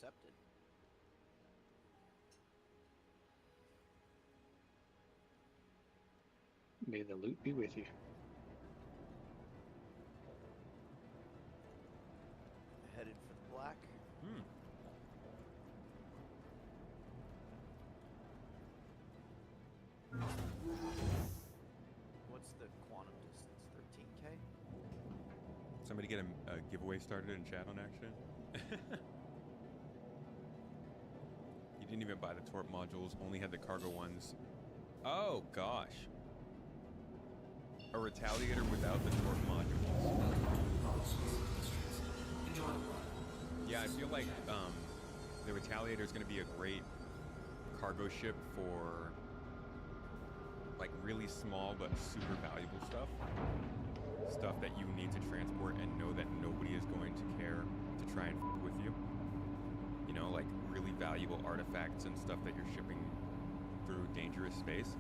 accepted. May the loot be with you. Headed for the black. What's the quantum distance? 13K? Somebody get a giveaway started in chat on accident? You didn't even buy the torp modules, only had the cargo ones. Oh, gosh. A retaliator without the torp modules. Yeah, I feel like the retaliator is going to be a great cargo ship for like really small but super valuable stuff. Stuff that you need to transport and know that nobody is going to care to try and f with you. You know, like really valuable artifacts and stuff that you're shipping through dangerous space.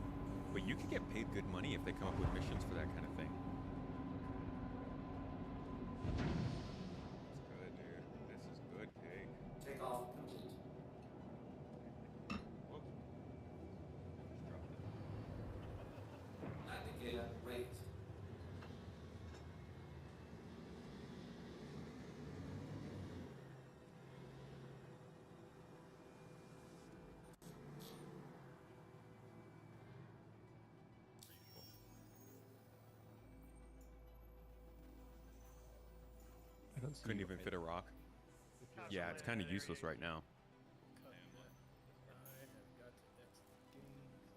But you could get paid good money if they come up with missions for that kind of thing. It's good, dude. This is good cake. Take off complete. Whoop. Just dropped it. Landing gear raised. Couldn't even fit a rock. Yeah, it's kind of useless right now.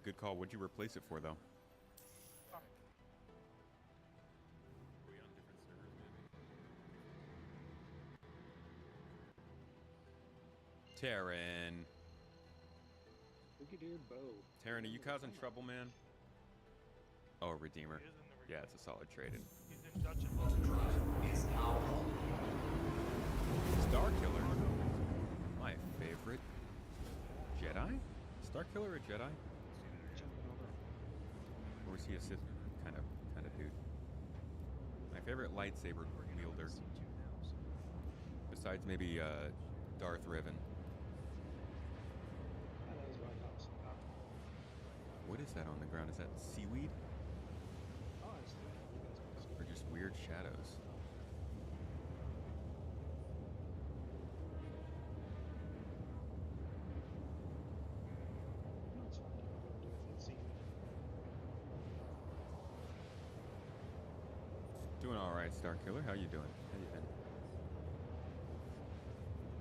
Good call. What'd you replace it for, though? Are we on different servers, maybe? Terran. Look at your bow. Terran, are you causing trouble, man? Oh, a Redeemer. Yeah, it's a solid trade-in. He's in dungeon. Is now Starkiller. My favorite. Jedi? Starkiller or Jedi? Or was he a Sith kind of dude? My favorite lightsaber wielder. Besides maybe Darth Revan. What is that on the ground? Is that seaweed? Or just weird shadows? Doing all right, Starkiller. How you doing? How you been?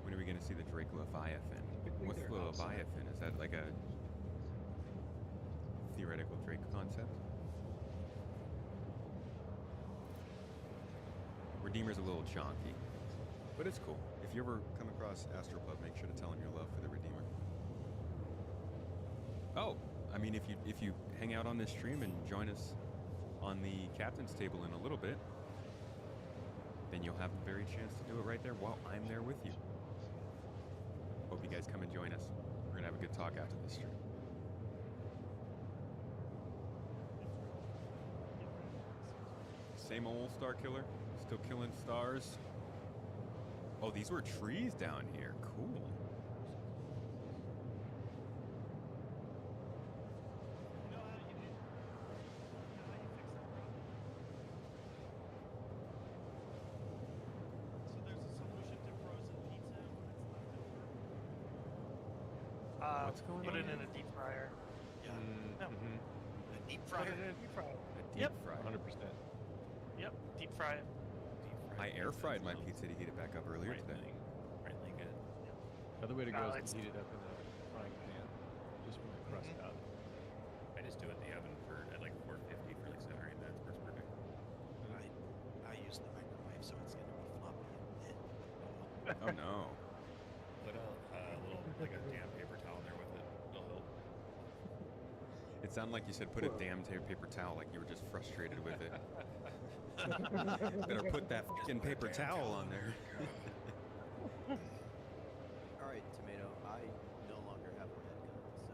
When are we going to see the Drake Leviathan? What's the Leviathan? Is that like a theoretical Drake concept? Redeemer's a little chonky, but it's cool. If you ever come across Astropub, make sure to tell him your love for the Redeemer. Oh, I mean, if you hang out on this stream and join us on the captain's table in a little bit, then you'll have the very chance to do it right there while I'm there with you. Hope you guys come and join us. We're gonna have a good talk after this stream. Same old Starkiller, still killing stars. Oh, these were trees down here. Cool. What's going Put on? it in a deep fryer. Yeah. No. A deep Put fryer? it in a deep fryer. A deep Yep. fry. 100%. Yep, deep fry it. I air fried my pizza to heat it back up earlier today. Really good. The other way to go is it's- to heat it up in a frying pan, just when it crust out. I just do it in the oven at like 450 for like 7 or 8 minutes. Works perfect. I use the microwave, so it's going to be floppy. Oh no. Put a little, like a damn paper towel in there with it. It'll help. It sounded like you said put a damn paper towel, like you were just frustrated with it. Better put that fucking paper towel on there. All right, Tomato, I no longer have a red gun, so...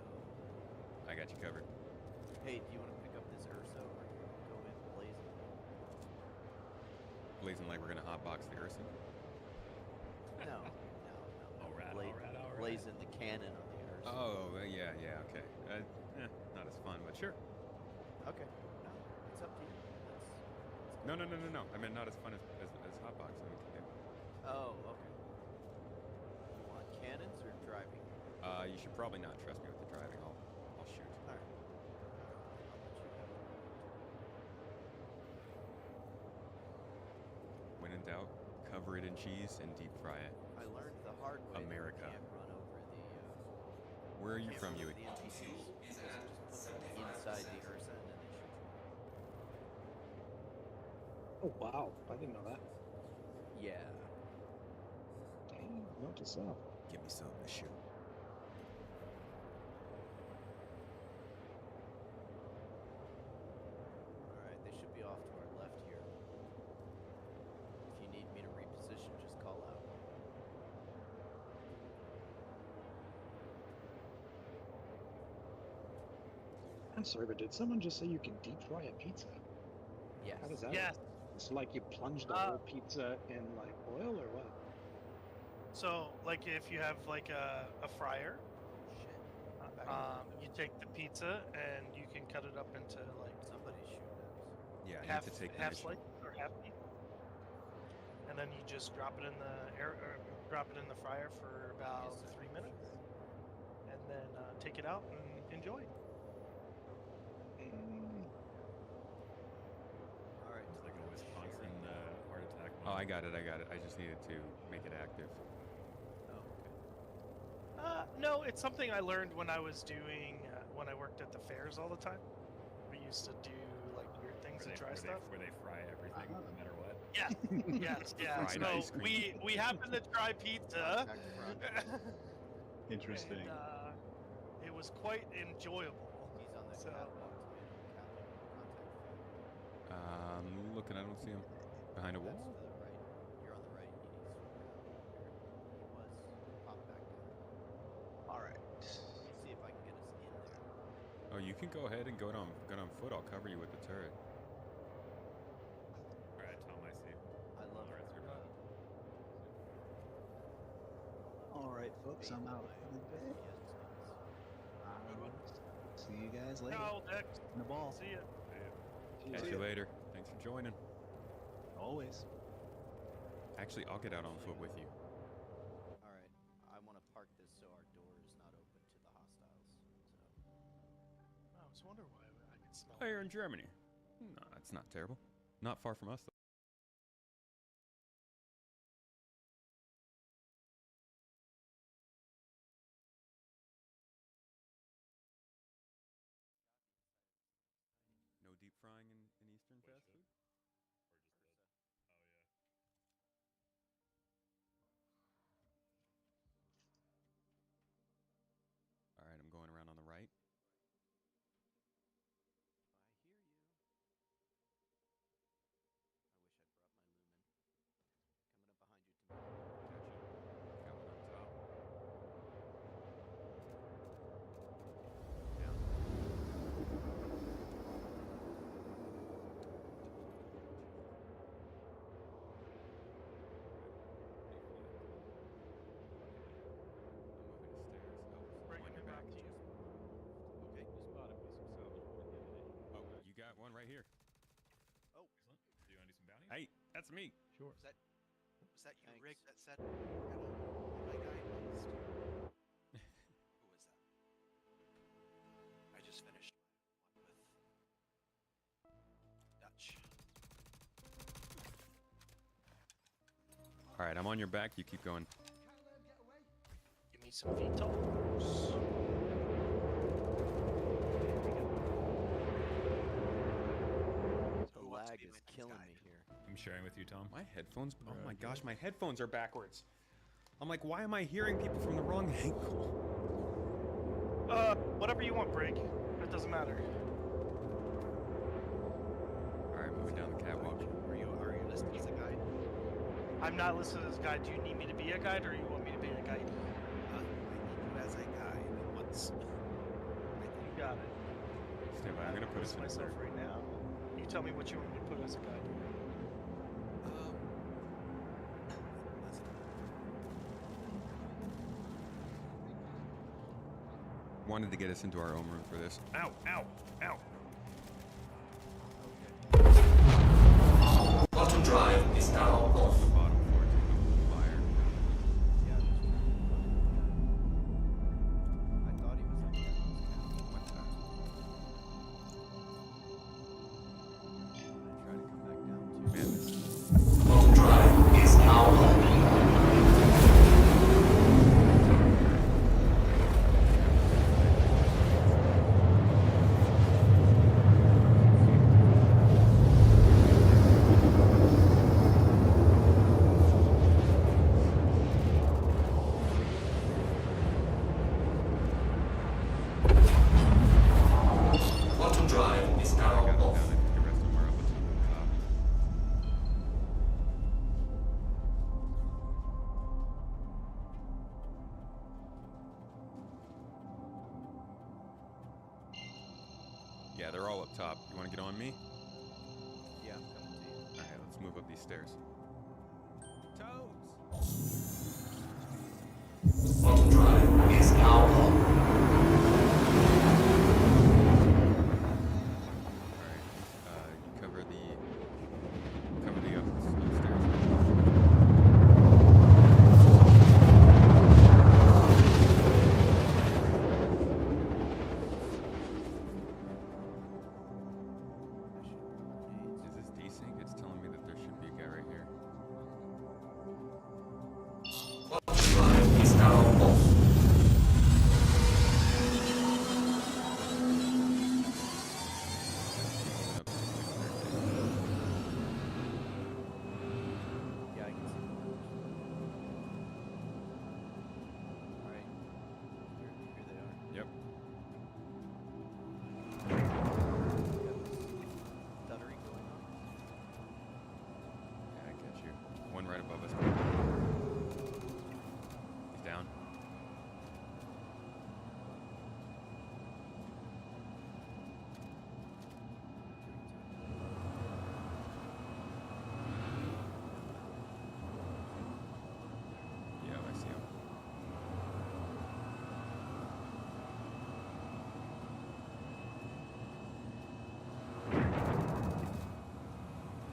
I got you covered. Hey, do you want to pick up this Urso or go in blazing? Blazing like we're gonna hotbox the Urson. No. Oh, rat, Blade, oh, rat. cannon on the Ursa. Oh, yeah, okay. Not as fun, but sure. Okay. No, it's up to you. No. I mean, not as fun as hotbox. I mean, Oh, okay. You want cannons or driving? you should probably not trust me with the driving. I'll shoot. All right. I'll let you have it. When in doubt, cover it in cheese and deep fry it. I learned the hard way. America. That you can't run over the. Where are you can't from, run you? over the NPCs. Just put them inside the Ursa and then they shoot you. Oh wow, I didn't know that. Yeah. Dang, note to self. Give me something to shoot. Alright, they should be off to our left here. If you need me to reposition, just call out. I'm sorry, but did someone just say you can deep fry a pizza? Yes. How does that Yes. work? It's like you plunge the whole pizza in like oil or what? So, like, if you have like a fryer, Shit. Back you take the pizza and you can cut it up into like Somebody's shooting at us. Yeah, I half need to take half the mission. slice or half piece, and then you just drop it in the air, or drop it in the fryer for about Yes, sir. 3 minutes, and then take it out and enjoy. Alright. It's like a Wisconsin heart attack. Oh, I got it. I just needed to make it active. Oh, okay. No, it's something I learned when I was doing when I worked at the fairs all the time. We used to do like weird things and try stuff. Where they fry everything, no matter what. Yes, yeah. Fried So ice cream. we happened to try pizza. Contact front. Interesting. And, it was quite enjoyable. He's on the So- catwalk. Contact Looking, I don't see him. Behind a front. wall? That's to the right. You're on the right. He was. Pop back down. Alright. See if I can get us in there. Oh, you can go ahead and go on foot. I'll cover you with the turret. All right, Tom, I see. I love Alright, it. sir. Alright, folks, I'm out. See you guys later. No, Dex. In the ball. See ya. Catch you later. Thanks for joining. Always. Actually, I'll get out on foot with you. Alright. I want to park this so our door is not open to the hostiles. I was wondering why I could smell. Oh, you're in Germany. No, that's not terrible. Not far from us, though. No deep frying in Eastern fast food? All right, I'm going around on the right. I hear you. I wish I brought my lumen. Coming up behind you, Tomato. Got one on top. Down. Breaking it back to you. Okay. Spotted with some salvage wood the other day. Oh, you got one right here. Oh, Excellent. Do you want to do some bounties? Hey, that's me. Sure. Was that you, Thanks. Rick? That said, my guy next. Who was that? I just finished one with Dutch. All right, I'm on your back. You keep going. Give me some VTOLs. the Who wants to lag be is my next killing guy? me here. I'm sharing with you, Tom. My headphones. Oh my gosh, my headphones are backwards. I'm like, why am I hearing people from the wrong angle? Whatever you want, Brig. It doesn't matter. All right, moving down the catwalk. Are you listed as a guide? I'm not listed as a guide. Do you need me to be a guide, or you want me to be a guide? I need you as a guide. What's? You got it. Stand by. I'm gonna put us in a myself third. right now. You tell me what you want me to put as a guide. Listen. wanted to get us into our own room for this. Ow! Ow! Ow! Bottom drive is now off. The bottom floor to the fire. Yeah, I thought he was on the What's that? I'm gonna try to come back down too. Man, this Bottom drive is now off. Bottom drive is I now got it down. off. I think the rest of them are up at the top. Yeah, they're all up top. You want to get on me? Yeah, I'm coming to you. Alright, let's move up these stairs. Toads! Bottom drive is now on. Alright, you cover the upstairs. Is this desync? It's telling me that there should be a guy right here. Bottom drive is now off. Yeah, I can see the orange. Alright. Here they are. Yep. Got this stuttering going on. Yeah, I get you. One right above us. He's down. Yeah, I see him.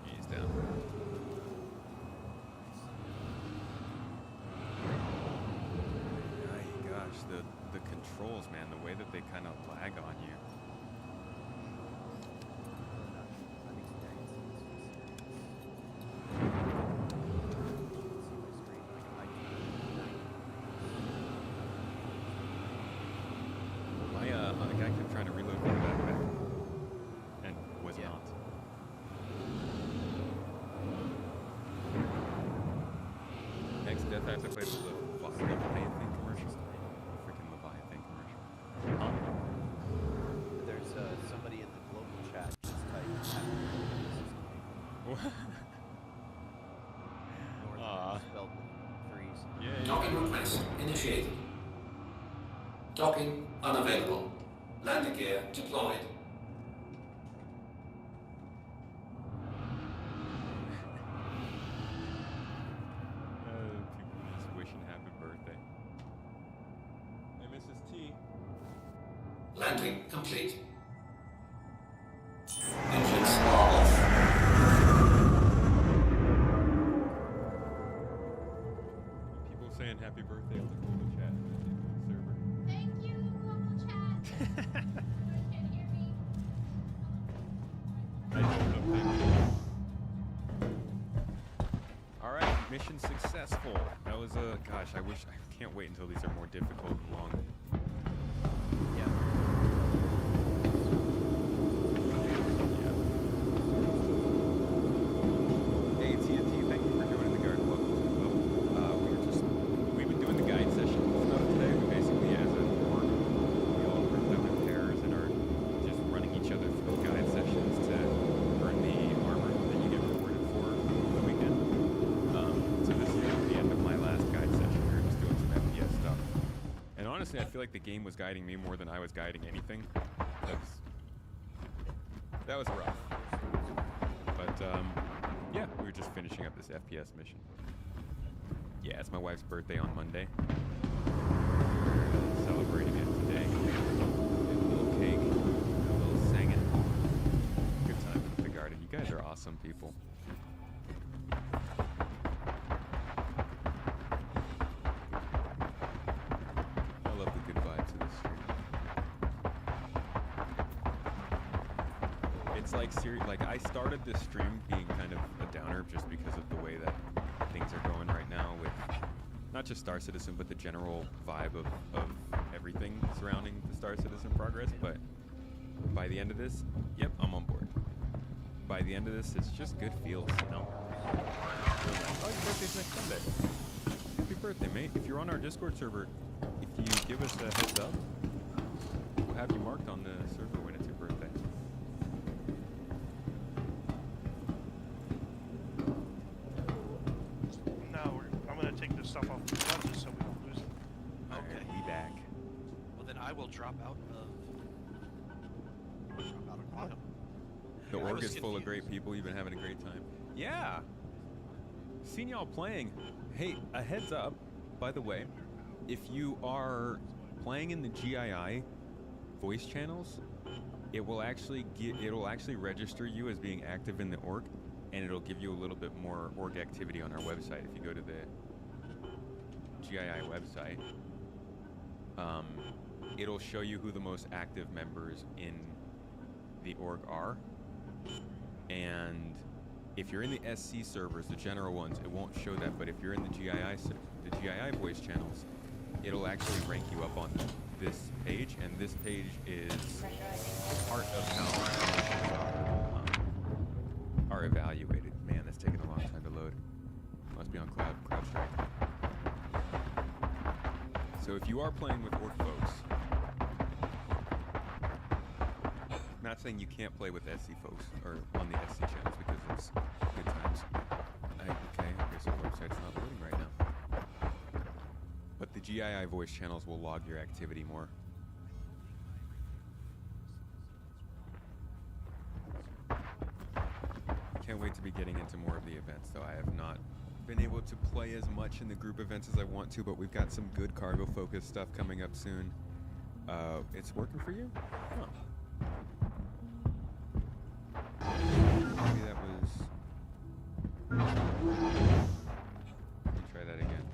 He's down. Ay, gosh, the controls, man, the way that they kind of lag on you. I'm experiencing this. See my screen. I can My guy kept trying to reload from the backpack and was Yeah. not. Next death I have to play the Leviathan commercial. Freaking Leviathan commercial. Huh? There's somebody in the global chat just typed This is What? Northern Aw. spelled with threes. Yeah. Docking request initiated. Docking unavailable. Landing gear deployed. People just wishing happy birthday. Hey, Mrs. T. Landing complete. Engines are off. People saying happy birthday on the global chat. Server. Thank you, global chat. You can't hear me. I don't know. All right, mission successful. That was a gosh. I can't wait until these are more difficult and long. Yeah. Hey TNT, thank you for joining the guard club. We've been doing the guide session stuff today. We basically, as a org, we all grouped up in pairs and are just running each other through guide sessions to earn the armor that you get rewarded for the weekend. So this is the end of my last guide session. We were just doing some FPS stuff. And honestly, I feel like the game was guiding me more than I was guiding anything. That was rough. But yeah, we were just finishing up this FPS mission. Yeah, it's my wife's birthday on Monday. Celebrating it today. guys are awesome people. I love the good vibes of this stream. It's like like I started this stream being kind of a downer just because of the way that things are going right now with not just Star Citizen but the general vibe of everything surrounding the Star Citizen progress. But by the end of this, yep, I'm on board. By the end of this, it's just good feels, you know? Oh, your birthday's next Sunday. Happy birthday, mate. If you're on our Discord server, if you give us a heads up, we'll have you marked on the server when it's your birthday. No, I'm gonna take this stuff off the shelves so we don't lose it. Okay. We back. Well, then I will drop out of Quantum. The I org was is full of confused. great people. You've been having a great time. Yeah. Seen y'all playing. Hey, a heads up, by the way, if you are playing in the GII voice channels, it'll actually register you as being active in the org, and it'll give you a little bit more org activity on our website. If you go to the GII website, it'll show you who the most active members in the org are. And if you're in the SC servers, the general ones, it won't show that. But if you're in the GII voice channels, it'll actually rank you up on this page. And this page is part of how are evaluated. Man, that's taking a long time to load. Must be on CrowdStrike. So if you are playing with org folks, not saying you can't play with SC folks or on the SC channels because it's good times. Okay, so the website's not loading right now. But the GII voice channels will log your activity more. Can't wait to be getting into more of the events, though. I have not been able to play as much in the group events as I want to, but we've got some good cargo-focused stuff coming up soon. It's working for you? Huh. Maybe that was... Let me try that again.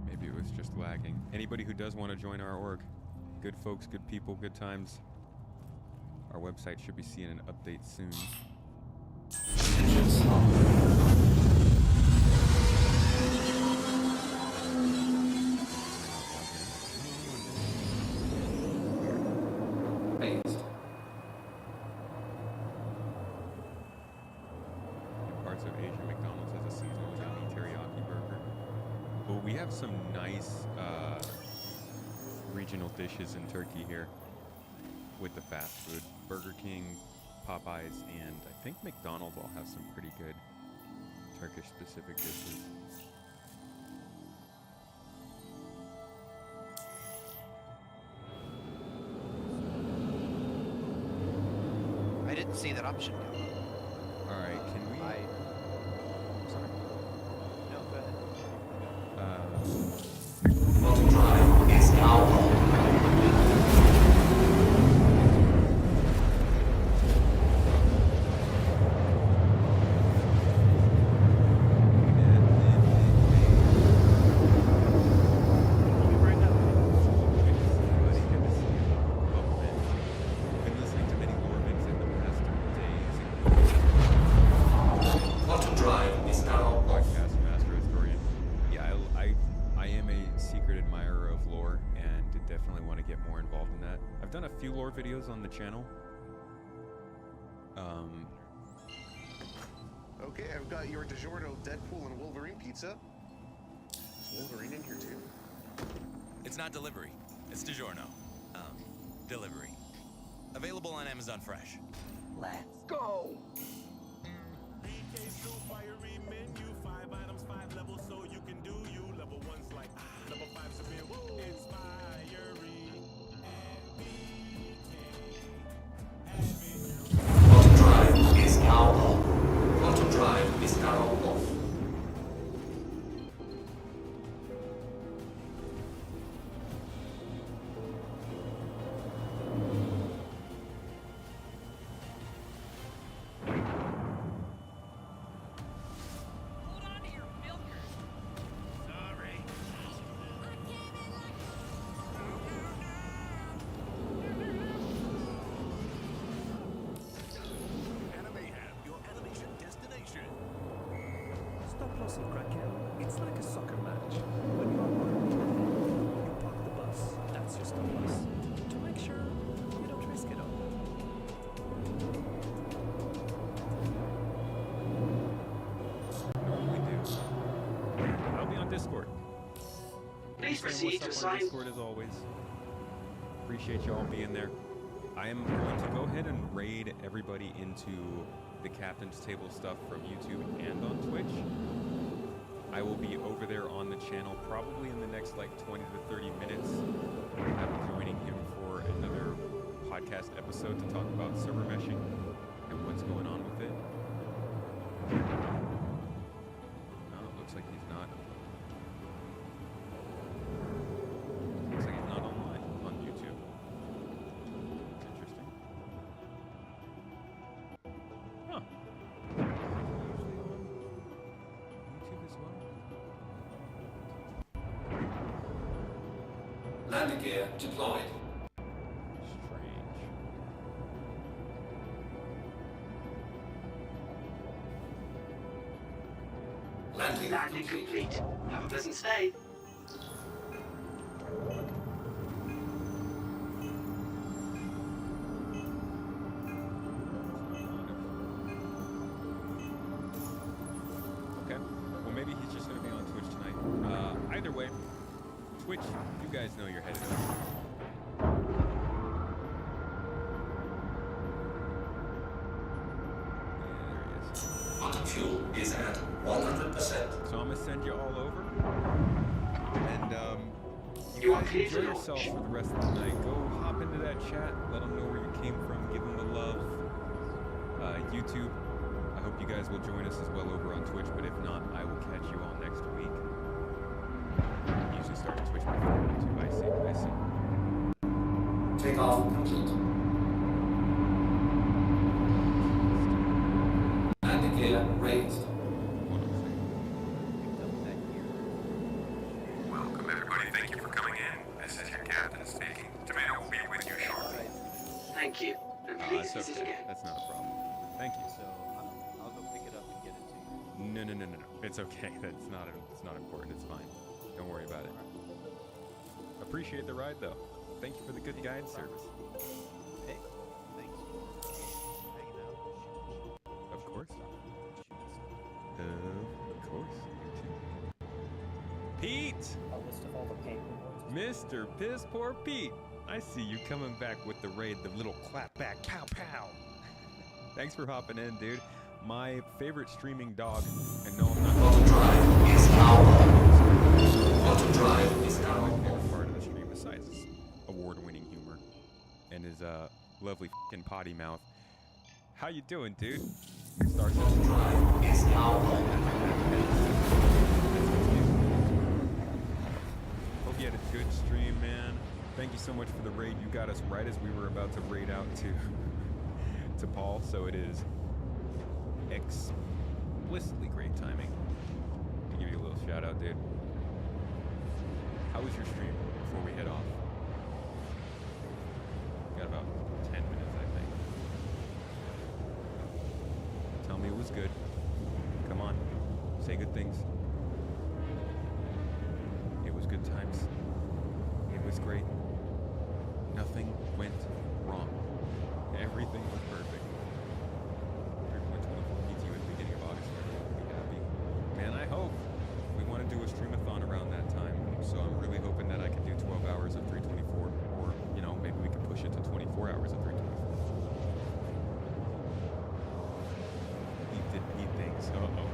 Maybe it was just lagging. Anybody who does want to join our org, good folks, good people, good times. Our website should be seeing an update soon. Engine stop. Phased. In parts of Asia, McDonald's has a seasonal yummy teriyaki burger. But we have some nice regional dishes in Turkey here with the fast food. Burger King, Popeyes, and I think McDonald's all have some pretty good Turkish-specific dishes. I didn't see that option go. All right, can we? Sorry. No, go ahead. Bottom drive is now on. Right now. Been listening to many Lorvins in the past days, Bottom drive is now off. podcast master historian. Yeah, I am a secret admirer of lore and definitely want to get more involved in that. I've done a few lore videos on the channel. Okay, I've got your DiGiorno Deadpool and Wolverine pizza. Is Wolverine in here too? It's not delivery. It's DiGiorno. Delivery. Available on Amazon Fresh. Let's go! Bottom drive is now on. Bottom drive is now off. Honestly, Kraken, it's like a soccer match. When you are working, you park the bus, that's your stop bus, to make sure you don't risk it all. Normally do. I'll be on Discord. Please Saying proceed what's to up on sign. Discord as always. Appreciate y'all being there. I am going to go ahead and raid everybody into the captain's table stuff from YouTube and on Twitch. I will be over there on the channel probably in the next like 20 to 30 minutes. I'm joining him for another podcast episode to talk about server meshing and what's going on with it. Oh, it looks like he's not. Looks like he's not online on YouTube. Interesting. Huh. Usually on YouTube as well. Landing gear deployed. Strange. Landing complete. Have a pleasant stay. Okay. Well, maybe he's just going to be on Twitch tonight. Either way, Twitch, you guys know you're headed over. Yeah, there he is. Quantum fuel is at 100%. So I'm going to send you all over. And, You are guys clear enjoy to yourselves launch. for the rest of the night. Go hop into that chat. Let them know where you came from. Give them the love. YouTube, I hope you guys will join us as well over on Twitch, but if not, I will catch you all next week. Usually start Twitch before YouTube. I see. Takeoff complete. Landing gear raised. Hold on a second. Picked up that gear. Welcome everybody, thank you for coming in. This is your captain speaking. Tomato will be with you shortly. Thank you. And please That's visit okay. again. That's not a problem. Thank you. So I'll go pick it up and get it to you. No. It's okay. It's not important. It's fine. Don't worry about it. Appreciate the ride though. Thank you for the good guide service. Hey, thanks for hanging out. Of course. Of course. You too. Pete! A list of all the paperwork. Mr. Piss Poor Pete! I see you coming back with the raid, the little clap back, pow pow! Thanks for hopping in, dude. My favorite streaming dog, and no, I'm not. Quantum drive is now on. Quantum drive is now My on. favorite part of the stream, besides his award-winning humor and his lovely f***ing potty mouth. How you doing, dude? Starts Quantum drive is now on. Hope you had a good stream, man. Thank you so much for the raid. You got us right as we were about to raid out to Paul, so it is explicitly great timing to give you a little shout out, dude. How was your stream before we head off? Got about 10 minutes, I think. Tell me it was good. Come on, say good things. It was good times. It was great. Nothing went wrong. Everything was perfect. 3.24 PT at the beginning of August. Everyone will be happy. Man, I hope we want to do a streamathon around that time. So I'm really hoping that I can do 12 hours of 324, or you know, maybe we can push it to 24 hours of 324. He did Pete things. Uh-oh.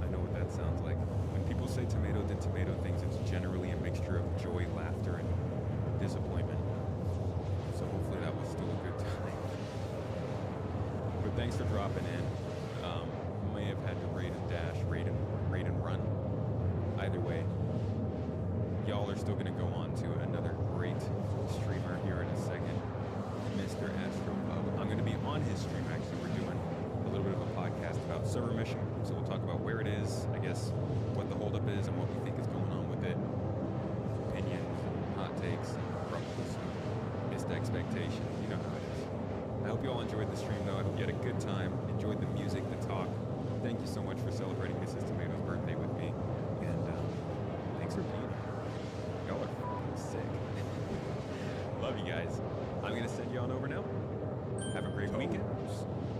I know what that sounds like. When people say tomato did tomato things, it's generally a mixture of joy, laughter, and disappointment. So hopefully that was still a good time. But thanks for dropping in. May have had to raid and dash, raid and run. Either way, y'all are still gonna go on to another great streamer here in a second, Mr. Astropub. I'm gonna be on his stream actually. We're doing a little bit of a podcast about server mission, so we'll talk about where it is, I guess, what the holdup is, and what we think is going on with it. Opinions, hot takes, probably some missed expectations. You know how it is. I hope you all enjoyed the stream though. I hope you had a good time, enjoyed the music, the so much for celebrating Mrs. Tomato's birthday with me. And thanks for being here. Y'all are fucking sick. Love you guys. I'm going to send you on over now. Have a great weekend.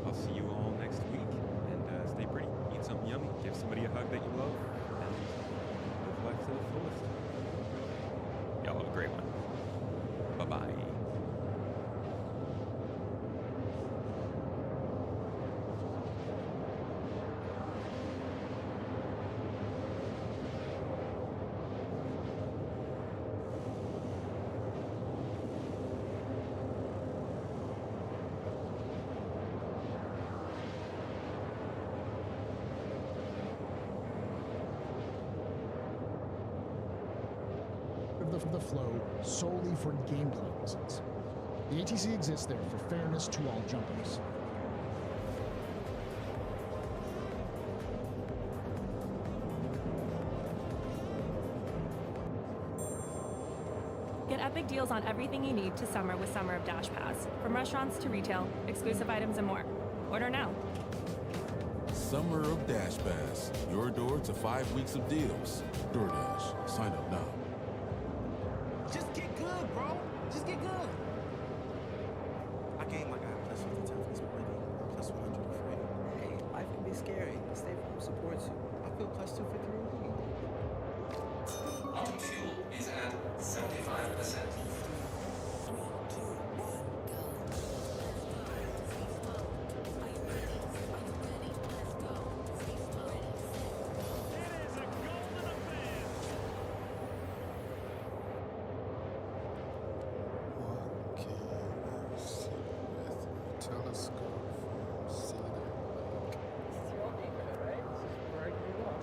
I'll see you all next week. And stay pretty. Eat something yummy. Give somebody a hug that you love. And live life to the fullest. Y'all have a great one. Bye-bye. The flow solely for gameplay reasons. The ATC exists there for fairness to all jumpers. Get epic deals on everything you need to summer with Summer of Dash Pass. From restaurants to retail, exclusive items and more. Order now. Summer of Dash Pass. Your door to 5 weeks of deals. DoorDash. Sign up now. Just get good, bro. Just get good. I gained like a plus 50 toughness already. Plus 100 afraid. Hey, life can be scary. Stay Farm supports you. I feel plus 2 for 3 weeks. Auto fuel is at 75%.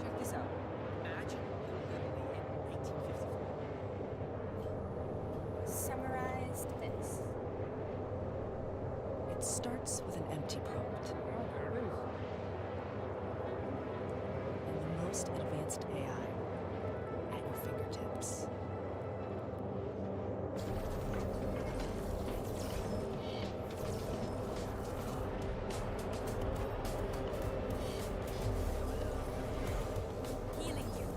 Check this out. Imagine literally in 1954. Summarized this. It starts with an empty prompt. And the most advanced AI at your fingertips. Healing you.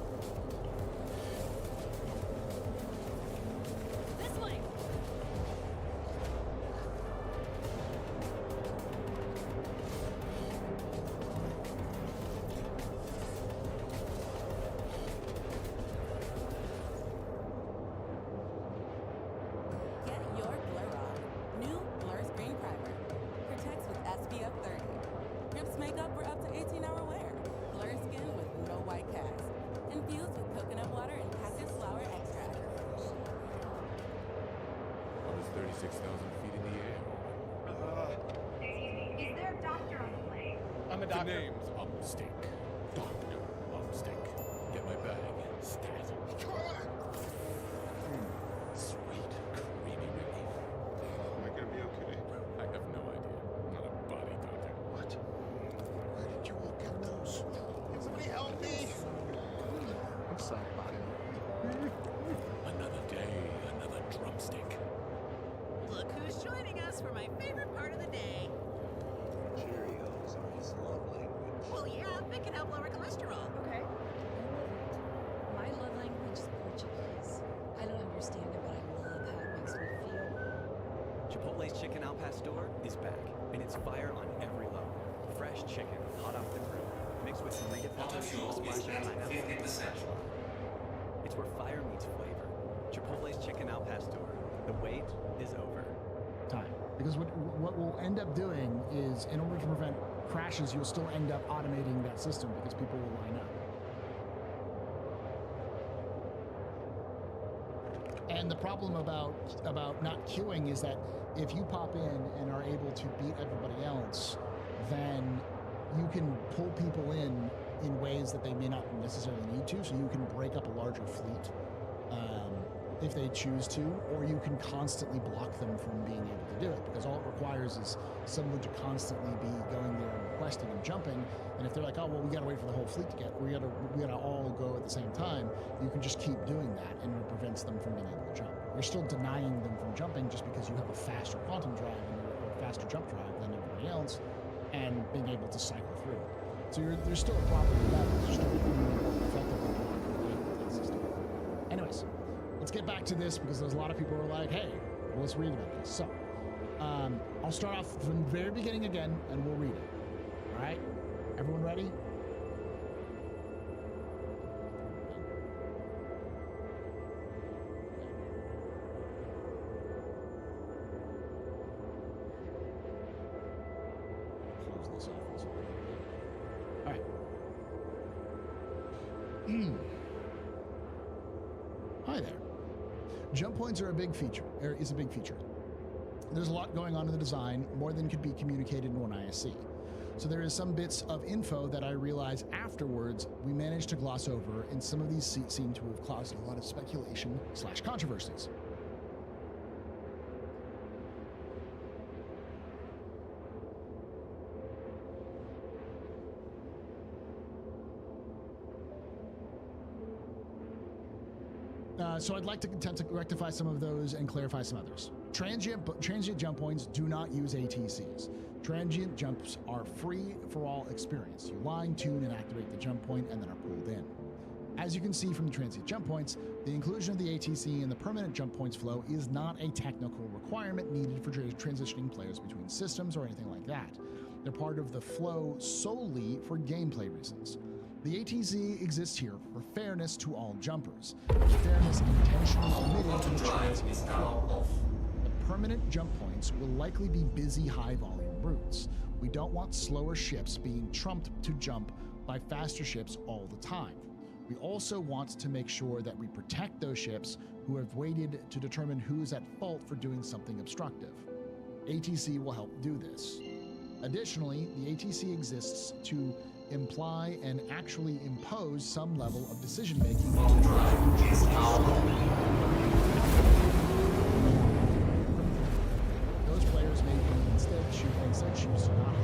This way. Get your blur on. New Blur Screen Primer. Protects with SPF 30. Rips makeup for up to 18-hour wear. Blur skin with no white cast. Infused with coconut water and cactus flower extract. That was 36,000 feet in the air. Is there a doctor on the plane? I'm a The doctor. name's Umstick. Dr. Umstick. Get my bag. Stat. Sweet, creamy relief. Am I gonna be okay? I have no idea. I'm not a body doctor. What? Where did you all get those? Can somebody help me? I'm sorry. Another day, another drumstick. Look who's joining us for my favorite part of the day. Cheerios are his love language. Well, yeah, they can help lower cholesterol. Okay. My love language is Portuguese. I don't understand it, but I love how it makes me feel. Chipotle's Chicken Al Pastor is back, and it's fire on every level. Fresh chicken, hot off the grill, mixed with burrito Auto peppers, fuel a is splash of at pineapple. 50%. It's where fire meets flavor. Chipotle's Chicken Al Pastor. The wait is over. Time. Because what we'll end up doing is, in order to prevent crashes, you'll still end up automating that system because people will line up. And the problem about not queuing is that if you pop in and are able to beat everybody else, then you can pull people in ways that they may not necessarily need to, so you can break up a larger fleet if they choose to, or you can constantly block them from being able to do it, because all it requires is someone to constantly be going there and requesting and jumping, and if they're like, oh, well, we gotta wait for the whole fleet to get, we gotta all go at the same time, you can just keep doing that, and it prevents them from being able to jump. You're still denying them from jumping just because you have a faster quantum drive or a faster jump drive than everybody else, and being able to cycle through it. So you're still a proper level. You're still effectively blocking the system. Anyways, let's get back to this because there's a lot of people who are like, hey, well, let's read about this. So I'll start off from the very beginning again and we'll read it. All right? Everyone ready? All right. Hi there. Jump points are a big feature. Is a big feature. There's a lot going on in the design, more than could be communicated in one ISC. So there is some bits of info that I realize afterwards we managed to gloss over, and some of these seem to have caused a lot of speculation/controversies. So I'd like to attempt to rectify some of those and clarify some others. Transient jump points do not use ATCs. Transient jumps are free for all experience. You line, tune, and activate the jump point and then are pulled in. As you can see from the transient jump points, the inclusion of the ATC in the permanent jump points flow is not a technical requirement needed for transitioning players between systems or anything like that. They're part of the flow solely for gameplay reasons. The ATC exists here for fairness to all jumpers. Fairness intentionally omitted in the transient flow. The permanent jump points will likely be busy high-volume routes. We don't want slower ships being trumped to jump by faster ships all the time. We also want to make sure that we protect those ships who have waited to determine who is at fault for doing something obstructive. ATC will help do this. Additionally, the ATC exists to imply and actually impose some level of decision-making. Those players may instead choose to not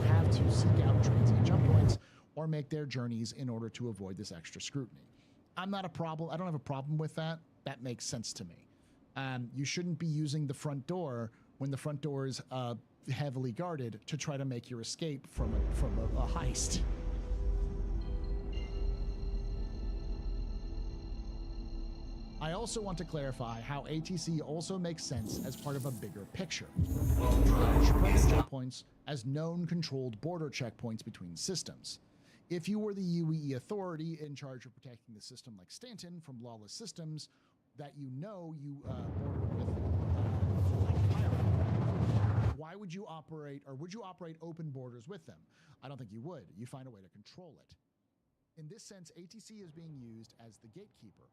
have to seek out transient jump points or make their journeys in order to avoid this extra scrutiny. I don't have a problem with that. That makes sense to me. You shouldn't be using the front door when the front door is heavily guarded to try to make your escape from a heist. I also want to clarify how ATC also makes sense as part of a bigger picture. Checkpoints as known controlled border checkpoints between systems. If you were the UEE authority in charge of protecting the system like Stanton from lawless systems that you border with, why would you operate, or would you operate open borders with them? I don't think you would. You find a way to control it. In this sense, ATC is being used as the gatekeeper.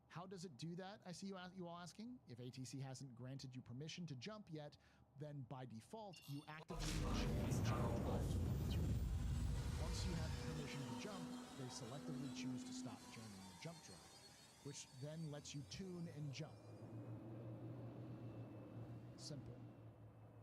How does it do that? I see you all asking. If ATC hasn't granted you permission to jump yet, then by default, you actively initiate Once you have permission to jump, they selectively choose to stop joining your jump drive, which then lets you tune and jump. Simple.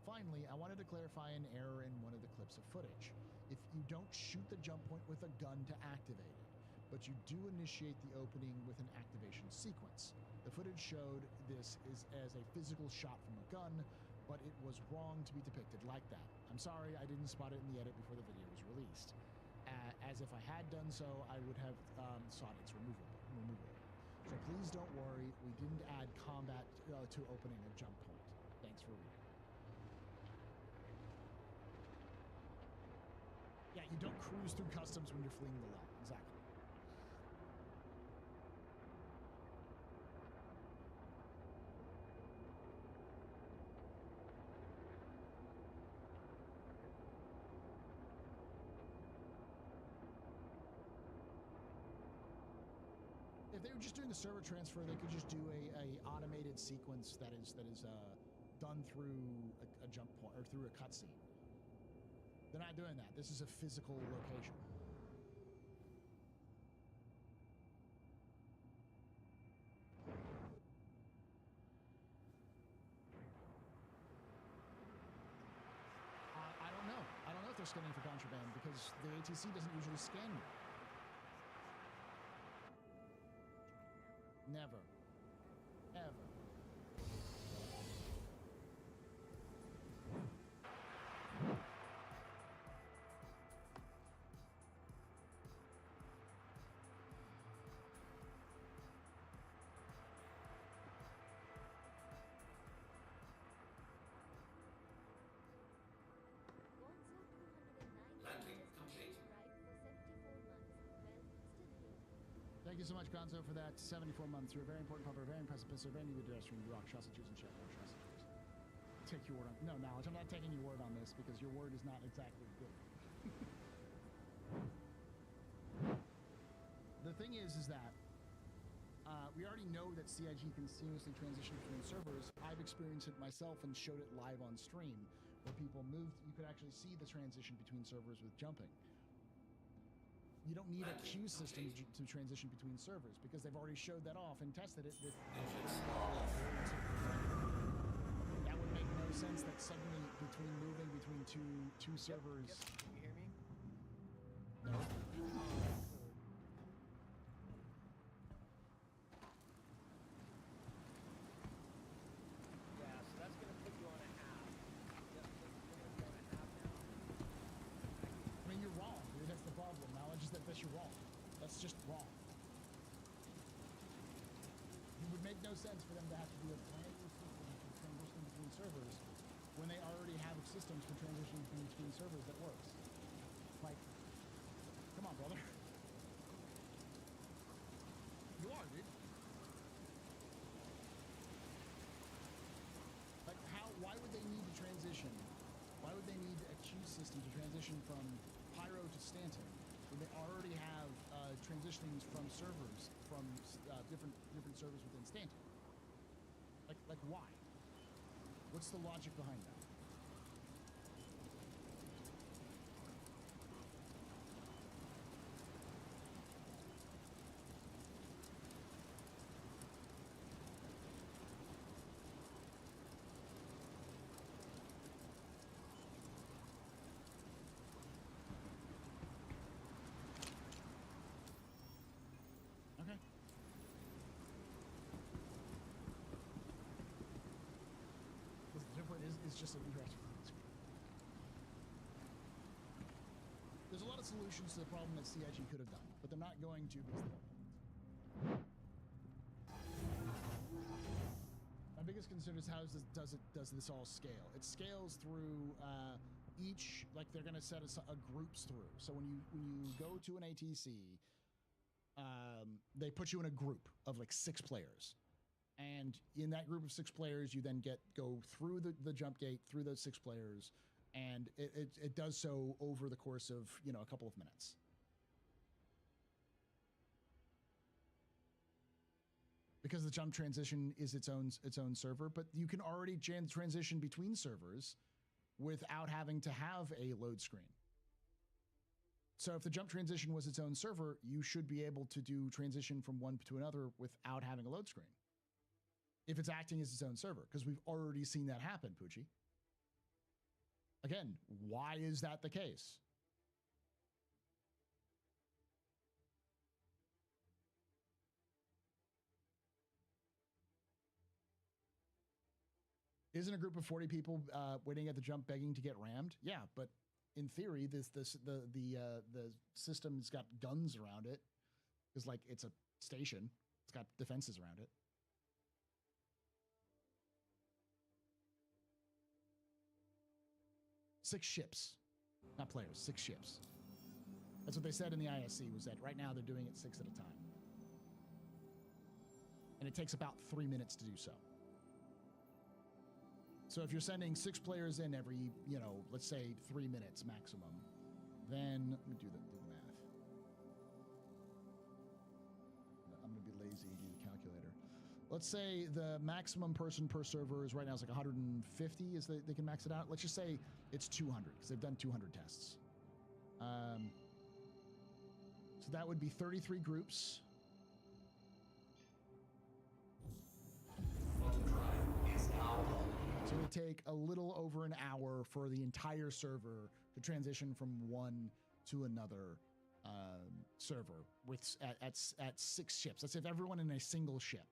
Finally, I wanted to clarify an error in one of the clips of footage. If you don't shoot the jump point with a gun to activate it, but you do initiate the opening with an activation sequence. The footage showed this as a physical shot from a gun, but it was wrong to be depicted like that. I'm sorry I didn't spot it in the edit before the video was released. As if I had done so, I would have sought its removal. So please don't worry, we didn't add combat to opening a jump point. Thanks for reading. Yeah, you don't cruise through customs when you're fleeing the law. Exactly. If they were just doing a server transfer, they could just do a automated sequence that is done through a jump point or through a cutscene. They're not doing that. This is a physical location. I don't know. I don't know if they're scanning for contraband because the ATC doesn't usually scan you. Never. Ever. Thank you so much, Gonzo, for that 74 months. You're a very important pupper, very impressive pisser, very new pedestrian. You rock. Shasta Jews and chat. Shasta Jews. Take your word on. No, Knowledge. I'm not taking your word on this because your word is not exactly good. The thing is that we already know that CIG can seamlessly transition between servers. I've experienced it myself and showed it live on stream, where people moved. You could actually see the transition between servers with jumping. You don't need a queue system to transition between servers because they've already showed that off and tested it with. That would make no sense that suddenly moving between two servers. Yep. Can you hear me? No. Yeah, so that's going to put you on a half. Yep, you're on a half now. I mean, you're wrong, dude. That's the problem. Knowledge is that you're wrong. That's just wrong. It would make no sense for them to have to do a brand new system for transitioning between servers when they already have systems for transitioning between servers that works. Like, come on, brother. You are, dude. Like, why would they need to transition? Why would they need a queue system to transition from Pyro to Stanton when they already have transitionings from servers, from different servers within Stanton? Like why? What's the logic behind that? Okay. The different is just an interactive screen. There's a lot of solutions to the problem that CIG could have done, but they're not going to because they don't. My biggest concern is how does this all scale? It scales through each, like they're going to set a groups through. So when you go to an ATC, they put you in a group of like 6 players. And in that group of 6 players, you then go through the jump gate, through those 6 players, and it does so over the course of, a couple of minutes. Because the jump transition is its own server, but you can already transition between servers without having to have a load screen. So if the jump transition was its own server, you should be able to do transition from one to another without having a load screen. If it's acting as its own server, because we've already seen that happen, Poochie. Again, why is that the case? Isn't a group of 40 people waiting at the jump begging to get rammed? Yeah, but in theory, the system's got guns around it. It's like it's a station. It's got defenses around it. Six ships, not players. 6 ships. That's what they said in the ISC. Was that right now they're doing it 6 at a time, and it takes about 3 minutes to do so. So if you're sending 6 players in every, let's say 3 minutes maximum, then let me do the math. I'm gonna be lazy and do the calculator. Let's say the maximum person per server is right now is like 150. Is they can max it out? Let's just say it's 200 because they've done 200 tests. So that would be 33 groups. So it would take a little over an hour for the entire server to transition from one to another server with at 6 ships. That's if everyone in a single ship.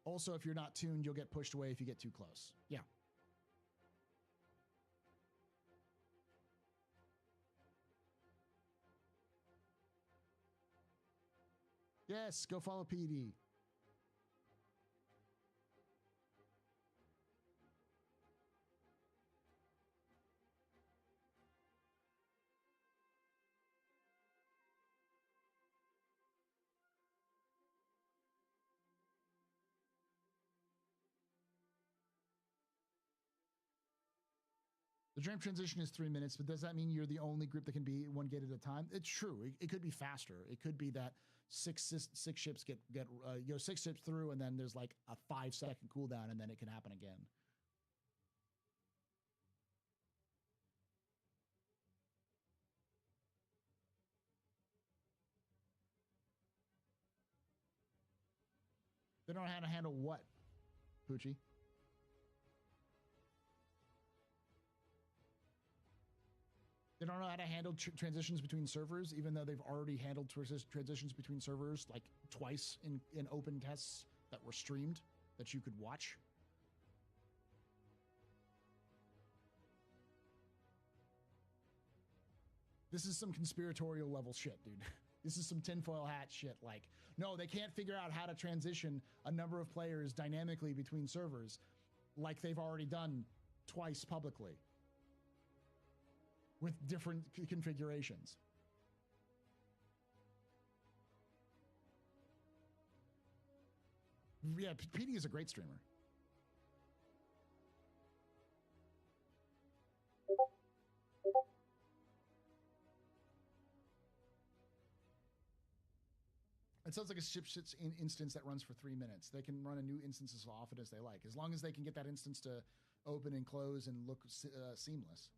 Also, if you're not tuned, you'll get pushed away if you get too close. Yeah. Yes, go follow PD. The ramp transition is 3 minutes, but does that mean you're the only group that can be one gate at a time? It's true. It could be faster. It could be that six ships get 6 ships through, and then there's like a 5-second cooldown, and then it can happen again. They don't know how to handle what, Poochie? They don't know how to handle transitions between servers, even though they've already handled transitions between servers like twice in open tests that were streamed that you could watch. This is some conspiratorial level shit, dude. This is some tinfoil hat shit. Like, no, they can't figure out how to transition a number of players dynamically between servers like they've already done twice publicly with different configurations. Yeah, PD is a great streamer. It sounds like a ship instance that runs for 3 minutes. They can run a new instance as often as they like, as long as they can get that instance to open and close and look seamless.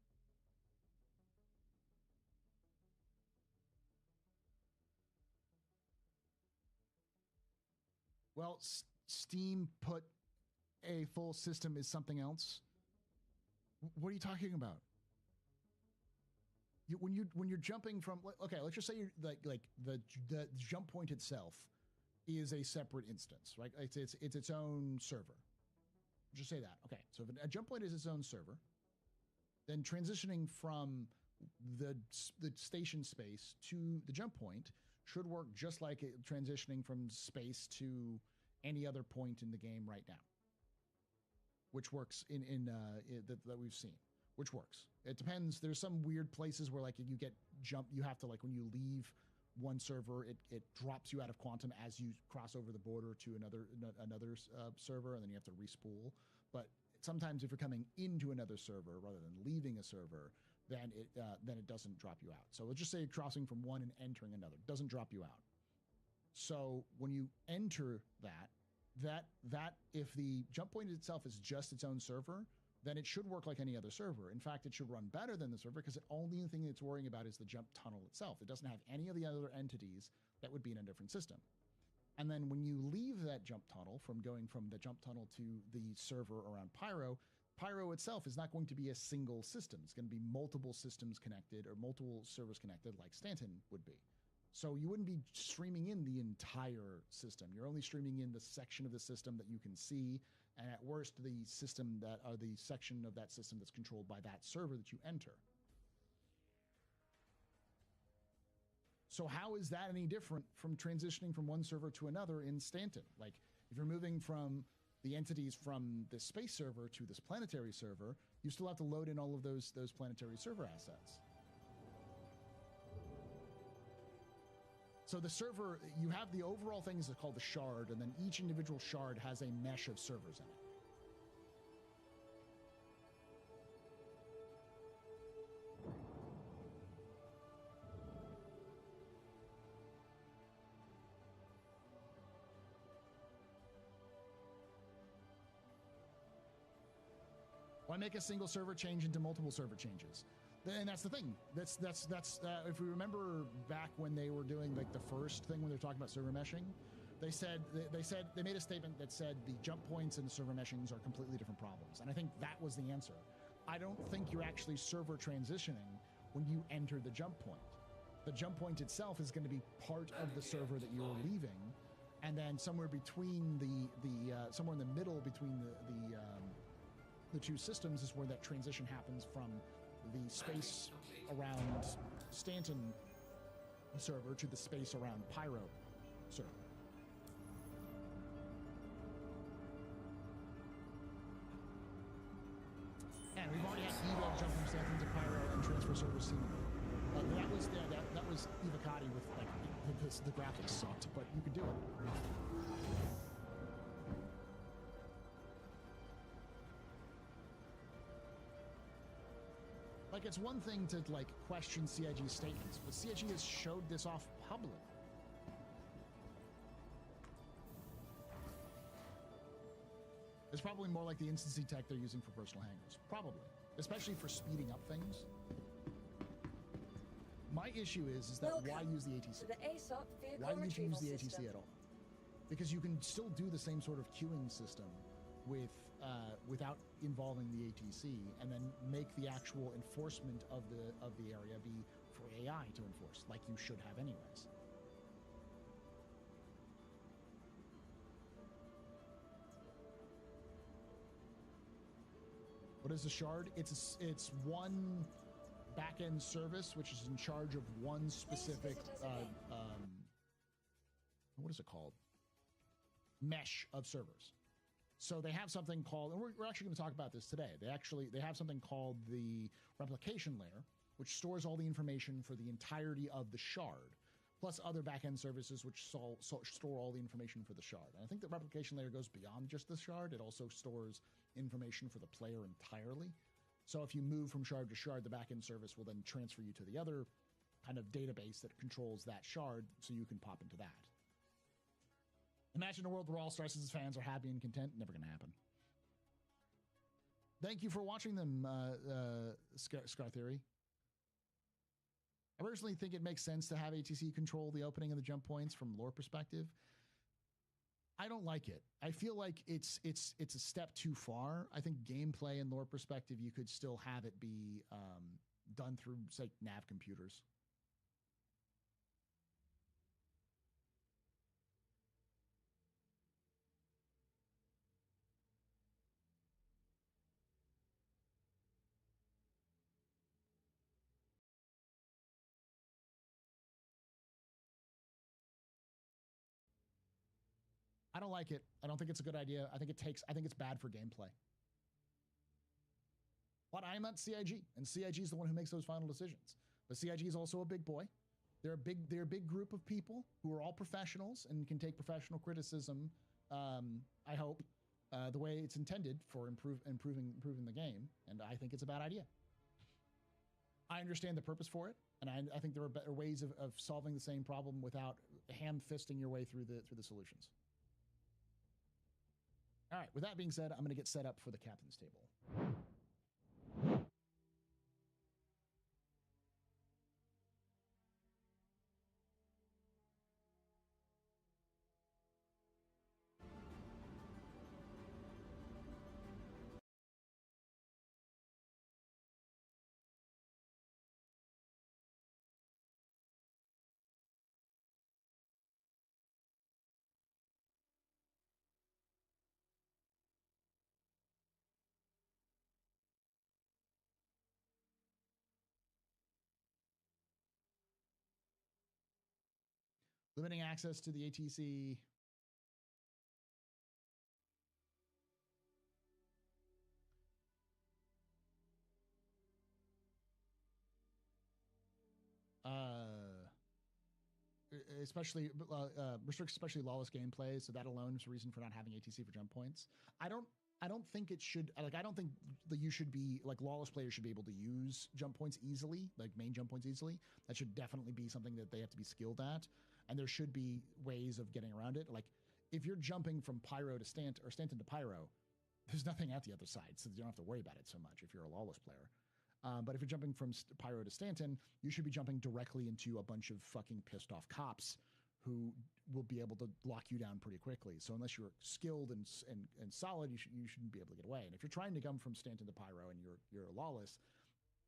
Well, Steam put a full system is something else. What are you talking about? When you're jumping from, okay, let's just say you're like the jump point itself is a separate instance, right? It's its own server. Just say that. Okay, so if a jump point is its own server, then transitioning from the station space to the jump point should work just like transitioning from space to any other point in the game right now, which works that we've seen. Which works. It depends. There's some weird places where like you get you have to, like, when you leave one server, it drops you out of quantum as you cross over the border to another server, and then you have to respool. But sometimes if you're coming into another server rather than leaving a server, then it doesn't drop you out. So let's just say you're crossing from one and entering another. It doesn't drop you out. So when you enter that if the jump point itself is just its own server, then it should work like any other server. In fact, it should run better than the server because the only thing it's worrying about is the jump tunnel itself. It doesn't have any of the other entities that would be in a different system. And then when you leave that jump tunnel, from going from the jump tunnel to the server around Pyro itself is not going to be a single system. It's going to be multiple systems connected or multiple servers connected like Stanton would be. So you wouldn't be streaming in the entire system. You're only streaming in the section of the system that you can see, and at worst, the section of that system that's controlled by that server that you enter. So how is that any different from transitioning from one server to another in Stanton? Like, if you're moving from the entities from the space server to this planetary server, you still have to load in all of those planetary server assets. So the server, you have the overall things that are called the shard, and then each individual shard has a mesh of servers in it. Why make a single server change into multiple server changes? And that's the thing. That's if we remember back when they were doing like the first thing when they were talking about server meshing, they made a statement that said the jump points and the server meshings are completely different problems. And I think that was the answer. I don't think you're actually server transitioning when you enter the jump point. The jump point itself is going to be part of the server that you're leaving, and then somewhere between somewhere in the middle between the two systems is where that transition happens from the space around Stanton server to the space around Pyro server. And we've already had Evo jump from Stanton to Pyro and transfer servers seamlessly. That was Evocati with like the graphics sucked, but you could do it. Like, it's one thing to, like, question CIG's statements, but CIG has showed this off publicly. It's probably more like the instancy tech they're using for personal hangars. Probably. Especially for speeding up things. My issue is that why use the ATC? Why do you use the ATC at all? Because you can still do the same sort of queuing system with without involving the ATC, and then make the actual enforcement of the area be for AI to enforce, like you should have anyways. What is the shard? It's one back-end service which is in charge of one specific what is it called? Mesh of servers. So they have something called, and we're actually going to talk about this today. They have something called the replication layer, which stores all the information for the entirety of the shard, plus other back-end services which store all the information for the shard. And I think the replication layer goes beyond just the shard. It also stores information for the player entirely. So if you move from shard to shard, the back-end service will then transfer you to the other kind of database that controls that shard, so you can pop into that. Imagine a world where all Star Citizen fans are happy and content. Never going to happen. Thank you for watching them, Scar Theory. I personally think it makes sense to have ATC control the opening of the jump points from lore perspective. I don't like it. I feel like it's a step too far. I think gameplay and lore perspective, you could still have it be done through, say, nav computers. I don't like it. I don't think it's a good idea. I think it's bad for gameplay. But I'm at CIG, and CIG is the one who makes those final decisions. But CIG is also a big boy. They're a big group of people who are all professionals and can take professional criticism, I hope, the way it's intended for improving the game, and I think it's a bad idea. I understand the purpose for it, and I think there are better ways of solving the same problem without ham-fisting your way through the solutions. All right, with that being said, I'm going to get set up for the captain's table. Limiting access to the ATC. Especially restricts especially lawless gameplay, so that alone is a reason for not having ATC for jump points. I don't think it should, like, I don't think that you should be, like, lawless players should be able to use jump points easily, like main jump points easily. That should definitely be something that they have to be skilled at, and there should be ways of getting around it. Like, if you're jumping from Pyro to Stanton, or Stanton to Pyro, there's nothing at the other side, so you don't have to worry about it so much if you're a lawless player. But if you're jumping from Pyro to Stanton, you should be jumping directly into a bunch of fucking pissed off cops who will be able to lock you down pretty quickly. So unless you're skilled and solid, you shouldn't be able to get away. And if you're trying to come from Stanton to Pyro and you're lawless,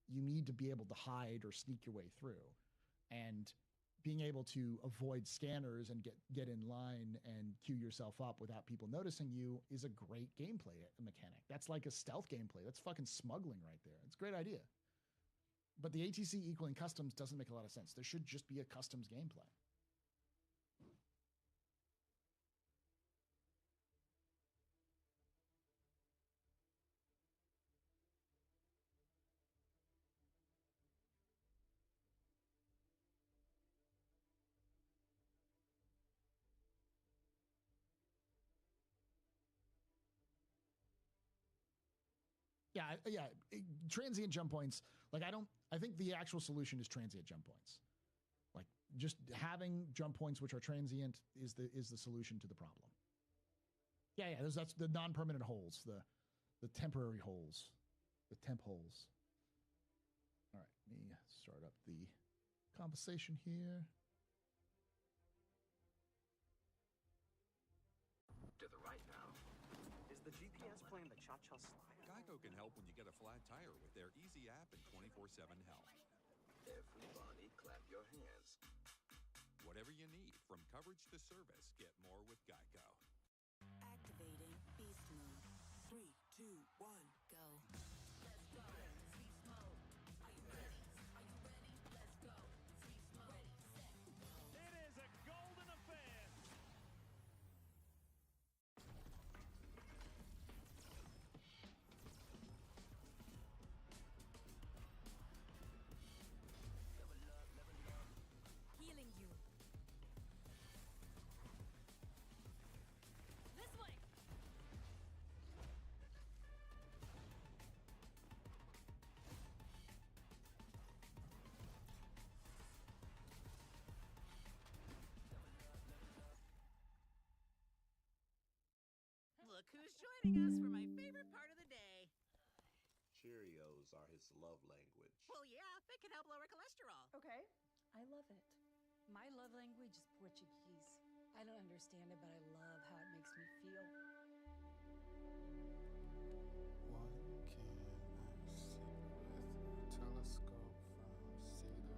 you need to be able to hide or sneak your way through. And being able to avoid scanners and get in line and queue yourself up without people noticing you is a great gameplay mechanic. That's like a stealth gameplay. That's fucking smuggling right there. It's a great idea. But the ATC equaling customs doesn't make a lot of sense. There should just be a customs gameplay. Yeah. Transient jump points. Like I think the actual solution is transient jump points. Like just having jump points which are transient is the solution to the problem. Yeah. That's the non-permanent holes, the temporary holes, the temp holes. All right, let me start up the conversation here. To the right now. Is the GPS playing the cha-cha slide? Geico can help when you get a flat tire with their easy app and 24/7 help. Everybody clap your hands. Whatever you need, from coverage to service, get more with Geico. Activating beast mode. 3, 2, 1, go. Let's go. Beast mode. Are you ready? Are you ready? Let's go. Beast mode. Ready, set, go. It is a golden affair. Healing you. This way. Look who's joining us for my favorite part of the day. Cheerios are his love language. Well, yeah, they can help lower cholesterol. Okay. I love it. My love language is Portuguese. I don't understand it, but I love how it makes me feel. What can I see with telescope from Cedar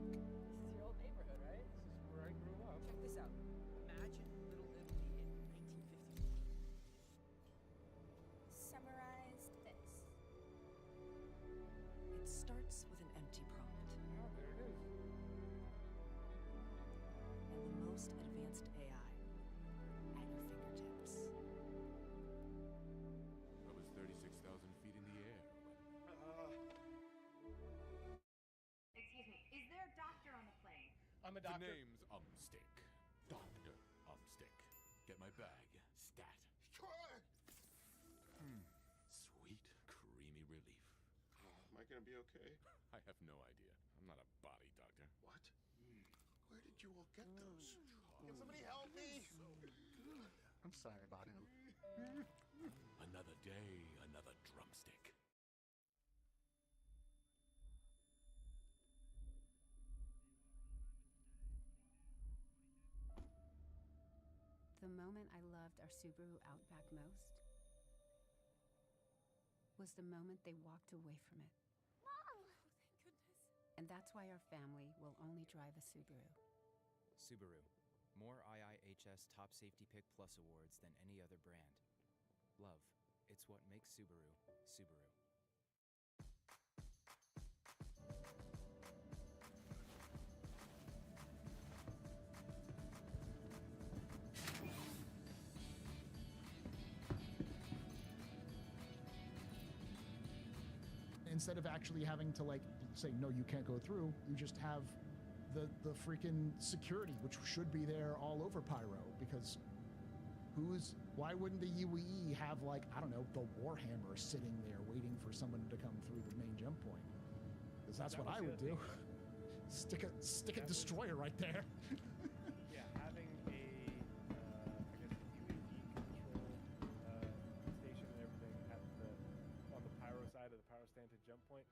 Lake? This is your old neighborhood, right? This is where I grew up. Check this out. Imagine Little Italy in 1950. Summarize this. It starts with an empty prompt. Oh, there it is. And the most advanced AI at your fingertips. I was 36,000 feet in the air. Excuse me, is there a doctor on the plane? I'm a The doctor. name's Umstick. Dr. Umstick. Get my bag. Stat. Sweet, creamy relief. Am I gonna be okay? I have no idea. I'm not a body doctor. What? Where did you all get those? Can somebody help me? I'm sorry about him. Another day, another drumstick. The moment I loved our Subaru Outback most was the moment they walked away from it. Mom! Thank goodness. And that's why our family will only drive a Subaru. Subaru. More IIHS Top Safety Pick Plus awards than any other brand. Love. It's what makes Subaru, Subaru. Instead of actually having to like say no, you can't go through, you just have the freaking security, which should be there all over Pyro, because why wouldn't the UE have, like, I don't know, the Warhammer sitting there waiting for someone to come through the main jump point? Because that's what I would do. Stick a destroyer right there. Yeah, having a, I guess, UAV control station and everything on the pyro side of the pyro stand to jump point.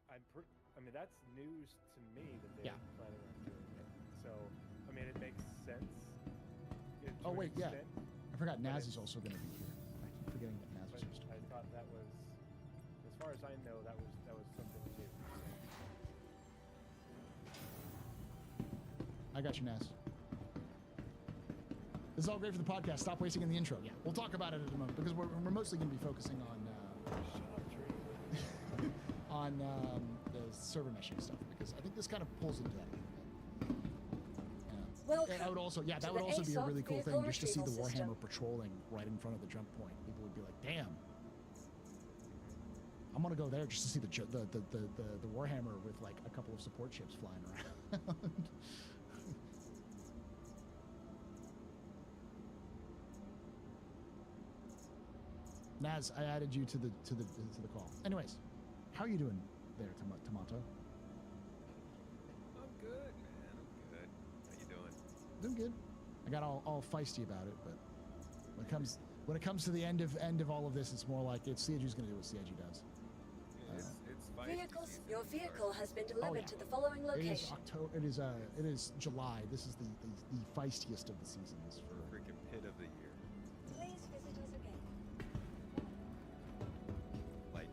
I mean, that's news to me that they're planning on doing it. So, I mean, it makes sense. Oh wait, yeah. I forgot Naz is also going to be here. I keep forgetting that Naz was supposed to be. I thought that was, as far as I know, that was something new. I got you, Naz. This is all great for the podcast. Stop wasting in the intro. Yeah, we'll talk about it in a moment, because we're mostly going to be focusing on on the server meshing stuff, because I think this kind of pulls into that. Well, and I would also, that would also be a really cool thing, just to see the Warhammer patrolling right in front of the jump point. People would be like, "Damn, I'm gonna go there just to see the Warhammer with like a couple of support ships flying around." Naz, I added you to the call. Anyways, how are you doing there, Tomato? I'm good, man. I'm good. How you doing? Doing good. I got all feisty about it, but when it comes to the end of all of this, it's more like CIG's gonna do what CIG does. It's feisty. Your vehicle has been delivered to the following location. It is July. This is the feistiest of the seasons for Freaking pit of the year. Please visit us again. Like,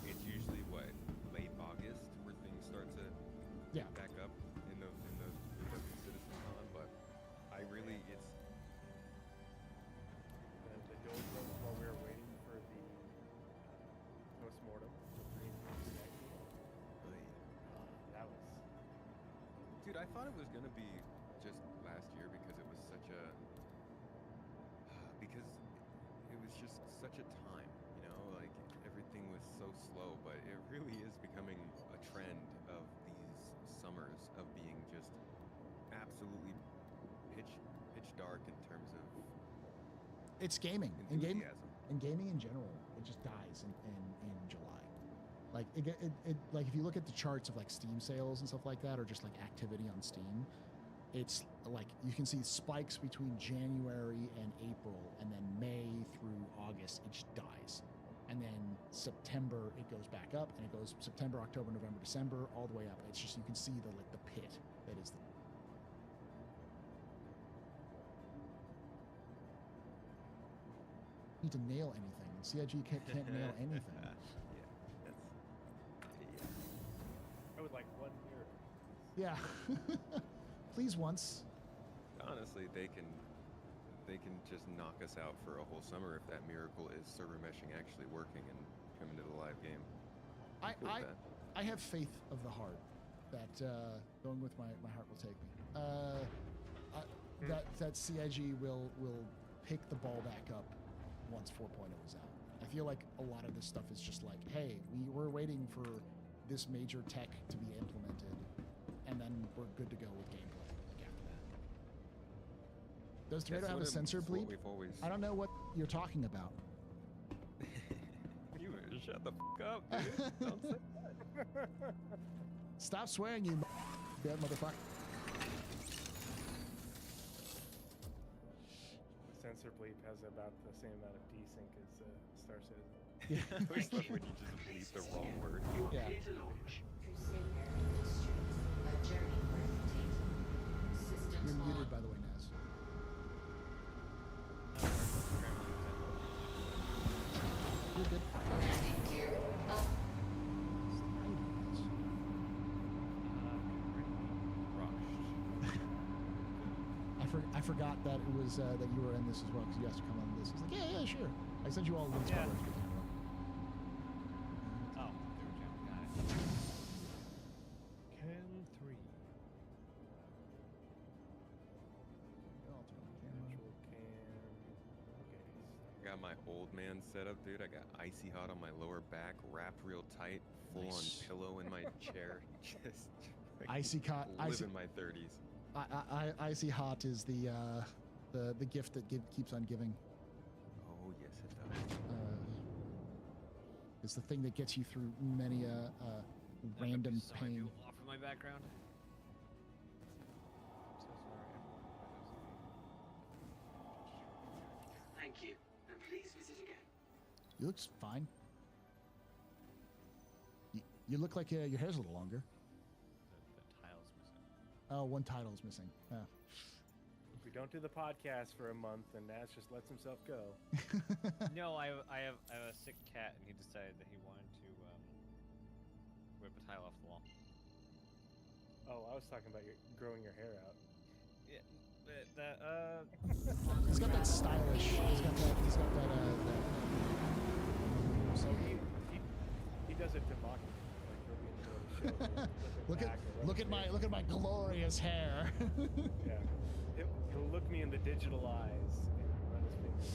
it's usually what, late August where things start to pick back up in the Citizen Con, but I really The door closed while we were waiting for the post-mortem. That was... Dude, I thought it was gonna be just last year because it was such a time, you know, like everything was so slow, but it really is becoming a trend of these summers of being just absolutely pitch dark in terms of it's gaming enthusiasm. and gaming in general. It just dies in July. Like like if you look at the charts of like Steam sales and stuff like that, or just like activity on Steam, it's like you can see spikes between January and April, and then May through August it just dies, and then September it goes back up, and it goes September, October, November, December, all the way up. It's just you can see the pit that is the. Need to nail anything. CIG can't nail anything. I would like one year. Yeah. Please once. Honestly, they can just knock us out for a whole summer if that miracle is server meshing actually working and coming to the live game. I have faith of the heart that going with my heart will take me. That CIG will pick the ball back up once 4.0 is out. I feel like a lot of this stuff is just like, hey, we're waiting for this major tech to be implemented, and then we're good to go with gameplay after that. Does Tomato have a sensor bleep? I don't know what you're talking about. You shut the f*** up, dude. Don't say that. Stop swearing, you dead motherfucker. Sensor bleep has about the same amount of desync as Star Citizen. Yeah. When you just bleep the wrong word. Yeah. You're muted, by the way, Naz. You're good. I forgot that it was that you were in this as well, because you asked to come on this. He's like, yeah, sure. I sent you all links. Yeah. Oh, there we go. Got it. Cam 3. Virtual cam. Okay. Got my old man setup, dude. I got icy hot on my lower back, wrapped real tight, full on pillow in my chair. Just Icy hot. Living my 30s. Icy hot is the gift that keeps on giving. Oh yes, it does. It's the thing that gets you through many a random pain. Off of my background. So sorry. Thank you, and please visit again. You look fine. You look like your hair's a little longer. The tile's missing. Oh, one title's missing. If we don't do the podcast for a month, then Naz just lets himself go. No, I have a sick cat, and he decided that he wanted to rip a tile off the wall. Oh, I was talking about growing your hair out. Yeah, He's got that stylish. He's got that. So he does it to mock me. Like he'll be in the middle of the show. look at my glorious hair. Yeah, he'll look me in the digital eyes and run his fingers.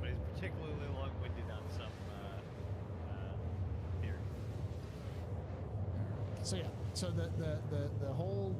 But he's particularly long-winded on some theory. So yeah, so the whole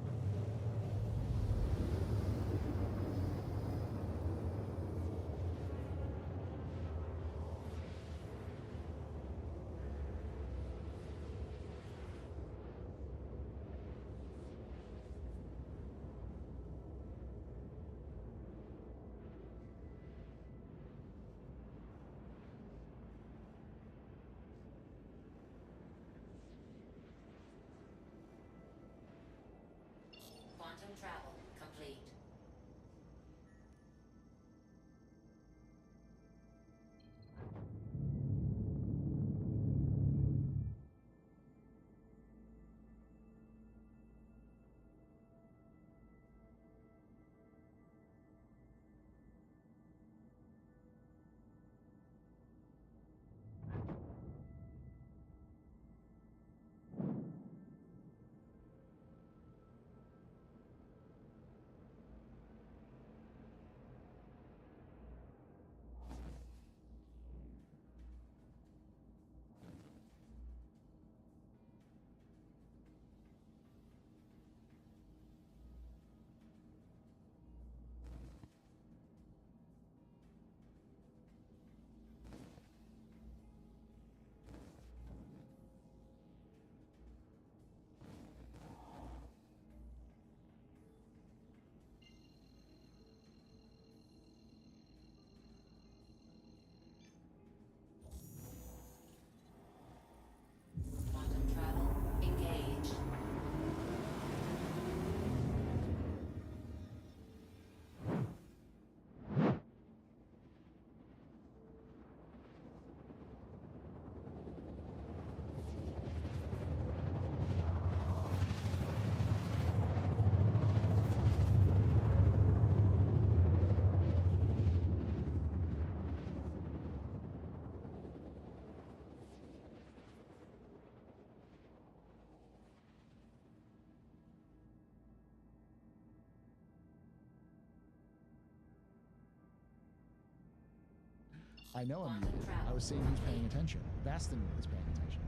I know I'm muted. I was saying who's paying attention. Bastin is paying attention.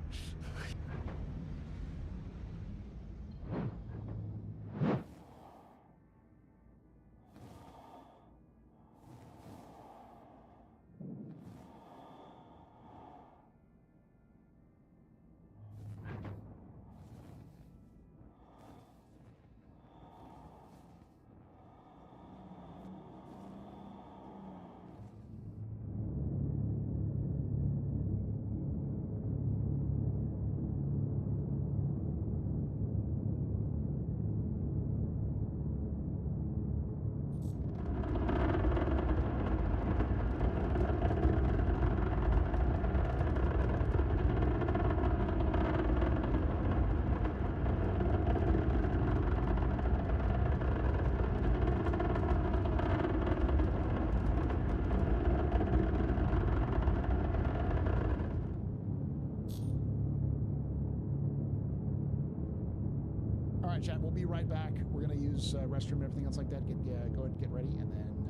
All right, chat. We'll be right back. We're gonna use restroom and everything else like that. Go ahead and get ready, and then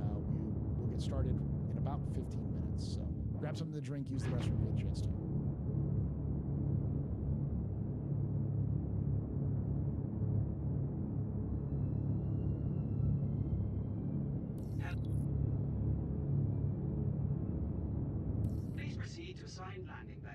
we'll get started in about 15 minutes. So grab something to drink, use the restroom, get a chance to. Please proceed to assigned landing bay.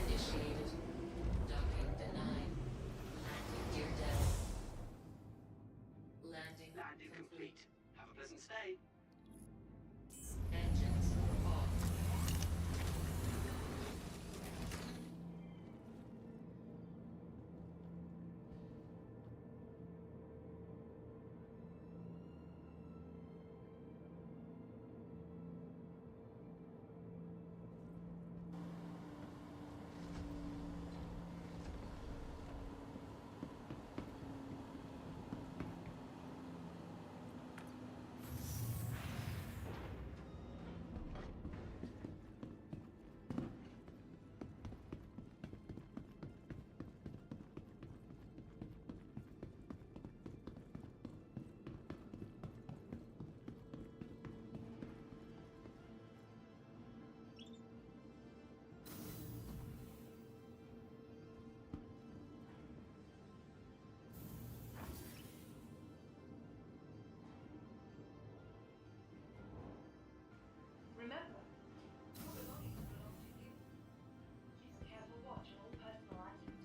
Initiated. Docking denied. Landing gear down. Landing complete. Have a pleasant stay. Engines off. Remember, your belongings belong to you. Use careful watch on all personal items.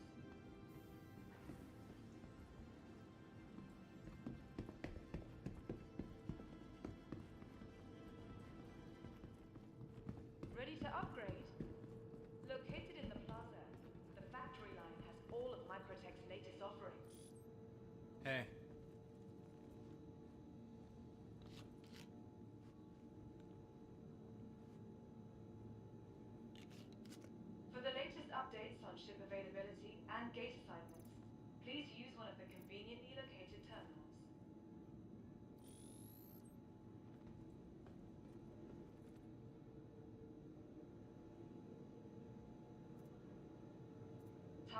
Ready to upgrade? Located in the plaza, the factory line has all of Microtech's latest offerings. Hey. For the latest updates on ship availability and gate assignments, please use one of the conveniently located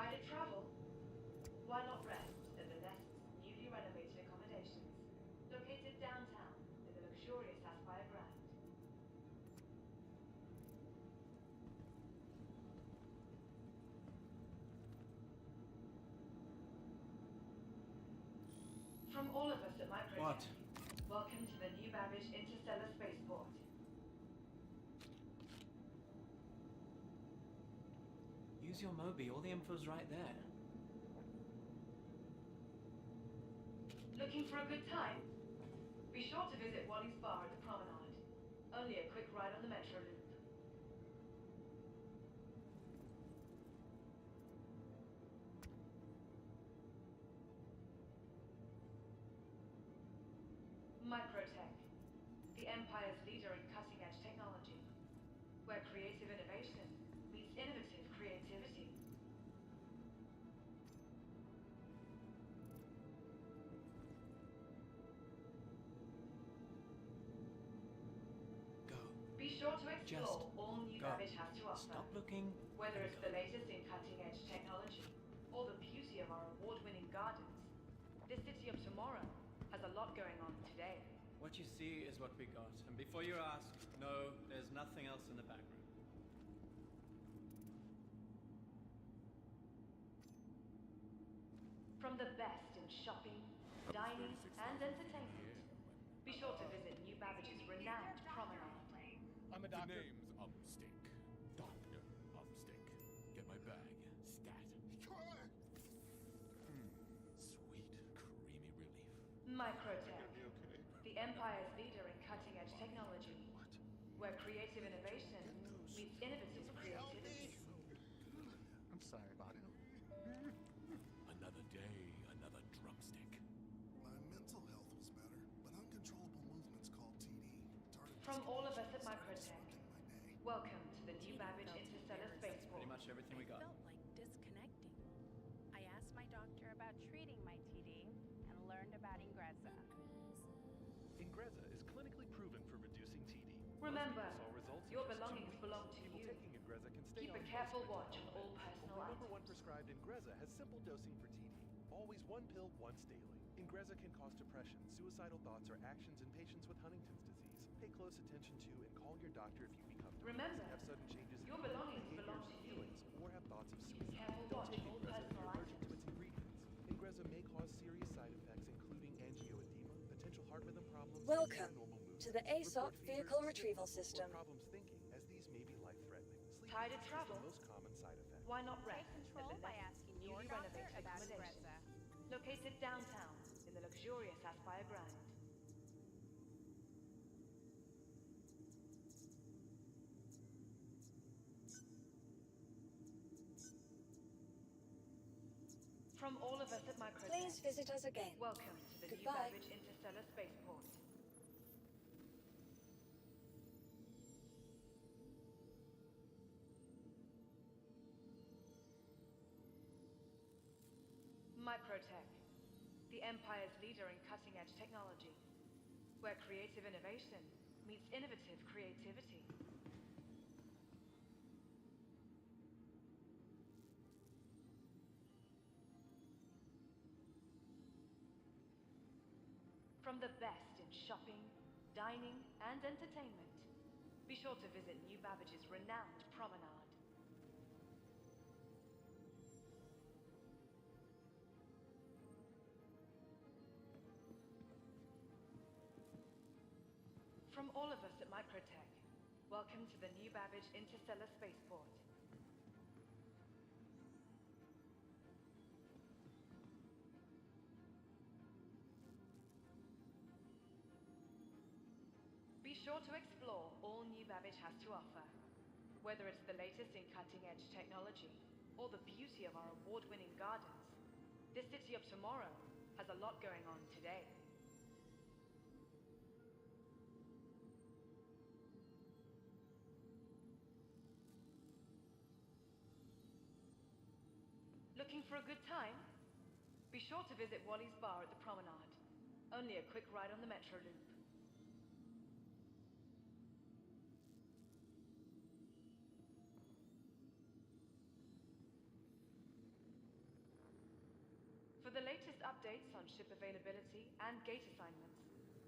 Tired of travel? Why not rest at the Nest's newly renovated accommodations, located downtown in the luxurious Sapphire Grand. From all of us at Microtech, welcome to the new Babbage Interstellar Spaceport. Use your Moby, all the info's right there. Looking for a good time? Be sure to visit Wally's Bar at the Promenade. Only a quick ride on the Metro Loop. Microtech, the Empire's leader in cutting-edge technology, where creative innovation meets innovative creativity. Be sure to explore all new Babbage has to offer. Stop looking. Whether it's the latest in cutting-edge technology or the beauty of our award-winning gardens, this city of tomorrow has a lot going on today. What you see is what we got. And before you ask, no, there's nothing else in the background. From the best in shopping, dining, and entertainment, be sure to visit New Babbage's renowned promenade. I'm a doctor. The name's Umstick. Dr. Umstick. Get my bag. Stat. Sweet, creamy relief. Microtech, the Empire's leader in cutting-edge technology, where creative innovation meets innovative creativity. I'm sorry about him. Another day, another drumstick. My mental health was better, but uncontrollable movements called TD. From all of us at Microtech, welcome to the new Babbage Interstellar Spaceport. Pretty much everything we got. Felt like disconnecting. I asked my doctor about treating my TD and learned about Ingrezza. Ingrezza is clinically proven for reducing TD. Remember, Most people saw results in your just 2 belongings weeks. belong to People you. taking Ingrezza can stay Keep on a careful most watch on all benefits. personal Only items. number one prescribed Ingrezza has simple dosing for TD. Always 1 pill once daily. Ingrezza can cause depression, suicidal thoughts, or actions in patients with Huntington's disease. Pay close attention to and call your doctor if you become depressed, Remember, have sudden changes in your mood, belongings behaviors, belong to you. feelings, or have thoughts of Keep a suicide. careful Don't watch take on all Ingrezza if personal you're allergic items. to its ingredients. Ingrezza may cause serious side effects, including angioedema, potential heart rhythm problems, Welcome and abnormal mood. to the ASOP Report Vehicle fevers, Retrieval stiffness, System. or problems thinking, as these may be life-threatening. Sleep Tired of is travel? the most common side effect. Why not Take rest at control the by Nest's asking your newly doctor renovated about accommodations, Ingrezza. located downtown in the luxurious Sapphire Grand. From all of us at Microtech, Please visit us again. welcome to the new Goodbye. Babbage Interstellar Spaceport. Microtech, the Empire's leader in cutting-edge technology, where creative innovation meets innovative creativity. From the best in shopping, dining, and entertainment, be sure to visit New Babbage's renowned promenade. From all of us at Microtech, welcome to the new Babbage Interstellar Spaceport. Be sure to explore all new Babbage has to offer. Whether it's the latest in cutting-edge technology or the beauty of our award-winning gardens, this city of tomorrow has a lot going on today. Looking for a good time? Be sure to visit Wally's Bar at the Promenade. Only a quick ride on the Metro Loop. the latest updates on ship availability and gate assignments,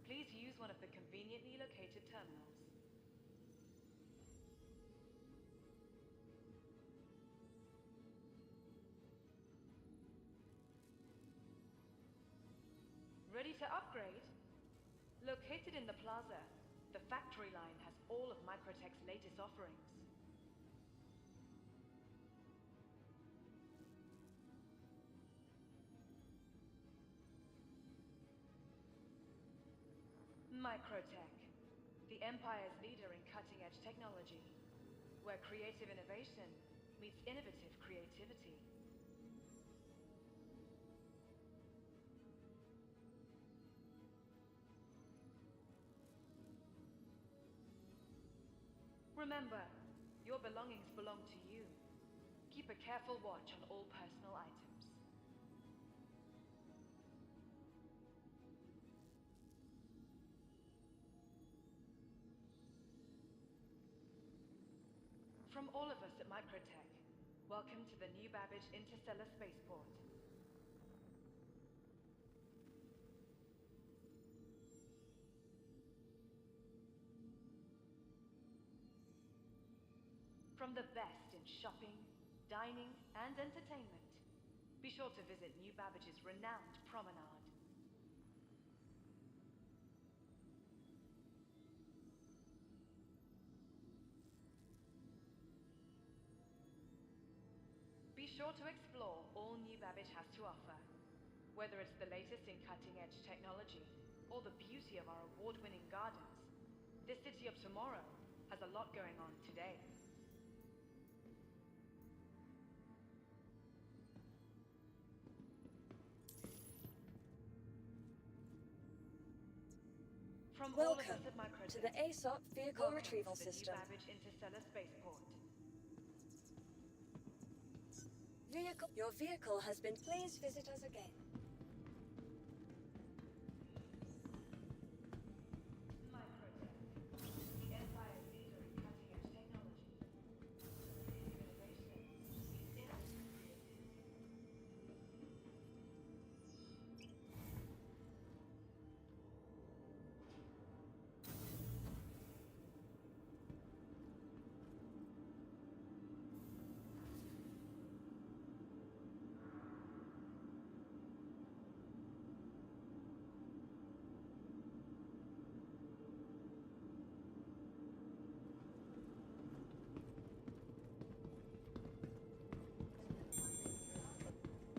please use one of the conveniently located terminals. Ready to upgrade? Located in the plaza, the factory line has all of Microtech's latest offerings. Microtech, the Empire's leader in cutting-edge technology, where creative innovation meets innovative creativity. Remember, your belongings belong to you. Keep a careful watch on all personal items. From all of us at Microtech, welcome to the New Babbage Interstellar Spaceport. From the best in shopping, dining, and entertainment, be sure to visit New Babbage's renowned promenade. Be sure to explore all New Babbage has to offer. Whether it's the latest in cutting-edge technology or the beauty of our award-winning gardens, this city of tomorrow has a lot going on today. From all of us Welcome at Microtech, to the ASOP Vehicle welcome Retrieval to the System. New Babbage Interstellar Spaceport. Your vehicle has been. Please visit us again. The Empire's leader in cutting-edge technology. Innovation meets innovative creativity.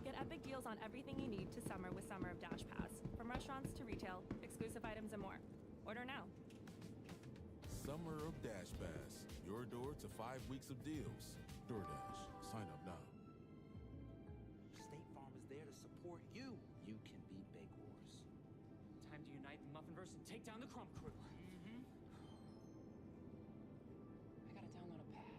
Get epic deals on everything you need to summer with Summer of Dash Pass. From restaurants to retail, exclusive items and more. Order now. Summer of Dash Pass. Your door to 5 weeks of deals. DoorDash. Sign up now. State Farm is there to support you. You can beat Big Wars. Time to unite the Muffinverse and take down the Crumb Crew. I gotta download a patch.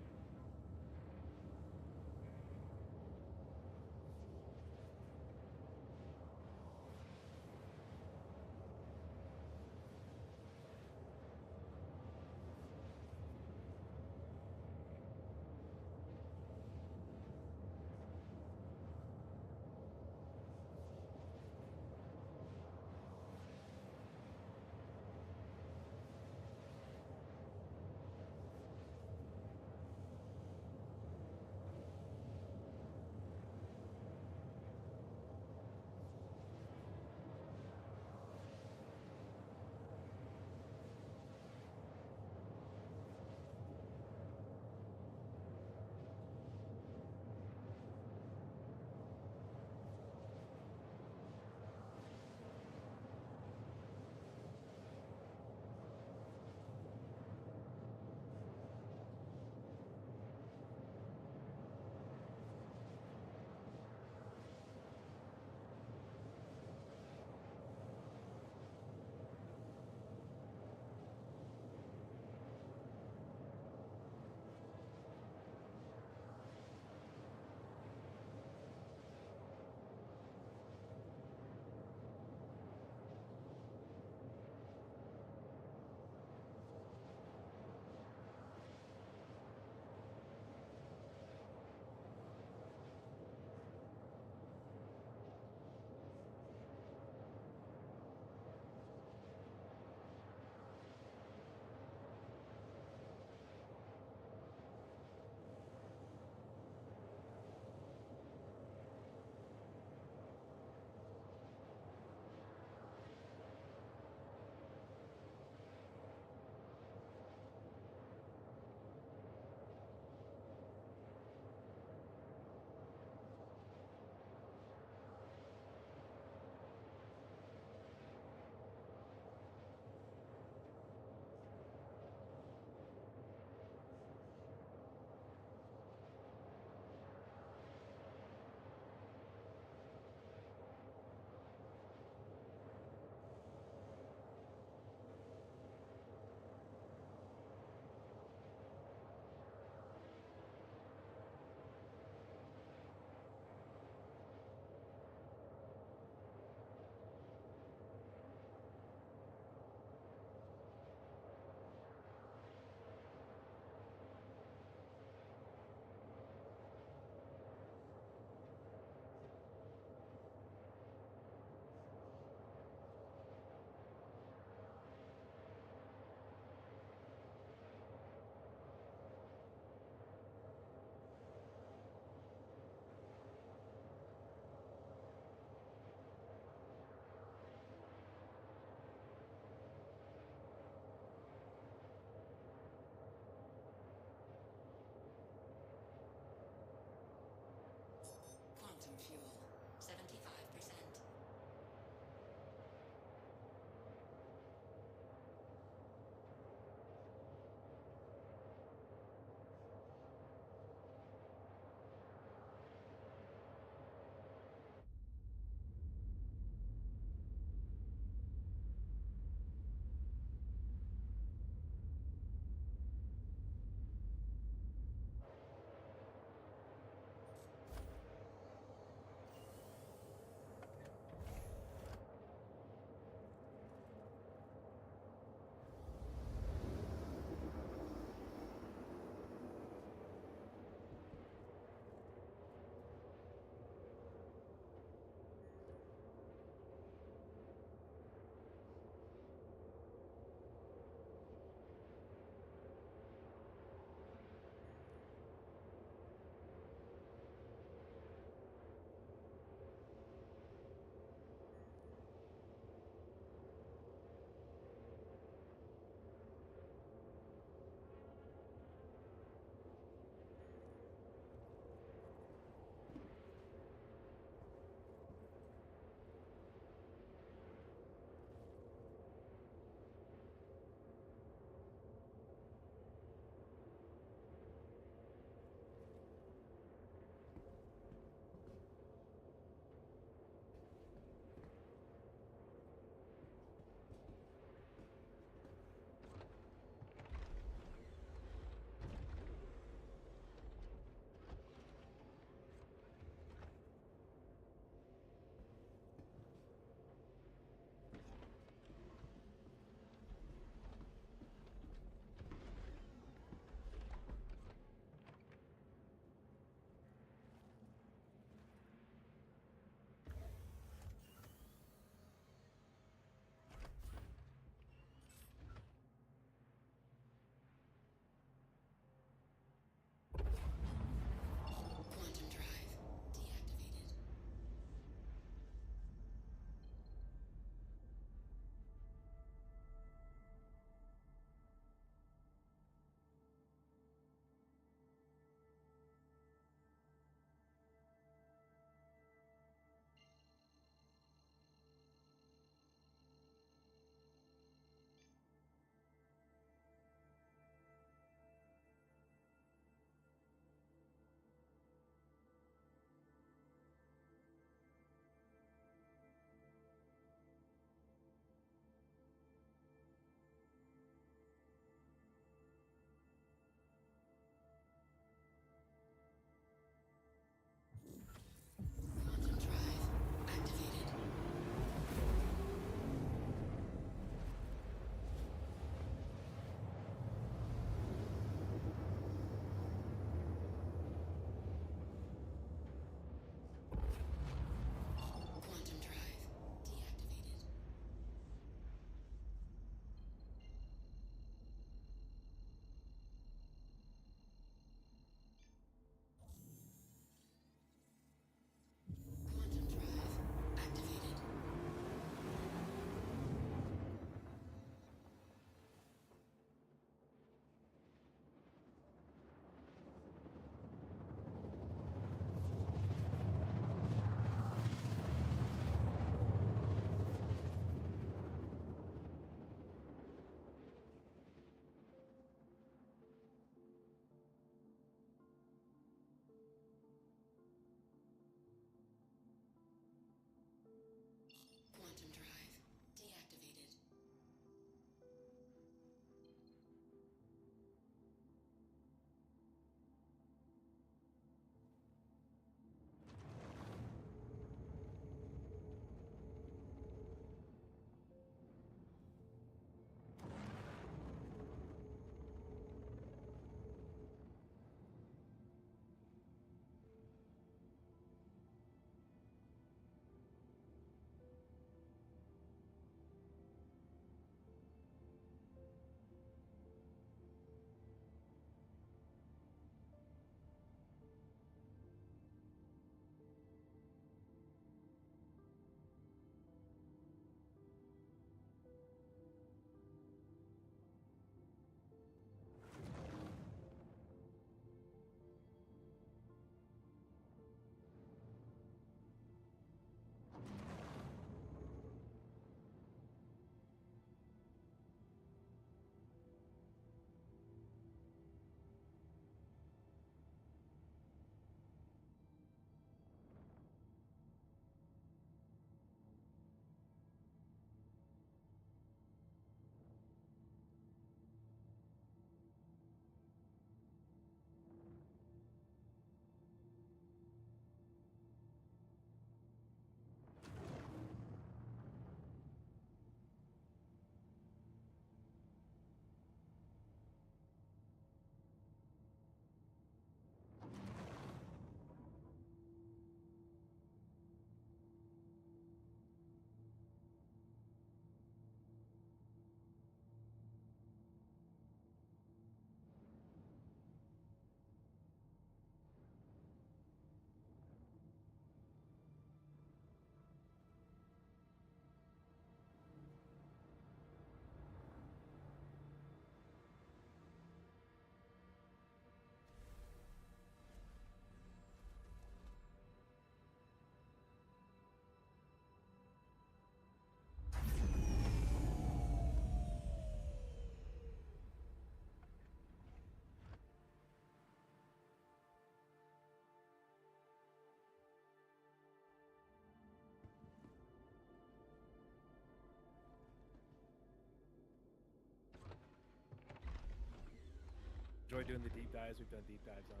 enjoy doing the deep dives. We've done deep dives on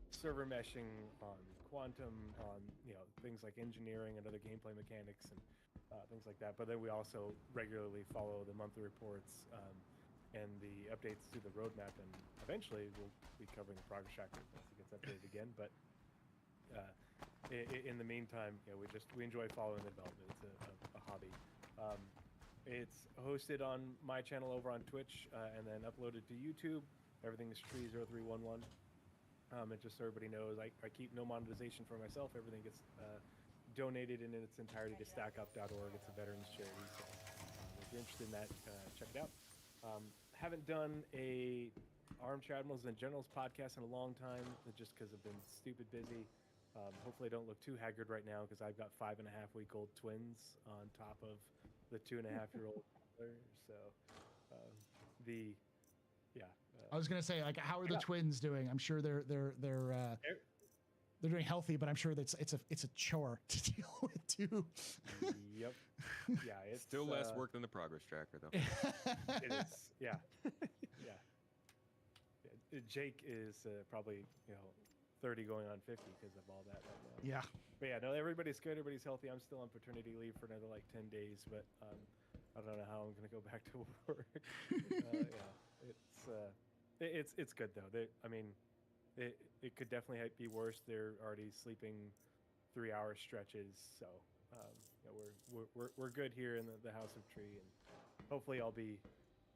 server meshing, on quantum, on things like engineering and other gameplay mechanics and things like that. But then we also regularly follow the monthly reports and the updates to the roadmap, and eventually we'll be covering the progress tracker once it gets updated again. But in the meantime, we enjoy following the development. It's a hobby. It's hosted on my channel over on Twitch and then uploaded to YouTube. Everything is Tree0311. And just so everybody knows, I keep no monetization for myself. Everything gets donated in its entirety to StackUp.org. It's a veterans charity. So if you're interested in that, check it out. Haven't done a Armchair Admirals and Generals podcast in a long time, just because I've been stupid busy. Hopefully I don't look too haggard right now, because I've got 5.5-week-old twins on top of the 2.5-year-old toddler. So I was gonna say, like, how are the twins doing? I'm sure they're doing healthy, but I'm sure that it's a chore to deal with too. Yep. Yeah, it's still less work than the progress tracker, though. It is. Yeah. Yeah. Jake is probably 30 going on 50 because of all that right now. Yeah. But yeah, no, everybody's good. Everybody's healthy. I'm still on paternity leave for another like 10 days, but I don't know how I'm gonna go back to work. It's good though. It could definitely be worse. They're already sleeping 3-hour stretches, so we're good here in the House of Tree, and hopefully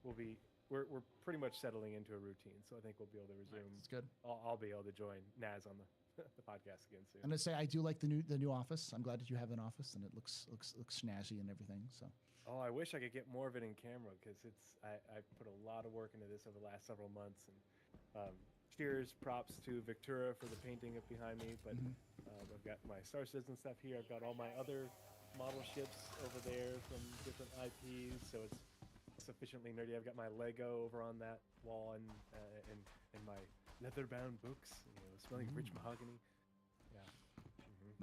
we're pretty much settling into a routine. So I think we'll be able to resume. It's good. I'll be able to join Naz on the podcast again soon. I'm gonna say I do like the new office. I'm glad that you have an office, and it looks snazzy and everything. So. Oh, I wish I could get more of it in camera, because I put a lot of work into this over the last several months, and cheers, props to Victura for the painting up behind me. But I've got my Star Citizen stuff here. I've got all my other model ships over there from different IPs, so it's sufficiently nerdy. I've got my Lego over on that wall, and my leather-bound books, smelling rich mahogany. Yeah.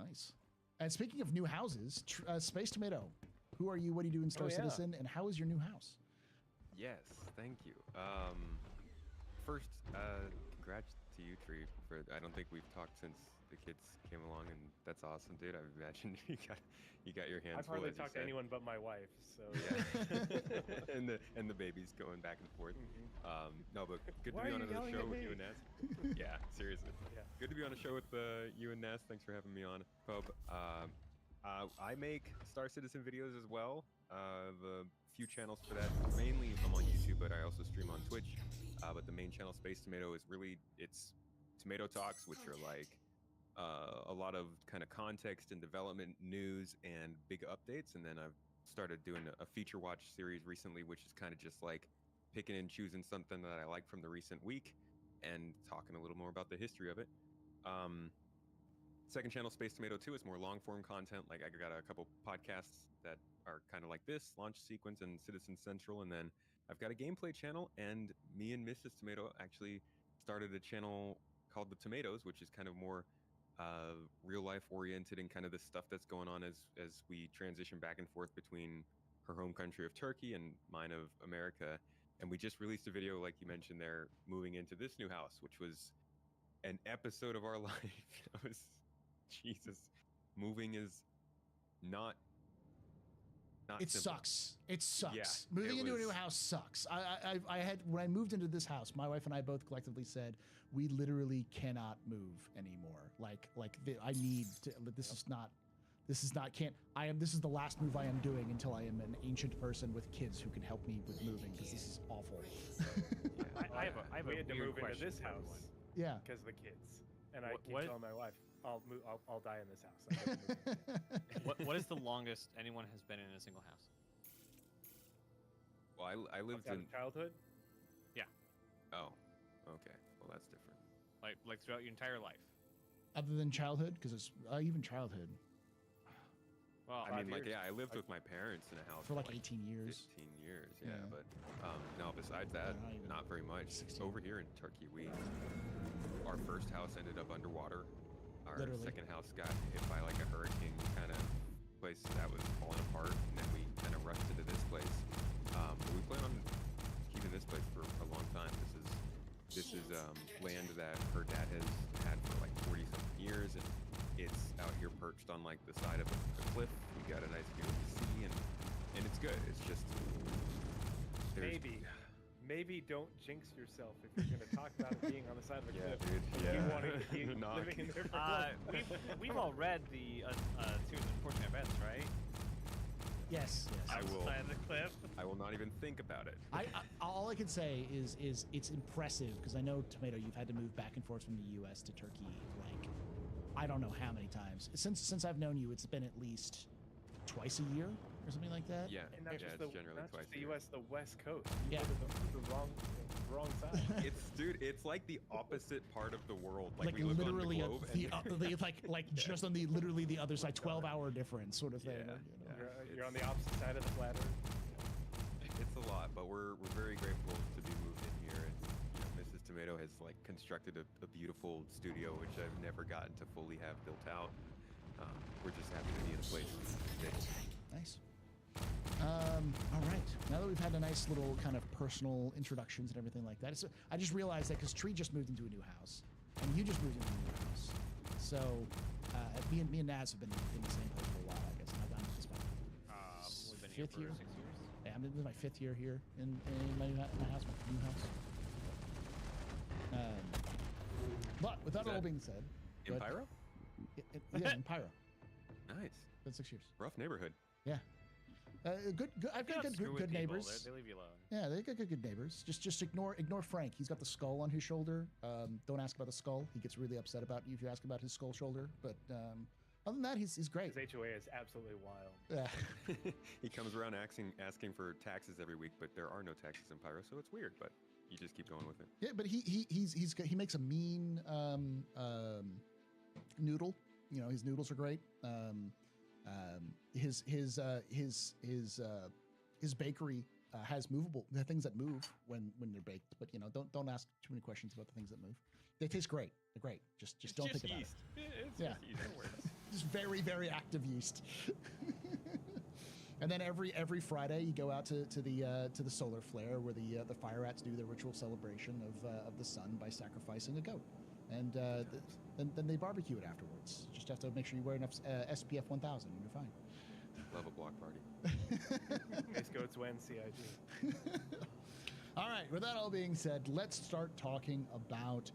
Nice. And speaking of new houses, Space Tomato. Who are you? What do you do in Star Citizen? And how is your new house? Yes, thank you. First, congrats to you, Tree. I don't think we've talked since the kids came along, and that's awesome, dude. I imagine you got your hands full. I've hardly talked to anyone but my wife, so yeah. and the babies going back and forth. No, but good to be on another show with you and Naz. Yeah, seriously. Yeah. Good to be on a show with you and Naz. Thanks for having me on, Pub. I make Star Citizen videos as well. The few channels for that. Mainly I'm on YouTube, but I also stream on Twitch. But the main channel, Space Tomato, is it's Tomato Talks, which are like a lot of kind of context and development news and big updates. And then I've started doing a feature watch series recently, which is kind of just like picking and choosing something that I like from the recent week and talking a little more about the history of it. Second channel, Space Tomato 2, is more long-form content. Like, I got a couple podcasts that are kind of like this, Launch Sequence and Citizen Central, and then I've got a gameplay channel, and me and Mrs. Tomato actually started a channel called The Tomatoes, which is kind of more real-life oriented and kind of the stuff that's going on as we transition back and forth between her home country of Turkey and mine of America. And we just released a video, like you mentioned there, moving into this new house, which was an episode of our life. It was... Jesus, moving is not it simple. Sucks. It sucks. Yeah, Moving into a new house sucks. I had, when I moved into this house, my wife and I both collectively said we literally cannot move anymore. I need to. This is the last move I am doing until I am an ancient person with kids who can help me with moving, because this is awful. I have a weird question into this house. Yeah. Because of the kids, and I keep telling my wife, I'll die in this house. What is the longest anyone has been in a single house? Well, I lived in childhood. Yeah. Oh, okay. Well, that's different. Like throughout your entire life. Other than childhood, because it's even childhood. Well, I mean, I lived with my parents in a house for like 18 years. 15 years, yeah. But no, besides that, not very much. 16. Over here in Turkey, our first house ended up underwater. Our second house got hit by like a hurricane kind of place that was falling apart, and then we kind of rushed into this place. But we plan on keeping this place for a long time. This is This is land that her dad has had for like 40-something years, and it's out here perched on like the side of a cliff. We got a nice view of the sea, and it's good. It's just maybe don't jinx yourself if you're going to talk about it being on the side of a cliff. Dude, You want to be living in there for we've all read the Two Unfortunate Events, right? Yes. I will. Outside of the cliff. I will not even think about it. All I can say is it's impressive because I know, Tomato, you've had to move back and forth from the U.S. to Turkey like I don't know how many times since I've known you. It's been at least twice a year or something like that. Yeah, And not just it's generally twice the a year. U.S., the West Coast. Yeah. The wrong side. It's like the opposite part of the world. Like we Like live literally on the globe. like just on the literally the other side, 12-hour difference sort of thing. Yeah, you know? You're on the opposite side of the flat earth. It's a lot, but we're very grateful to be moved in here. And Mrs. Tomato has like constructed a beautiful studio, which I've never gotten to fully have built out. We're just happy to be in a place. Nice. All right. Now that we've had a nice little kind of personal introductions and everything like that, I just realized that because Tree just moved into a new house, and you just moved into a new house. So me and Naz have been in the same place for a while, I guess. And I've gone just about We've been here fifth for year. 6 years. Yeah, I'm in my 5th year here in my house, my new house. But with that all being said, in Pyro? Yeah, in Pyro. Nice. Been 6 years. Rough neighborhood. Yeah. Good. I've got good neighbors. They leave you alone. Yeah, they got good neighbors. Just ignore Frank. He's got the skull on his shoulder. Don't ask about the skull. He gets really upset about you if you ask about his skull shoulder. But other than that, he's great. His HOA is absolutely wild. Yeah. He comes around asking for taxes every week, but there are no taxes in Pyro, so it's weird. But you just keep going with it. Yeah, but he makes a mean noodle. You know, his noodles are great. His bakery has movable things that move when they're baked. But don't ask too many questions about the things that move. They taste great. They're great. Just don't think about yeast. it. It's Yeah. just yeast. It works. Just very, very active yeast. And then every Friday you go out to the solar flare where the fire rats do their ritual celebration of the sun by sacrificing a goat, and then they barbecue it afterwards. Just have to make sure you wear enough SPF 1000 and you're fine. Love a block party. Ace Goats win CIG. All right. With that all being said, let's start talking about.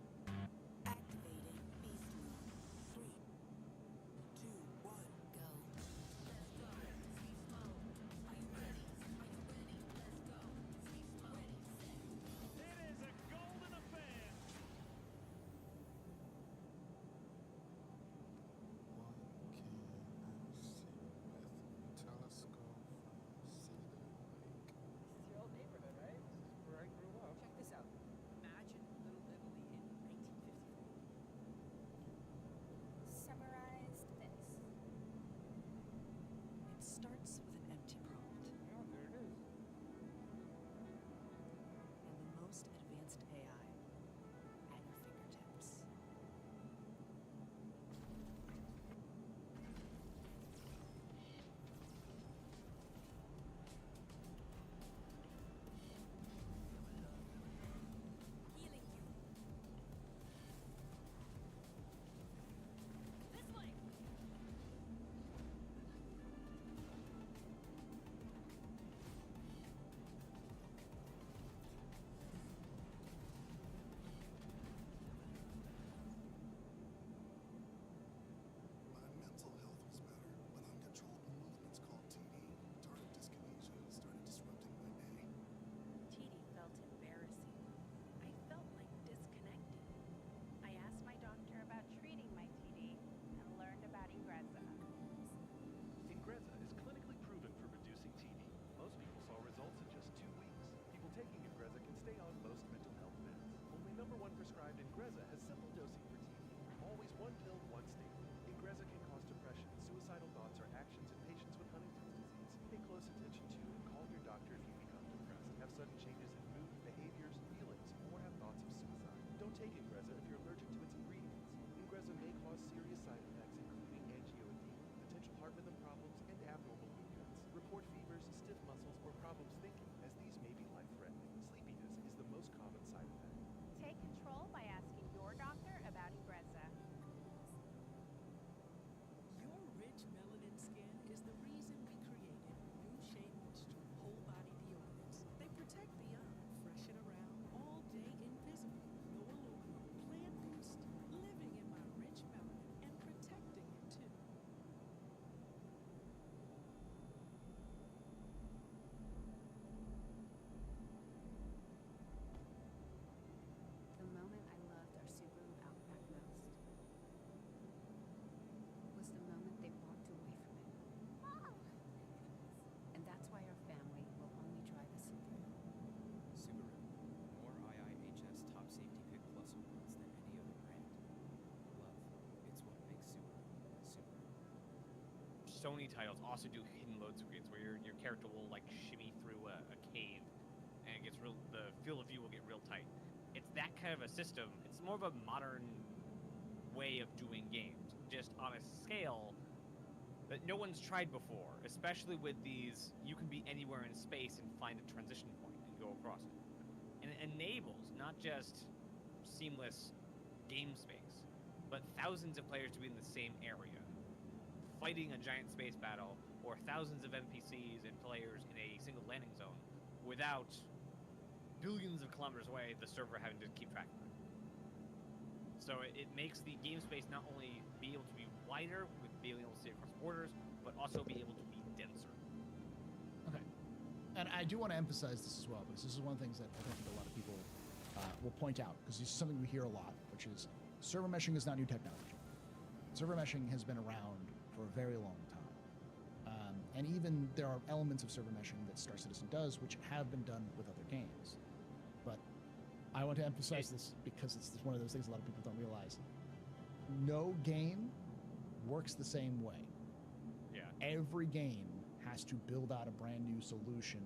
Sony titles also do hidden load screens where your character will like shimmy through a cave, and it gets the field of view will get real tight. It's that kind of a system. It's more of a modern way of doing games, just on a scale that no one's tried before, especially with these, you can be anywhere in space and find a transition point and go across it. And it enables not just seamless game space, but thousands of players to be in the same area, fighting a giant space battle, or thousands of NPCs and players in a single landing zone without billions of kilometers away, the server having to keep track of it. So it makes the game space not only be able to be wider, with being able to see across borders, but also be able to be denser. Okay. And I do want to emphasize this as well, because this is one of the things that I think a lot of people will point out, because this is something we hear a lot, which is server meshing is not new technology. Server meshing has been around for a very long time. And even there are elements of server meshing that Star Citizen does, which have been done with other games. But I want to emphasize this because it's one of those things a lot of people don't realize. No game works the same way. Yeah. Every game has to build out a brand new solution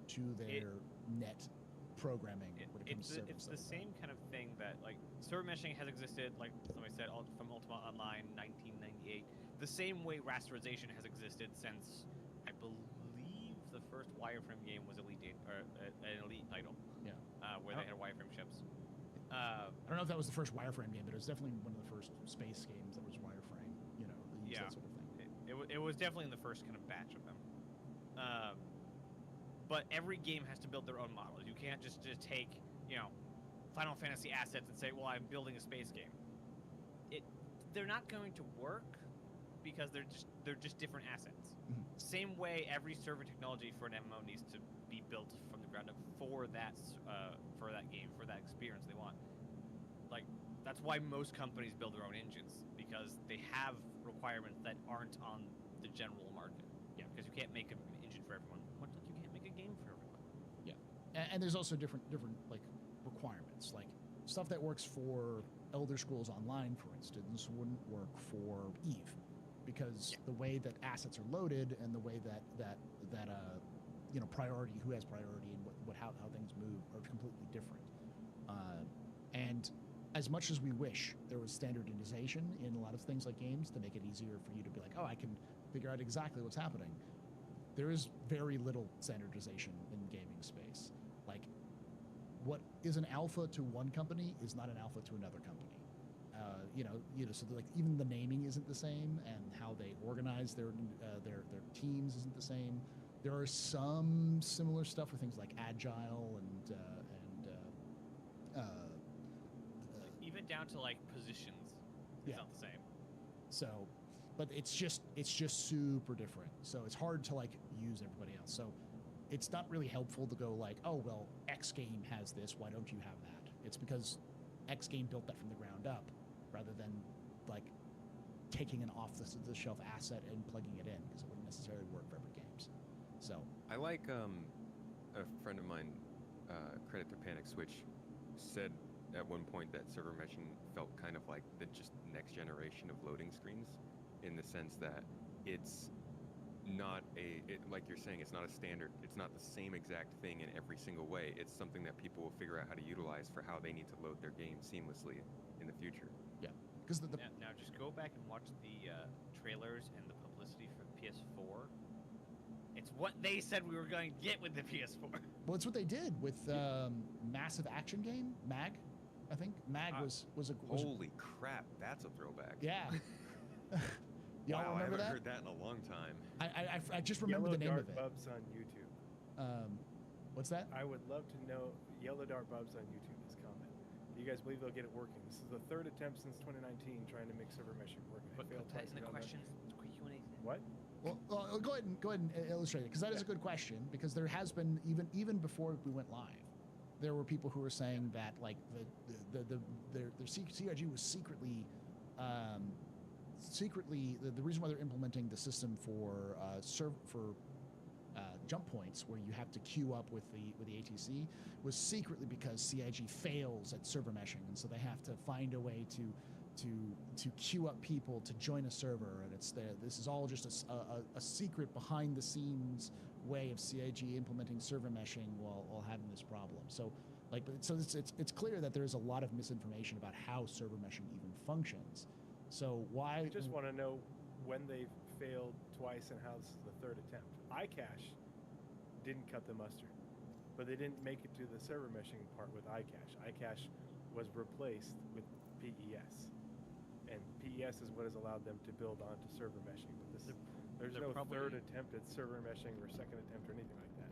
to their net programming when it comes to servers. It's the same kind of thing that, like, server meshing has existed, like somebody said, from Ultima Online 1998. The same way rasterization has existed since, I believe, the first wireframe game was an Elite title. Yeah. Where they had wireframe ships. I don't know if that was the first wireframe game, but it was definitely one of the first space games that was wireframe. You know, that sort of thing. It was definitely in the first kind of batch of them. But every game has to build their own models. You can't just take, Final Fantasy assets and say, well, I'm building a space game. They're not going to work because they're just different assets. Mm-hmm. Same way every server technology for an MMO needs to be built from the ground up for that game, for that experience they want. Like, that's why most companies build their own engines, because they have requirements that aren't on the general market. Yeah, because you can't make an engine for everyone, much like you can't make a game for everyone. Yeah, and there's also different like requirements, like stuff that works for Elder Scrolls Online, for instance, wouldn't work for Eve, because the way that assets are loaded and the way that priority, who has priority, and how things move are completely different. And as much as we wish there was standardization in a lot of things like games to make it easier for you to be like, oh, I can figure out exactly what's happening, there is very little standardization in gaming space. Like, what is an alpha to one company is not an alpha to another company. So like even the naming isn't the same, and how they organize their teams isn't the same. There are some similar stuff for things like agile and even down to like positions. It's not the same. So, but it's just super different. So it's hard to like use everybody else. So it's not really helpful to go like, oh well, X game has this, why don't you have that? It's because X game built that from the ground up, rather than like taking an off the shelf asset and plugging it in, because it wouldn't necessarily work for every games. So I like a friend of mine, credit to Panic Switch, said at one point that server meshing felt kind of like the just next generation of loading screens, in the sense that it's not like you're saying, it's not a standard, it's not the same exact thing in every single way. It's something that people will figure out how to utilize for how they need to load their game seamlessly in the future. Yeah, because now just go back and watch the trailers and the publicity for the PS4. It's what they said we were going to get with the PS4. Well, it's what they did with Massive Action Game, MAG. I think MAG was holy crap, that's a throwback. Yeah. Y'all wow, remember I haven't that? heard that in a long time. I just remember the name of it. Yellow Dart Bubs on YouTube. What's that? I would love to know. Yellow Dart Bubs on YouTube is comment. Do you guys believe they'll get it working? This is the third attempt since 2019 trying to make server meshing work. But put that in the questions. Q&A. What? Well, go ahead and illustrate it, because that is a good question. Because there has been even before we went live, there were people who were saying that like their CIG was secretly the reason why they're implementing the system for jump points, where you have to queue up with the ATC, was secretly because CIG fails at server meshing, and so they have to find a way to queue up people to join a server, and it's there. This is all just a secret behind the scenes way of CIG implementing server meshing while having this problem. So it's clear that there is a lot of misinformation about how server meshing even functions. So why? I just want to know when they've failed twice and how this is the third attempt. iCache didn't cut the mustard, but they didn't make it to the server meshing part with iCache. iCache was replaced with PES, and PES is what has allowed them to build onto server meshing. But there's no third attempt at server meshing or second attempt or anything like that.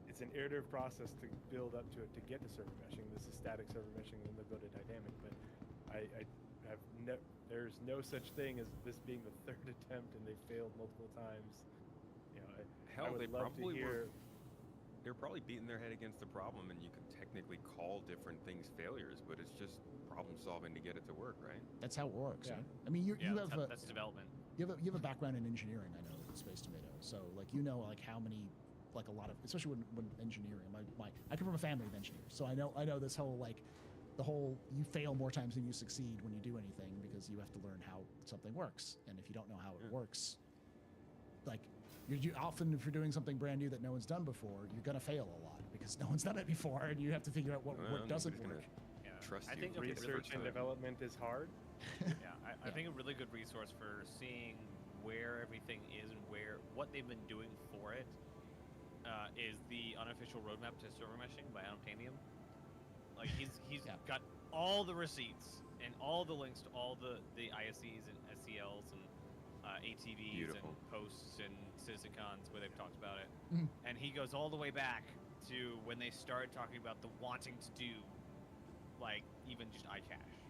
It's an iterative process to build up to it to get to server meshing. This is static server meshing, then they'll go to dynamic. But there's no such thing as this being the third attempt and they failed multiple times. You know, I would love to hear. They're probably beating their head against the problem, and you can technically call different things failures, but it's just problem solving to get it to work, right? That's how it works. Yeah. Right? I mean, that's development. You have a background in engineering, I know, Space Tomato. So you know how many, a lot of, especially when engineering. I come from a family of engineers, so I know this whole you fail more times than you succeed when you do anything, because you have to learn how something works, and if you don't know how it works, you often, if you're doing something brand new that no one's done before, you're gonna fail a lot because no one's done it before, and you have to figure out what doesn't work. Trust I think research and development is hard. I think a really good resource for seeing where everything is and what they've been doing for it is the unofficial roadmap to server meshing by Unobtainium. Like he's got all the receipts and all the links to all the ISCs and SCLs and ATVs and posts and CitizenCons where they've talked about it. And he goes all the way back to when they started talking about the wanting to do, even just iCache.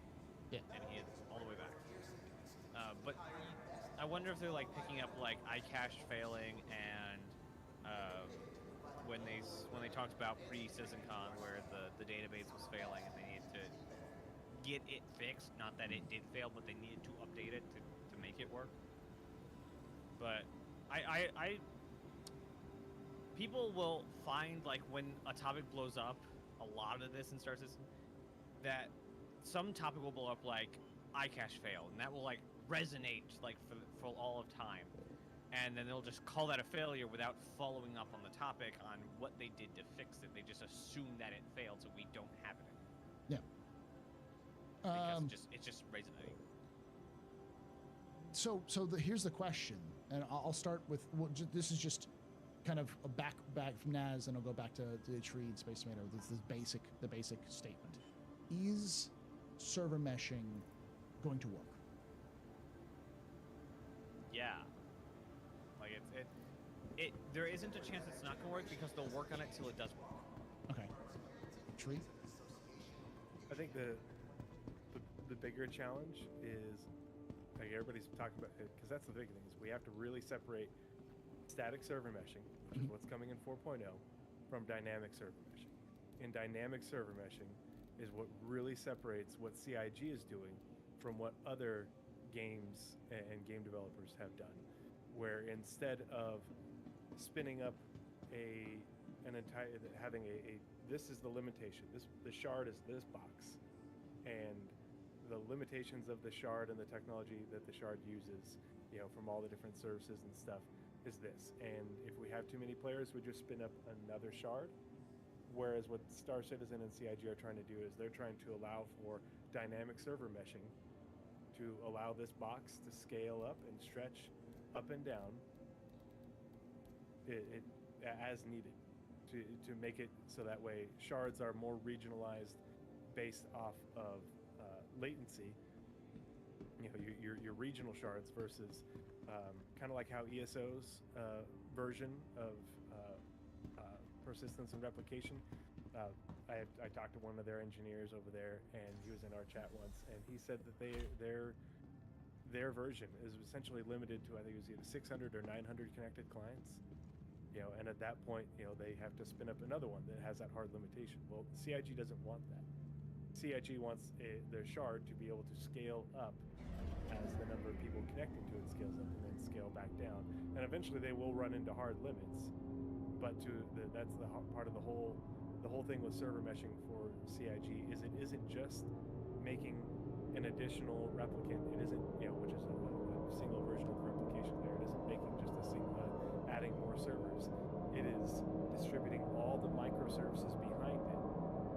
Yeah. And he is all the way back. But I wonder if they're picking up iCache failing and when they talked about pre-CitizenCon where the database was failing and they needed to get it fixed. Not that it did fail, but they needed to update it to make it work. But I people will find when a topic blows up, a lot of this and starts this, that some topic will blow up iCache failed, and that will resonate for all of time, and then they'll just call that a failure without following up on the topic on what they did to fix it. They just assume that it failed, so we don't have it anymore. Yeah. Because it's just resonating. So here's the question, and I'll start with this is just kind of a back from Naz, and I'll go back to Tree and Space Tomato. This is the basic statement: is server meshing going to work? Yeah. There isn't a chance it's not going to work because they'll work on it till it does work. Okay. Tree? I think the bigger challenge is, everybody's talking about it, because that's the big thing, is we have to really separate static server meshing, which is what's coming in 4.0, from dynamic server meshing. And dynamic server meshing is what really separates what CIG is doing from what other games and game developers have done, where instead of spinning up this is the limitation, the shard is this box, and the limitations of the shard and the technology that the shard uses, from all the different services and stuff, is this. And if we have too many players, we just spin up another shard. Whereas what Star Citizen and CIG are trying to do is they're trying to allow for dynamic server meshing to allow this box to scale up and stretch up and down it as needed to make it so that way shards are more regionalized based off of latency. Your regional shards versus kind of like how ESO's version of persistence and replication. I talked to one of their engineers over there, and he was in our chat once, and he said that their version is essentially limited to, I think it was either 600 or 900 connected clients. And at that point, they have to spin up another one that has that hard limitation. Well, CIG doesn't want that. CIG wants their shard to be able to scale up as the number of people connecting to it scales up, and then scale back down. And eventually they will run into hard limits. But that's the part of the whole thing with server meshing for CIG is it isn't just making an additional replicant. It isn't, which is a single version of the replication layer. It isn't making just a single, adding more servers. It is distributing all the microservices behind it,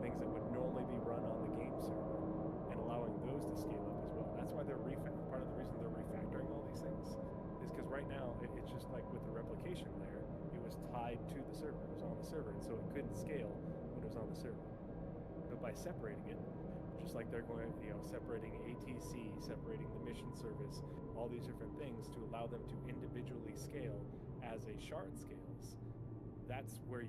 things that would normally be run on the game server, and allowing those to scale up as well. That's why they're part of the reason they're refactoring all these things is because right now it's just like with the replication layer, it was tied to the server. It was on the server, and so it couldn't scale when it was on the server. But by separating it, just like they're going, separating ATC, separating the mission service, all these different things to allow them to individually scale as a shard scales. That's where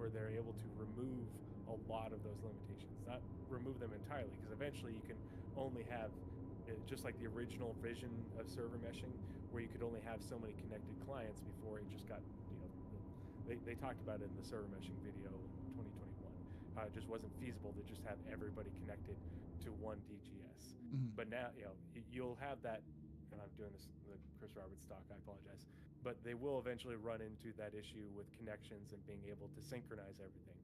where they're able to remove a lot of those limitations. Not remove them entirely, because eventually you can only have, just like the original vision of server meshing, where you could only have so many connected clients before it just got, they talked about it in the server meshing video in 2021. How it just wasn't feasible to just have everybody connected to one DGS. Mhm. But now, you'll have that, and I'm doing this the Chris Roberts talk, I apologize, but they will eventually run into that issue with connections and being able to synchronize everything.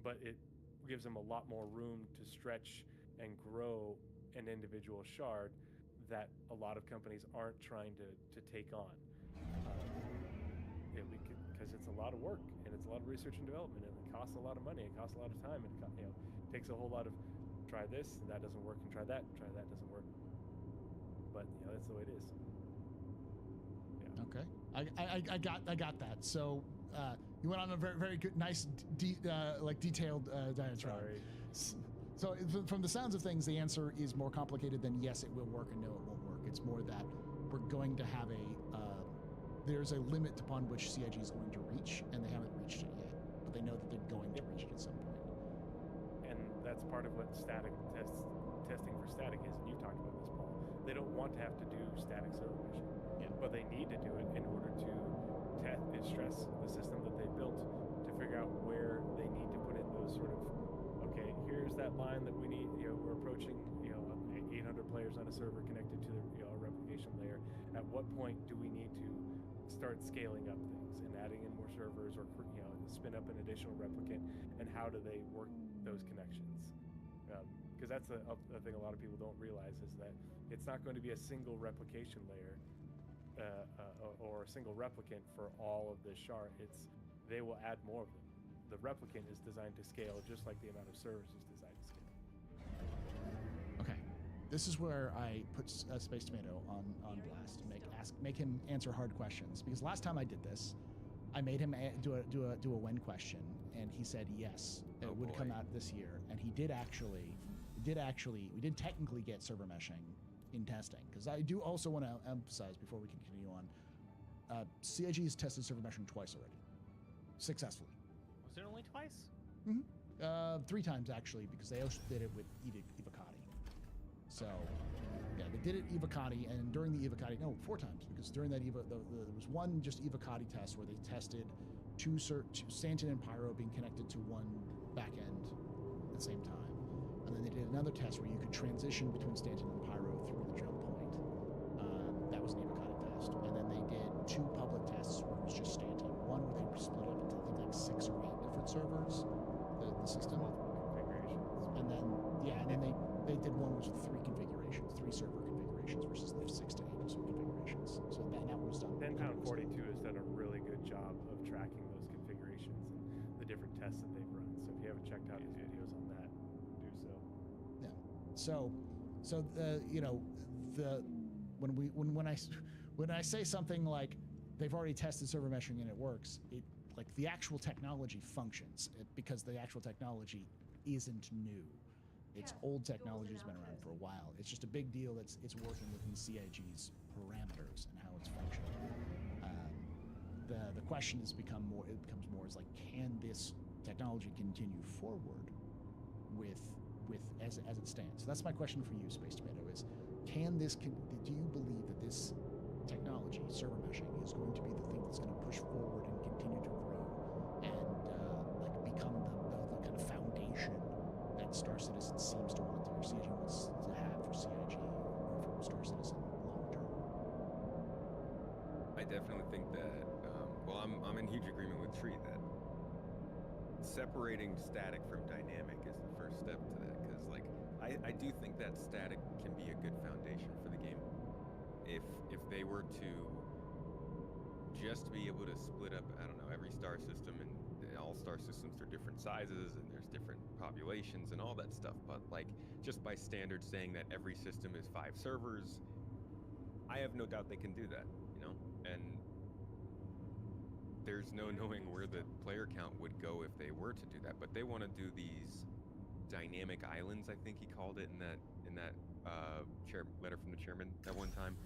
But it gives them a lot more room to stretch and grow an individual shard that a lot of companies aren't trying to take on. Because it's a lot of work, and it's a lot of research and development, and it costs a lot of money, it costs a lot of time, and it takes a whole lot of try this and that doesn't work, and try that doesn't work. But that's the way it is. Okay, I got that. So you went on a very, very good, nice, detailed diatribe. Sorry. So from the sounds of things, the answer is more complicated than yes, it will work, and no, it won't work. It's more that we're going to have there's a limit upon which CIG is going to reach, and they haven't reached it yet, but they know that they're going to reach it at some point. And that's part of what testing for static is, and you talked about this, Paul. They don't want to have to do static server meshing, but they need to do it in order to stress the system that they built to figure out where they need to put in those sort of, okay, here's that line that we need, we're approaching, 800 players on a server connected to the replication layer. At what point do we need to start scaling up things and adding in more servers, or spin up an additional replicant, and how do they work those connections? Because that's a thing a lot of people don't realize, is that it's not going to be a single replication layer or a single replicant for all of the shard. They will add more of them. The replicant is designed to scale just like the amount of servers is designed to scale. Okay, this is where I put Space Tomato on blast and make him answer hard questions, because last time I did this, I made him do a when question, and he said yes, it would come out this year, and he did actually. We did technically get server meshing in testing, because I do also want to emphasize before we can continue on, CIG has tested server meshing twice already, successfully. Was it only twice? Mm-hmm. 3 times actually, because they also did it with Evocati. So, yeah, they did it Evocati, and during the Evocati, 4 times, because during that there was one just Evocati test where they tested two Stanton and Pyro being connected to one back end at the same time. And then they did another test where you could transition between Stanton and Pyro through the jump point. That was an Evocati test. And then they did 2 public tests where it was just Stanton. One where they split up into, I think, like 6 or 8 different servers, the system. Configurations. And then they did one which was 3 configurations, 3 server configurations versus the 6 to 8 server configurations. So that was done. 10pound42 has done a really good job of tracking those configurations and the different tests that they've run. So if you haven't checked out his videos on that, do so. Yeah. So when I say something like they've already tested server meshing and it works, like the actual technology functions, because the actual technology isn't new. It's old technology has been around for a while. It's just a big deal that's it's working within CIG's parameters and how it's functioning. The question becomes more is like, can this technology continue forward with as it stands? So that's my question for you, Space Tomato, is do you believe that this technology, server meshing, is going to be the thing that's going to push forward and continue to grow and become the kind of foundation that Star Citizen seems to want to, or CIG wants to have for CIG or for Star Citizen long term? I definitely think that, I'm in huge agreement with Tree that separating static from dynamic is the first step to that, because I do think that static can be a good foundation for the game. If they were to just be able to split up, I don't know, every star system, and all star systems are different sizes and there's different populations and all that stuff, but like just by standard saying that every system is 5 servers, I have no doubt they can do that, you know? And there's no knowing where the player count would go if they were to do that, but they want to do these dynamic islands, I think he called it in that letter from the chairman that one time.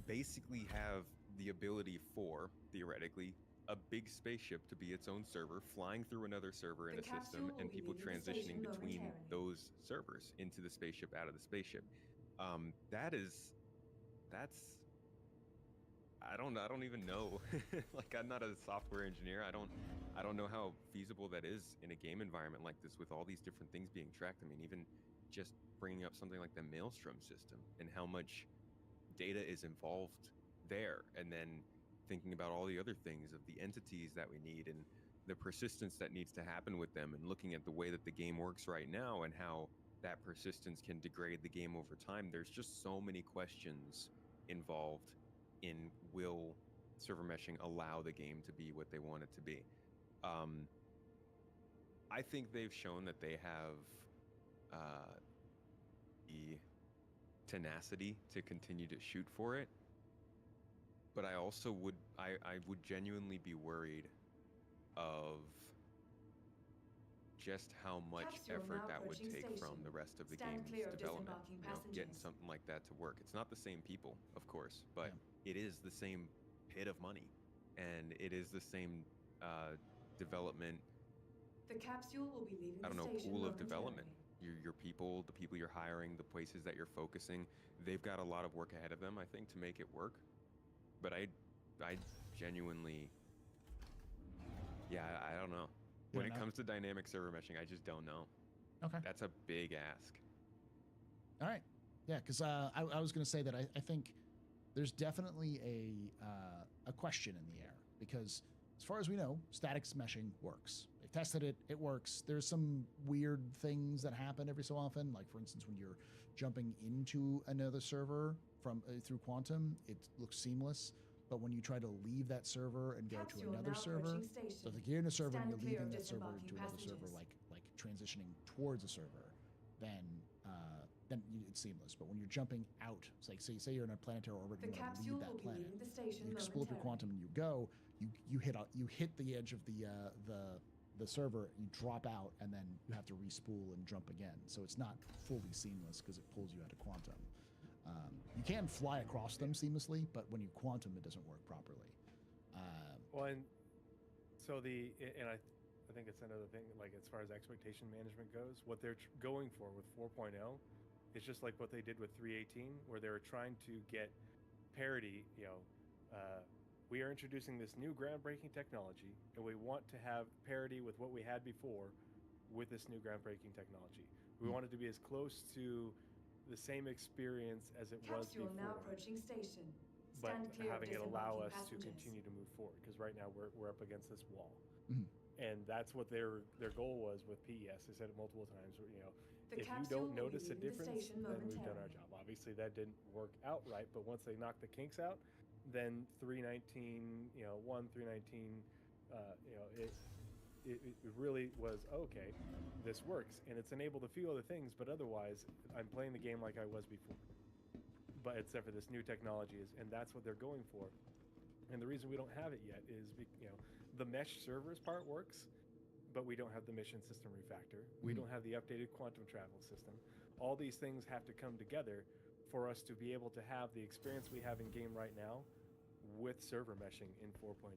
Basically have the ability for, theoretically, a big spaceship to be its own server, flying through another server in a system, and people transitioning between those servers into the spaceship, out of the spaceship. That's I don't even know. Like, I'm not a software engineer. I don't know how feasible that is in a game environment like this with all these different things being tracked. I mean, even just bringing up something like the Maelstrom system and how much data is involved there, and then thinking about all the other things of the entities that we need and the persistence that needs to happen with them, and looking at the way that the game works right now and how that persistence can degrade the game over time. There's just so many questions involved in will server meshing allow the game to be what they want it to be. I think they've shown that they have the tenacity to continue to shoot for it, but I also would genuinely be worried of just how much effort that would take from the rest of the game's development. You know, getting something like that to work. It's not the same people, of course, but it is the same pit of money, and it is the same development. The capsule will be leaving I don't the know, station pool of momentarily. development. Your people, the people you're hiring, the places that you're focusing, they've got a lot of work ahead of them, I think, to make it work. But I genuinely, I don't know. When it comes to dynamic server meshing, I just don't know. Okay. That's a big ask. All right. Yeah, because I was going to say that I think there's definitely a question in the air, because as far as we know, static meshing works. They've tested it. It works. There's some weird things that happen every so often. Like, for instance, when you're jumping into another server from through Quantum, it looks seamless. But when you try to leave that server and go to another server, so if you're in a server and you're leaving that server to another server, like transitioning towards a server, then it's seamless. But when you're jumping out, it's like say you're in a planetary orbit and you want to leave that planet, you explore through Quantum and you go, you hit the edge of the server, you drop out, and then you have to respool and jump again. So it's not fully seamless because it pulls you out of Quantum. You can fly across them seamlessly, but when you Quantum, it doesn't work properly. Well, and so I think it's another thing, like as far as expectation management goes, what they're going for with 4.0 is just like what they did with 3.18, where they were trying to get parity. We are introducing this new groundbreaking technology, and we want to have parity with what we had before with this new groundbreaking technology. We want it to be as close to the same experience as it was before, now approaching station. but Stand clear of having it allow disembarking us to passengers. continue to move forward, because right now we're up against this wall. Mhm. And that's what their goal was with PES. They said it multiple times. The If you capsule don't will be notice a leaving the difference, station then we've done our momentarily. job. Obviously, that didn't work out right, but once they knocked the kinks out, then 3.19, 3.19, it really was okay. This works, and it's enabled a few other things, but otherwise, I'm playing the game like I was before. But except for this new technology and that's what they're going for. And the reason we don't have it yet is, the mesh servers part works, but we don't have the mission system refactor. We don't have the updated quantum travel system. All these things have to come together for us to be able to have the experience we have in game right now with server meshing in 4.0.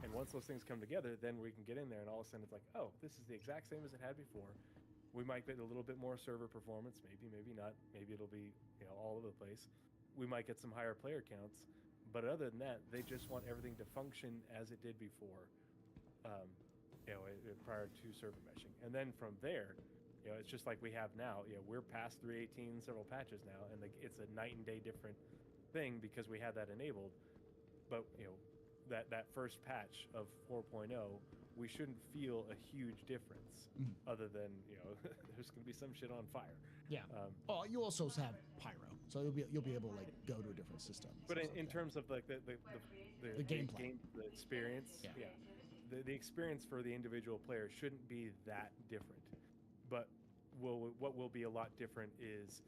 And once those things come together, then we can get in there and all of a sudden it's like, oh, this is the exact same as it had before. We might get a little bit more server performance, maybe not. Maybe it'll be all over the place. We might get some higher player counts, but other than that, they just want everything to function as it did before, prior to server meshing. And then from there, it's just like we have now. We're past 3.18 several patches now, and it's a night and day different thing because we had that enabled. But that first patch of 4.0, we shouldn't feel a huge difference, other than there's going to be some shit on fire. Yeah. Oh, you also have pyro, so you'll be able to like go to a different system. But in terms of like the gameplay, the experience, the experience for the individual player shouldn't be that different. But what will be a lot different is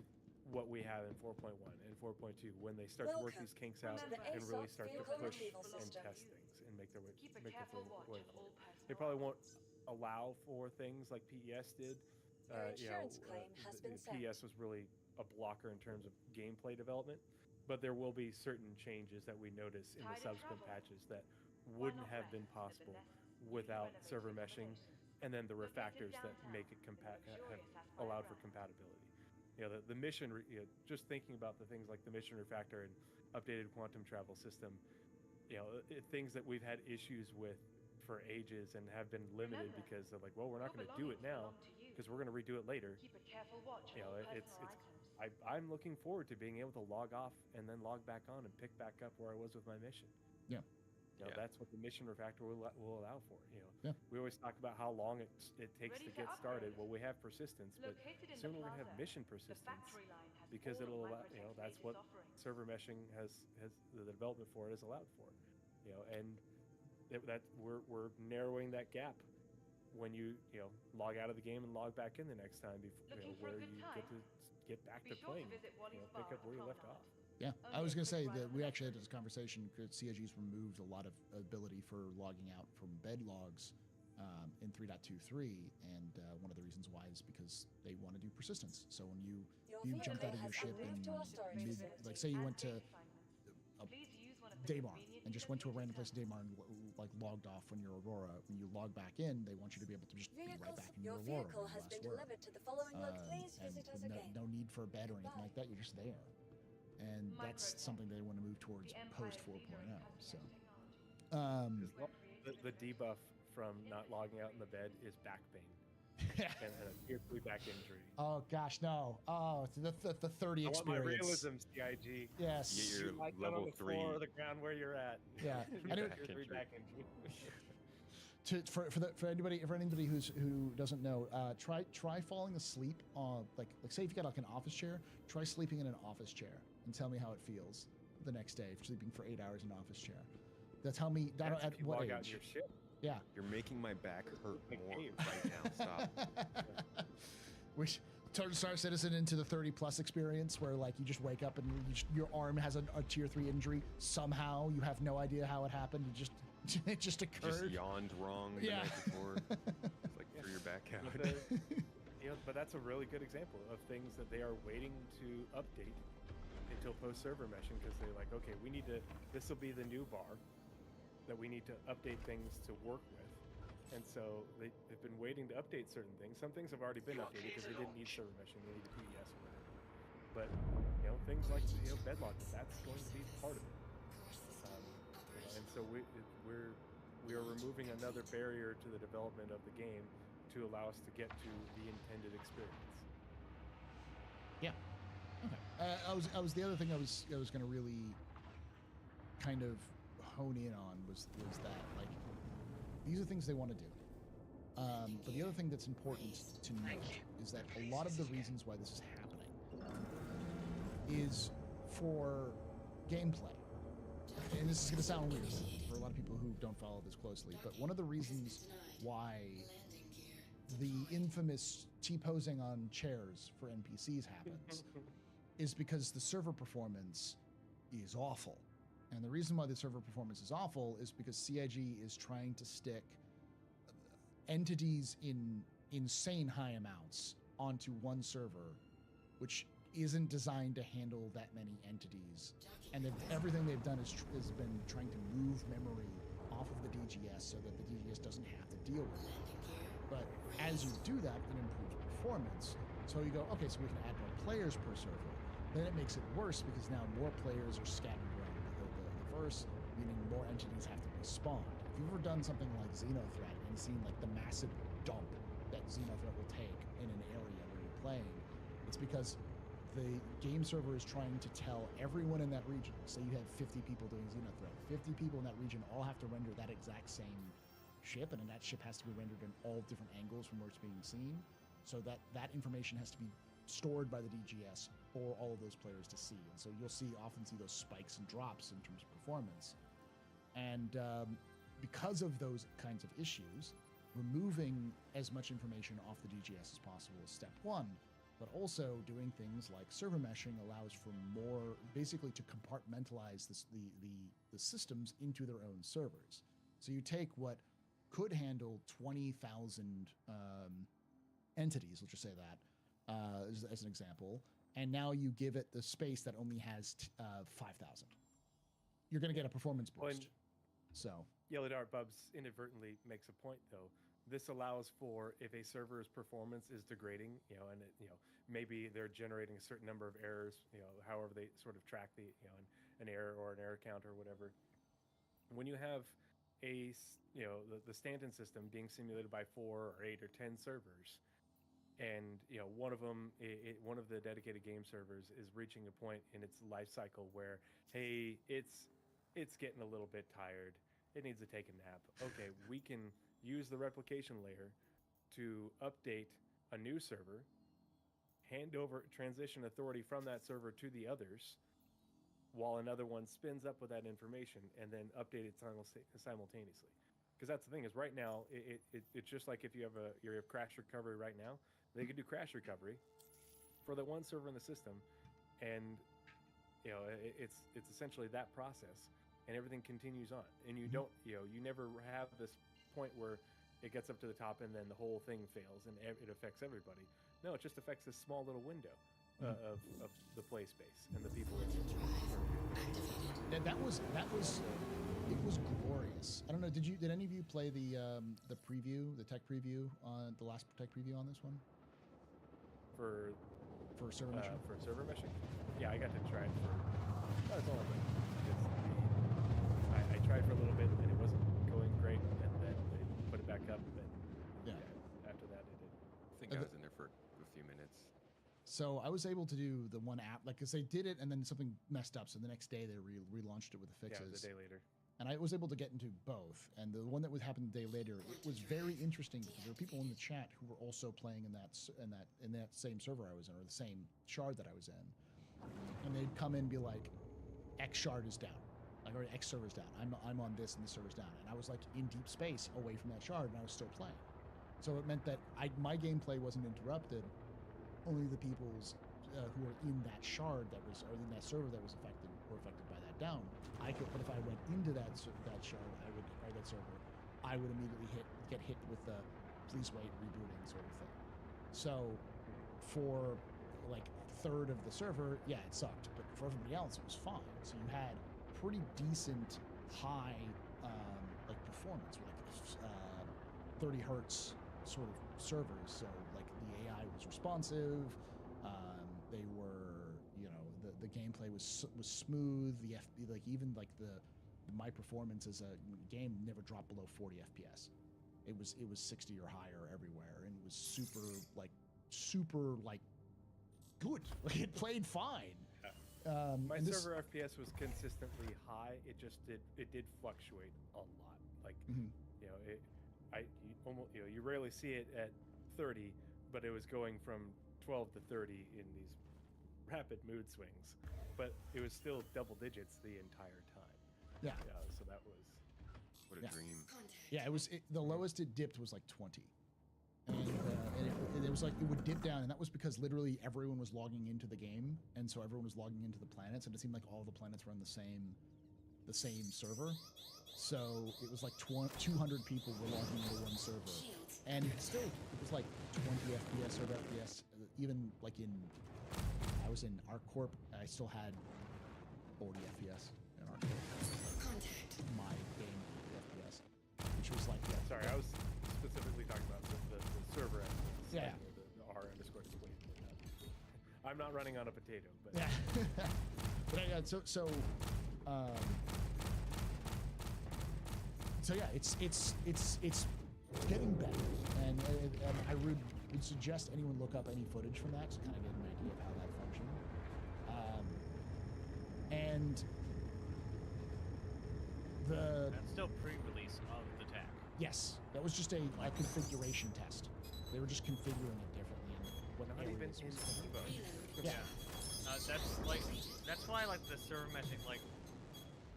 what we have in 4.1 and 4.2 when they start to work these kinks out and really start to push and test things and make their way forward. They probably won't allow for things like PES did. PES was really a blocker in terms of gameplay development, but there will be certain changes that we notice in the subsequent patches that wouldn't have been possible without server meshing, and then the refactors that make it have allowed for compatibility. The mission, just thinking about the things like the mission refactor and updated quantum travel system, things that we've had issues with for ages and have been limited because they're like, well, we're not going to do it now because we're going to redo it later. I'm looking forward to being able to log off and then log back on and pick back up where I was with my mission. Yeah. That's what the mission refactor will allow for. We always talk about how long it takes to get started. Well, we have persistence, but soon we're going to have mission persistence because it'll allow. That's what server meshing has the development for it has allowed for. And that we're narrowing that gap when you log out of the game and log back in the next time before where you get back to playing. Pick up where you left off. Yeah, I was going to say that we actually had this conversation because CIG's removed a lot of ability for logging out from bed logs in 3.23, and one of the reasons why is because they want to do persistence. So when you jumped out of your ship in mid, like say you went to Daymar and just went to a random place in Daymar and like logged off when you're Aurora, when you log back in, they want you to be able to just be right back in your Aurora. Vehicle has been delivered to the following please visit us again. No need for a bed or anything like that. You're just there. And that's something they want to move towards post 4.0. So, the debuff from not logging out in the bed is back pain and a tier 3 back injury. Oh gosh, no! Oh, the 30 experience. I want my realism, CIG. Yes. You get your like level on the 3 floor or the ground where you're at. Yeah. Tier 3 back injury. For anybody who doesn't know, try falling asleep on like say if you got like an office chair, try sleeping in an office chair and tell me how it feels the next day for sleeping for 8 hours in an office chair. Tell me that at what age. Out your ship. Yeah. You're making my back hurt more right now. Stop. Which turns Star Citizen into the 30+ experience where like you just wake up and your arm has a tier 3 injury. Somehow you have no idea how it happened. It just occurred. Just yawned wrong the night before. It's like threw your back out. But that's a really good example of things that they are waiting to update until post-server meshing because they're like, okay, this will be the new bar that we need to update things to work with. And so they've been waiting to update certain things. Some things have already been updated because they didn't need server meshing, they needed PES or whatever. But things like bedlock, that's going to be part of it. And so we are removing another barrier to the development of the game to allow us to get to the intended experience. Yeah. Okay. I was the other thing I was going to really kind of hone in on was that like these are things they want to do. But the other thing that's important to note is that a lot of the reasons why this is happening is for gameplay. And this is going to sound weird for a lot of people who don't follow this closely, but one of the reasons why the infamous T-posing on chairs for NPCs happens is because the server performance is awful. And the reason why the server performance is awful is because CIG is trying to stick entities in insane high amounts onto one server, which isn't designed to handle that many entities. And everything they've done has been trying to move memory off of the DGS so that the DGS doesn't have to deal with it. But as you do that, it improves performance. So you go, okay, so we can add more players per server. Then it makes it worse because now more players are scattered around the verse, meaning more entities have to be spawned. If you've ever done something like Xenothreat and seen like the massive dump that Xenothreat will take in an area where you're playing, it's because the game server is trying to tell everyone in that region, say you have 50 people doing Xenothreat, 50 people in that region all have to render that exact same ship, and then that ship has to be rendered in all different angles from where it's being seen, so that information has to be stored by the DGS for all of those players to see. And so you'll often see those spikes and drops in terms of performance. And because of those kinds of issues, removing as much information off the DGS as possible is step one, but also doing things like server meshing allows for more, basically to compartmentalize the systems into their own servers. So you take what could handle 20,000 entities, let's just say that, as an example, and now you give it the space that only has 5,000. You're going to get a performance boost. So Yellow Dart Bubs inadvertently makes a point, though. This allows for, if a server's performance is degrading, and maybe they're generating a certain number of errors, however they sort of track the, an error or an error count or whatever. When you have the Stanton system being simulated by 4 or 8 or 10 servers, and one of them, one of the dedicated game servers is reaching a point in its life cycle where, hey, it's getting a little bit tired. It needs to take a nap. Okay, we can use the replication layer to update a new server, hand over transition authority from that server to the others, while another one spins up with that information and then update it simultaneously. Because that's the thing, is right now it's just like if you have crash recovery right now, they could do crash recovery for the one server in the system, and it's essentially that process, and everything continues on, and you don't you never have this point where it gets up to the top and then the whole thing fails and it affects everybody. No, it just affects this small little window of the play space and the people. That was it was glorious. I don't know. Did any of you play the preview, the tech preview on the last tech preview on this one? For server meshing. For server meshing, yeah, I got to try it for. That's all I tried for a little bit and it wasn't going great, and then they put it back up, and after that it did. I think I was in there for a few minutes. So I was able to do the one app, because they did it and then something messed up, so the next day they relaunched it with the fixes. Yeah, it was a day later. And I was able to get into both. And the one that would happen the day later, it was very interesting because there were people in the chat who were also playing in that same server I was in, or the same shard that I was in. And they'd come in and be like, X shard is down. Like, or X server's down. I'm on this and this server's down. And I was like in deep space away from that shard, and I was still playing. So it meant that my gameplay wasn't interrupted. Only the people's who were in that shard or in that server that was affected were affected by that down. But if I went into that shard, that server, I would immediately get hit with the please wait, rebooting sort of thing. So for like a third of the server, yeah, it sucked, but for everybody else, it was fine. So you had pretty decent high like performance, like 30 hertz sort of servers. So like the AI was responsive. They were, the gameplay was smooth. My performance as a game never dropped below 40 FPS. It was 60 or higher everywhere, and it was super good. Like, it played fine. My server FPS was consistently high. It did fluctuate a lot. Like, you rarely see it at 30, but it was going from 12 to 30 in these rapid mood swings, but it was still double digits the entire time. Yeah. So that was what a dream. Yeah, the lowest it dipped was like 20, and it was like it would dip down, and that was because literally everyone was logging into the game, and so everyone was logging into the planets, and it seemed like all the planets were on the same server. So it was like 200 people were logging into one server, and still it was like 20 FPS or FPS. Even like I was in ArcCorp, I still had 40 FPS in ArcCorp. My game FPS, which was like sorry, I was specifically talking about the server FPS. Yeah. The R_display. I'm not running on a potato, but yeah. But so yeah, it's getting better, and I would suggest anyone look up any footage from that to kind of get an idea of how that functioned. And That's still pre-release of the tech. yes, that was just a configuration test. They were just configuring it differently. And what Not even areas in was covered. Evo. Yeah. That's why like the server meshing, like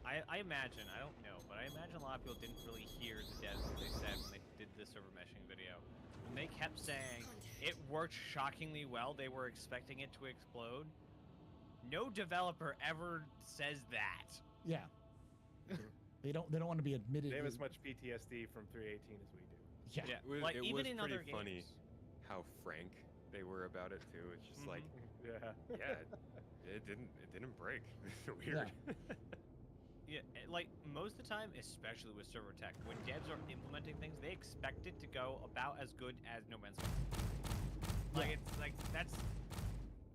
I imagine, I don't know, but I imagine a lot of people didn't really hear the devs what they said when they did the server meshing video. When they kept saying it worked shockingly well, they were expecting it to explode. No developer ever says that. Yeah. They don't want to be admitted. They have as much PTSD from 318 as we do. Yeah. It was, like, it even was in pretty other funny games. how frank they were about it too. It's just like, Yeah. it didn't break. Weird. Yeah, like most of the time, especially with server tech, when devs are implementing things, they expect it to go about as good as No Man's Sky. Like it's like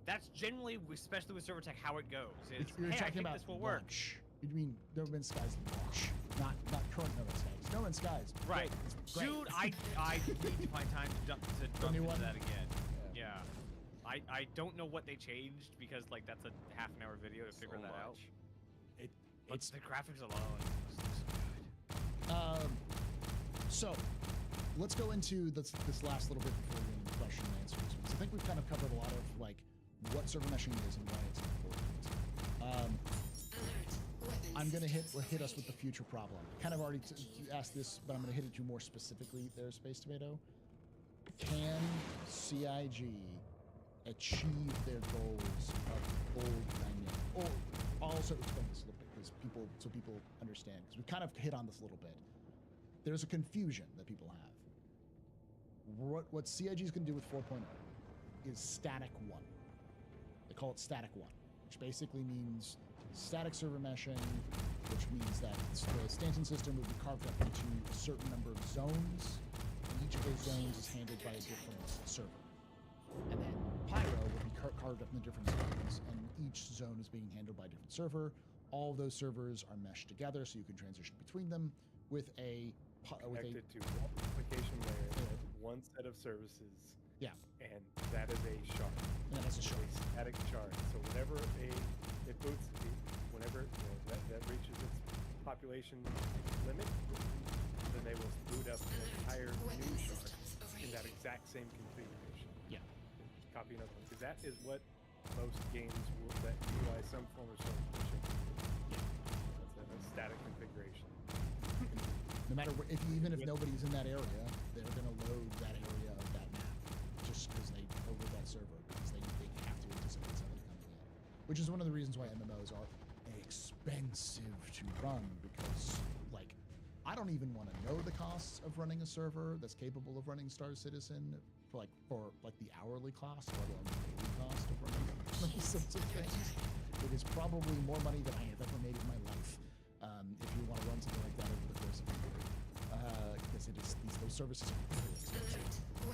that's generally, especially with server tech, how it goes. Is You're hey, I talking think about this will work. launch. You mean No Man's Sky's launch, not current No Man's Sky. No Man's Sky's Right, it's great. dude. I need to find time to jump new into one? that again. Yeah. I don't know what they changed because like that's a half-an-hour video to figure that out. But the graphics alone. So let's go into this last little bit before we get into question and answers, because I think we've kind of covered a lot of like what server meshing is and why it's important. I'm gonna hit us with the future problem. Kind of already asked this, but I'm gonna hit it you more specifically there, Space Tomato. Can CIG achieve their goals of old dynamic? Or I'll also explain this a little bit so people understand, because we've kind of hit on this a little bit. There's a confusion that people have. What CIG is going to do with 4.0 is static 1. They call it static 1, which basically means static server meshing, which means that the Stanton system would be carved up into a certain number of zones, and each of those zones is handled by a different server. And then Pyro would be carved up into different zones, and each zone is being handled by a different server. All of those servers are meshed together, so you can transition between them with connected to one application layer, one set of services. Yeah. And that is a shard. And that is a shard. A static shard. So whenever it boots, whenever that reaches its population limit, then they will boot up an entire new shard in that exact same configuration. Yeah. Copy another one, because that is what most games that utilize some form of server meshing. Yeah. That's a static configuration. No matter what, even if nobody's in that area, they're going to load that area of that map just because they over that server, because they have to anticipate somebody coming in. Which is one of the reasons why MMOs are expensive to run, because like I don't even want to know the costs of running a server that's capable of running Star Citizen for the hourly cost, let alone the daily cost of running those sorts of things. It is probably more money than I have ever made in my life. If you want to run something like that over the course of a year, because those services are really expensive.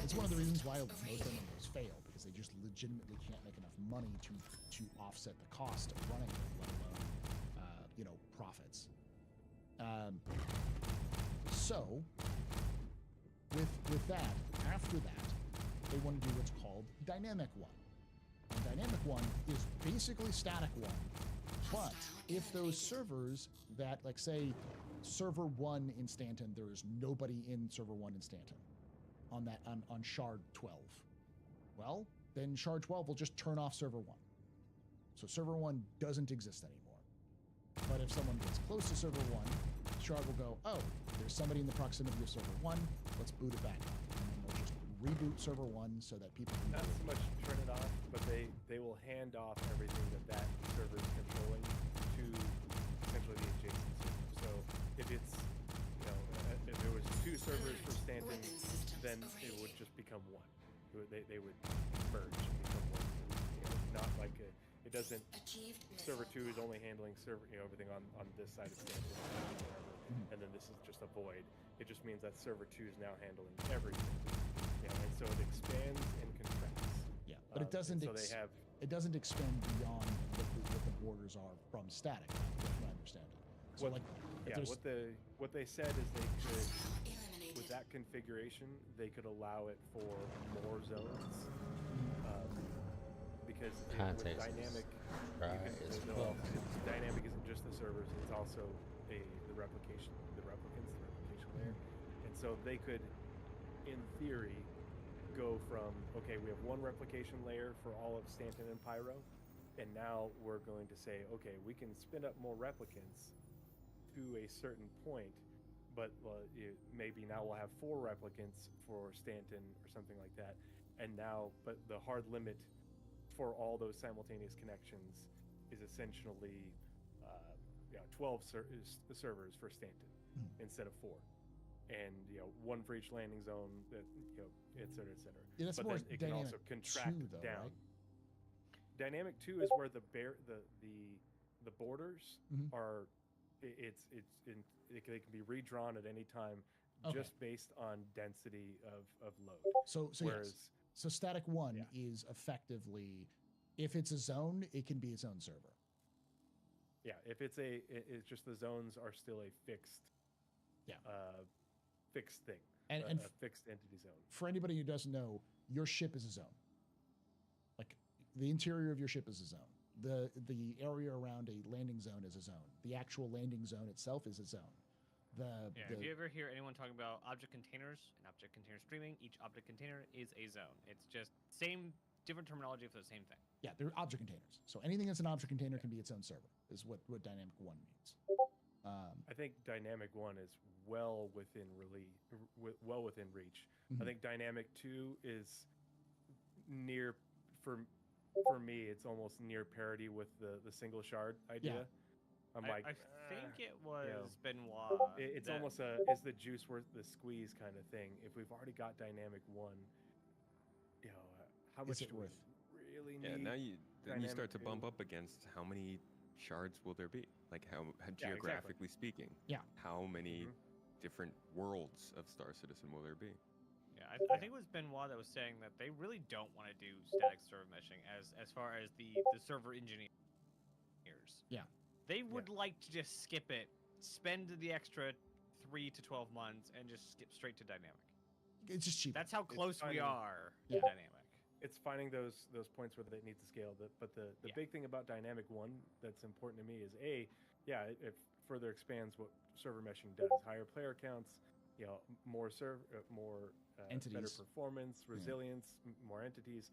It's one of the reasons why most MMOs fail, because they just legitimately can't make enough money to offset the cost of running them, let alone profits. So with that, after that, they want to do what's called Dynamic 1. And Dynamic 1 is basically Static 1. But if those servers that, like, say, server 1 in Stanton, there is nobody in server 1 in Stanton on shard 12. Well, then shard 12 will just turn off server 1. So server 1 doesn't exist anymore. But if someone gets close to server 1, shard will go, oh, there's somebody in the proximity of server 1, let's boot it back up. And then they'll just reboot server 1 so that people can... Not so much turn it off, but they will hand off everything that server is controlling to essentially the adjacent server. So if it's, if there was 2 servers for Stanton, then it would just become 1. They would merge and become 1 server. Not like it doesn't... Server 2 is only handling everything on this side of Stanton, and then this is just a void. It just means that server 2 is now handling everything. And so it expands and contracts. Yeah, but it doesn't. It doesn't expand beyond what the borders are from static. That's my understanding. So what they said is they could, with that configuration, they could allow it for more zones, because with Context dynamic, right, dynamic isn't just the servers; it's also the replicants, the replication layer, and so they could, in theory, go from okay, we have one replication layer for all of Stanton and Pyro, and now we're going to say okay, we can spin up more replicants to a certain point, but maybe now we'll have 4 replicants for Stanton or something like that, and now but the hard limit for all those simultaneous connections is essentially 12 servers for Stanton instead of 4, and 1 for each landing zone, that et cetera, et cetera. Yeah, that's but more then it can also Dynamic contract 2 though, down. right? Dynamic 2 is where the borders are. They can be redrawn at any time, just based on density of load. So whereas so static 1 is effectively, if it's a zone, it can be its own server. Yeah, if it's just the zones are still a fixed fixed thing, and a fixed entity zone. For anybody who doesn't know, your ship is a zone. Like the interior of your ship is a zone. The area around a landing zone is a zone. The actual landing zone itself is a zone. If you ever hear anyone talking about object containers and object container streaming, each object container is a zone. It's just different terminology for the same thing. Yeah, they're object containers. So anything that's an object container can be its own server, is what Dynamic 1 means. I think Dynamic 1 is well within reach. I think Dynamic 2 is near, for me, it's almost near parity with the single shard idea. I'm I think it was Benoit. It's almost is the juice worth the squeeze kind of thing. If we've already got Dynamic 1, how much is it worth? Really yeah, need now you start to 2? bump up against how many shards will there be? Like how geographically speaking? Yeah. How many different worlds of Star Citizen will there be? Yeah, I think it was Benoit that was saying that they really don't want to do static server meshing as far as the server engineers. Yeah. They would like to just skip it, spend the extra 3 to 12 months, and just skip straight to dynamic. It's just cheap. That's how close we are to dynamic. It's finding those points where they need to scale. But the big thing about Dynamic 1 that's important to me is it further expands what server meshing does. Higher player counts, more entities, better performance, resilience, more entities.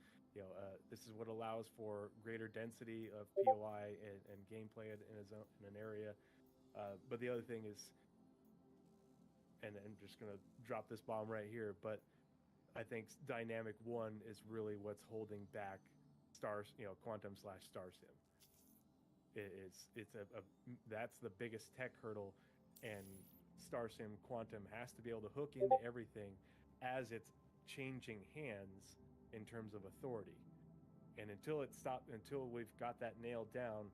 This is what allows for greater density of POI and gameplay in an area. But the other thing is, and I'm just gonna drop this bomb right here, but I think Dynamic 1 is really what's holding back Quantum/Star Sim. That's the biggest tech hurdle, and Star Sim Quantum has to be able to hook into everything as it's changing hands in terms of authority. And until we've got that nailed down,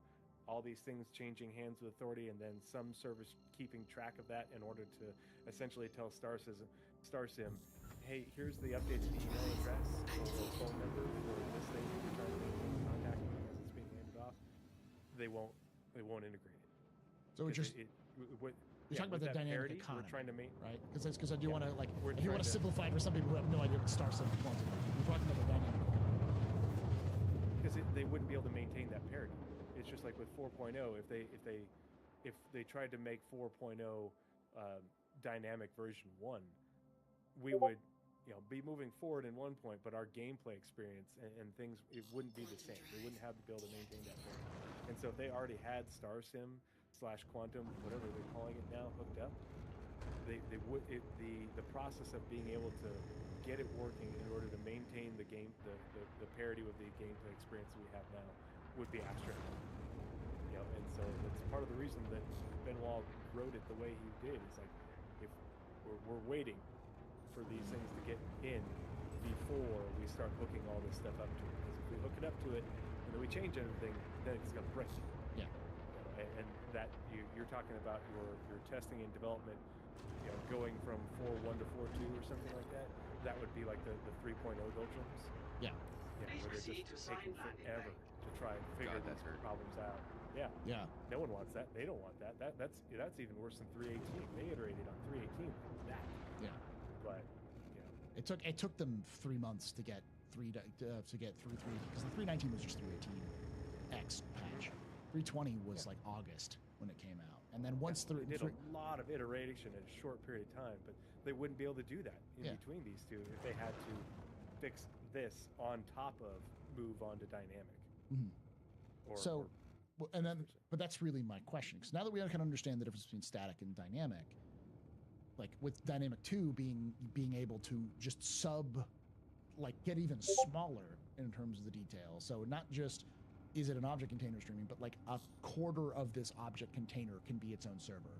all these things changing hands with authority, and then some service keeping track of that in order to essentially tell Star Sim, hey, here's the updated email address or phone number for this thing you're trying to maintain contact with as it's being handed off. They won't integrate it. So you're talking about the dynamic economy, we're trying to right? Because I do want to if you want to simplify it for some people who have no idea what Star Sim Quantum is, we're talking about the dynamic economy. Because they wouldn't be able to maintain that parity. It's just like with 4.0. If they tried to make 4.0 dynamic version 1, we would be moving forward in one point, but our gameplay experience and things, it wouldn't be the same. They wouldn't have to be able to maintain that parity. And so if they already had Star Sim / Quantum, whatever they're calling it now, hooked up, the process of being able to get it working in order to maintain the parity with the gameplay experience we have now would be abstract. And so that's part of the reason that Benoit wrote it the way he did. It's like, if we're waiting for these things to get in before we start hooking all this stuff up to it. Because if we hook it up to it and then we change anything, then it's going to break. Yeah. And that you're talking about your testing and development, going from 4.1 to 4.2 or something like that. That would be like the 3.0 doldrums. Yeah. Where they're just taking forever to try and figure these problems out. Yeah. Yeah. No one wants that. They don't want that. That's even worse than 3.18. They iterated on 3.18 that. Yeah. But it took them 3 months to get to get through 3, because the 319 was just 318X patch. 320 was like August when it came out, and then once they did a lot of iteration in a short period of time, but they wouldn't be able to do that in between these two if they had to fix this on top of move on to dynamic. But that's really my question, because now that we can understand the difference between static and dynamic, like with dynamic 2 being able to just get even smaller in terms of the detail. So not just is it an object container streaming, but like a quarter of this object container can be its own server.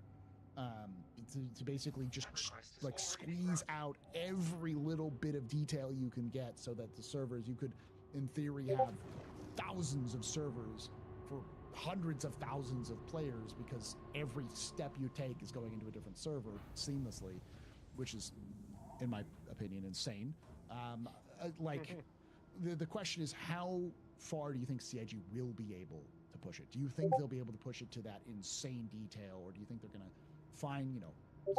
To basically just like squeeze out every little bit of detail you can get, so that the servers, you could in theory have thousands of servers for hundreds of thousands of players, because every step you take is going into a different server seamlessly, which is, in my opinion, insane. The question is, how far do you think CIG will be able to push it? Do you think they'll be able to push it to that insane detail, or do you think they're going to find,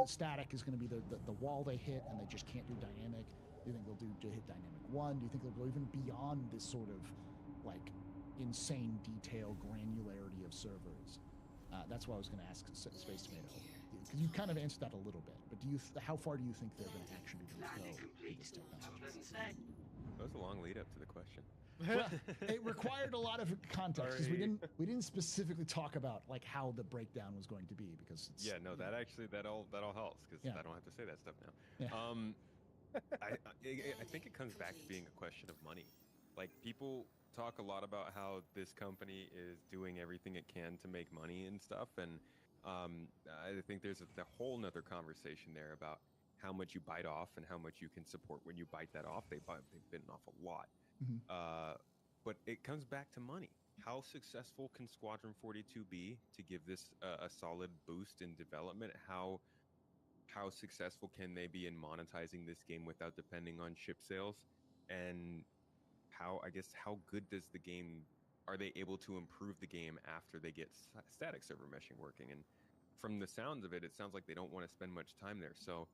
static is going to be the wall they hit and they just can't do dynamic? Do you think they'll hit dynamic 1? Do you think they'll go even beyond this sort of like insane detail granularity of servers? That's why I was going to ask Space Tomato, because you kind of answered that a little bit, but how far do you think they're going to actually be able to go with this technology? That was a long lead up to the question. Well, it required a lot of context, because we didn't specifically talk about like how the breakdown was going to be, because that all helps, because I don't have to say that stuff now. I think it comes back to being a question of money. Like, people talk a lot about how this company is doing everything it can to make money and stuff, and I think there's a whole nother conversation there about how much you bite off and how much you can support when you bite that off. They've bitten off a lot. But it comes back to money. How successful can Squadron 42 be to give this a solid boost in development? How successful can they be in monetizing this game without depending on ship sales? And how good does the game, are they able to improve the game after they get static server meshing working? And from the sounds of it, it sounds like they don't want to spend much time there. So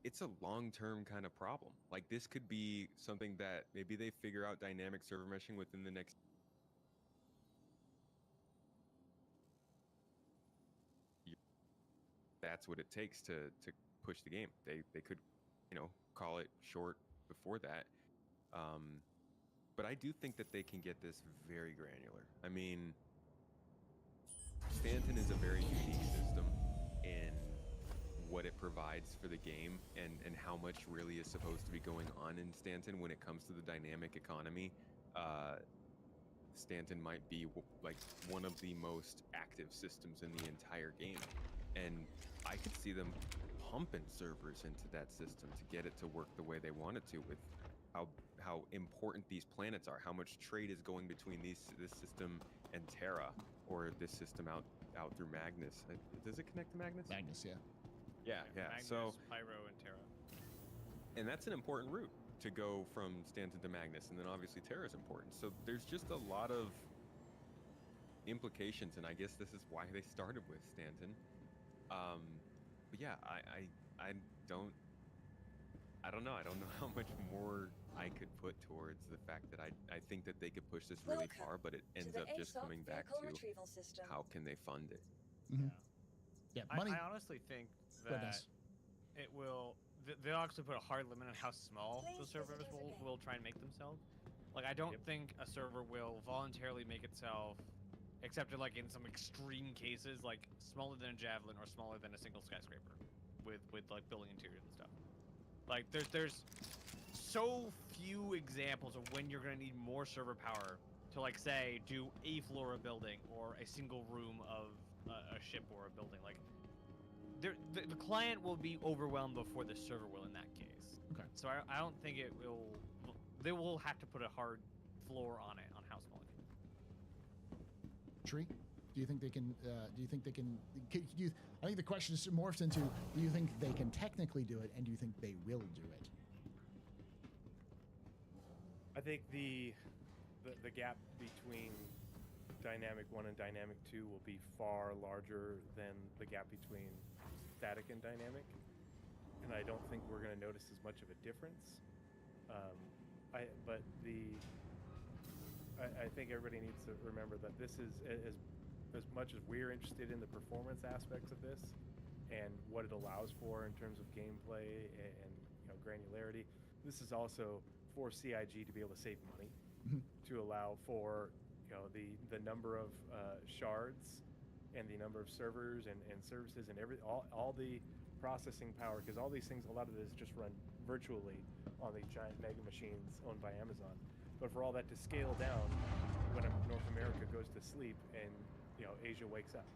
it's a long-term kind of problem. Like, this could be something that maybe they figure out dynamic server meshing within the next year. That's what it takes to push the game. They could, call it short before that. But I do think that they can get this very granular. I mean, Stanton is a very unique system in what it provides for the game, and how much really is supposed to be going on in Stanton when it comes to the dynamic economy. Stanton might be like one of the most active systems in the entire game, and I could see them pumping servers into that system to get it to work the way they want it to, with how important these planets are, how much trade is going between this system and Terra, or this system out through Magnus. Does it connect to Magnus? Magnus, yeah. Yeah. Magnus, So Pyro, and Terra. And that's an important route to go from Stanton to Magnus, and then obviously Terra is important. So there's just a lot of implications, and I guess this is why they started with Stanton. But yeah, I don't know. I don't know how much more I could put towards the fact that I think that they could push this really far, but it ends up just coming back to how can they fund it. Yeah, money. I honestly think that it will. They'll actually put a hard limit on how small the servers will try and make themselves. Like, I don't think a server will voluntarily make itself, except in some extreme cases, like smaller than a javelin or smaller than a single skyscraper, with like building interiors and stuff. Like, there's so few examples of when you're gonna need more server power to, like, say, do a floor of building or a single room of a ship or a building. Like, the client will be overwhelmed before the server will in that case. Okay. So I don't think it will. They will have to put a hard floor on it, on how small it can be. Tree, do you think they can? I think the question is morphed into: do you think they can technically do it, and do you think they will do it? I think the gap between Dynamic 1 and Dynamic 2 will be far larger than the gap between Static and Dynamic, and I don't think we're going to notice as much of a difference. I think everybody needs to remember that this is as much as we're interested in the performance aspects of this and what it allows for in terms of gameplay and granularity. This is also for CIG to be able to save money, to allow for the number of shards and the number of servers and services and all the processing power, because all these things, a lot of this just run virtually on these giant mega machines owned by Amazon. But for all that to scale down when North America goes to sleep and Asia wakes up,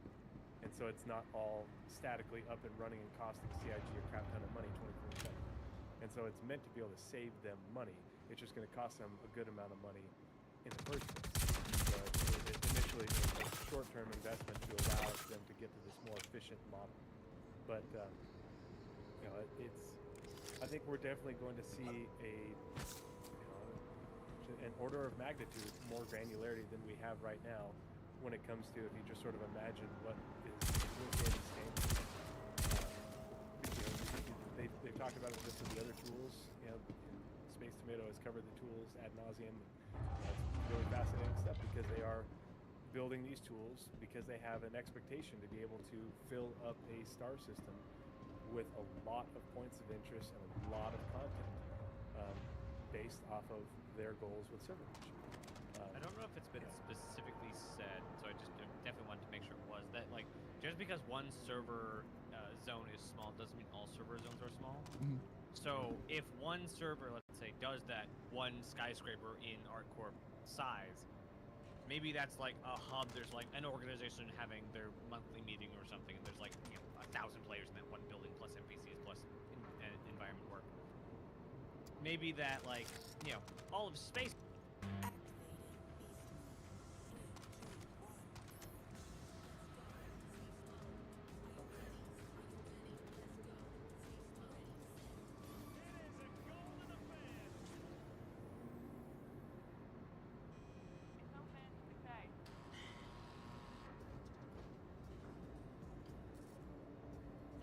and so it's not all statically up and running and costing CIG a crap ton of money 24/7. And so it's meant to be able to save them money. It's just going to cost them a good amount of money in the first place. So it's initially a short-term investment to allow them to get to this more efficient model. But I think we're definitely going to see an order of magnitude more granularity than we have right now when it comes to, if you just sort of imagine what is within this game. They've talked about this with the other tools. Space Tomato has covered the tools ad nauseum. It's really fascinating stuff because they are building these tools because they have an expectation to be able to fill up a star system with a lot of points of interest and a lot of content based off of their goals with server matching. I don't know if it's been specifically said, so I just definitely wanted to make sure it was that, like, just because one server zone is small doesn't mean all server zones are small. So if one server, let's say, does that one skyscraper in ArtCorp size, maybe that's like a hub. There's like an organization having their monthly meeting or something, and there's like 1,000 players in that one building plus NPCs plus environment work. Maybe that, like, all of space.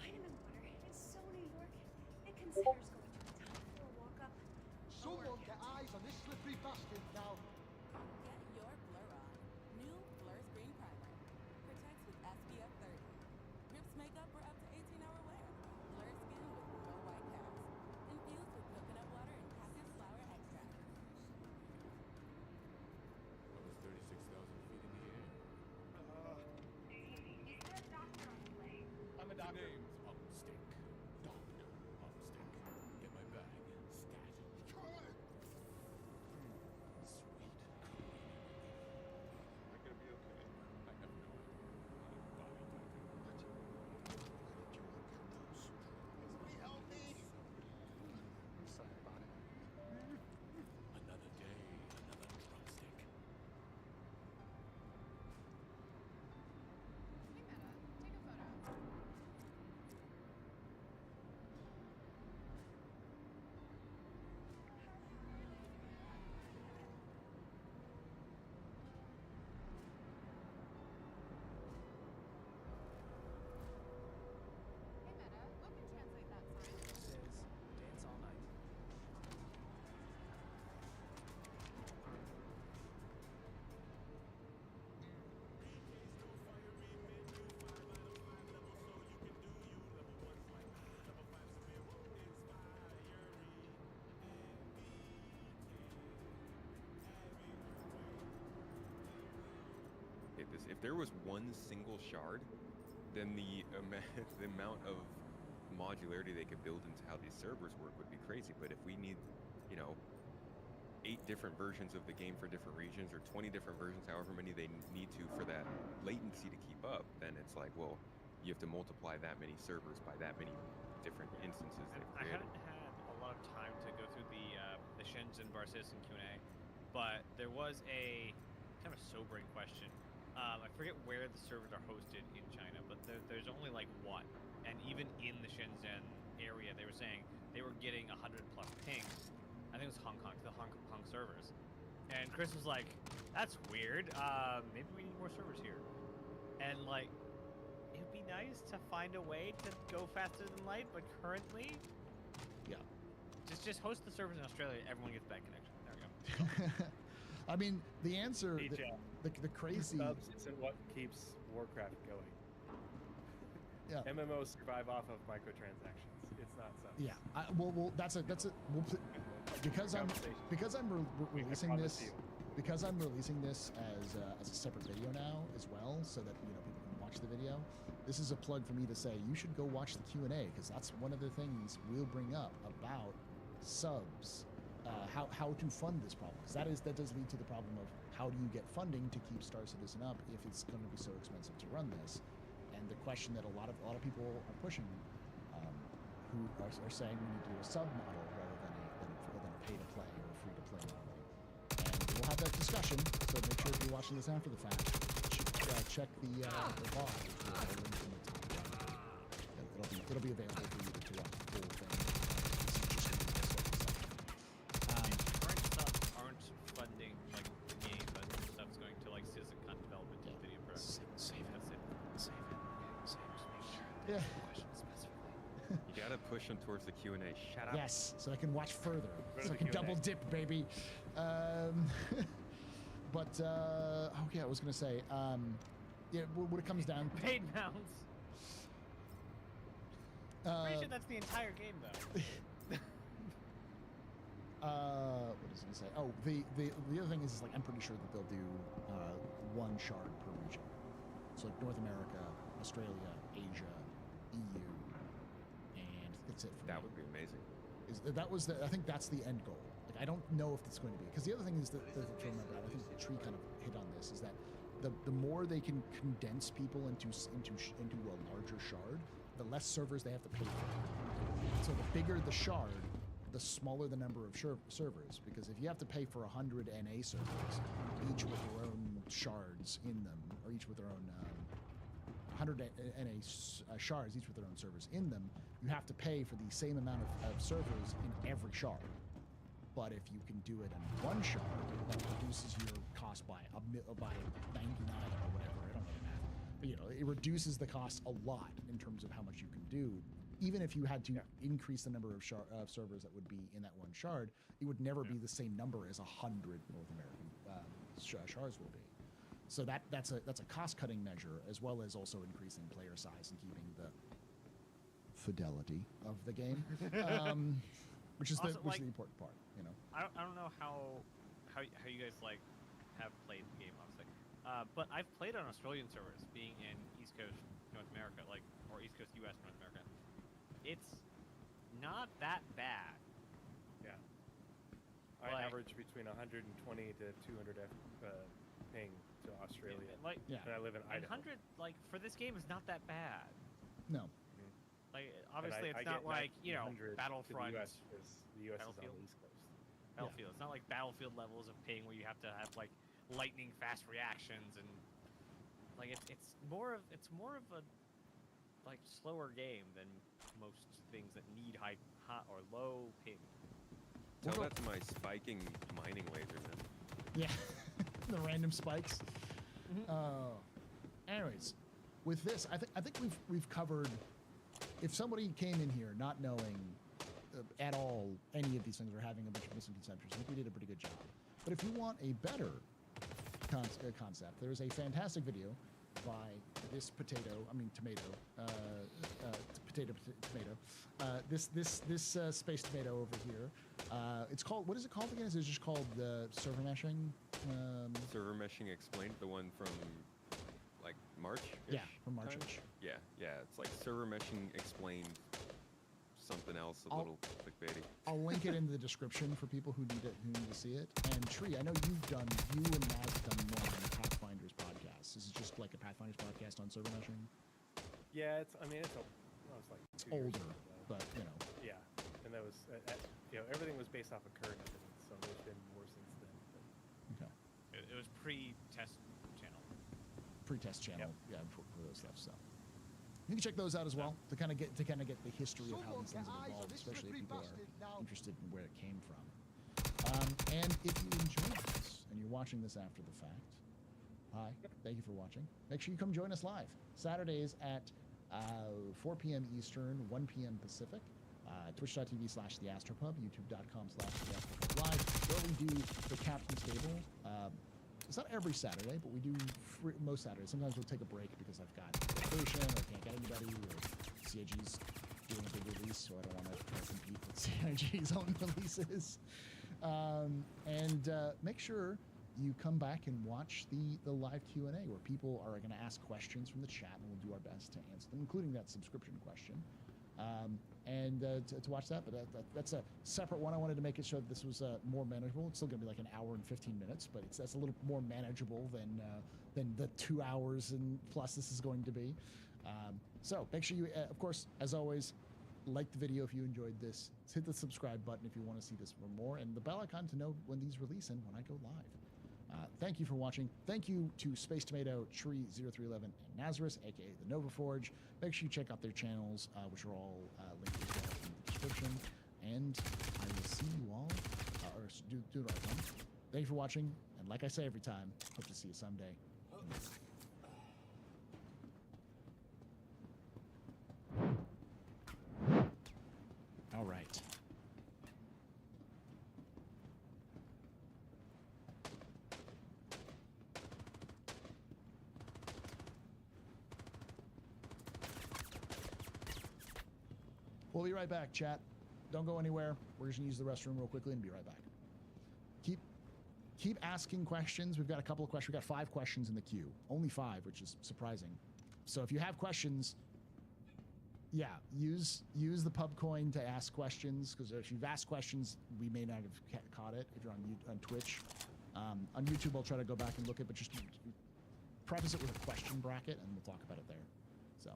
Vitamin water. It's so New York. It considers going to a top floor walk up. Someone get eyes on this slippery bastard now. Get your blur on. New Blur Screen Primer. Protects with SPF 30. Rips makeup for up to 18-hour wear. Blur skin with no white casts. Infused with coconut water and cactus flower extract. That was 36,000 feet in the air. Is there a doctor on the way? I'm a doctor. Name's Umstick. Dr. Umstick. Get my bag. Stat. Sweet. Am I gonna be okay? I have no idea. Body I'm sorry about it. Another day, another drumstick. Hey, Meta, take a photo. Hey, Meta, look and translate that sign. Says, dance all night. If there was one single shard, then the amount of modularity they could build into how these servers work would be crazy. But if we need, 8 different versions of the game for different regions, or 20 different versions, however many they need to for that latency to keep up, then it's like, well, you have to multiply that many servers by that many different instances they've I created. haven't had a lot of time to go through the Shenzhen bar citizen Q&A, but there was a kind of sobering question. I forget where the servers are hosted in China, but there's only like one. And even in the Shenzhen area, they were saying they were getting 100+ ping. I think it was Hong Kong, to the Hong Kong servers. And Chris was like, that's weird. Maybe we need more servers here. And like, it would be nice to find a way to go faster than light, but currently, Yeah. just host the servers in Australia. Everyone gets bad connection. I mean, the answer, the crazy... Subs isn't what keeps Warcraft going. Yeah. MMOs survive off of microtransactions. It's not subs. Yeah. Well, that's a we'll put, because I'm releasing this as a separate video now as well, so that people can watch the video. This is a plug for me to say you should go watch the Q&A, because that's one of the things we'll bring up about subs, how to fund this problem, because that does lead to the problem of how do you get funding to keep Star Citizen up if it's going to be so expensive to run this. And the question that a lot of people are pushing, who are saying we need to do a sub model rather than a pay to play or a free to play model. And we'll have that discussion. So make sure if you're watching this after the fact, check the VOD, which will link in the top right. It'll be available for you to watch the full thing. Current subs aren't funding like the game, but stuff's going to like citizen content development and video production. Save it. Yeah. You gotta push them towards the Q&A. Shut up. Yes, so I can watch further. So I can double dip, baby. But okay, I was gonna say, yeah, what it comes down to. Paid mounts. Pretty sure that's the entire game, though. What was I gonna say? Oh, the other thing is like I'm pretty sure that they'll do one shard per region. So like North America, Australia, Asia, EU, and that's it. That would be amazing. I think that's the end goal. Like I don't know if it's going to be, because the other thing is that to remember, I think Tree kind of hit on this, is that the more they can condense people into a larger shard, the less servers they have to pay for. So the bigger the shard, the smaller the number of servers, because if you have to pay for 100 NA servers, each with their own shards in them, or each with their own 100 NA shards, each with their own servers in them, you have to pay for the same amount of servers in every shard. But if you can do it in one shard, that reduces your cost by 99 or whatever. I don't know the math, but it reduces the cost a lot in terms of how much you can do. Even if you had to increase the number of servers that would be in that one shard, it would never be the same number as 100 North American shards will be. So that's a cost-cutting measure, as well as also increasing player size and keeping the fidelity of the game, which is the important part. I don't know how you guys have played the game, obviously, but I've played on Australian servers, being in East Coast North America, or East Coast U.S. North America. It's not that bad. Yeah. I average between 120 to 200 ping to Australia. And I live in Idaho. 100 for this game is not that bad. No. Obviously it's not like Battlefront. The US is on the East Coast. Battlefield. It's not like Battlefield levels of ping where you have to have lightning fast reactions, and it's more of a slower game than most things that need high or low ping. Tell that to my spiking mining laser, man. Yeah, the random spikes. Anyways, with this, I think we've covered. If somebody came in here not knowing at all any of these things or having a bunch of misconceptions, I think we did a pretty good job. But if you want a better concept, there's a fantastic video by this tomato. This space tomato over here. It's called, what is it called again? Is it just called the server meshing? Server meshing explained, the one from March? Yeah, from March-ish. Yeah. It's like server meshing explained something else a little clickbaity. I'll link it in the description for people who need to see it. And Tree, I know you and Maz have done one on Pathfinder's podcast. Is it just like a Pathfinder's podcast on server meshing? Yeah, it's older, but Yeah, and that was everything was based off of current evidence, so there's been more since then. Okay. It was pre-test channel. Pre-test channel, yeah, for those stuff. So you can check those out as well to kind of get the history of how these things have evolved, especially if people are interested in where it came from. And if you enjoyed this and you're watching this after the fact, hi, thank you for watching. Make sure you come join us live Saturdays at 4 p.m. Eastern, 1 p.m. Pacific. Twitch.tv/theastropub, youtube.com/theastropub live, where we do the Captain's Table. It's not every Saturday, but we do most Saturdays. Sometimes we'll take a break because I've got vacation or can't get anybody, or CIG's doing a big release, so I don't want to compete with CIG's own releases. Make sure you come back and watch the live Q&A where people are going to ask questions from the chat, and we'll do our best to answer them, including that subscription question. To watch that, but that's a separate one. I wanted to make it so that this was more manageable. It's still going to be like an hour and 15 minutes, but that's a little more manageable than the 2 hours and plus this is going to be. So make sure you, of course, as always, like the video if you enjoyed this. Hit the subscribe button if you want to see this for more, and the bell icon to know when these release and when I go live. Thank you for watching. Thank you to Space Tomato, Tree 0311, and Nazarus, aka the Nova Forge. Make sure you check out their channels, which are all linked as well in the description. And I will see you all, or do it all time. Thank you for watching, and like I say every time, hope to see you someday. All right. We'll be right back, chat. Don't go anywhere. We're just gonna use the restroom real quickly and be right back. Keep asking questions. We've got a couple of questions. We've got 5 questions in the queue. Only 5, which is surprising. So if you have questions, yeah, use the pub coin to ask questions, because if you've asked questions, we may not have caught it if you're on Twitch. On YouTube, I'll try to go back and look at it, but just preface it with a question bracket, and we'll talk about it there. So.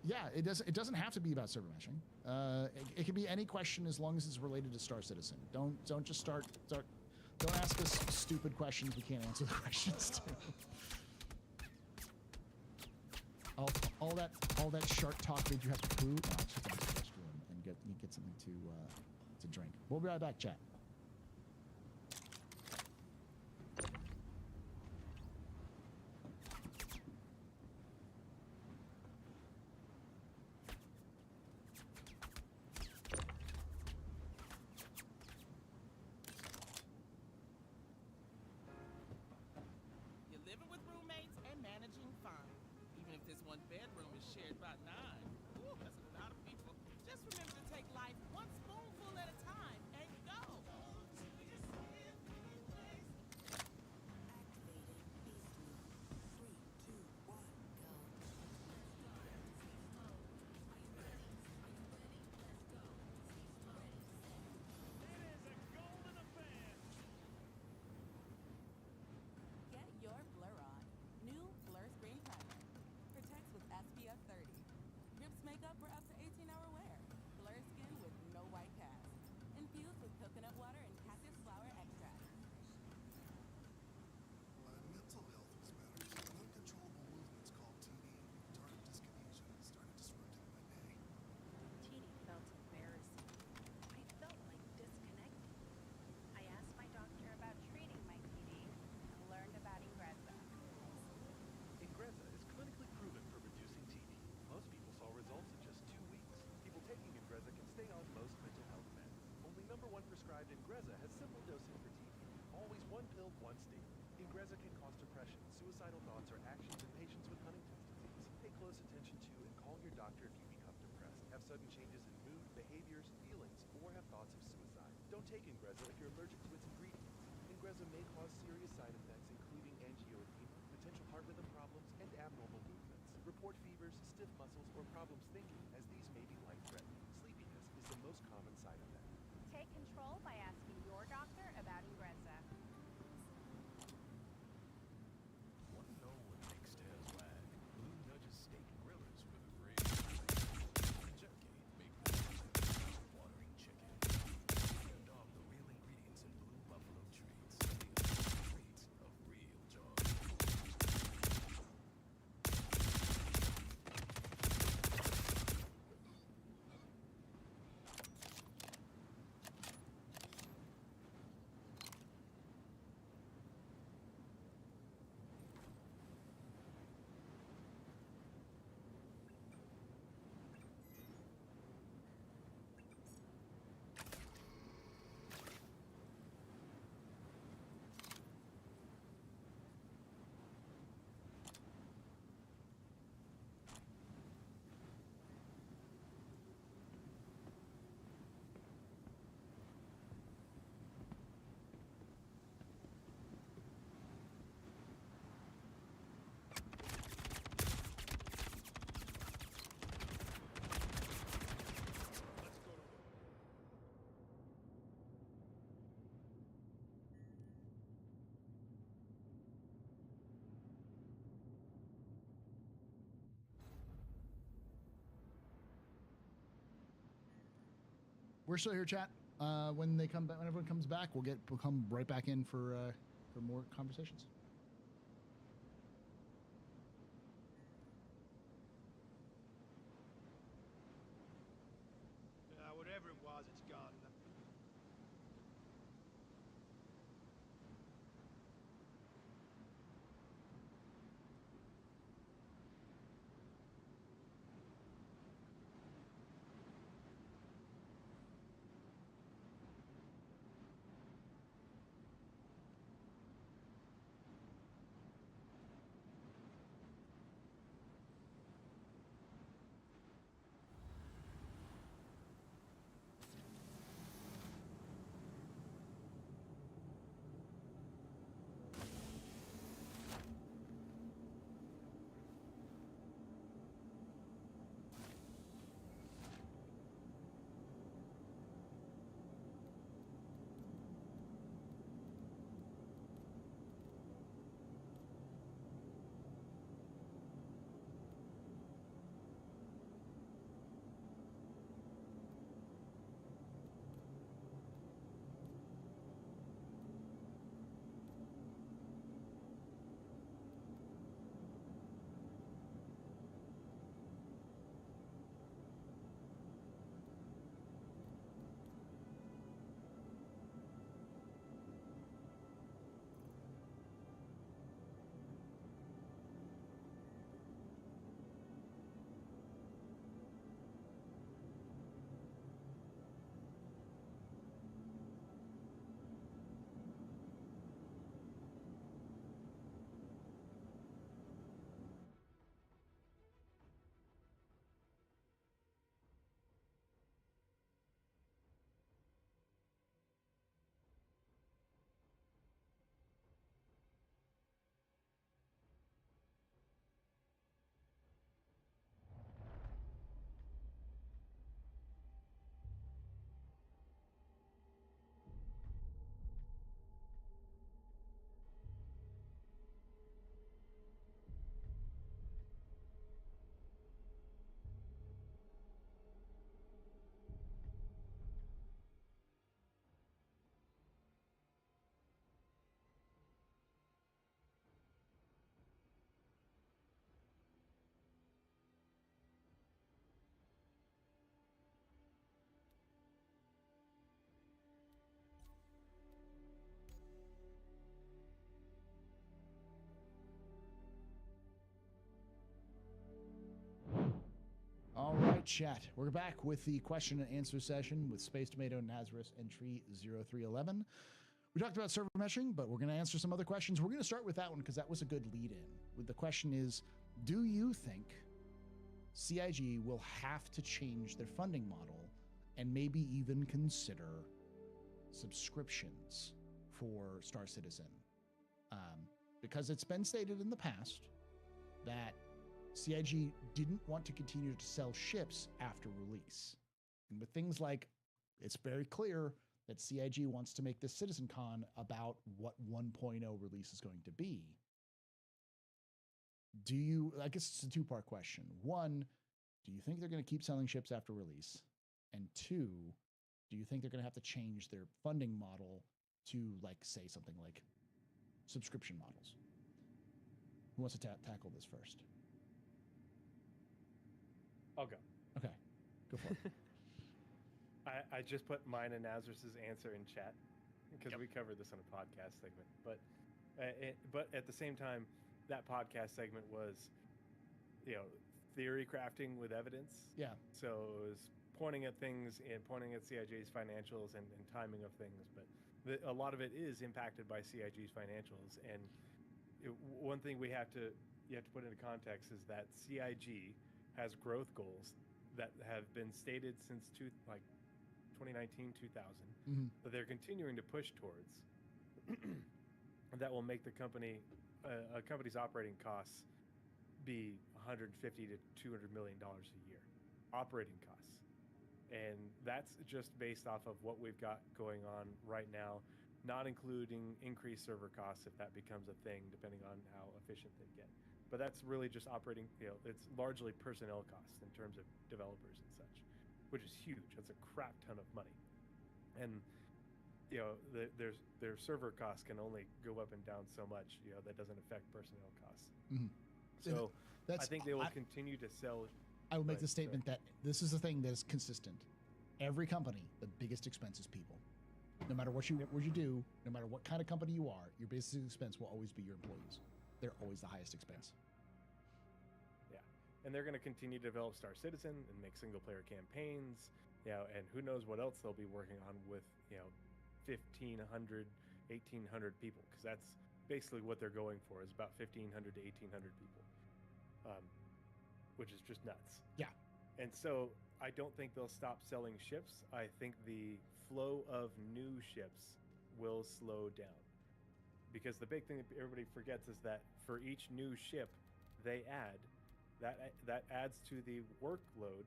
Yeah, it doesn't have to be about server meshing. It can be any question as long as it's related to Star Citizen. Don't just don't ask us stupid questions we can't answer the questions to. All that shark talk made you have to poo. No, just have to go to the restroom and get something to drink. We'll be right back, chat. Makeup for up to 18-hour wear. Blur skin with no white cast. Infused with coconut water and cactus flower extract. My mental health was battered. An uncontrollable movements called TD, tardive dyskinesia, started disrupting my day. TD felt embarrassing. I felt like disconnected. I asked my doctor about treating my TD and learned about Ingrezza. Ingrezza is clinically proven for reducing TD. Most people saw results in just 2 weeks. People taking Ingrezza can stay on most mental health meds. Only #1 prescribed Ingrezza has simple dosing for TD. Always 1 pill once daily. Ingrezza can cause depression, suicidal thoughts, or actions in patients with Huntington's disease. Pay close attention to and call your doctor if you become depressed, have sudden changes in mood, behaviors, feelings, or have thoughts of suicide. Don't take Ingrezza if you're allergic to its ingredients. Ingrezza may cause serious side effects, including angioedema, potential heart rhythm problems, and abnormal movements. Report fevers, stiff muscles, or problems thinking, as these may be life-threatening. Sleepiness is the most common side effect. Take control by asking your doctor about Ingrezza. Want to know what makes tails wag? Blue Nudge's steak grillers with a great jerky, make watering chicken. And all the real ingredients in Blue Buffalo treats. Treats of real joy. we're still here, chat. When they come back, when everyone comes back, we'll come right back in for more conversations. Whatever it was, it's gone. All right, chat. We're back with the question and answer session with Space Tomato, Nazareth, entry 0311. We talked about server meshing, but we're going to answer some other questions. We're going to start with that one because that was a good lead-in. The question is, do you think CIG will have to change their funding model and maybe even consider subscriptions for Star Citizen? Because it's been stated in the past that CIG didn't want to continue to sell ships after release. And with things like, it's very clear that CIG wants to make this CitizenCon about what 1.0 release is going to be. I guess it's a two-part question. One, do you think they're going to keep selling ships after release? And two, do you think they're going to have to change their funding model to, like, say something like subscription models? Who wants to tackle this first? I'll go. Okay, go for it. I just put mine and Nazareth's answer in chat because we covered this on a podcast segment. But at the same time, that podcast segment was, theory crafting with evidence. Yeah. So it was pointing at things and pointing at CIG's financials and timing of things. But a lot of it is impacted by CIG's financials. And one thing you have to put into context is that CIG has growth goals that have been stated since 2019, 2000, that they're continuing to push towards. That will make the company, a company's operating costs be $150 to $200 million a year, operating costs. And that's just based off of what we've got going on right now, not including increased server costs if that becomes a thing, depending on how efficient they get. But that's really just operating, it's largely personnel costs in terms of developers and such, which is huge. That's a crap ton of money. And their server costs can only go up and down so much. That doesn't affect personnel costs. Mhm. So That's- I think they will continue to sell. I will make the statement that this is the thing that is consistent. Every company, the biggest expense is people. No matter what you do, no matter what kind of company you are, your basic expense will always be your employees. They're always the highest expense. Yeah, and they're going to continue to develop Star Citizen and make single-player campaigns. And who knows what else they'll be working on with 1,500, 1,800 people, because that's basically what they're going for, is about 1,500 to 1,800 people, which is just nuts. Yeah. And so I don't think they'll stop selling ships. I think the flow of new ships will slow down, because the big thing that everybody forgets is that for each new ship they add, that adds to the workload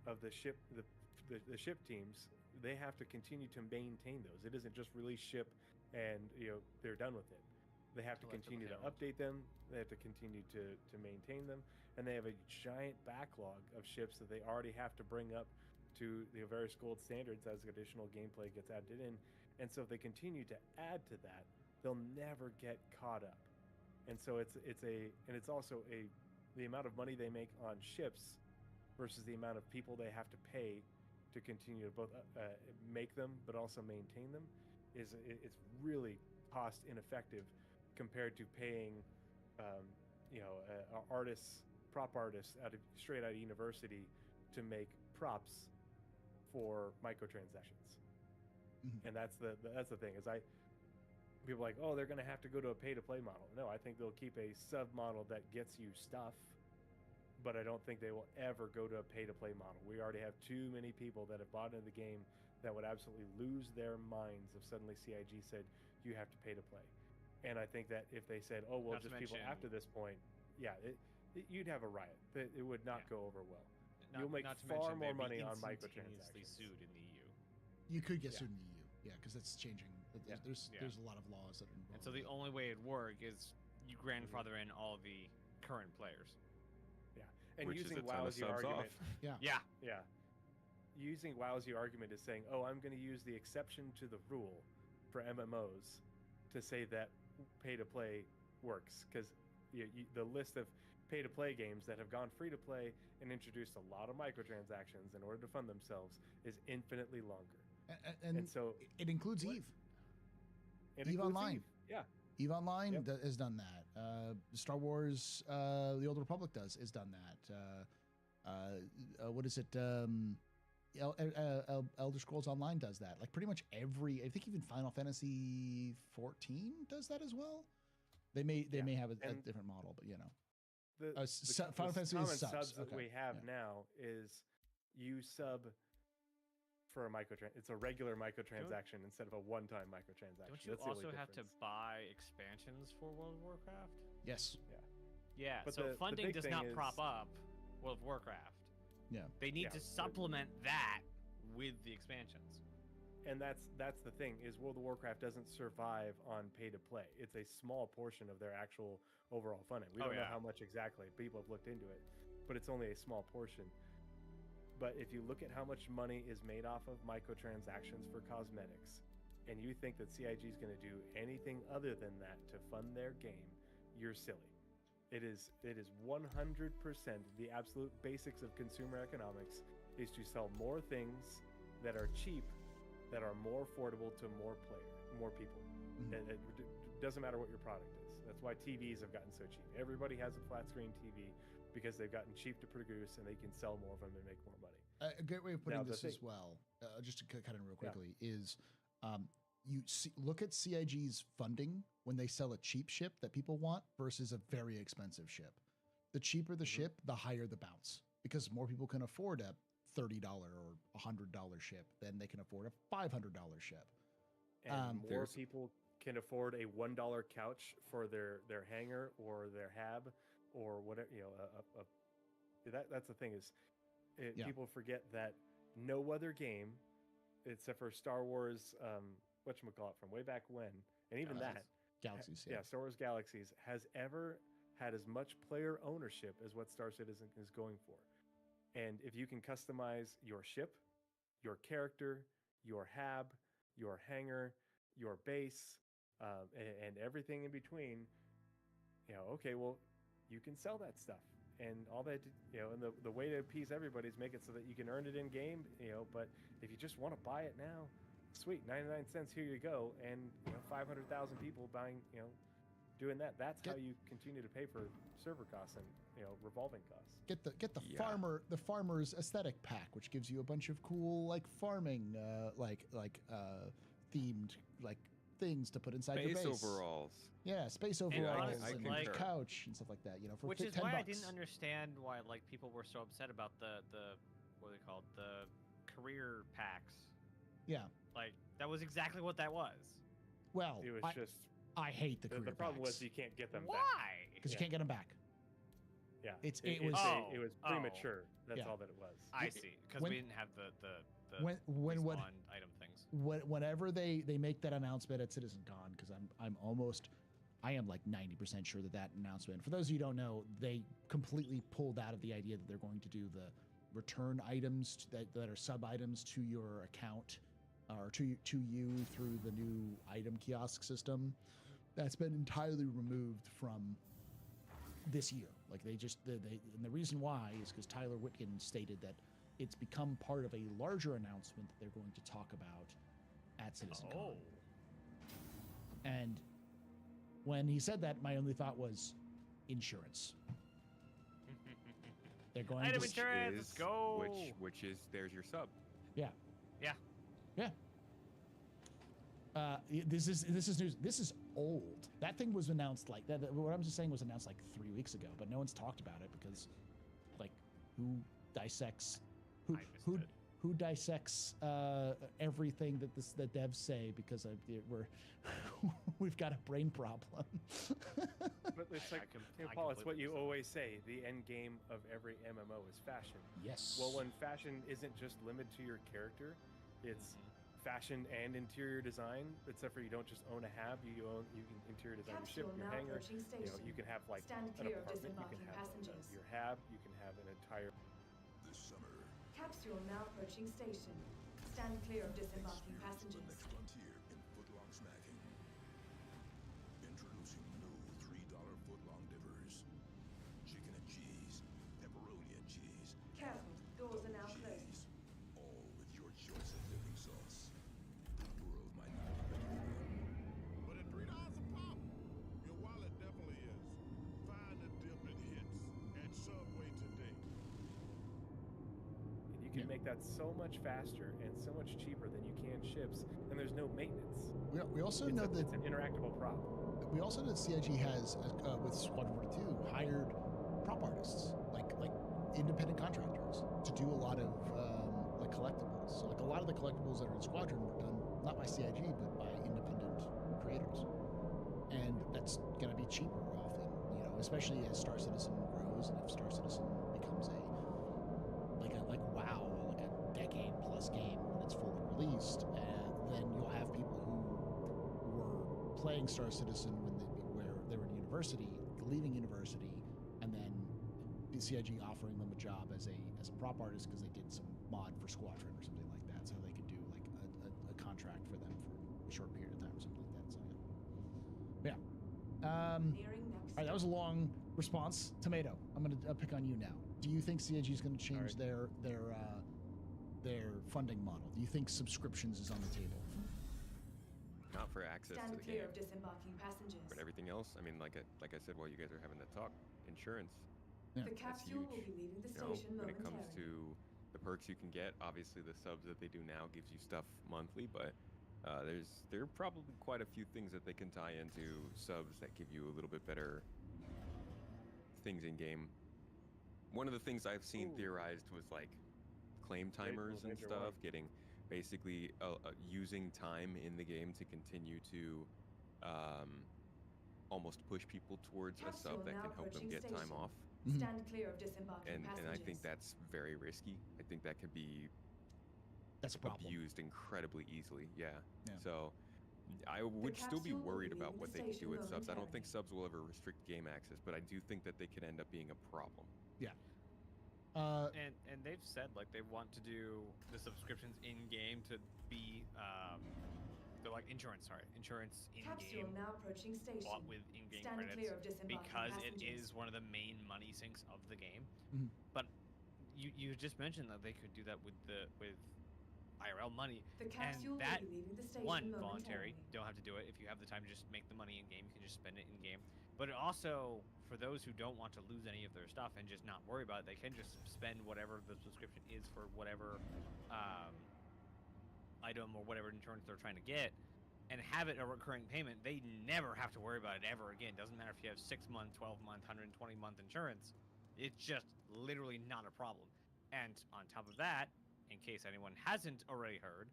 of the ship, the ship teams. They have to continue to maintain those. It isn't just release ship and they're done with it. They have to continue to update them. They have to continue to maintain them, and they have a giant backlog of ships that they already have to bring up to the various gold standards as additional gameplay gets added in. And so if they continue to add to that, they'll never get caught up. And so it's also the amount of money they make on ships versus the amount of people they have to pay to continue to both make them but also maintain them it's really cost ineffective compared to paying prop artists straight out of university to make props for microtransactions. Mm-hmm. And that's the thing is people are like, oh, they're going to have to go to a pay-to-play model. No, I think they'll keep a sub model that gets you stuff, but I don't think they will ever go to a pay-to-play model. We already have too many people that have bought into the game that would absolutely lose their minds if suddenly CIG said you have to pay to play. And I think that if they said, oh, well, just people after this point, you'd have a riot. It would not go over well. You'll make far more money on microtransactions. Sued in the EU. You could get sued in the EU, because it's changing. There's a lot of laws that are involved. And so the only way it'd work is you grandfather in all the current players. And which using is a ton WoW of as your subs argument. off. Yeah. Using WoW as your argument is saying, oh, I'm going to use the exception to the rule for MMOs to say that pay-to-play works, because the list of pay-to-play games that have gone free-to-play and introduced a lot of microtransactions in order to fund themselves is infinitely longer. And so it includes EVE. EVE Online. Yeah. EVE Online has done that. Star Wars, The Old Republic has done that. What is it? Elder Scrolls Online does that. Like pretty much I think even Final Fantasy 14 does that as well. They may have a different model, but the Final Fantasy common is subs that okay. we have now is you sub for a it's a regular microtransaction instead of a one-time microtransaction. Don't you That's the also only have to difference. buy expansions for World of Warcraft? Yes. Yeah. But So the funding big does thing not is- prop up World of Warcraft. Yeah. They need to supplement that with the expansions. And that's the thing is World of Warcraft doesn't survive on pay to play. It's a small portion of their actual overall funding. We don't know how much exactly. People have looked into it, but it's only a small portion. But if you look at how much money is made off of microtransactions for cosmetics, and you think that CIG is going to do anything other than that to fund their game, you're silly. It is 100% the absolute basics of consumer economics is to sell more things that are cheap, that are more affordable to more people. Mm-hmm. And it doesn't matter what your product is. That's why TVs have gotten so cheap. Everybody has a flat screen TV because they've gotten cheap to produce and they can sell more of them and make more money. A great way of putting this as well, just to cut in real quickly, is look at CIG's funding when they sell a cheap ship that people want versus a very expensive ship. The cheaper the ship, the higher the bounce, because more people can afford a $30 or $100 ship than they can afford a $500 ship. And more people can afford a $1 couch for their hangar or their hab or whatever. That's the thing is, people forget that no other game, except for Star Wars, whatchamacallit, from way back when, and even Galaxies, Star Wars Galaxies has ever had as much player ownership as what Star Citizen is going for. And if you can customize your ship, your character, your hab, your hangar, your base, and everything in between. Okay, well, you can sell that stuff, and all that, and the way to appease everybody is make it so that you can earn it in game, but if you just want to buy it now, sweet, 99 cents, here you go, and 500,000 people buying, doing that. That's how you continue to pay for server costs and revolving costs. Get the farmer's aesthetic pack, which gives you a bunch of cool farming themed things to put inside your base. Space overalls. Yeah, space overalls and like, couch and stuff like that. For which is $10. why I didn't understand why people were so upset about the what are they called, the career packs. Yeah. That was exactly what that was. Well, it was I hate the career The problem packs. was you can't get them back. Why? Because you can't get them back. Yeah. It was premature. That's all that it was. I see. Because we didn't have the when item things. Whenever they make that announcement at CitizenCon, because I am like 90% sure that announcement, for those of you who don't know, they completely pulled out of the idea that they're going to do the return items that are sub items to your account or to you through the new item kiosk system. That's been entirely removed from this year. And the reason why is because Tyler Whitkin stated that it's become part of a larger announcement that they're going to talk about at CitizenCon. And when he said that, my only thought was insurance. They're going item to insurance. Let's go. Which is there's your sub. Yeah. Yeah. Yeah. This is news. This is old. That thing was announced what I'm just saying was announced 3 weeks ago, but no one's talked about it because, who dissects who dissects everything that the devs say because we've got a brain problem. But it's Paul, it's what you always say. The end game of every MMO is fashion. Yes. Well, when fashion isn't just limited to your character, it's fashion and interior design. Except for you don't just own a hab, you can interior design your ship, your hangar. You can have an apartment. You can have your hab. You can have an entire. This summer. Capsule now approaching station. Stand clear of disembarking passengers. The next frontier in footlong snacking. Introducing new $3 footlong dippers. Chicken and cheese, pepperoni and cheese. Careful, doors are now closed. All with your choice of dipping sauce. The world might not be ready for them. But at $3 a pop, your wallet definitely is. Find the dip it hits at Subway today. You can make that so much faster and so much cheaper than you can ships, and there's no maintenance. We also know that it's an interactable prop. We also know that CIG has, with Squadron 42, hired prop artists, like independent contractors, to do a lot of collectibles. So a lot of the collectibles that are in Squadron were done not by CIG but by independent creators, and that's going to be cheaper often. Especially as Star Citizen grows, and if Star Citizen becomes a decade plus game when it's fully released, then you'll have people who were playing Star Citizen where they were in university, leaving university, and then CIG offering them a job as a prop artist because they did some mod for Squadron or something like that, so they could do a contract for them for a short period of time or something like that. So yeah. All right, that was a long response. Tomato, I'm gonna pick on you now. Do you think CIG is going to change their funding model? Do you think subscriptions is on the table? Not for access Stand to the clear game, of disembarking passengers. but everything else. I mean, like I said, while you guys are having that talk, insurance. Yeah. The That's capsule huge. will be leaving the When station it comes momentarily. to the perks you can get, obviously the subs that they do now gives you stuff monthly, but there are probably quite a few things that they can tie into subs that give you a little bit better things in game. One of the things I've seen theorized was claim timers and stuff, getting basically using time in the game to continue to almost push people towards a sub that can help them get time off. Stand clear of disembarking passengers. And I think that's very risky. I think that could be abused incredibly easily. Yeah. So I would still be worried about what they can do with subs. I don't think subs will ever restrict game access, but I do think that they could end up being a problem. Yeah. And they've said like they want to do the subscriptions in game to be they're like insurance in Capsule game now approaching station. bought with in-game Stand credits clear of disembarking because it passengers. is one of the main money sinks of the game. Mhm. But you just mentioned that they could do that with IRL money, The and capsule that will be leaving the station one momentarily. voluntary, don't have to do it. If you have the time to just make the money in game, you can just spend it in game. But it also, for those who don't want to lose any of their stuff and just not worry about it, they can just spend whatever the subscription is for whatever item or whatever insurance they're trying to get, and have it a recurring payment. They never have to worry about it ever again. Doesn't matter if you have 6-month, 12-month, 120-month insurance. It's just literally not a problem. And on top of that, in case anyone hasn't already heard,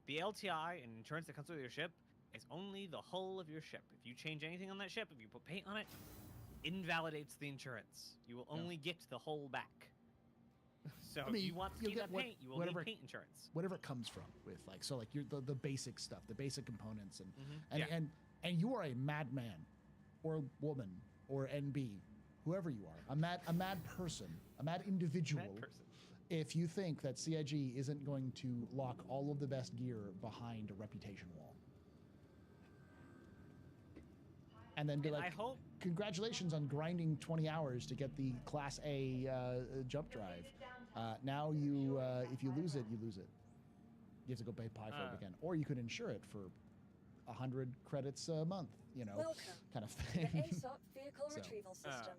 the LTI and insurance that comes with your ship is only the hull of your ship. If you change anything on that ship, if you put paint on it, invalidates the insurance. You will only get the hull back. So I mean, if you want to you'll keep get that paint, you will need paint insurance. Whatever it comes from, with like the basic stuff, the basic components, and Mhm. and you are a madman, or woman, or NB, whoever you are, a mad person, a mad individual. If you think that CIG isn't going to lock all of the best gear behind a reputation wall, and then be like, I hope congratulations on grinding 20 hours to get the Class A jump drive. Now you, if you lose it, you lose it. You have to go pay for it again, or you could insure it for 100 credits a month. You know, Welcome kind of to thing. the ASOP vehicle So. retrieval system.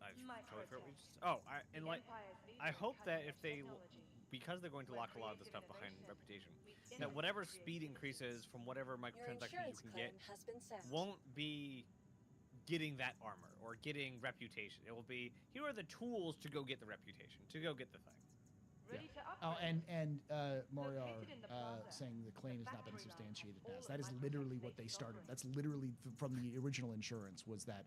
I totally forgot what you just. I hope that if they, because they're going to lock a lot of the stuff behind reputation, that whatever speed increases from whatever microtransactions you can get Has been set. won't be getting that armor or getting reputation. It will be, here are the tools to go get the reputation, to go get the thing. Oh, and Moriar saying the claim has not been substantiated as. That is literally what they started. That's literally from the original insurance, was that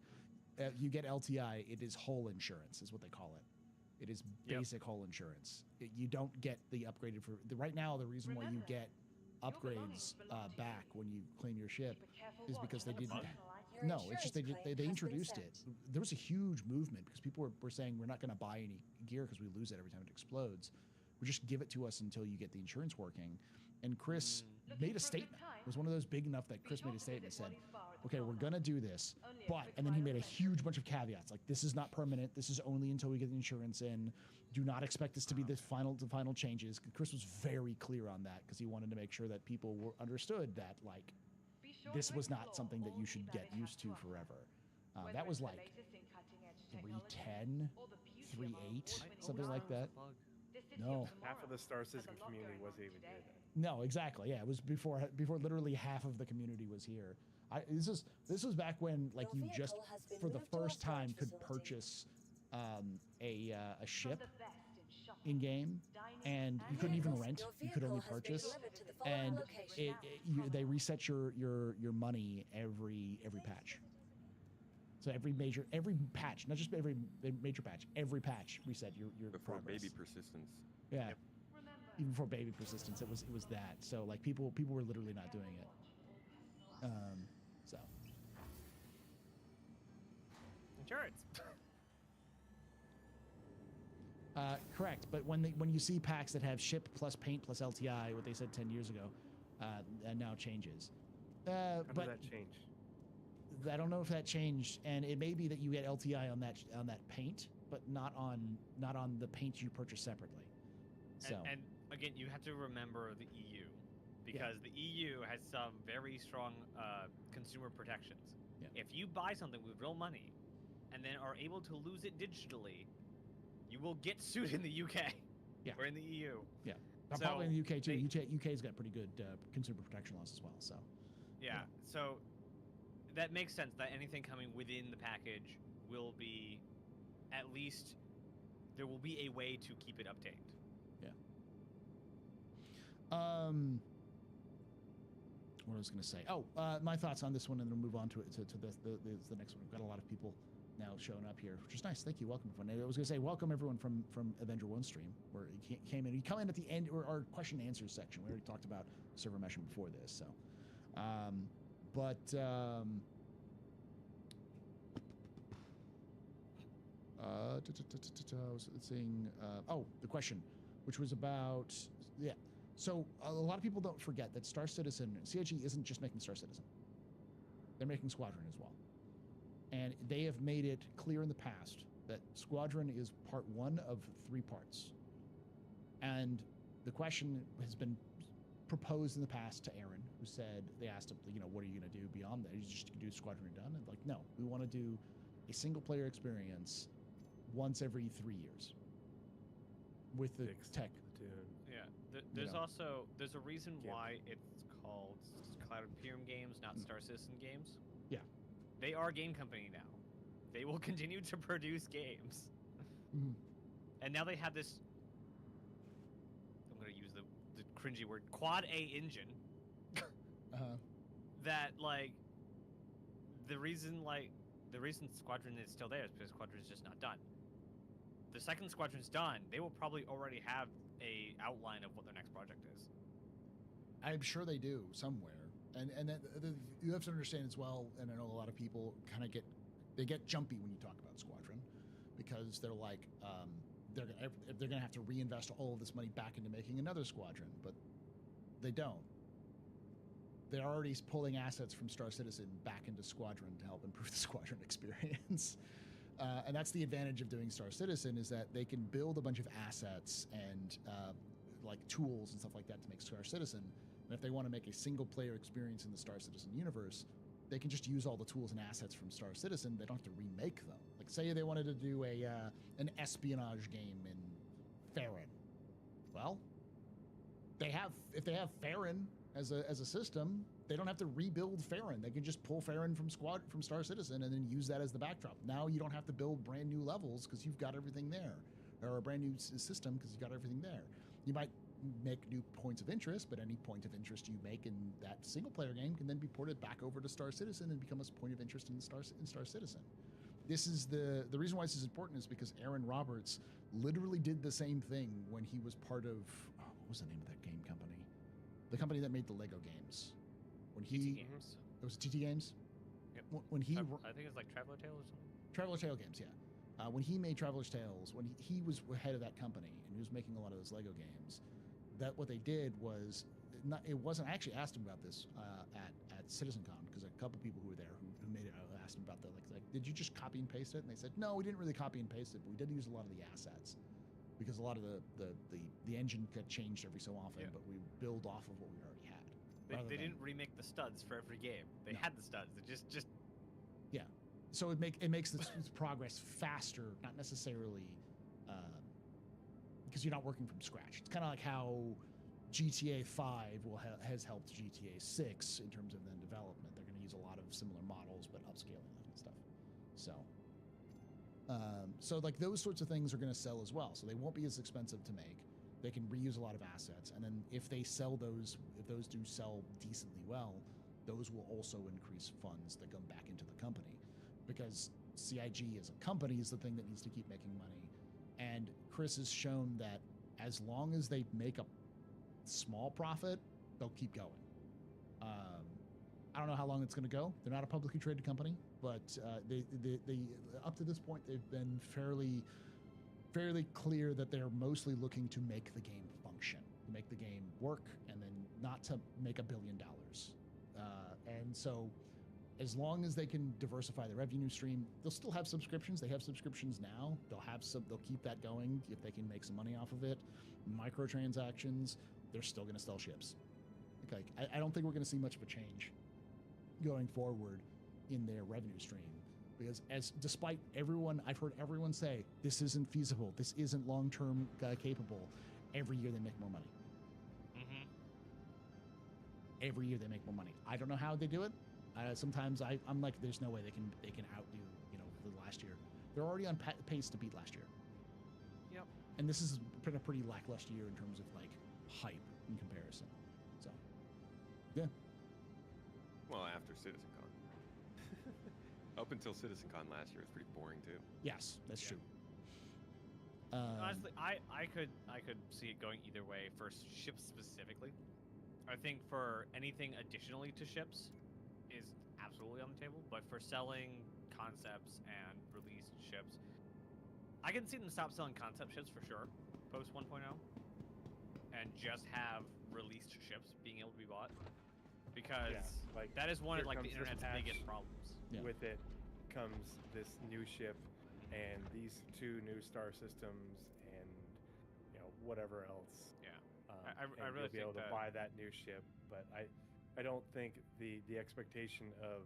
you get LTI, it is whole insurance, is what they call it. It is basic whole insurance. You don't get the upgraded for right now. The reason why you get upgrades back when you claim your ship is because they didn't. No, it's just they introduced it. There was a huge movement because people were saying we're not going to buy any gear because we lose it every time it explodes. We just give it to us until you get the insurance working. And Chris made a statement. It was one of those big enough that Chris made a statement and said, okay, we're going to do this, but, and then he made a huge bunch of caveats, like this is not permanent. This is only until we get the insurance in. Do not expect this to be the final changes. Chris was very clear on that because he wanted to make sure that people understood that, like, this was not something that you should get used to forever. That was like 3.10, 3.8, something like that. No. Half of the Star Citizen community wasn't even here then. No, exactly. Yeah, it was before literally half of the community was here. This was back when, like, you just for the first time could purchase a ship in game, and you couldn't even rent. You could only purchase, and they reset your money every patch. So every patch, not just every major patch, every patch reset your before progress. baby persistence. Yeah. Even before baby persistence, it was that. So like people were literally not doing it. So. Insurance. Correct, but when you see packs that have ship plus paint plus LTI, what they said 10 years ago, and now changes. How did that change? I don't know if that changed, and it may be that you get LTI on that paint, but not on the paint you purchase separately. So. And again, you have to remember the EU, because the EU has some very strong consumer protections. Yeah. If you buy something with real money, and then are able to lose it digitally, you will get sued in the UK or in the EU. Yeah, So probably in the UK too. UK's got pretty good consumer protection laws as well. So. Yeah, so that makes sense that anything coming within the package will be, at least, there will be a way to keep it updated. What I was going to say? Oh, my thoughts on this one, and then we'll move on to the next one. We've got a lot of people now showing up here, which is nice. Thank you. Welcome, everyone. I was going to say welcome everyone from Avenger 1 stream, where he came in. He come in at the end, or our question and answers section. We already talked about server meshing before this, so. I was seeing, the question, which was about, yeah. So a lot of people don't forget that Star Citizen, CIG isn't just making Star Citizen. They're making Squadron as well. And they have made it clear in the past that Squadron is part 1 of 3 parts. And the question has been proposed in the past to Aaron, who said, they asked him, what are you going to do beyond that? You just do Squadron and done? And like, no, we want to do a single player experience once every 3 years with the tech. Yeah, there's a reason why it's called Cloud Imperium Games, not Star Citizen Games. Yeah. They are a game company now. They will continue to produce games. And now they have this, I'm going to use the cringy word, Quad A engine. That, like, the reason Squadron is still there is because Squadron's just not done. The second Squadron's done, they will probably already have a outline of what their next project is. I'm sure they do somewhere. And you have to understand as well, and I know a lot of people kind of get jumpy when you talk about Squadron, because they're like, they're gonna have to reinvest all of this money back into making another Squadron, but they don't. They're already pulling assets from Star Citizen back into Squadron to help improve the Squadron experience. And that's the advantage of doing Star Citizen, is that they can build a bunch of assets and like tools and stuff like that to make Star Citizen. And if they want to make a single player experience in the Star Citizen universe, they can just use all the tools and assets from Star Citizen. They don't have to remake them. Like, say they wanted to do an espionage game in Farron. Well, if they have Farron as a system, they don't have to rebuild Farron. They can just pull Farron from Star Citizen and then use that as the backdrop. Now you don't have to build brand new levels because you've got everything there, or a brand new system because you've got everything there. You might make new points of interest, but any point of interest you make in that single player game can then be ported back over to Star Citizen and become a point of interest in Star Citizen. This is the reason why this is important, is because Aaron Roberts literally did the same thing when he was part of, what was the name of that game company? The company that made the Lego games. When TT Games? It was TT Games? Yep. When he... I think it's like Traveler Tales or something? Traveler Tale Games, yeah. When he made Traveler's Tales, when he was head of that company and he was making a lot of those Lego games, that what they did was, it wasn't, I actually asked him about this at CitizenCon, because a couple people who were there who made it, I asked him about that, like, did you just copy and paste it? And they said, no, we didn't really copy and paste it, but we did use a lot of the assets, because a lot of the engine got changed every so often, but we build off of what we already had. They didn't remake the studs for every game. They had the studs. It just yeah. So it makes this progress faster, not necessarily because you're not working from scratch. It's kind of like how GTA 5 has helped GTA 6 in terms of then development. They're going to use a lot of similar models, but upscaling them and stuff. So like those sorts of things are going to sell as well. So they won't be as expensive to make. They can reuse a lot of assets, and then if they sell those, if those do sell decently well, those will also increase funds that come back into the company, because CIG as a company is the thing that needs to keep making money. And Chris has shown that as long as they make a small profit, they'll keep going. I don't know how long it's going to go. They're not a publicly traded company, but they up to this point they've been fairly clear that they're mostly looking to make the game function, to make the game work, and then not to make $1 billion. And so as long as they can diversify the revenue stream, they'll still have subscriptions. They have subscriptions now. They'll keep that going if they can make some money off of it. Microtransactions, they're still going to sell ships. Like, I don't think we're going to see much of a change going forward in their revenue stream. Because despite everyone, I've heard everyone say, this isn't feasible, this isn't long-term capable, every year they make more money. Every year they make more money. I don't know how they do it. Sometimes I'm like, there's no way they can outdo, the last year. They're already on pace to beat last year. Yep. And this has been a pretty lackluster year in terms of like hype in comparison. So, yeah. Well, after CitizenCon. Up until CitizenCon last year, it was pretty boring too. Yes, that's true. Honestly, I could see it going either way for ships specifically. I think for anything additionally to ships is absolutely on the table, but for selling concepts and released ships, I can see them stop selling concept ships for sure, post 1.0, and just have released ships being able to be bought, because that is one of like the internet's biggest problems. With it comes this new ship and these 2 new star systems and whatever else. Yeah, I really you'll be able to buy that new ship, but I don't think the expectation of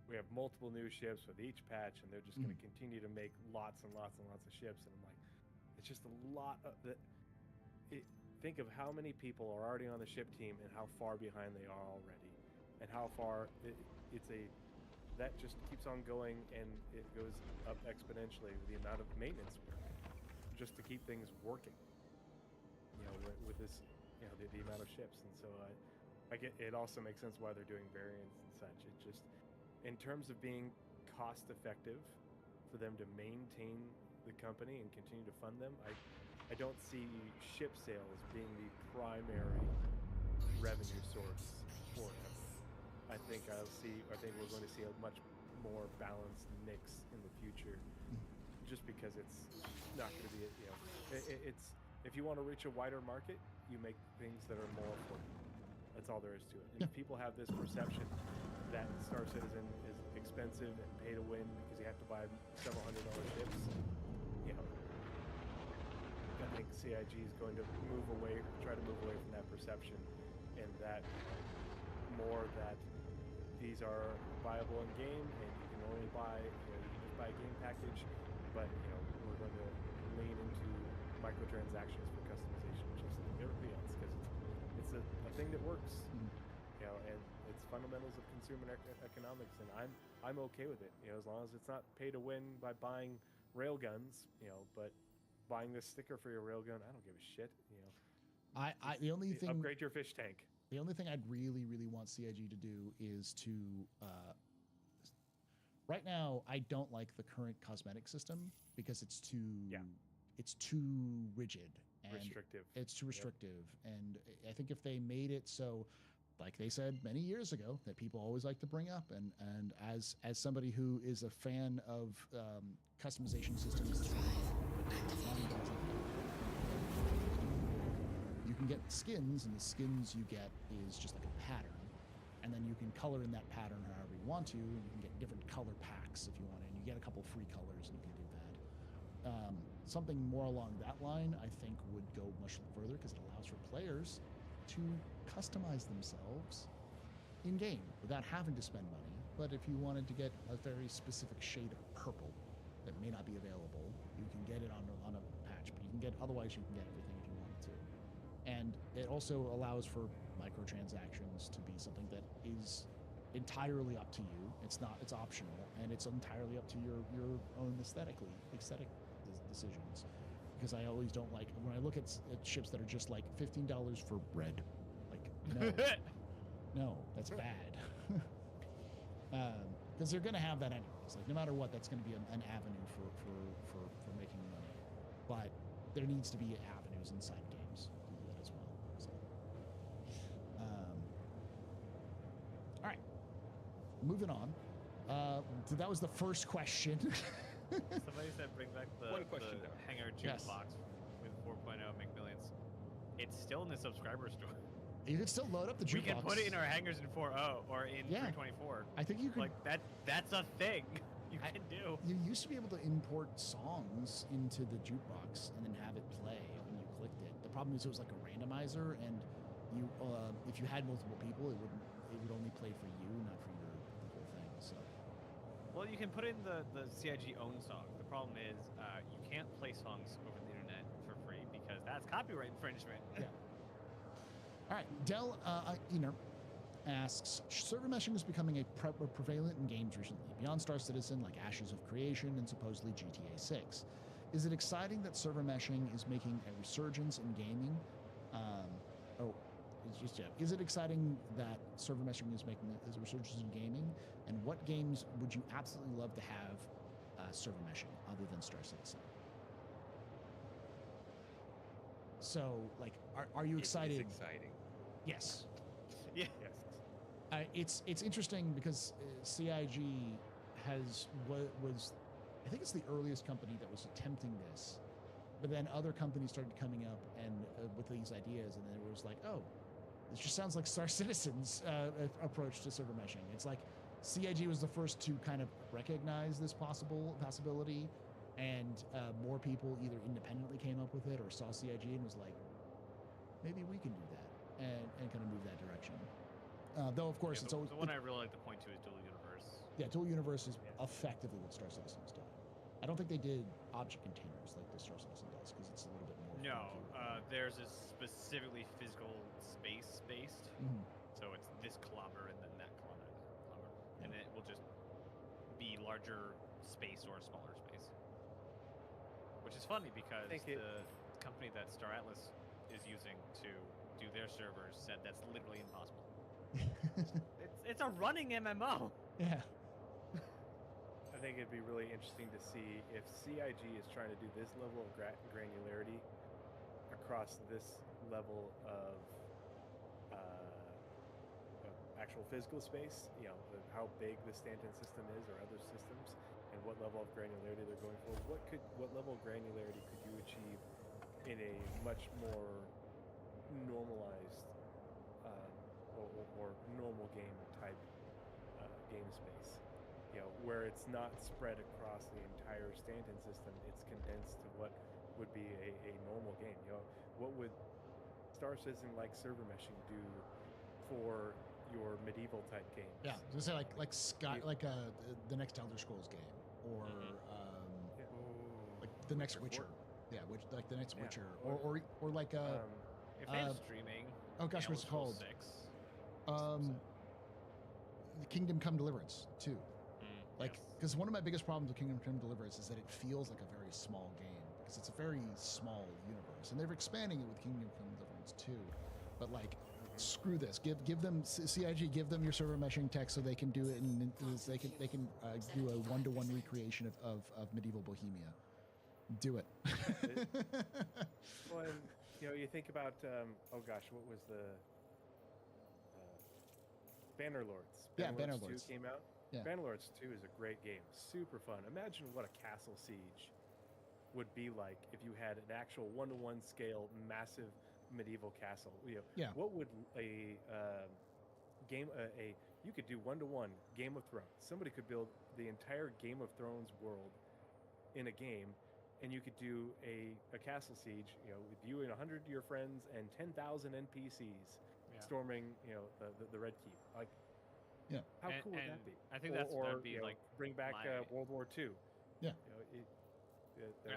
we have multiple new ships with each patch, and they're just going to continue to make lots and lots and lots of ships. And I'm like, it's just a lot of that. Think of how many people are already on the ship team and how far behind they are already, and how far that just keeps on going, and it goes up exponentially with the amount of maintenance work just to keep things working. With this, the amount of ships, and so it also makes sense why they're doing variants and such. It just, in terms of being cost effective for them to maintain the company and continue to fund them, I don't see ship sales being the primary revenue source for them. I think we're going to see a much more balanced mix in the future, just because it's not going to be it's if you want to reach a wider market, you make things that are more affordable. That's all there is to it. And if people have this perception that Star Citizen is expensive and pay to win because you have to buy several $100 ships, I think CIG is going to try to move away from that perception, and that these are viable in game, and you can only buy you can just buy a game package, but we're going to lean into microtransactions for customization just like everything else, because it's a thing that works, and it's fundamentals of consumer economics, and I'm okay with it, as long as it's not pay to win by buying railguns, but buying this sticker for your railgun, I don't give a shit, the only thing, upgrade your fish tank. The only thing I'd really, really want CIG to do is to right now, I don't like the current cosmetic system because it's too rigid and restrictive. It's too restrictive, and I think if they made it so, like they said many years ago, that people always like to bring up, and as somebody who is a fan of customization systems, you can get skins, and the skins you get is just like a pattern, and then you can color in that pattern however you want to, and you can get different color packs if you want, and you get a couple free colors, and you can do that. Something more along that line, I think, would go much further, because it allows for players to customize themselves in game without having to spend money. But if you wanted to get a very specific shade of purple that may not be available, you can get it on a patch, but otherwise you can get everything if you wanted to. And it also allows for microtransactions to be something that is entirely up to you. It's optional, and it's entirely up to your own aesthetic decisions. Because I always don't like when I look at ships that are just like $15 for bread. Like, no, that's bad. Because they're going to have that anyways. Like, no matter what, that's going to be an avenue for making money. But there needs to be avenues inside games to do that as well. So, all right, moving on. So that was the first question. Somebody said bring back the Hangar jukebox with 4.0 McMillions. It's still in the subscriber store. You can still load up the jukebox. We can put it in our hangars in 4.0 or in 3.24. I think you can. Like that's a thing you can do. You used to be able to import songs into the jukebox and then have it play when you clicked it. The problem is it was like a randomizer, and you if you had multiple people, it would only play for you, not for the whole thing. So. Well, you can put in the CIG own song. The problem is you can't play songs over the internet for free because that's copyright infringement. Yeah. All right, Del asks, server meshing is becoming a prevalent in games recently, beyond Star Citizen, like Ashes of Creation and supposedly GTA 6. Is it exciting that server meshing is making a resurgence in gaming? Is it exciting that server meshing is making a resurgence in gaming? And what games would you absolutely love to have server meshing other than Star Citizen? So, like, are you excited? It's exciting. Yes. Yeah. Yes. It's interesting because CIG was I think it's the earliest company that was attempting this, but then other companies started coming up and with these ideas, and then it was like, oh, this just sounds like Star Citizen's approach to server meshing. It's like CIG was the first to kind of recognize this possibility, and more people either independently came up with it or saw CIG and was like, maybe we can do that, and kind of move that direction. Though, of course, it's always... The one I really like to point to is Dual Universe. Yeah, Dual Universe is effectively what Star Citizen's done. I don't think they did object containers like the Star Citizen does, because it's a little bit more... No, theirs is specifically physical space-based. So it's this kilometer and then that kilometer, and it will just be larger space or smaller space. Which is funny because the company that Star Atlas is using to do their servers said that's literally impossible. it's a running MMO. Yeah. I think it'd be really interesting to see if CIG is trying to do this level of granularity across this level of actual physical space, how big the Stanton system is or other systems, and what level of granularity they're going for. What level of granularity could you achieve in a much more normalized or normal game type game space, where it's not spread across the entire Stanton system. It's condensed to what would be a normal game. What would Star Citizen like server meshing do for your medieval type games? Yeah, I was gonna say like the next Elder Scrolls game, or like the next Witcher. Yeah, like the next Witcher, or like if they have streaming. Oh gosh, what's it called? 6. The Kingdom Come Deliverance 2. Because one of my biggest problems with Kingdom Come Deliverance is that it feels like a very small game, because it's a very small universe, and they're expanding it with Kingdom Come Deliverance 2. But like, screw this. Give them CIG. Give them your server meshing tech so they can do it, and they can do a 1-to-1 recreation of medieval Bohemia. Do it. Well, and, you think about what was the Bannerlords? Bannerlords 2 came out. Yeah. Bannerlords 2 is a great game. Super fun. Imagine what a castle siege would be like if you had an actual 1-to-1 scale massive medieval castle. What would a game you could do 1-to-1 Game of Thrones. Somebody could build the entire Game of Thrones world in a game, and you could do a castle siege, with you and 100 of your friends and 10,000 NPCs storming, the Red Keep. Like, how cool would that be? I think that'd be like bring back World War II. Yeah.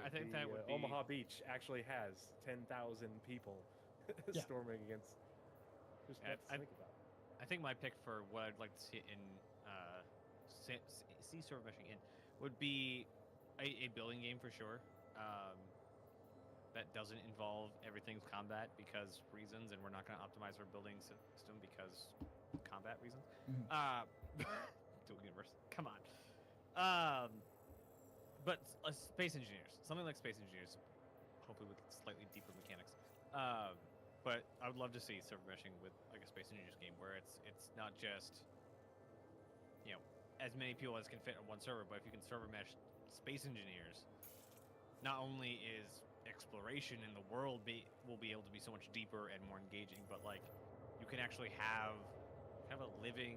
I think that would be... Omaha Beach actually has 10,000 people storming against. Just nuts to think about. I think my pick for what I'd like to see in see server meshing in would be a building game for sure. That doesn't involve everything's combat because reasons, and we're not going to optimize our building system because combat reasons. Dual Universe, come on. But Space Engineers, something like Space Engineers, hopefully with slightly deeper mechanics. But I would love to see server meshing with like a Space Engineers game where it's not just as many people as can fit on one server, but if you can server mesh Space Engineers, not only is exploration in the world will be able to be so much deeper and more engaging, but like you can actually have kind of a living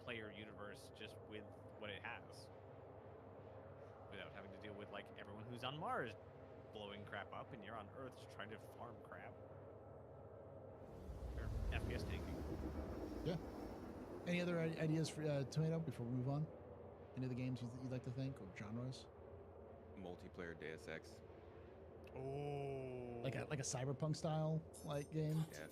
player universe just with what it has, without having to deal with like everyone who's on Mars blowing crap up and you're on Earth just trying to farm crap or FPS tanking. Yeah. Any other ideas for Tomato before we move on? Any other games you'd like to think, or genres? Multiplayer Deus Ex. Oh. Like a Cyberpunk style game. Yeah.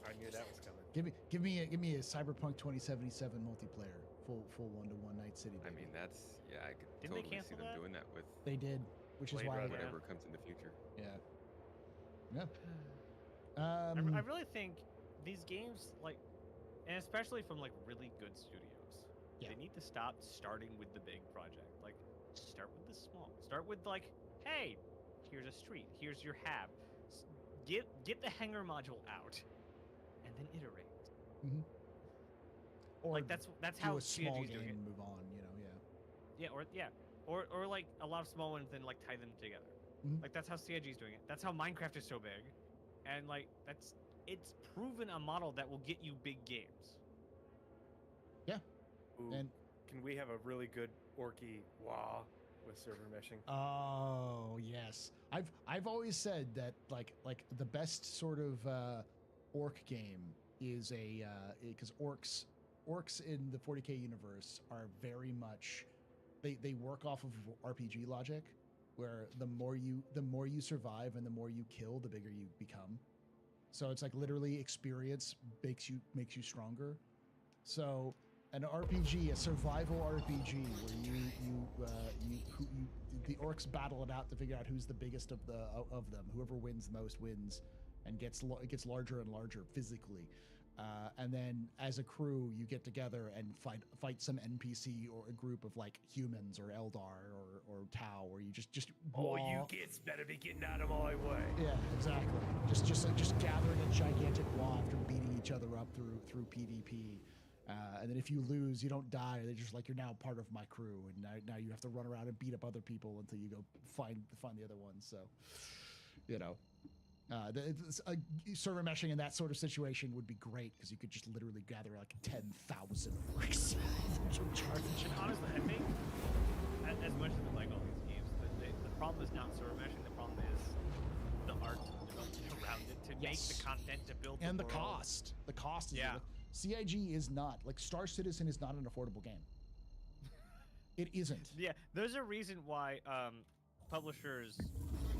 I knew that was coming. Give me a Cyberpunk 2077 multiplayer, full 1-to-1 Night City. Baby. I mean, I could Didn't totally see them doing that with. They did, which is why whatever comes in the future. Yeah. I really think these games, like, and especially from like really good studios, they need to stop starting with the big project. Like, start with the small. Start with like, hey, here's a street. Here's your hab. Get the hangar module out, and then iterate. Mm-hmm. Or like that's how a small CIG's game doing it. and move on. or like a lot of small ones, then like tie them together. Like that's how CIG is doing it. That's how Minecraft is so big, and like it's proven a model that will get you big games. Yeah. Ooh, And can we have a really good orky wah with server meshing? oh yes, I've always said that like the best sort of orc game is because orcs in the 40K universe are very much they work off of RPG logic, where the more you survive and the more you kill, the bigger you become. So it's like literally experience makes you stronger. So an RPG, a survival RPG, where the orcs battle it out to figure out who's the biggest of them. Whoever wins the most wins, and gets larger and larger physically. And then as a crew, you get together and fight some NPC or a group of like humans or Eldar or Tau, or you just all you kids better be getting out of my way. Yeah, exactly. Just gathering a gigantic wall after beating each other up through PvP. And then if you lose, you don't die. They're just like, you're now part of my crew, and now you have to run around and beat up other people until you go find the other ones. So, you know. Server meshing in that sort of situation would be great, because you could just literally gather like 10,000 orcs. Honestly, I think as much as we like all these games, the problem is not server meshing. The problem is the art around it to make the content, to build and the the world. cost. The cost is CIG is not like Star Citizen is not an affordable game. It isn't. Yeah, there's a reason why publishers,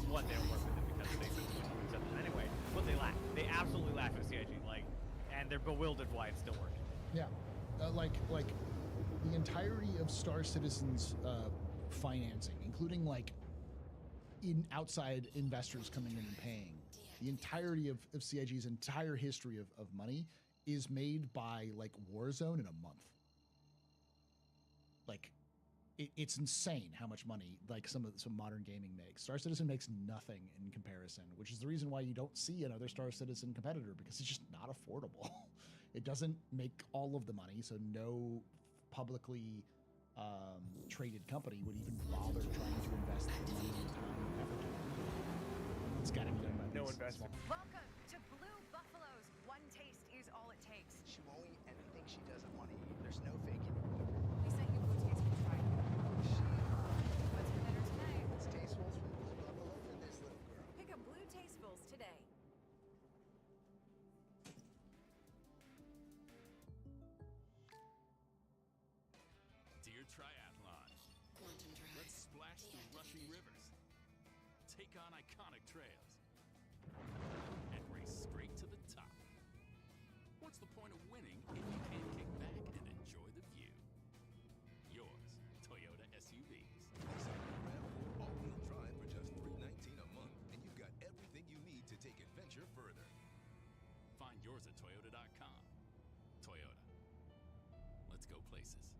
one, they don't work with it because they accept it anyway. But they laugh. They absolutely laugh at CIG, like, and they're bewildered why it's still working. Yeah, like the entirety of Star Citizen's financing, including like outside investors coming in and paying, the entirety of CIG's entire history of money is made by like Warzone in a month. Like, it's insane how much money like some modern gaming makes. Star Citizen makes nothing in comparison, which is the reason why you don't see another Star Citizen competitor, because it's just not affordable. It doesn't make all of the money, so no publicly traded company would even bother trying to invest the money and time and effort. It's got to be done by no these investment. Welcome to Blue Buffalo's One Taste is All It Takes. She won't eat anything she doesn't want to eat. There's no faking. We sent you Blue Taste to try. What's for dinner today? It's tastefuls from Blue Buffalo for this little girl. Pick up Blue Tastefuls today. Dear Triathlon, let's splash through rushing rivers, take on iconic trails, and race straight to the top. What's the point of winning if you can't kick back and enjoy the view? Yours, Toyota SUVs. All-wheel drive for just $319 a month, and you've got everything you need to take adventure further. Find yours at Toyota.com. Toyota. Let's go places.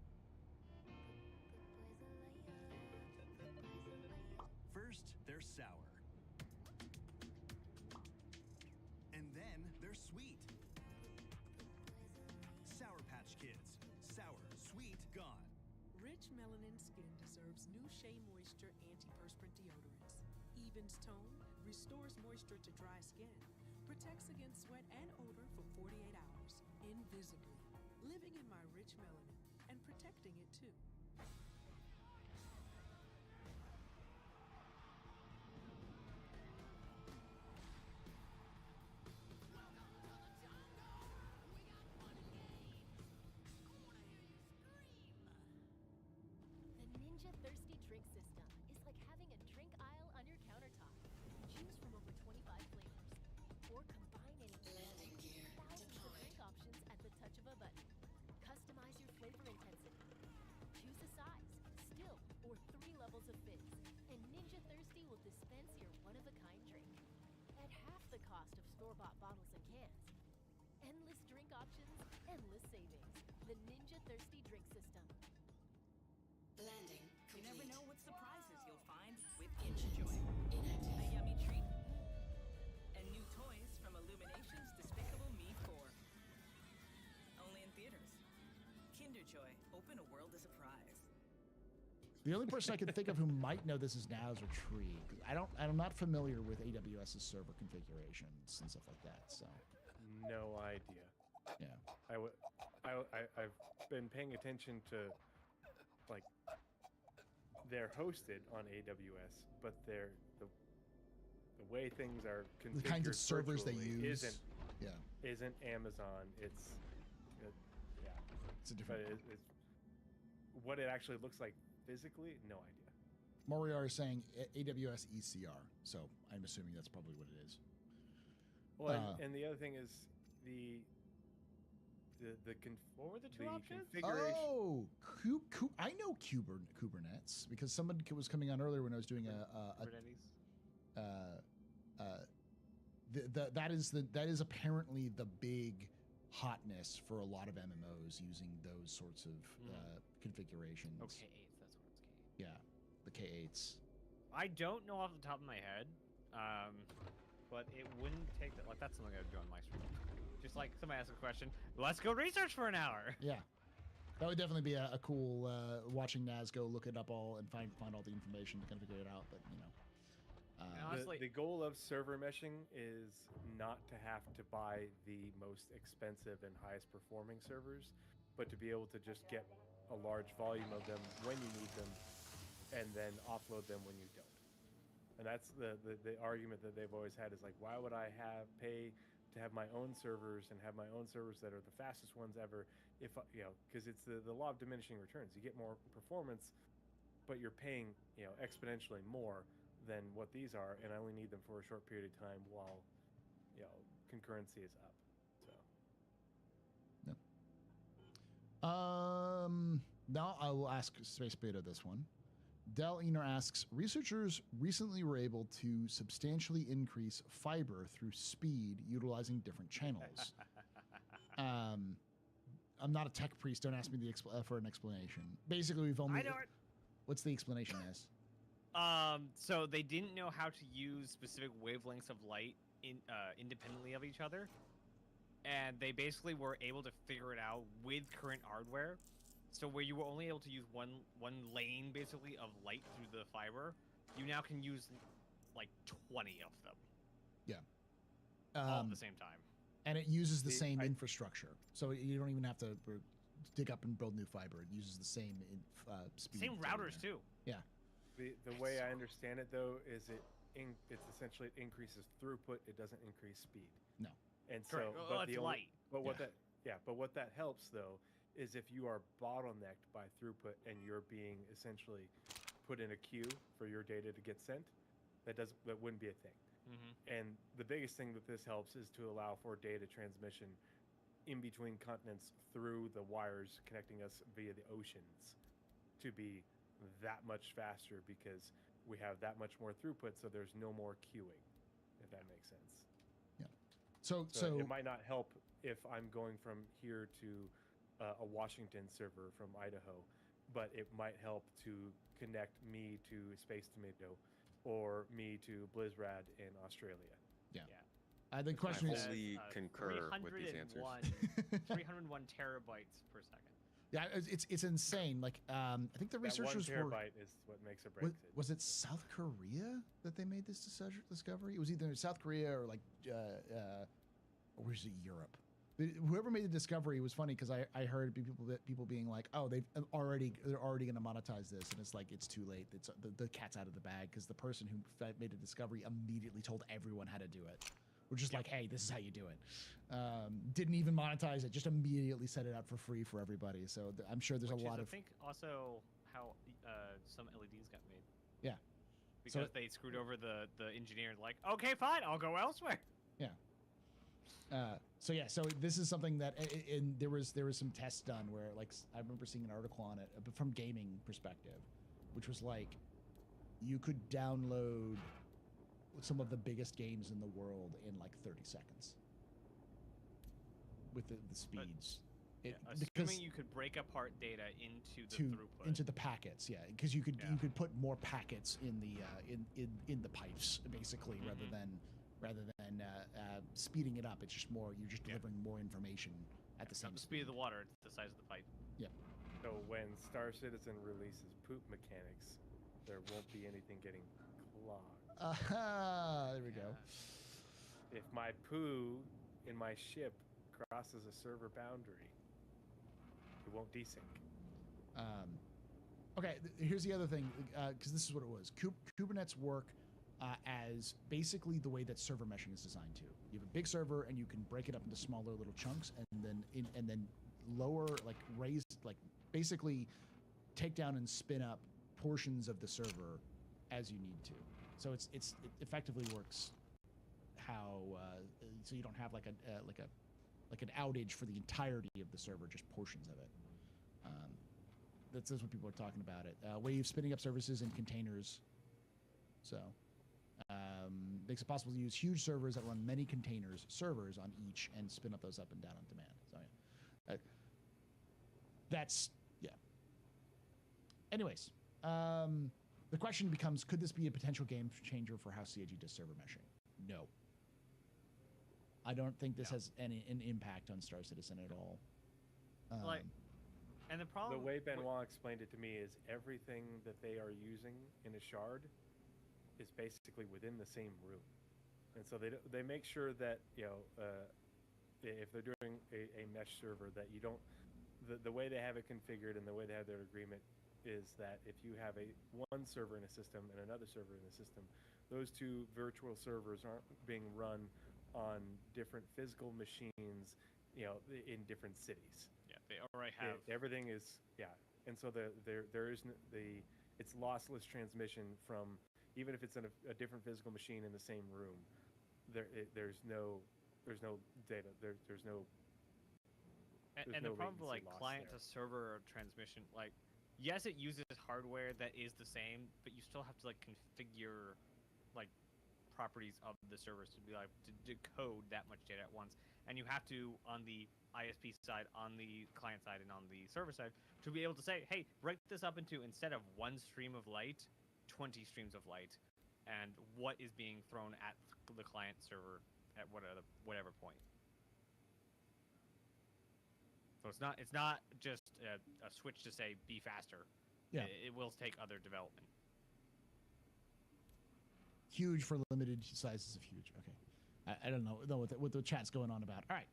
First, they're sour. And then they're sweet. Sour Patch Kids. Sour, sweet, gone. Rich melanin skin deserves new Shea Moisture antiperspirant deodorants. Evens tone, restores moisture to dry skin, protects against sweat and odor for 48 hours. Invisibly, living in my rich melanin and protecting it too. The Ninja Thirsty Drink System is like having a drink aisle on your countertop. Choose from over 25 flavors, or combine any thousands of drink options at the touch of a button. Customize your flavor intensity. Choose a size, still, or 3 levels of fizz, and Ninja Thirsty will dispense your one-of-a-kind drink at half the cost of store-bought bottles and cans. Endless drink options, endless savings. The Ninja Thirsty Drink System. Blending. You never know what surprises you'll find with Joy. A yummy treat. And new toys from Illumination's Despicable Me 4. Only in theaters. Kinder Joy. Open a world of surprise. The only person I can think of who might know this is Naz or Tree. I'm not familiar with AWS's server configurations and stuff like that. So. No idea. Yeah. I've been paying attention to, like, they're hosted on AWS, but the way things are configured, the kinds of servers they use isn't Amazon. It's a different. But it's what it actually looks like physically. No idea. Moriar is saying AWS ECR, so I'm assuming that's probably what it is. Well, and the other thing is what were the two options? Oh, I know Kubernetes because someone was coming on earlier when I was doing that is apparently the big hotness for a lot of MMOs using those sorts of configurations. Okay, K8s, that's what it's K8. Yeah, the K8s. I don't know off the top of my head, but it wouldn't take that. Like, that's something I would do on my stream. Just like somebody asks a question, let's go research for an hour. Yeah, that would definitely be a cool watching Naz go look it up all and find all the information to kind of figure it out. But honestly, the goal of server meshing is not to have to buy the most expensive and highest performing servers, but to be able to just get a large volume of them when you need them, and then offload them when you don't. And that's the argument that they've always had is like, why would I pay to have my own servers and have my own servers that are the fastest ones ever? If because it's the law of diminishing returns. You get more performance, but you're paying exponentially more than what these are, and I only need them for a short period of time while concurrency is up. So now I will ask Space Beta this one. Del Ener asks, researchers recently were able to substantially increase fiber through speed utilizing different channels. I'm not a tech priest. Don't ask me for an explanation. Basically, we've only. I know it. What's the explanation is? So they didn't know how to use specific wavelengths of light independently of each other, and they basically were able to figure it out with current hardware. So where you were only able to use one lane basically of light through the fiber, you now can use like 20 of them. Yeah. All at the same time. And it uses the same infrastructure, so you don't even have to dig up and build new fiber. It uses the same speed. Same routers too. Yeah. The way I understand it though is it's essentially it increases throughput. It doesn't increase speed. No. And correct. so, but it's light. But what that helps though is if you are bottlenecked by throughput and you're being essentially put in a queue for your data to get sent, that wouldn't be a thing. Mm-hmm. And the biggest thing that this helps is to allow for data transmission in between continents through the wires connecting us via the oceans to be that much faster because we have that much more throughput, so there's no more queuing, if that makes sense. Yeah. So it might not help if I'm going from here to a Washington server from Idaho, but it might help to connect me to Space Tomato or me to Blizzrad in Australia. Yeah. The question is, fully concur with these answers. 301 terabytes per second. Yeah, it's insane. Like I think the researchers that 1 terabyte is what makes or breaks it. Was it South Korea that they made this discovery? It was either South Korea or like or was it Europe? Whoever made the discovery was funny because I heard people being like, oh, they're already going to monetize this, and it's like it's too late. It's the cat's out of the bag because the person who made the discovery immediately told everyone how to do it. We're just like, hey, this is how you do it. Didn't even monetize it, just immediately set it out for free for everybody. So I'm sure there's a lot of. I think also how some LEDs got made. Yeah. Because they screwed over the engineer. Like, okay, fine, I'll go elsewhere. Yeah. So this is something that and there was some tests done where like I remember seeing an article on it but from gaming perspective, which was like you could download some of the biggest games in the world in like 30 seconds with the speeds. Assuming you could break apart data into the throughput. Into the packets, yeah, because you could put more packets in the pipes basically rather than speeding it up. It's just more, you're just delivering more information at the same speed of the water, it's the size of the pipe. Yeah. So when Star Citizen releases poop mechanics, there won't be anything getting clogged. There we go. If my poo in my ship crosses a server boundary, it won't desync. Okay, here's the other thing, because this is what it was. Kubernetes work as basically the way that server meshing is designed to. You have a big server, and you can break it up into smaller little chunks, and then lower, like raise, like basically take down and spin up portions of the server as you need to. So it effectively works how so you don't have like an outage for the entirety of the server, just portions of it. That's what people are talking about it. Way of spinning up services in containers. So makes it possible to use huge servers that run many servers on each, and spin up those up and down on demand. So yeah, that's yeah. Anyways, the question becomes: could this be a potential game changer for how CIG does server meshing? No. I don't think this has an impact on Star Citizen at all. And the problem, the way Benoit explained it to me, is everything that they are using in a shard is basically within the same room, and so they make sure that if they're doing a mesh server, that you don't the way they have it configured and the way they have their agreement is that if you have one server in a system and another server in a system, those two virtual servers aren't being run on different physical machines, in different cities. Yeah, they already have everything is and so there is it's lossless transmission from, even if it's in a different physical machine in the same room. There's no data. There's no. And the problem with like client to server transmission, like, yes, it uses hardware that is the same, but you still have to like configure like properties of the servers to be like to decode that much data at once, and you have to, on the ISP side, on the client side, and on the server side, to be able to say, hey, break this up into, instead of one stream of light, 20 streams of light, and what is being thrown at the client server at whatever point. So it's not just a switch to say be faster. Yeah, it will take other development. Huge for limited sizes of huge. Okay, I don't know what the chat's going on about. All right.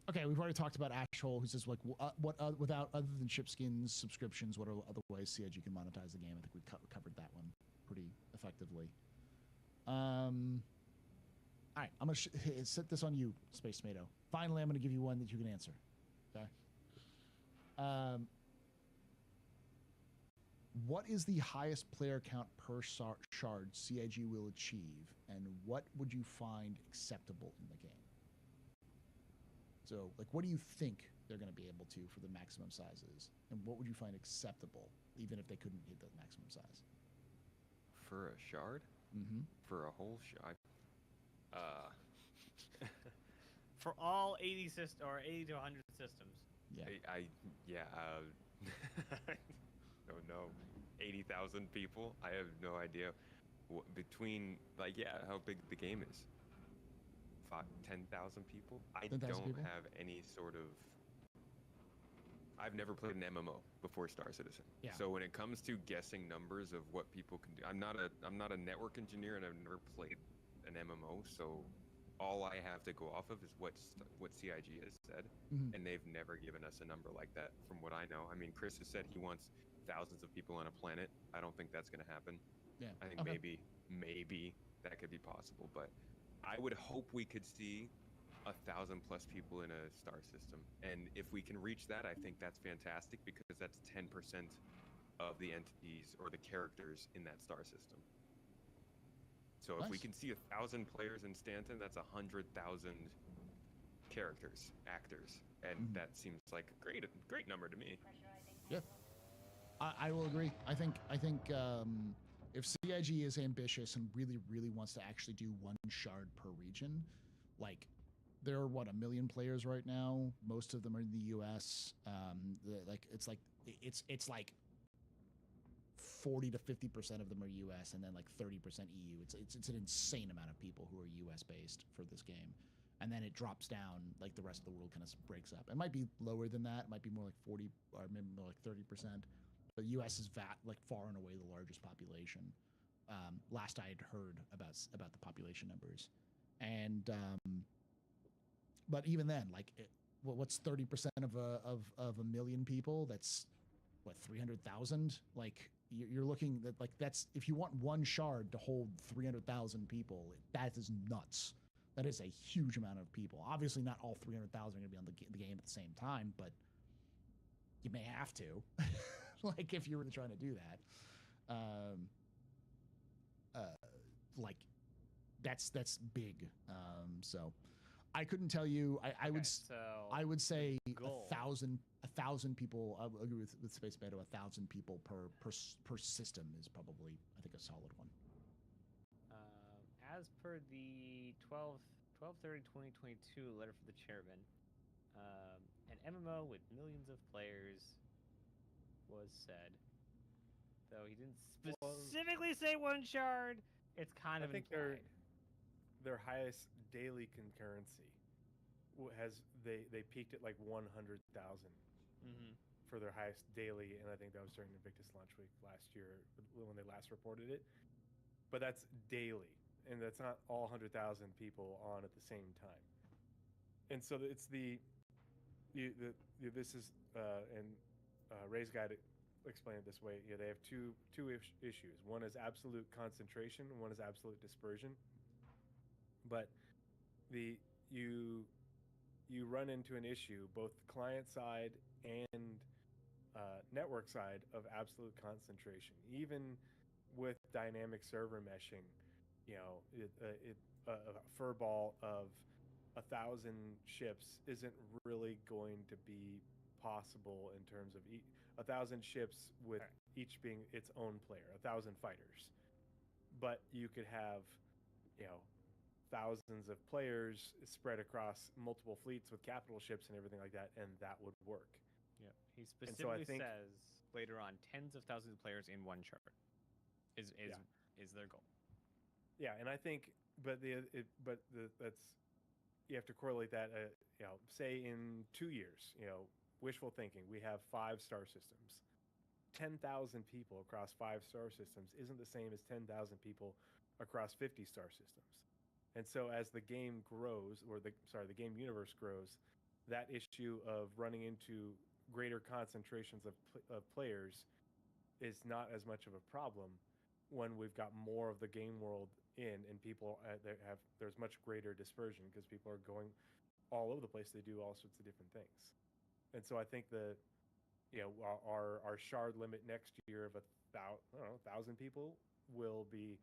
Okay, we've already talked about Ashhole, who says like, without other than ship skins, subscriptions, what are other ways CIG can monetize the game? I think we covered that one pretty effectively. All right, I'm gonna set this on you, Space Tomato. Finally, I'm gonna give you one that you can answer. Okay. What is the highest player count per shard CIG will achieve, and what would you find acceptable in the game? So, like, what do you think they're going to be able to for the maximum sizes, and what would you find acceptable, even if they couldn't hit the maximum size? For a shard? Mm-hmm. For a whole shard? For all 80 or 80 to 100 systems. Yeah. I don't know. 80,000 people? I have no idea. Between, like, how big the game is. 10,000 people? I don't have any sort of... I've never played an MMO before Star Citizen. Yeah. So when it comes to guessing numbers of what people can do, I'm not a network engineer, and I've never played an MMO, so all I have to go off of is what CIG has said, and they've never given us a number like that from what I know. I mean, Chris has said he wants thousands of people on a planet. I don't think that's going to happen. Yeah. I think maybe that could be possible, but I would hope we could see 1,000+ people in a star system, and if we can reach that, I think that's fantastic, because that's 10% of the entities or the characters in that star system. So if we can see 1,000 players in Stanton, that's 100,000 characters, actors, and that seems like a great number to me. Yeah, I will agree. I think if CIG is ambitious and really wants to actually do one shard per region, like, there are 1 million players right now. Most of them are in the U.S. It's like 40 to 50% of them are U.S. and then like 30% EU. It's an insane amount of people who are U.S. based for this game, and then it drops down, like the rest of the world kind of breaks up. It might be lower than that. It might be more like 40 or maybe more like 30%. But the U.S. is like far and away the largest population. Last I had heard about the population numbers, and but even then, like, what's 30% of a million people? That's what, 300,000? Like, you're looking at, like, that's, if you want one shard to hold 300,000 people, that is nuts. That is a huge amount of people. Obviously, not all 300,000 are going to be on the game at the same time, but you may have to, like, if you were trying to do that. Like, that's big. So I couldn't tell you. I would say goal. 1,000 people. I would agree with Space Beta. 1,000 people per system is probably, I think, a solid one. As per the 12/30/2022 letter from the chairman, an MMO with millions of players was said. Though he didn't specifically say one shard, it's kind of I think implied. their highest daily concurrency they peaked at like 100,000 for their highest daily, and I think that was during Invictus launch week last year when they last reported it. But that's daily, and that's not all 100,000 people on at the same time. And so it's this is and Ray's guide explained it this way. Yeah, they have two issues. One is absolute concentration, and one is absolute dispersion. But you run into an issue, both client side and network side, of absolute concentration. Even with dynamic server meshing, you know, a furball of 1,000 ships isn't really going to be possible in terms of 1,000 ships with each being its own player, 1,000 fighters. But you could have, you know, thousands of players spread across multiple fleets with capital ships and everything like that, and that would work. Yep. He specifically says later on, tens of thousands of players in one chart is their goal. Yeah, and I think, that's, you have to correlate that. You know, say in 2 years, you know, wishful thinking, we have 5-star systems. 10,000 people across 5-star systems isn't the same as 10,000 people across 50-star systems. And so as the game grows, or the game universe grows, that issue of running into greater concentrations of players is not as much of a problem when we've got more of the game world in, and people there's much greater dispersion because people are going all over the place. They do all sorts of different things. And so I think our shard limit next year of 1,000 people will be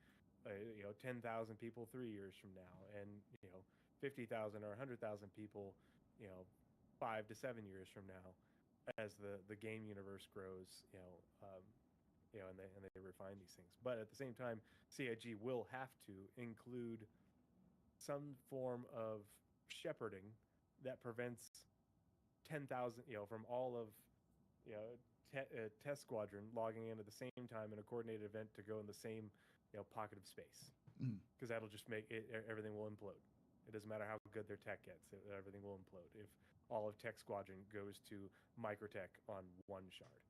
10,000 people 3 years from now, and 50,000 or 100,000 people 5 to 7 years from now, as the game universe grows, and they refine these things. But at the same time, CIG will have to include some form of shepherding that prevents 10,000 from all of test squadron logging in at the same time in a coordinated event to go in the same pocket of space, because that'll just make everything will implode. It doesn't matter how good their tech gets, everything will implode if all of Tech Squadron goes to Microtech on one shard.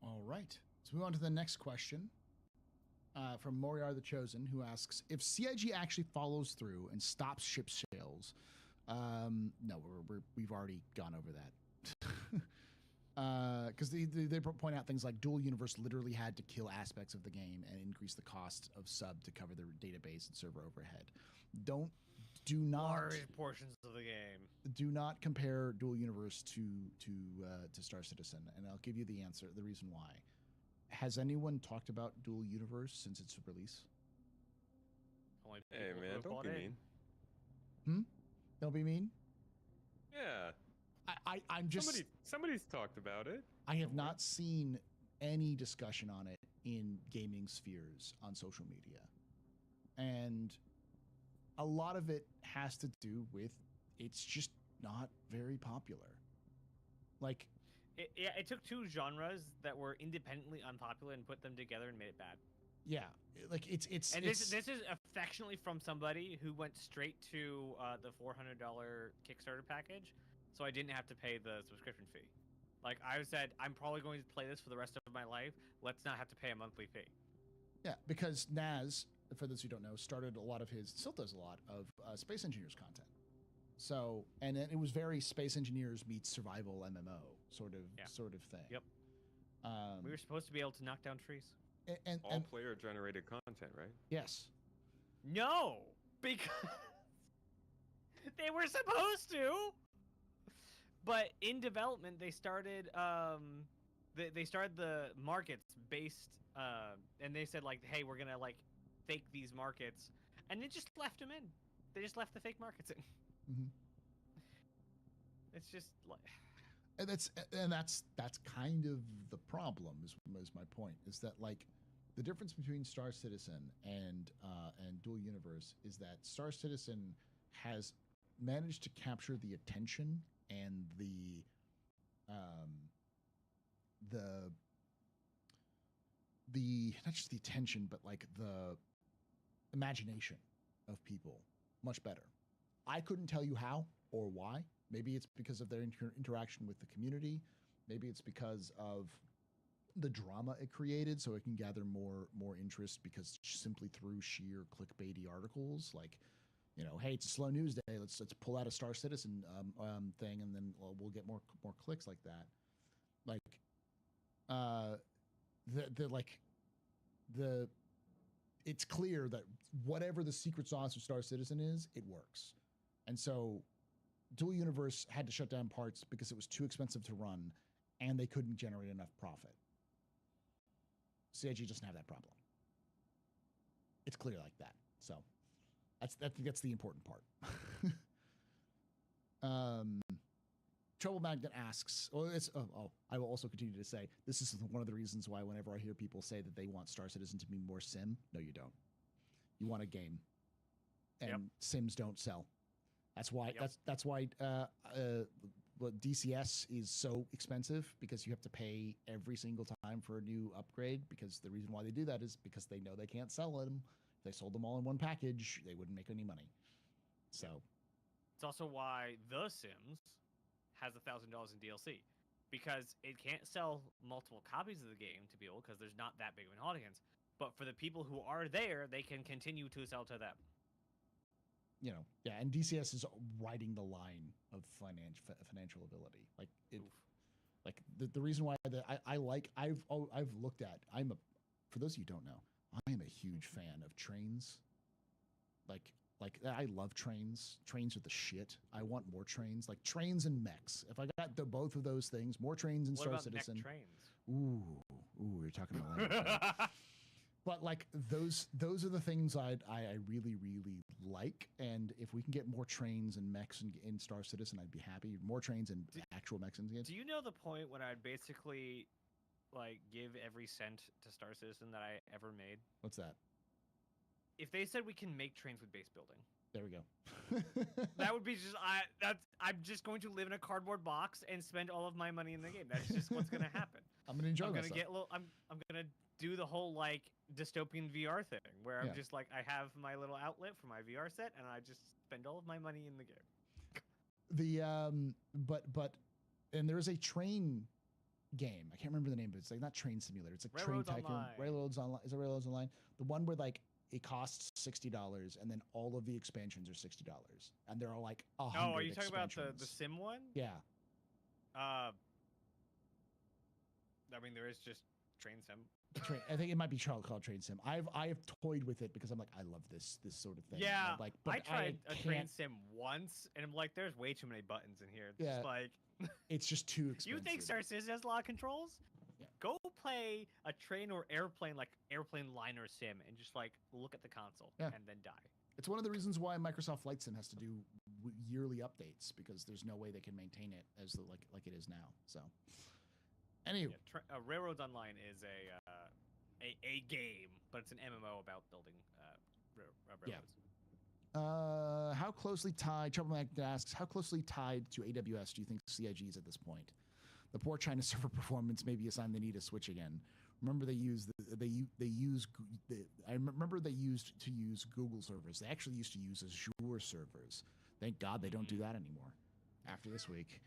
All right, so move on to the next question from Moriar the Chosen, who asks, if CIG actually follows through and stops ship sales, no, we've already gone over that. Because they point out things like Dual Universe literally had to kill aspects of the game and increase the cost of sub to cover their database and server overhead. Do not large portions of the game. Do not compare Dual Universe to Star Citizen, and I'll give you the answer, the reason why. Has anyone talked about Dual Universe since its release? Hey man, don't be mean. Don't be mean. Yeah. I'm just somebody's talked about it. I have not seen any discussion on it in gaming spheres on social media, and a lot of it has to do with it's just not very popular. Like, it took two genres that were independently unpopular and put them together and made it bad. Yeah, like it's And this is affectionately from somebody who went straight to the $400 Kickstarter package, so I didn't have to pay the subscription fee. Like I said, I'm probably going to play this for the rest of my life. Let's not have to pay a monthly fee. Yeah, because Naz, for those who don't know, started a lot of his, still does a lot of Space Engineers content. So, and it was very Space Engineers meets survival MMO sort of thing. Yep. We were supposed to be able to knock down trees. And all player generated content, right? Yes. No, because they were supposed to. But in development, they started they started the markets based, and they said like, hey, we're gonna like fake these markets, and they just left them in. They just left the fake markets in. Mm-hmm. It's just like, and that's kind of the problem. Is my point? Is that like the difference between Star Citizen and Dual Universe is that Star Citizen has managed to capture the attention and the not just the attention, but like the imagination of people much better. I couldn't tell you how or why. Maybe it's because of their interaction with the community. Maybe it's because of the drama it created, so it can gather more interest because simply through sheer clickbaity articles, like, you know, hey, it's a slow news day. Let's pull out a Star Citizen thing, and then we'll get more clicks like that. Like, it's clear that whatever the secret sauce of Star Citizen is, it works, and so Dual Universe had to shut down parts because it was too expensive to run, and they couldn't generate enough profit. CIG doesn't have that problem. It's clear like that. So I think that's the important part. Trouble Magnet asks, I will also continue to say, this is one of the reasons why whenever I hear people say that they want Star Citizen to be more sim, no, you don't. You want a game. And sims don't sell. That's why that's why DCS is so expensive, because you have to pay every single time for a new upgrade, because the reason why they do that is because they know they can't sell them. If they sold them all in one package, they wouldn't make any money. So it's also why The Sims has $1,000 in DLC, because it can't sell multiple copies of the game to people because there's not that big of an audience. But for the people who are there, they can continue to sell to them. You know, yeah, and DCS is riding the line of financial ability. Like it, like the reason why I've looked at, for those of you who don't know, I am a huge fan of trains. Like I love trains. Trains are the shit. I want more trains, like trains and mechs. If I got both of those things, more trains in Star Citizen. Mech trains? Ooh, you're talking about language. But like those are the things I really, really like. And if we can get more trains and mechs in Star Citizen, I'd be happy. More trains and actual mechs in the game. Do you know the point when I'd basically like give every cent to Star Citizen that I ever made? What's that? If they said we can make trains with base building. There we go. That would be just I'm just going to live in a cardboard box and spend all of my money in the game. That's just what's going to happen. I'm going to enjoy myself. I'm going to do the whole like dystopian VR thing where I'm just like, I have my little outlet for my VR set and I just spend all of my money in the game. But there is a train game. I can't remember the name, but it's like not Train Simulator. It's like Railroads Train Tycoon. Online. Railroads Online. Is it Railroads Online? The one where like it costs $60 and then all of the expansions are $60 and there are like 100 Oh, are you talking about the sim one? Yeah. I mean, there is just Train Sim. I think it might be called Train Sim. I have toyed with it because I'm like, I love this sort of thing. Yeah, like, I tried a Train Sim once, and I'm like, there's way too many buttons in here. It's just like, it's just too expensive. You think Star Citizen has a lot of controls? Yeah. Go play a train or airplane, like airplane liner sim, and just like look at the console and then die. It's one of the reasons why Microsoft Flight Sim has to do yearly updates, because there's no way they can maintain it as like it is now. So. Anyway, Railroads Online is a game, but it's an MMO about building railroads. How closely tied? Troublemaker asks, how closely tied to AWS do you think CIG is at this point? The poor China server performance may be a sign they need to switch again. Remember, they used they use. I remember they used to use Google servers. They actually used to use Azure servers. Thank God they don't do that anymore. After this week,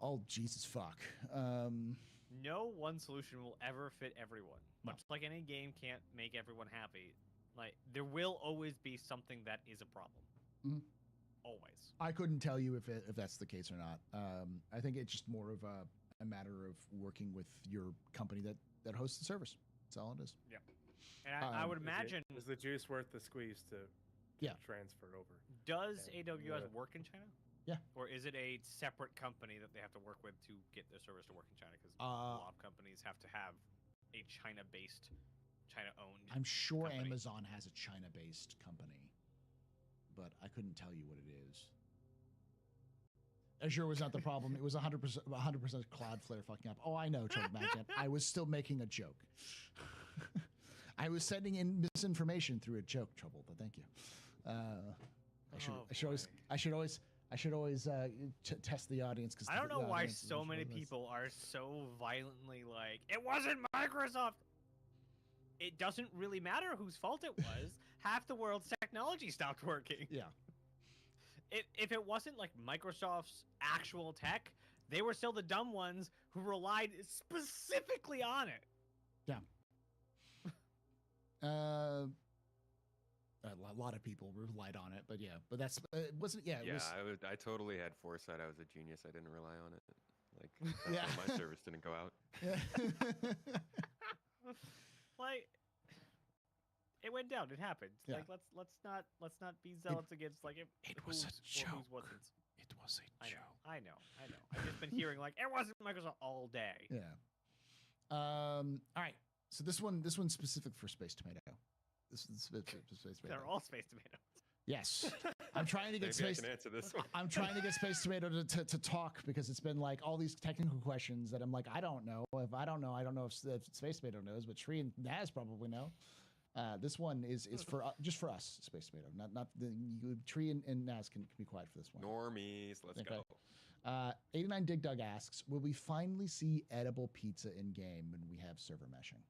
oh Jesus fuck. No one solution will ever fit everyone. No. Much like any game can't make everyone happy. Like there will always be something that is a problem. Mhm. Always. I couldn't tell you if that's the case or not. I think it's just more of a matter of working with your company that hosts the service. That's all it is. Yeah. And I would imagine is the juice worth the squeeze to transfer over? Does And AWS what- work in China? Yeah. Or is it a separate company that they have to work with to get their service to work in China? Because a lot of companies have to have a China-based, China-owned. I'm sure company. Amazon has a China-based company, but I couldn't tell you what it is. Azure was not the problem. It was 100% Cloudflare fucking up. Oh, I know, Trouble Magnet. I was still making a joke. I was sending in misinformation through a joke, Trouble, but thank you. I should always test the audience because I don't know why so many people are so violently like, it wasn't Microsoft. It doesn't really matter whose fault it was. Half the world's technology stopped working. Yeah. If it wasn't like Microsoft's actual tech, they were still the dumb ones who relied specifically on it. Yeah. A lot of people relied on it, but yeah, but that's it wasn't. Yeah, it was. I totally had foresight. I was a genius. I didn't rely on it. Like that's why my service didn't go out. Yeah. Like it went down. It happened. Yeah. Like let's not be zealots against like it was a joke. Wasn't. It was a joke. I know. I've just been hearing like it wasn't Microsoft all day. Yeah. All right. So this one's specific for Space Tomato. This is specific for Space Tomato. They're all Space Tomatoes. Yes. I'm trying to get Maybe Space. I can answer this one. I'm trying to get Space Tomato to talk because it's been like all these technical questions that I'm like, I don't know. If I don't know if Space Tomato knows, but Tree and Naz probably know. This one is for just for us, Space Tomato. Not Tree and Naz can be quiet for this one. Normies, let's go. 89 Dig Dug asks, will we finally see edible pizza in game when we have server meshing?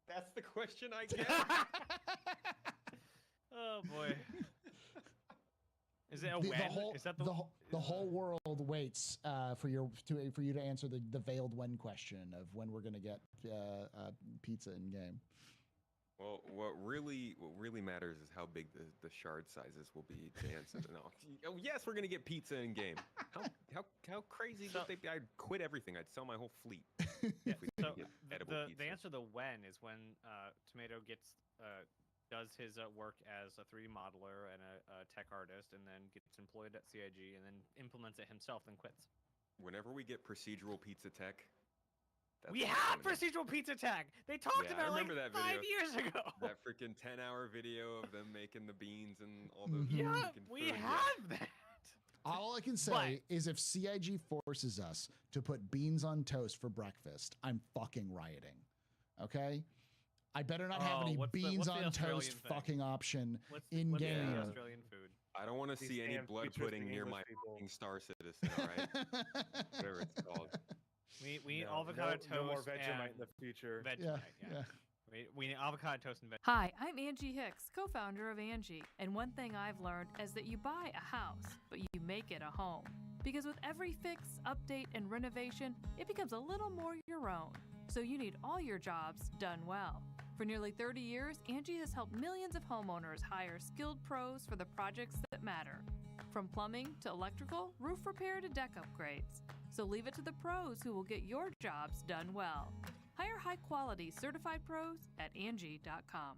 That's the question I get. Oh boy. Is it a when? Is that the whole world waits for you to answer the veiled when question of when we're gonna get pizza in game. Well, what really matters is how big the shard sizes will be to answer. No. Oh yes, we're gonna get pizza in game. How crazy would they be? I'd quit everything. I'd sell my whole fleet. If we So get edible pizza. the answer to the when is when Tomato does his work as a 3D modeler and a tech artist, and then gets employed at CIG, and then implements it himself, then quits. Whenever we get procedural pizza tech. We have procedural pizza tech. They talked about I like remember that 5 video. years ago. That freaking 10-hour video of them making the beans and all the Yeah, freaking we food. have that. All I can say is if CIG forces us to put beans on toast for breakfast, I'm fucking rioting. Okay? I better not have any beans on toast fucking option in game. The Australian food? I don't want to see any blood pudding near my fucking Star Citizen, all right? Whatever it's called. We need avocado toast. No more and Vegemite in the future. Vegemite, yeah. We need avocado toast and Vegemite. Hi, I'm Angie Hicks, co-founder of Angie, and one thing I've learned is that you buy a house, but you make it a home. Because with every fix, update, and renovation, it becomes a little more your own. So you need all your jobs done well. For nearly 30 years, Angie has helped millions of homeowners hire skilled pros for the projects that matter. From plumbing to electrical, roof repair to deck upgrades. So leave it to the pros who will get your jobs done well. Hire high-quality certified pros at Angie.com.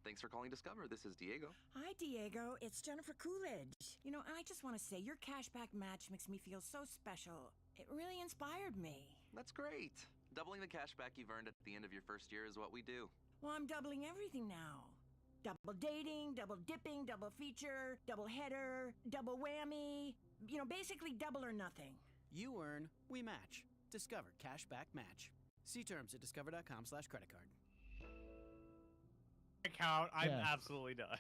Thanks for calling Discover. This is Diego. Hi, Diego. It's Jennifer Coolidge. You know, I just want to say your cashback match makes me feel so special. It really inspired me. That's great. Doubling the cashback you've earned at the end of your first year is what we do. Well, I'm doubling everything now. Double dating, double dipping, double feature, double header, double whammy. You know, basically double or nothing. You earn, we match. Discover Cashback Match. See terms at discover.com/credit card. Account, I'm absolutely done.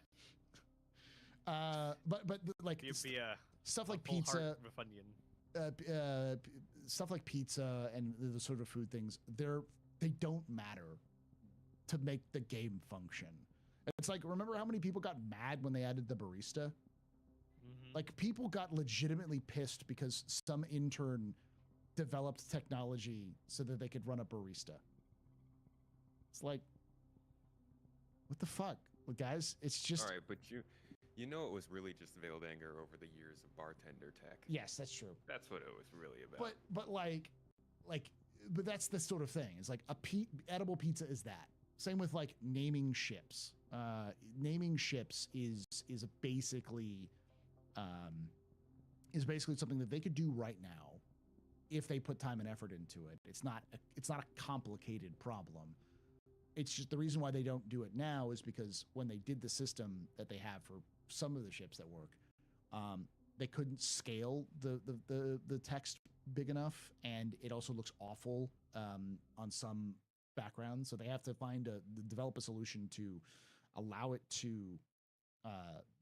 But like You'd be stuff like full pizza, heart refundian. Stuff like pizza and the sort of food things, they don't matter to make the game function. It's like, remember how many people got mad when they added the barista? Like, people got legitimately pissed because some intern developed technology so that they could run a barista. It's like, what the fuck? Well, guys, it's just... All right, but you know it was really just veiled anger over the years of bartender tech. Yes, that's true. That's what it was really about. But that's the sort of thing. It's like edible pizza is that. Same with like naming ships. Naming ships is basically something that they could do right now if they put time and effort into it. It's not a complicated problem. It's just the reason why they don't do it now is because when they did the system that they have for some of the ships that work, they couldn't scale the text big enough, and it also looks awful on some backgrounds. So they have to develop a solution to allow it to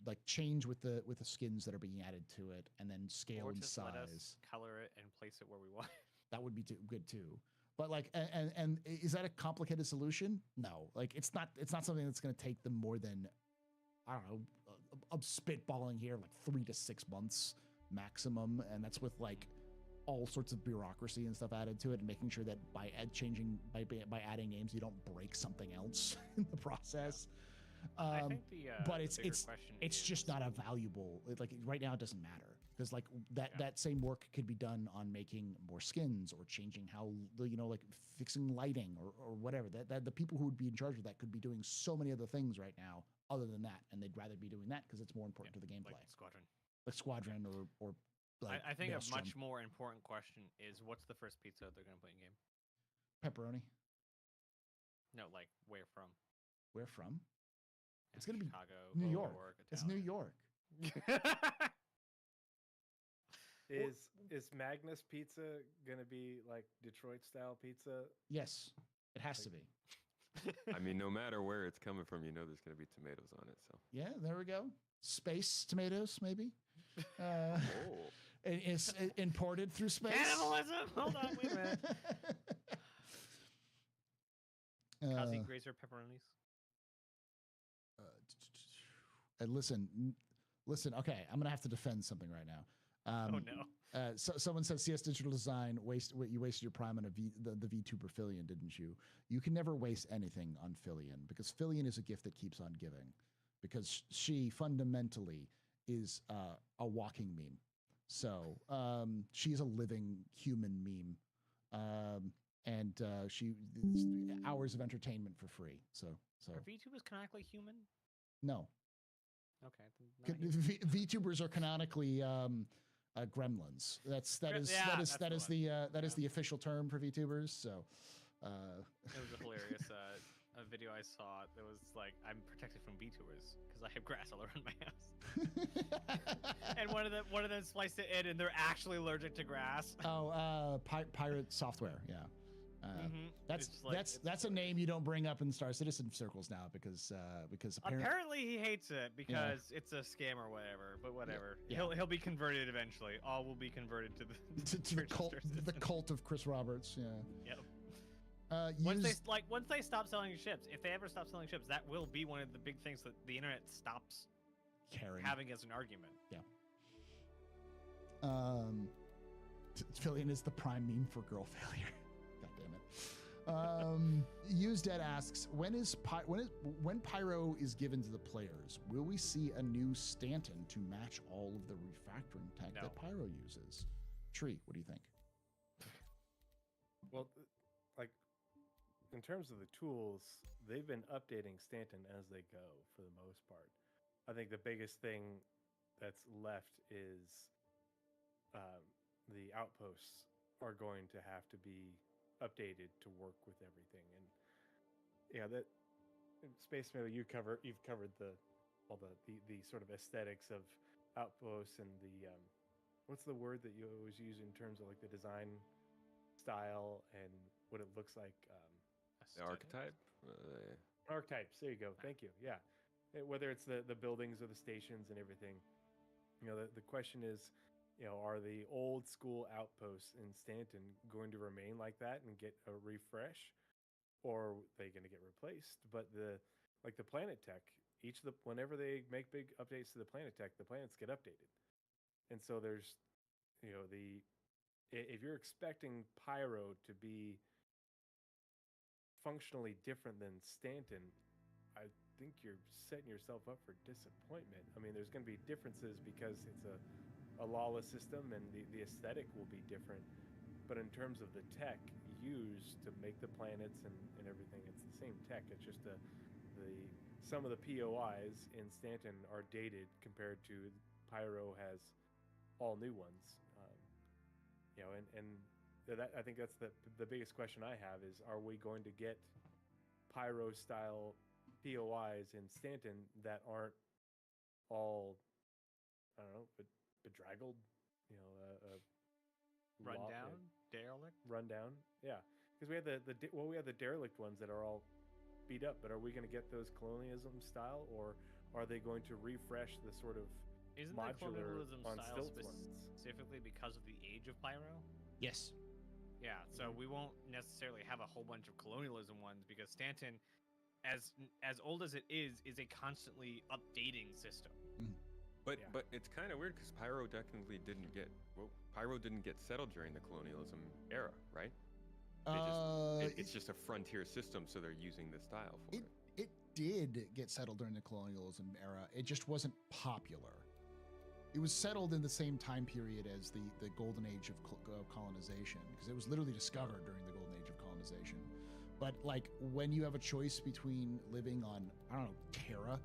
like change with the skins that are being added to it, and then scale or in just size. Let us color it and place it where we want. That would be good too. But like, and is that a complicated solution? No, like it's not something that's going to take them more than, I don't know, I'm spitballing here, like 3 to 6 months maximum. And that's with like all sorts of bureaucracy and stuff added to it, and making sure that by adding names, you don't break something else in the process. I think but the it's bigger question is, just not a valuable, like right now it doesn't matter. Because like that same work could be done on making more skins or changing how, you know, like fixing lighting or whatever. That the people who would be in charge of that could be doing so many other things right now other than that, and they'd rather be doing that because it's more important to the gameplay. Like Squadron or like I think Maelstrom. a much more important question is, what's the first pizza they're going to put in game? Pepperoni. No, like where from? Where from? It's going to be Chicago, New York. It's New Italian. York. Is Magnus Pizza gonna be like Detroit style pizza? Yes, it has to be. I mean, no matter where it's coming from, you know there's going to be tomatoes on it. So yeah, there we go. Space tomatoes, maybe. It's imported through space. Cannibalism. Hold on, wait a minute. Kazi grazer pepperonis. And listen. Okay, I'm gonna have to defend something right now. Oh no! So someone says CS Digital Design you wasted your prime on the VTuber Fillion, didn't you? You can never waste anything on Fillion, because Fillion is a gift that keeps on giving, because she fundamentally is a walking meme. So she's a living human meme, and she hours of entertainment for free. So Are VTubers canonically human? No. Okay. VTubers are canonically gremlins. That is the official term for VTubers. So it was a hilarious a video I saw that was like, I'm protected from VTubers because I have grass all around my house. And one of them spliced it in, and they're actually allergic to grass. Pirate Software, yeah. That's a name you don't bring up in Star Citizen circles now, because apparently he hates it because it's a scam or whatever. But whatever, he'll be converted eventually. All will be converted to the cult of Chris Roberts. Yeah. Yep. Once they stop selling ships, if they ever stop selling ships, that will be one of the big things that the internet stops having as an argument. Yeah. Fillion is the prime meme for girl failure. Used Dead asks, when Pyro is given to the players, will we see a new Stanton to match all of the refactoring tech that Pyro uses? Tree, what do you think? Well, like in terms of the tools, they've been updating Stanton as they go for the most part. I think the biggest thing that's left is the outposts are going to have to be updated to work with everything. And yeah, that Space Mail, you've covered the sort of aesthetics of outposts and the what's the word that you always use in terms of like the design style and what it looks like. The archetype. Archetypes. There you go. Thank you. Yeah, whether it's the buildings or the stations and everything. You know, the question is, you know, are the old school outposts in Stanton going to remain like that and get a refresh, or they going to get replaced. But the Planet Tech, whenever they make big updates to the Planet Tech, the planets get updated. And so there's, if you're expecting Pyro to be functionally different than Stanton, I think you're setting yourself up for disappointment. I mean, there's going to be differences because it's a lawless system and the aesthetic will be different. But in terms of the tech used to make the planets and everything, it's the same tech. It's just some of the POIs in Stanton are dated compared to Pyro has all new ones. I think that's the biggest question I have is, are we going to get Pyro style POIs in Stanton that aren't all, I don't know, bedraggled, rundown, yeah, because we have we have the derelict ones that are all beat up, but are we going to get those colonialism style, or are they going to refresh the sort of Isn't modular the colonialism on style stilts ones? specifically because of the age of Pyro? Yes. Yeah, so we won't necessarily have a whole bunch of colonialism ones because Stanton, as old as it is a constantly updating system. But it's kind of weird because Pyro technically Pyro didn't get settled during the colonialism era, right? It's just a frontier system, so they're using the style for it. It did get settled during the colonialism era. It just wasn't popular. It was settled in the same time period as the golden age of colonization, because it was literally discovered during the golden age of colonization. But like when you have a choice between living on, I don't know, Terra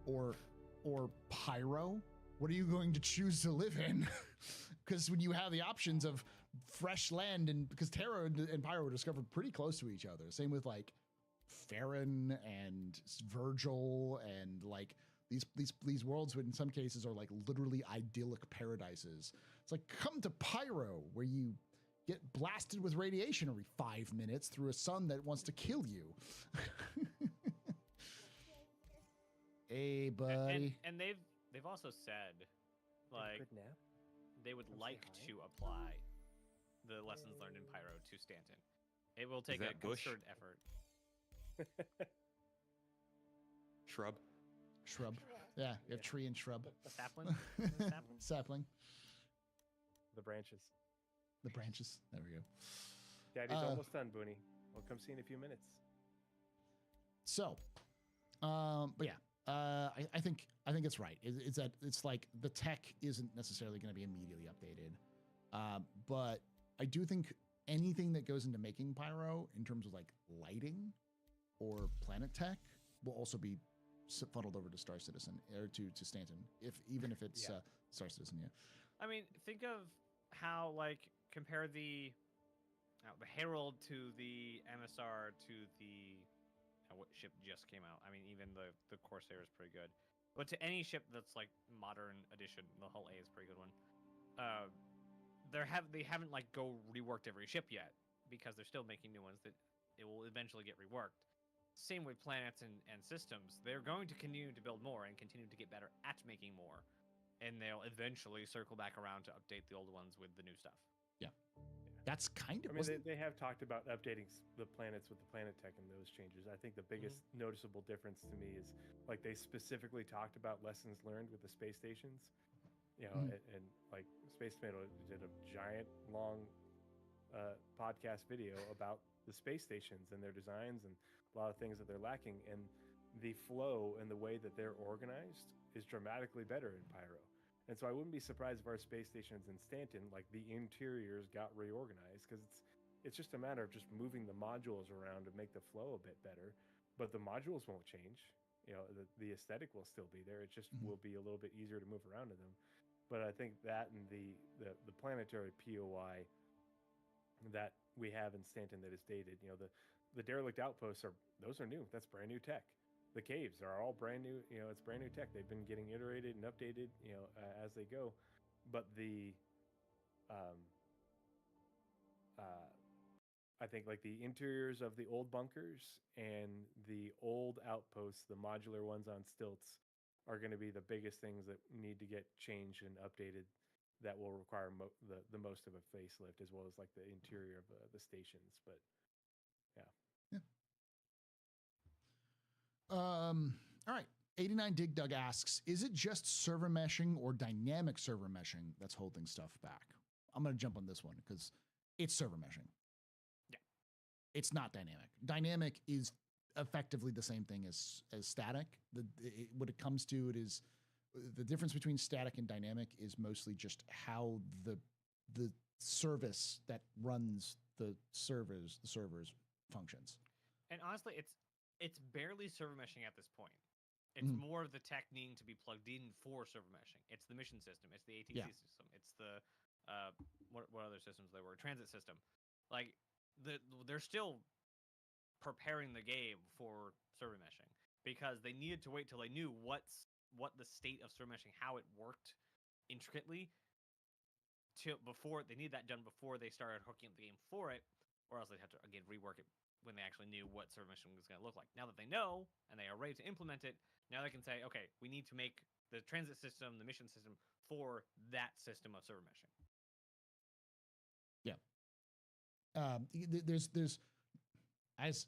or Pyro, what are you going to choose to live in? Because when you have the options of fresh land, and because Terra and Pyro were discovered pretty close to each other. Same with like Farron and Virgil, and like these worlds in some cases are like literally idyllic paradises. It's like, come to Pyro, where you get blasted with radiation every 5 minutes through a sun that wants to kill you. Hey, buddy. And they've also said, like, they would like to apply the lessons learned in Pyro to Stanton. It will take a concerted effort. Shrub. Yeah, you have tree and shrub. Sapling? Sapling. The branches. There we go. Daddy's almost done, Booney. We'll come see in a few minutes. So, but yeah, I think it's right. It's like the tech isn't necessarily going to be immediately updated, but I do think anything that goes into making Pyro in terms of like lighting or planet tech will also be funneled over to Star Citizen or to Stanton, even if it's Star Citizen. Yeah. I mean, think of how compare the Herald to the MSR to the what ship just came out. I mean, even the Corsair is pretty good, but to any ship that's like modern edition, the Hull A is a pretty good one. They haven't reworked every ship yet because they're still making new ones that it will eventually get reworked. Same with planets and systems. They're going to continue to build more and continue to get better at making more, and they'll eventually circle back around to update the old ones with the new stuff. Yeah. That's kind of. I mean, they have talked about updating the planets with the planet tech and those changes. I think the biggest noticeable difference to me is like they specifically talked about lessons learned with the space stations. And like Space Tomato did a giant long podcast video about the space stations and their designs and a lot of things that they're lacking. And the flow and the way that they're organized is dramatically better in Pyro. And so I wouldn't be surprised if our space stations in Stanton, like the interiors got reorganized, because it's just a matter of just moving the modules around to make the flow a bit better. But the modules won't change. The aesthetic will still be there. It just will be a little bit easier to move around in them. But I think that and the planetary POI that we have in Stanton that is dated, the derelict outposts are new. That's brand new tech. The caves are all brand new. It's brand new tech. They've been getting iterated and updated, as they go. But I think like the interiors of the old bunkers and the old outposts, the modular ones on stilts, are going to be the biggest things that need to get changed and updated. That will require the most of a facelift, as well as like the interior of the stations. But yeah. All right. 89 Dig Dug asks, is it just server meshing or dynamic server meshing that's holding stuff back? I'm going to jump on this one because it's server meshing. Yeah. It's not dynamic. Dynamic is effectively the same thing as static. What it comes to, it is the difference between static and dynamic is mostly just how the service that runs the servers functions. And honestly, it's barely server meshing at this point. It's more of the tech needing to be plugged in for server meshing. It's the mission system. It's the ATC system. It's the what other systems there were? Transit system. Like they're still preparing the game for server meshing because they needed to wait till they knew what the state of server meshing, how it worked intricately. Before they need that done before they started hooking up the game for it, or else they'd have to again rework it when they actually knew what server meshing was going to look like. Now that they know and they are ready to implement it, now they can say, okay, we need to make the transit system, the mission system for that system of server meshing. Yeah. There's, as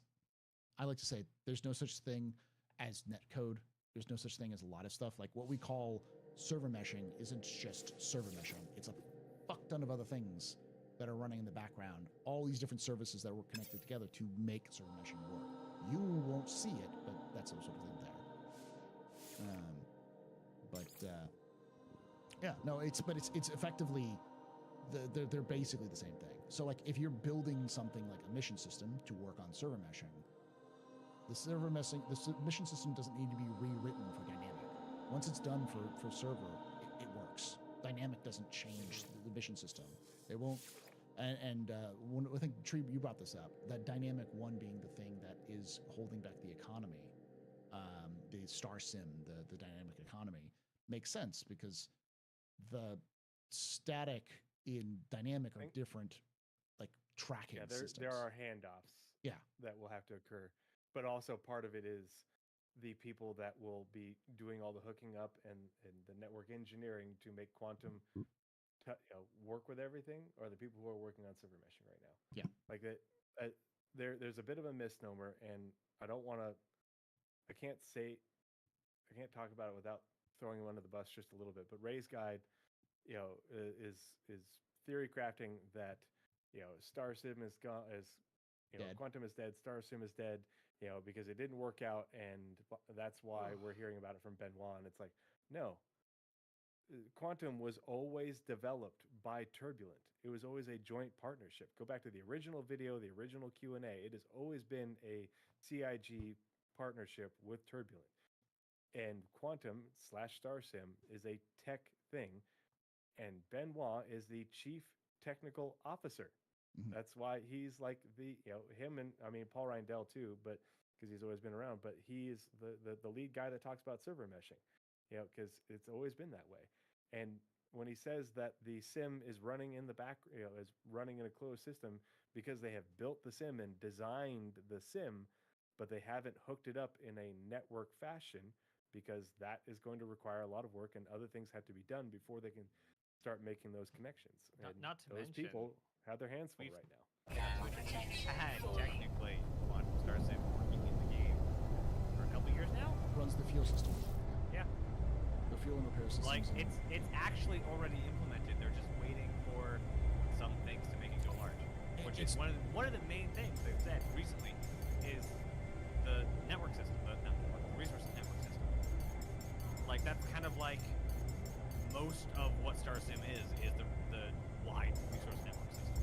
I like to say, there's no such thing as netcode. There's no such thing as a lot of stuff. Like what we call server meshing isn't just server meshing. It's a fuck ton of other things that are running in the background. All these different services that were connected together to make server meshing work. You won't see it, but that's some sort of thing there. Yeah, no, it's effectively they're basically the same thing. So like if you're building something like a mission system to work on server meshing, the mission system doesn't need to be rewritten for dynamic. Once it's done for server, it works. Dynamic doesn't change the mission system. It won't. And I think Tree, you brought this up. That dynamic one being the thing that is holding back the economy, the Star Sim, the dynamic economy, makes sense because the static in dynamic are different, like tracking systems. There are handoffs. Yeah, that will have to occur, but also part of it is the people that will be doing all the hooking up and the network engineering to make quantum work with everything, or the people who are working on server meshing right now. Yeah, like that. There's a bit of a misnomer, and I can't talk about it without throwing him under the bus just a little bit. But Ray's guide, is theory crafting that Star Sim is gone, Quantum is dead, Star Sim is dead, because it didn't work out, and that's why we're hearing about it from Benoit. And it's like, no. Quantum was always developed by Turbulent. It was always a joint partnership. Go back to the original video, the original Q&A. It has always been a CIG partnership with Turbulent. And Quantum / Star Sim is a tech thing, and Benoit is the chief technical officer. Mm-hmm. That's why he's like him, and I mean Paul Reindel too, but because he's always been around. But he is the lead guy that talks about server meshing, because it's always been that way. And when he says that the sim is running in the back, is running in a closed system because they have built the sim and designed the sim, but they haven't hooked it up in a network fashion, because that is going to require a lot of work and other things have to be done before they can start making those connections. Not to those mention, people have their hands full right now. Had technically Quantum Star Sim working in the game for a couple years now. Runs the fuel system. Yeah. The fuel and repair system. Like it's actually already implemented. They're just waiting for some things to make it go large. Which is one of the main things they've said recently is the network system, the resources network system. Like that's kind of like most of what Star Sim is the wide resource network system.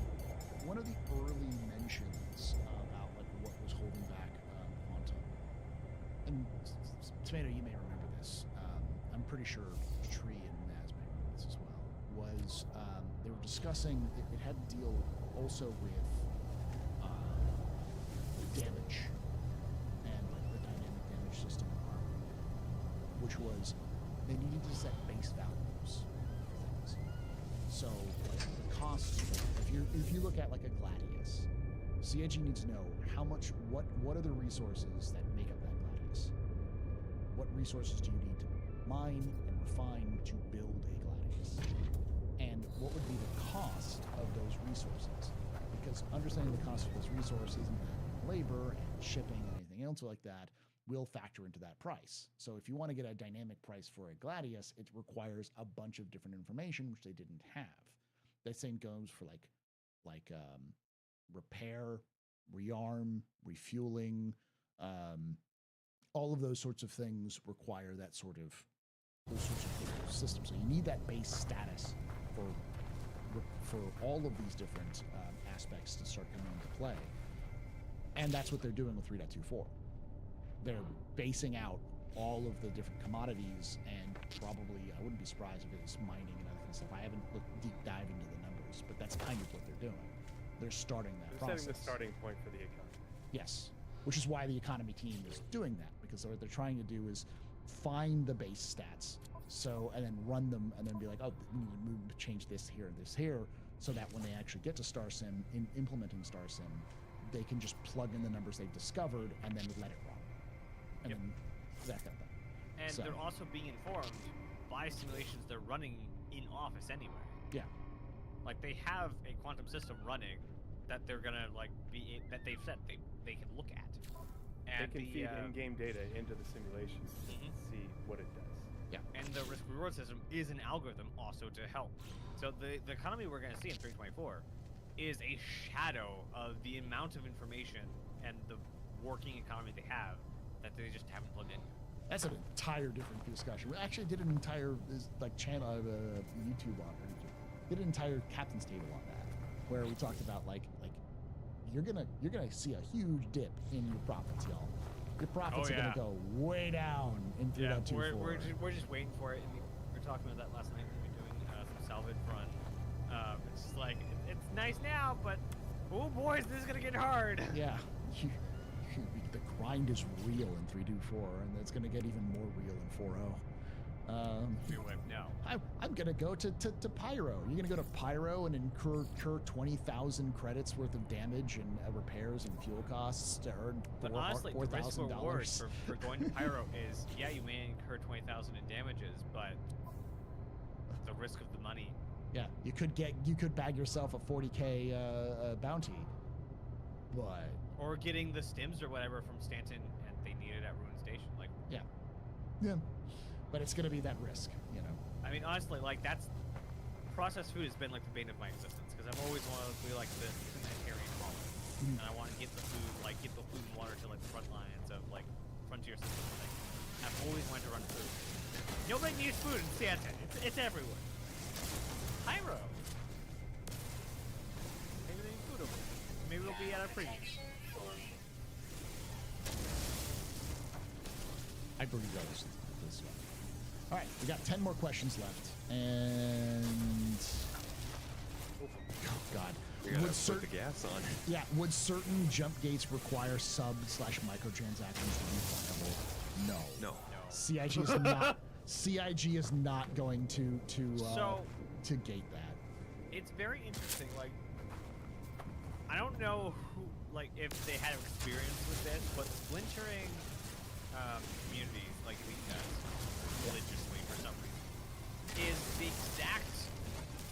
One of the early mentions about like what was holding back Quantum, and Tomato, you may remember this. I'm pretty sure Tree and Maz may remember this as well. Was they were discussing it had to deal also with damage and like the dynamic damage system which was they needed to set base values for things. So like the cost, if you look at like a Gladius, CIG needs to know what are the resources that make up that Gladius? What resources do you need to mine and refine to build a Gladius? And what would be the cost of those resources? Because understanding the cost of those resources and labor and shipping and anything else like that will factor into that price. So if you want to get a dynamic price for a Gladius, it requires a bunch of different information, which they didn't have. The same goes for like repair, rearm, refueling, all of those sorts of things require that sort of those sorts of systems. So you need that base status for all of these different aspects to start coming into play. And that's what they're doing with 3.24. They're basing out all of the different commodities, and probably, I wouldn't be surprised if it is mining and other kind of stuff. I haven't looked deep dive into the numbers, but that's kind of what they're doing. They're starting that process. Setting the starting point for the economy. Yes, which is why the economy team is doing that, because what they're trying to do is find the base stats, and then run them, and then be like, oh, we need to change this here, so that when they actually get to StarSim, in implementing StarSim, they can just plug in the numbers they've discovered and then let it run. And then that kind of thing. And they're also being informed by simulations they're running in office anyway. Yeah. Like, they have a quantum system running that they're gonna that they've said they can look at. And they can feed in-game data into the simulation to see what it does. Yeah. And the risk-reward system is an algorithm also to help. So the economy we're gonna see in 3.24 is a shadow of the amount of information and the working economy they have that they just haven't plugged in. That's an entire different discussion. We actually did an entire channel, YouTube on it. Did an entire captain's table on that, where we talked about like you're gonna see a huge dip in your profits, y'all. Your profits are gonna go way down in 3.24. We're just waiting for it. And we were talking about that last night when we were doing some salvage run. It's just like it's nice now, but oh boys, this is gonna get hard. Yeah. The grind is real in 3.24, and it's going to get even more real in 4.0. No. I'm going to go to Pyro. You're going to go to Pyro and incur 20,000 credits worth of damage and repairs and fuel costs to earn But honestly, the risk $4,000. reward for going to Pyro is, yeah, you may incur 20,000 in damages, but the risk of the money. Yeah, you could bag yourself a 40K bounty, but. Or getting the stims or whatever from Stanton, and they need it at Ruin Station. Like, yeah, but it's gonna be that risk, you know. I mean, honestly, like processed food has been like the bane of my existence, because I've always wanted to be like the humanitarian model, and I want to get the food and water to like the front lines of like frontier systems. Like, I've always wanted to run food. Nobody needs food in Stanton. It's everywhere. Pyro. Maybe they need food over there. Maybe it'll be at a premium. I believe that was this one. All right, we got 10 more questions left, and oh god, would put the gas on. Yeah, would certain jump gates require sub/microtransactions to be viable? No. CIG is not. CIG is not going to gate that. It's very interesting. Like, I don't know if they had experience with this, but splintering communities like Elite does religiously for some reason is the exact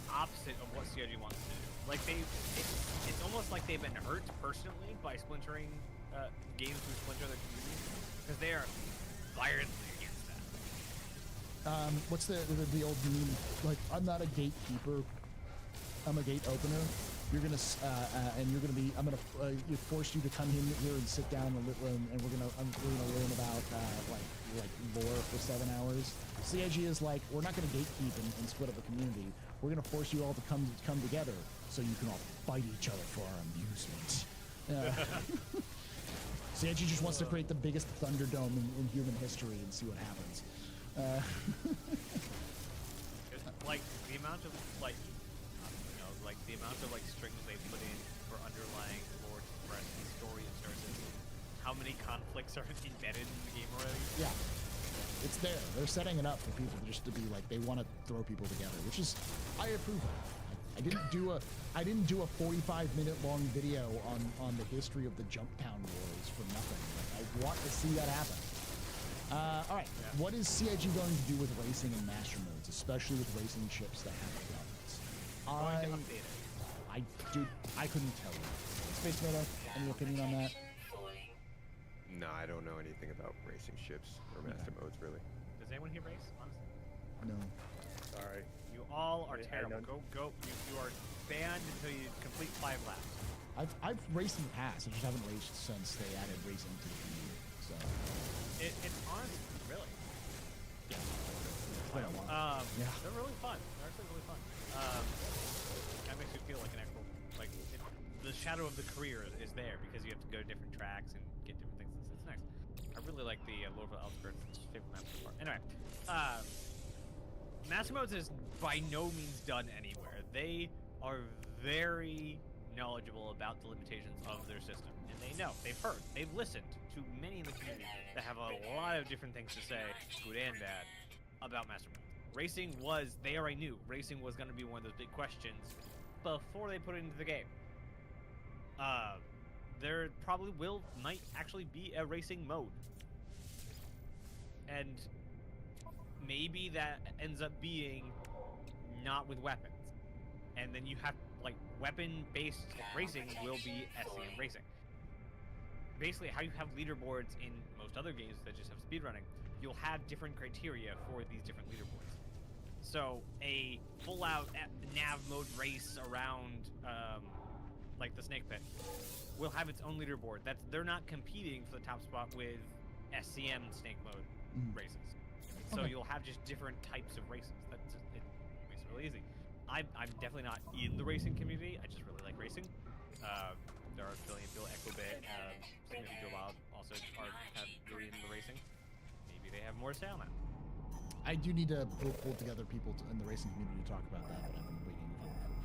opposite of what CIG wants to do. Like, it's almost like they've been hurt personally by splintering games who splinter their communities, because they are violently against that. What's the old meme? Like, I'm not a gatekeeper, I'm a gate opener. You're gonna I'm gonna force you to come in here and sit down and we're gonna learn about like lore for 7 hours. CIG is like, we're not gonna gatekeep and split up a community. We're gonna force you all to come together so you can all fight each other for our amusement. CIG just wants to create the biggest Thunderdome in human history and see what happens. Like the amount of the amount of strings they put in for underlying lore to progress the story of Star Citizen. How many conflicts are embedded in the game already? Yeah, it's there. They're setting it up for people just to be like, they want to throw people together, which is, I approve of. I didn't do a 45-minute long video on the history of the Jumptown Wars for nothing. Like, I want to see that happen. All right, what is CIG going to do with racing and master modes, especially with racing ships that have guns? I couldn't tell you. Space Meta, any opinion on that? No, I don't know anything about racing ships or master modes, really. Does anyone here race? Honestly, No. Sorry. you all are I terrible. don't- Go. You are banned until you complete 5 laps. I've raced in the past. I just haven't raced since they added racing to the community. So It's honestly really. it's been a while. Yeah. They're really fun. They're actually really fun. That makes you feel like an actual the shadow of the career is there because you have to go to different tracks and get different things. It's nice. I really like the Lordville Outskirts. It's my favorite map so far. Anyway, Master Modes is by no means done anywhere. They are very knowledgeable about the limitations of their system, and they know, they've heard, they've listened to many in the community that have a lot of different things to say, good and bad, about Master Modes. Racing was, they already knew, racing was going to be one of those big questions before they put it into the game. There probably might actually be a racing mode. And maybe that ends up being not with weapons. And then you have, like, weapon-based racing will be SCM racing. Basically, how you have leaderboards in most other games that just have speedrunning, you'll have different criteria for these different leaderboards. So, a full-out nav mode race around, like the Snake Pit, will have its own leaderboard. They're not competing for the top spot with SCM Snake mode races. So you'll have just different types of races. It makes it really easy. I'm definitely not in the racing community. I just really like racing. There are a billion people, Equibit, Significant Wild also are kind of really into the racing. Maybe they have more to say on that. I do need to pull together people in the racing community to talk about that, but I've been waiting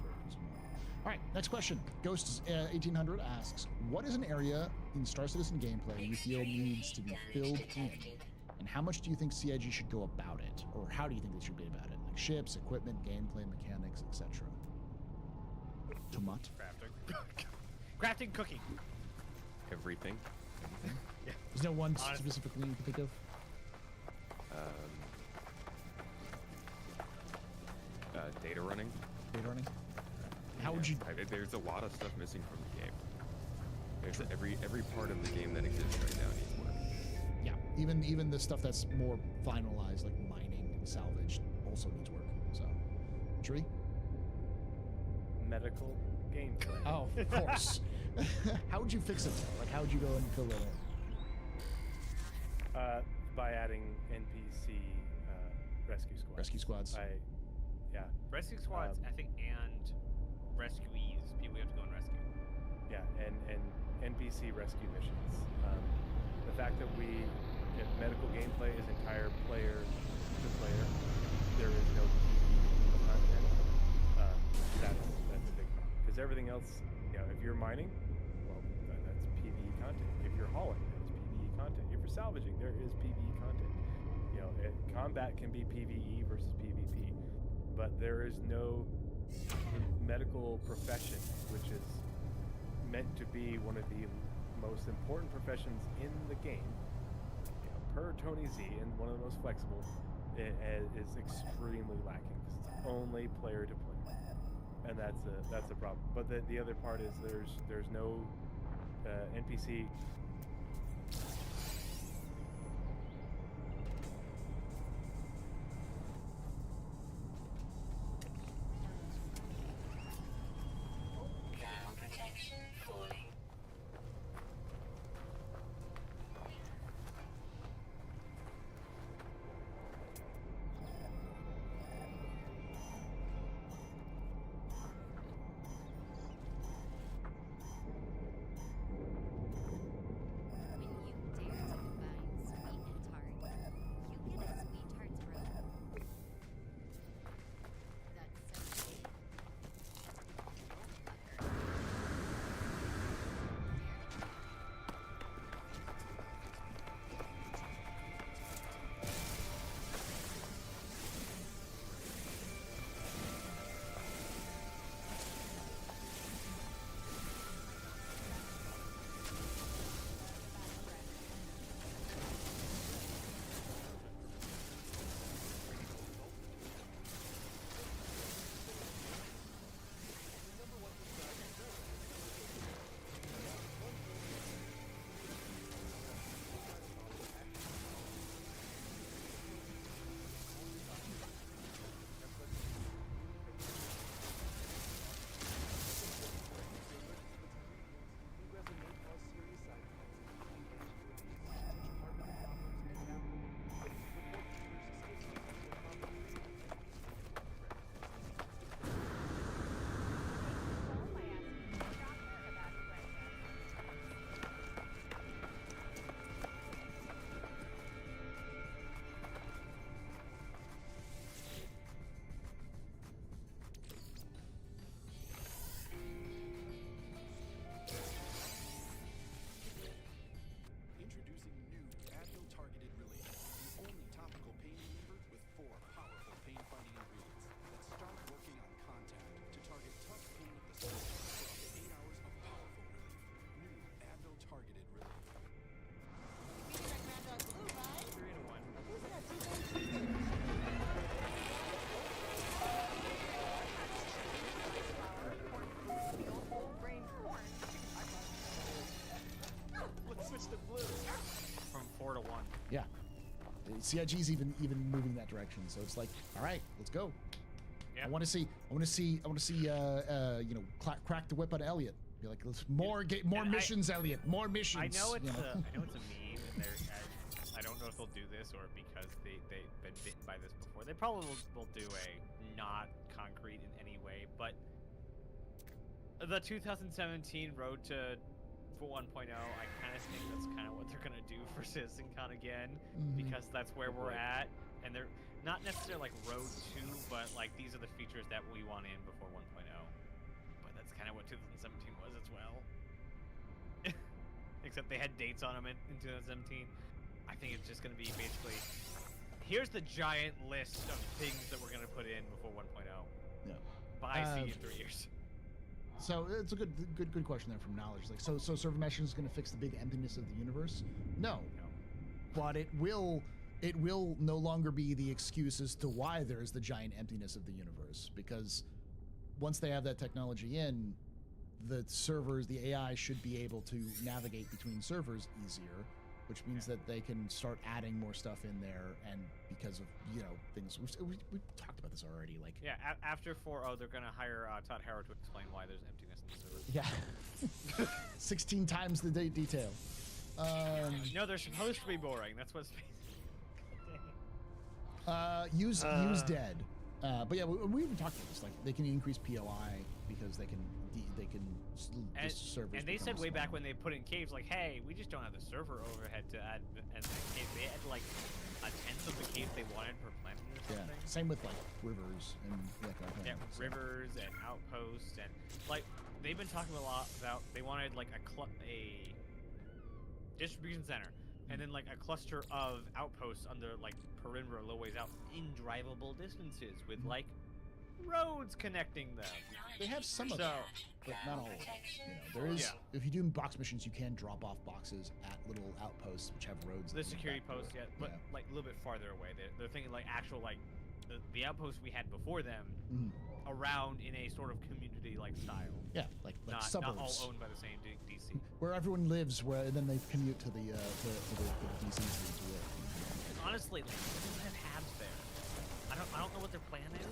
for some more. All right, next question. Ghosts 1800 asks, what is an area in Star Citizen gameplay you feel needs to be filled in? And how much do you think CIG should go about it? Or how do you think they should be about it? Like ships, equipment, gameplay, mechanics, etc. Tomat? Crafting, cooking. Everything. Yeah. There's no one specifically you can think of? Data running. Data running? How would you... There's a lot of stuff missing from the game. There's every part of the game that exists right now needs work. Yeah, even the stuff that's more finalized, like mining and salvage, also needs work. So, Tree? Medical gameplay. Oh, of course. How would you fix it? Like, how would you go and fill it in? By adding NPC rescue squads. Rescue squads. Yeah. Rescue squads, I think, and rescuees. People you have to go and rescue. Yeah, and NPC rescue missions. The fact that if medical gameplay is entire player to player, there is no PvE content. That's a big problem. Because everything else, if you're mining, well, that's PvE content. If you're hauling, that's PvE content. If you're salvaging, there is PvE content. Combat can be PvE versus PvP, but there is no medical profession, which is meant to be one of the most important professions in the game, per Tony Z, and one of the most flexible, is extremely lacking because it's only player to player, and that's a problem. But the other part is there's no NPC. CIG's even moving that direction. So it's like, all right, let's go. Yeah. I want to see you know, crack the whip on Elliot. Be like, let's more missions, Elliot. More missions. I know it's you know? I know it's a meme, and I don't know if they'll do this or because they've been bitten by this before. They probably will do a not concrete in any way, but the 2017 road to 1.0, I kind of think that's kind of what they're gonna do for CitizenCon again, because that's where we're at, and they're not necessarily like road 2, but like these are the features that we want in before 1.0. But that's kind of what 2017 was as well. Except they had dates on them in 2017. I think it's just gonna be basically, here's the giant list of things that we're gonna put in before 1.0. Yeah. By C in 3 years. So it's a good question there from Knowledge. Like, so server meshing is going to fix the big emptiness of the universe? No. But it will no longer be the excuse as to why there is the giant emptiness of the universe, because once they have that technology in, the servers, the AI should be able to navigate between servers easier, which means that they can start adding more stuff in there, and because of, you know, things we talked about this already, like after 4.0 they're gonna hire Todd Howard to explain why there's emptiness in the server. Yeah. 16 times the detail. No, they're supposed to be boring. That's what's use dead. But yeah, we even talked about this. Like, they can increase POI because they can just servers. And they said way smaller. back when they put in caves, like, hey, we just don't have the server overhead to add and the cave. They had like a tenth of the caves they wanted per planet or something. Yeah, same with like rivers and that kind of thing. Yeah, rivers and outposts, and like they've been talking a lot about, they wanted like a distribution center, and then like a cluster of outposts under like perimeter, low ways out, in drivable distances with like roads connecting them. They have some of that, but not all of them. You know, there is, if you do box missions, you can drop off boxes at little outposts which have roads. The security posts, but like a little bit farther away. They're thinking like actual like the outposts we had before them around in a sort of community-like style. Yeah, like suburbs. Not all owned by the same DC. Where everyone lives, and then they commute to the DCs to live. Honestly, like, they don't have habs there. I don't know what their plan is.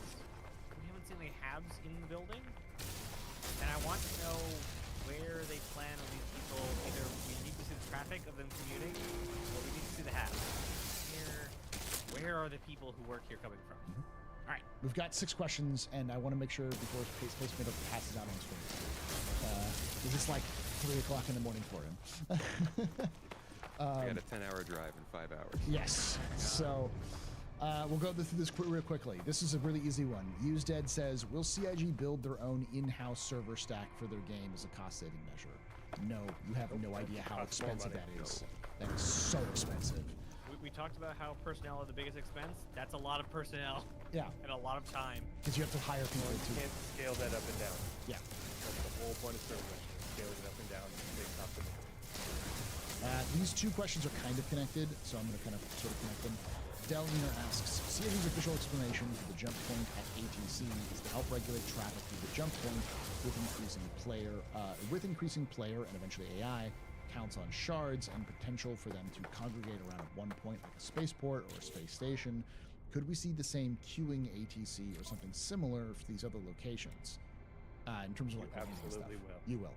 We haven't seen any habs in the building, and I want to know where they plan on these people. Either we need to see the traffic of them commuting, or we need to see the habs. Where are the people who work here coming from? All right. We've got 6 questions, and I want to make sure before Space Made passes out on screen. Because it's like 3 o'clock in the morning for him. We had a 10-hour drive in 5 hours. Yes. So we'll go through this real quickly. This is a really easy one. UseDead says, will CIG build their own in-house server stack for their game as a cost-saving measure? No, you have no idea how expensive that is. That is so expensive. We talked about how personnel are the biggest expense. That's a lot of personnel. Yeah. And a lot of time. Because you have to hire people You too. can't scale that up and down. Yeah. That's the whole point of server meshing, scaling it up and down based off the mission. These 2 questions are kind of connected, so I'm going to kind of sort of connect them. Delina asks, CIG's official explanation for the jump point at ATC is to help regulate traffic through the jump point with increasing player and eventually AI counts on shards and potential for them to congregate around one point like a spaceport or a space station. Could we see the same queuing ATC or something similar for these other locations? In terms of like absolutely stuff? will. You will.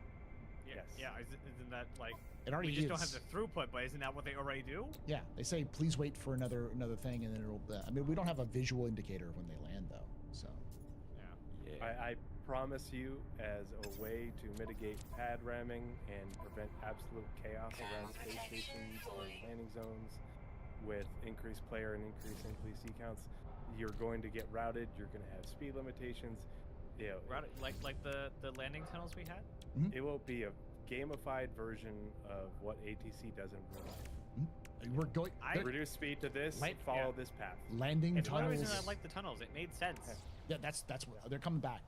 Yeah. Yeah. Isn't that like? It already we just is. don't have the throughput, but isn't that what they already do? Yeah, they say please wait for another thing, and then it'll. I mean, we don't have a visual indicator when they land though, so. Yeah. I promise you, as a way to mitigate pad ramming and prevent absolute chaos around space stations or landing zones with increased player and increased NPC counts, you're going to get routed, you're going to have speed limitations. You know, Routed, like the landing tunnels we had? It will be a gamified version of what ATC does in real life. We're going. Reduce speed to this. Follow this path. Landing it's tunnels. one reason I like the tunnels. It made sense. Yeah, that's what they're coming back.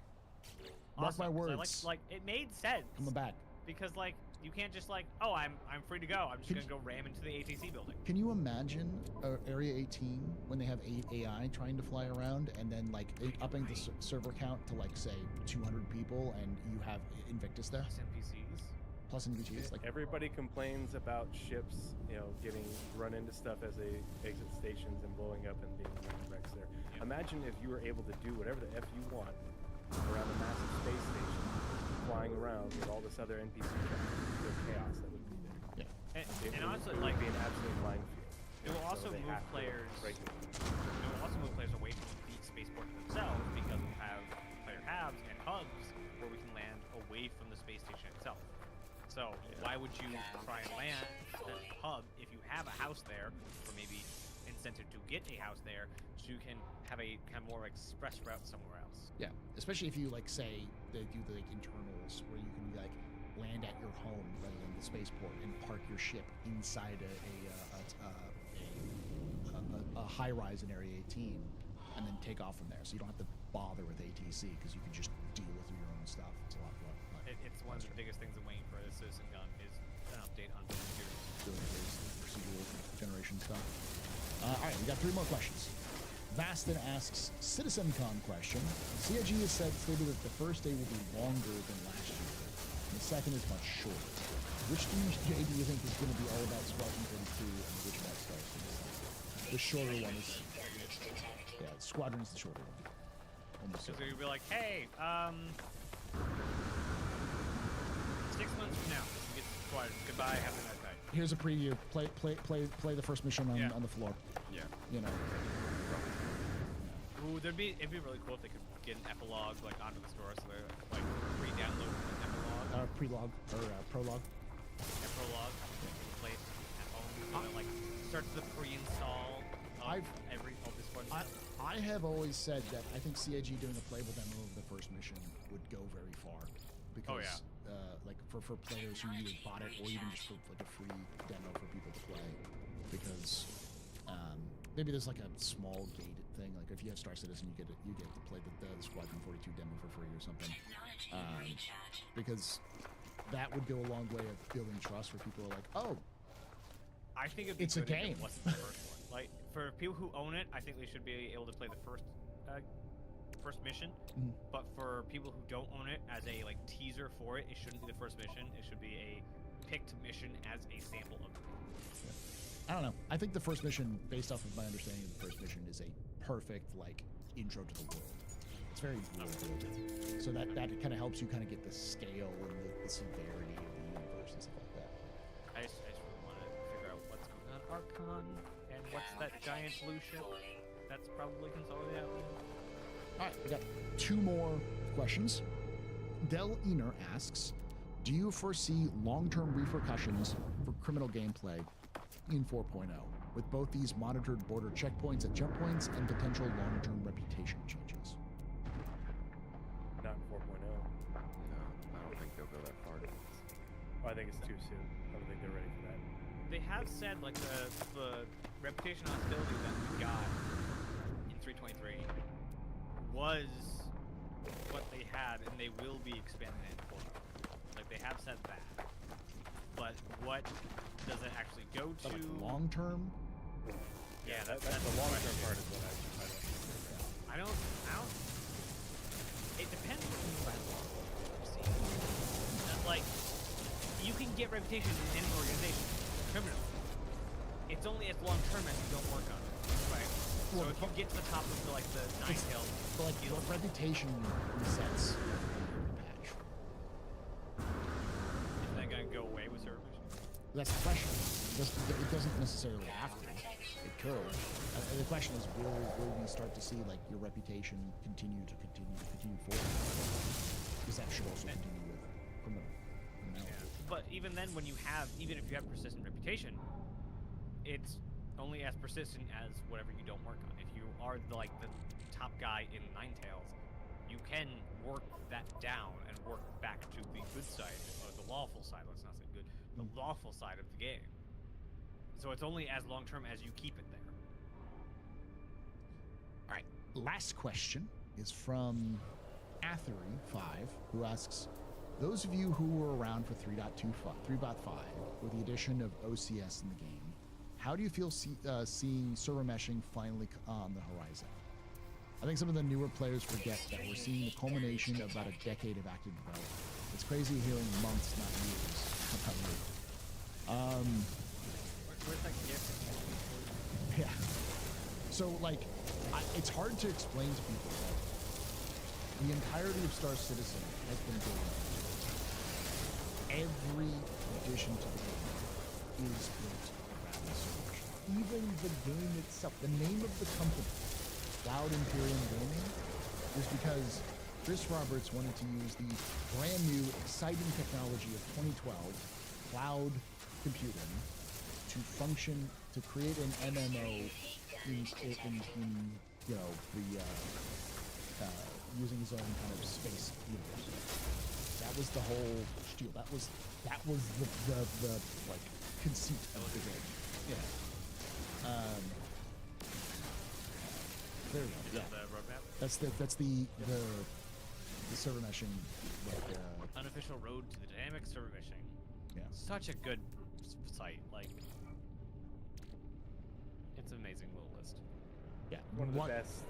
Mark Awesome, my 'cause words. I like it made sense. Coming back. Because like you can't just like, oh, I'm free to go. I'm just gonna go ram into the ATC building. Can you imagine Area 18 when they have AI trying to fly around and then like upping the server count to like say 200 people and you have Invictus there? NPCs. plus NVGs. Like everybody complains about ships, getting run into stuff as they exit stations and blowing up and being wrecks there. Yeah. Imagine if you were able to do whatever the F you want around a massive space station, flying around with all this other NPC traffic, the chaos that would be there. Yeah. And honestly, it like, would be an absolute minefield. It will also move players. It will also move players away from the spaceport themselves because we'll have player hubs and hubs where we can land away from the space station itself. So why would you try and land at a hub if you have a house there, or maybe incentive to get a house there, so you can have a kind of more express route somewhere else? Yeah, especially if you like say they do the internals where you can like land at your home rather than the spaceport and park your ship inside a high-rise in Area 18 and then take off from there, so you don't have to bother with ATC because you can just deal with your own stuff. It's a lot. It's one of the biggest things I'm waiting for the Citizen Gun is an update on building gears. Procedural generation stuff. All right, we got 3 more questions. Vastin asks, CitizenCon question. CIG has stated that the first day will be longer than last year, and the second is much shorter. Which do you think is going to be all about Squadron 32, and which about Star Citizen? The shorter one is... Yeah, Squadron's the shorter one. Almost so you'll be like, hey, 6 months from now, you get to Squadron. Goodbye, have a nice night. Here's a preview. Play the first mission on the floor. Yeah. You know. Ooh, it'd be really cool if they could get an epilogue like onto the store, so they're like pre-download an epilogue. Prologue or prologue. A prologue. Place at home. And, like starts the pre-install of all this fun stuff. I have always said that I think CIG doing a playable demo of the first mission would go very far. Because, like for players who either bought it or even just for like a free demo for people to play, because maybe there's like a small gated thing. Like if you have Star Citizen, you get to play the Squadron 42 demo for free or something. Because that would go a long way of building trust, where people are like, oh, I think it'd be it's a good if game. it wasn't the first one. Like for people who own it, I think they should be able to play the first mission. But for people who don't own it, as a like teaser for it, it shouldn't be the first mission. It should be a picked mission as a sample of the game. I don't know. I think the first mission, based off of my understanding of the first mission, is a perfect like intro to the world. It's very world building, so that kind of helps you kind of get the scale and the severity of the universe and stuff like that. I just really want to figure out what's going on Archon and what's that giant blue ship that's probably consolidated out. All right, we got 2 more questions. Del Ener asks, do you foresee long-term repercussions for criminal gameplay in 4.0, with both these monitored border checkpoints at jump points and potential long-term reputation changes? Not in 4.0. No, I don't think they'll go that far. I think it's too soon. I don't think they're ready for that. They have said like the reputation hostility that we got in 323 was what they had, and they will be expanding it for. Like they have said that, but what does it actually go to? Like long term? Yeah, that's the long term part is what I don't. It depends on who by long. Like you can get reputation in any organization, criminal. It's only as long term as you don't work on it, right? So if you get to the top of the nine tails, but like your reputation resets every patch. Is that gonna go away with server missions? That's the question. It doesn't necessarily have to. It could. The question is, will we start to see like your reputation continue forward? Because that should also continue with criminal. But even then, even if you have persistent reputation, it's only as persistent as whatever you don't work on. If you are the top guy in Nine Tails, you can work that down and work back to the good side, or the lawful side. Let's not say good, the lawful side of the game. So it's only as long term as you keep it there. All right. Last question is from Athery5, who asks, those of you who were around for 3.5 with the addition of OCS in the game, how do you feel seeing server meshing finally on the horizon? I think some of the newer players forget that we're seeing the culmination of about a decade of active development. It's crazy hearing months, not years. Where's that gift? Yeah. So, like, it's hard to explain to people that the entirety of Star Citizen has been built. Every addition to the game is built around the search. Even the game itself, the name of the company, Cloud Imperium Gaming, is because Chris Roberts wanted to use the brand new, exciting technology of 2012, cloud computing, to function, to create an MMO in you know, the using his own kind of space universe. That was the whole spiel. That was the like conceit of the game. Yeah. There we go. Is that the roadmap? That's the server meshing, like Unofficial road to the dynamic server meshing. Yeah. Such a good site. Like, it's an amazing little list. Yeah. One of the best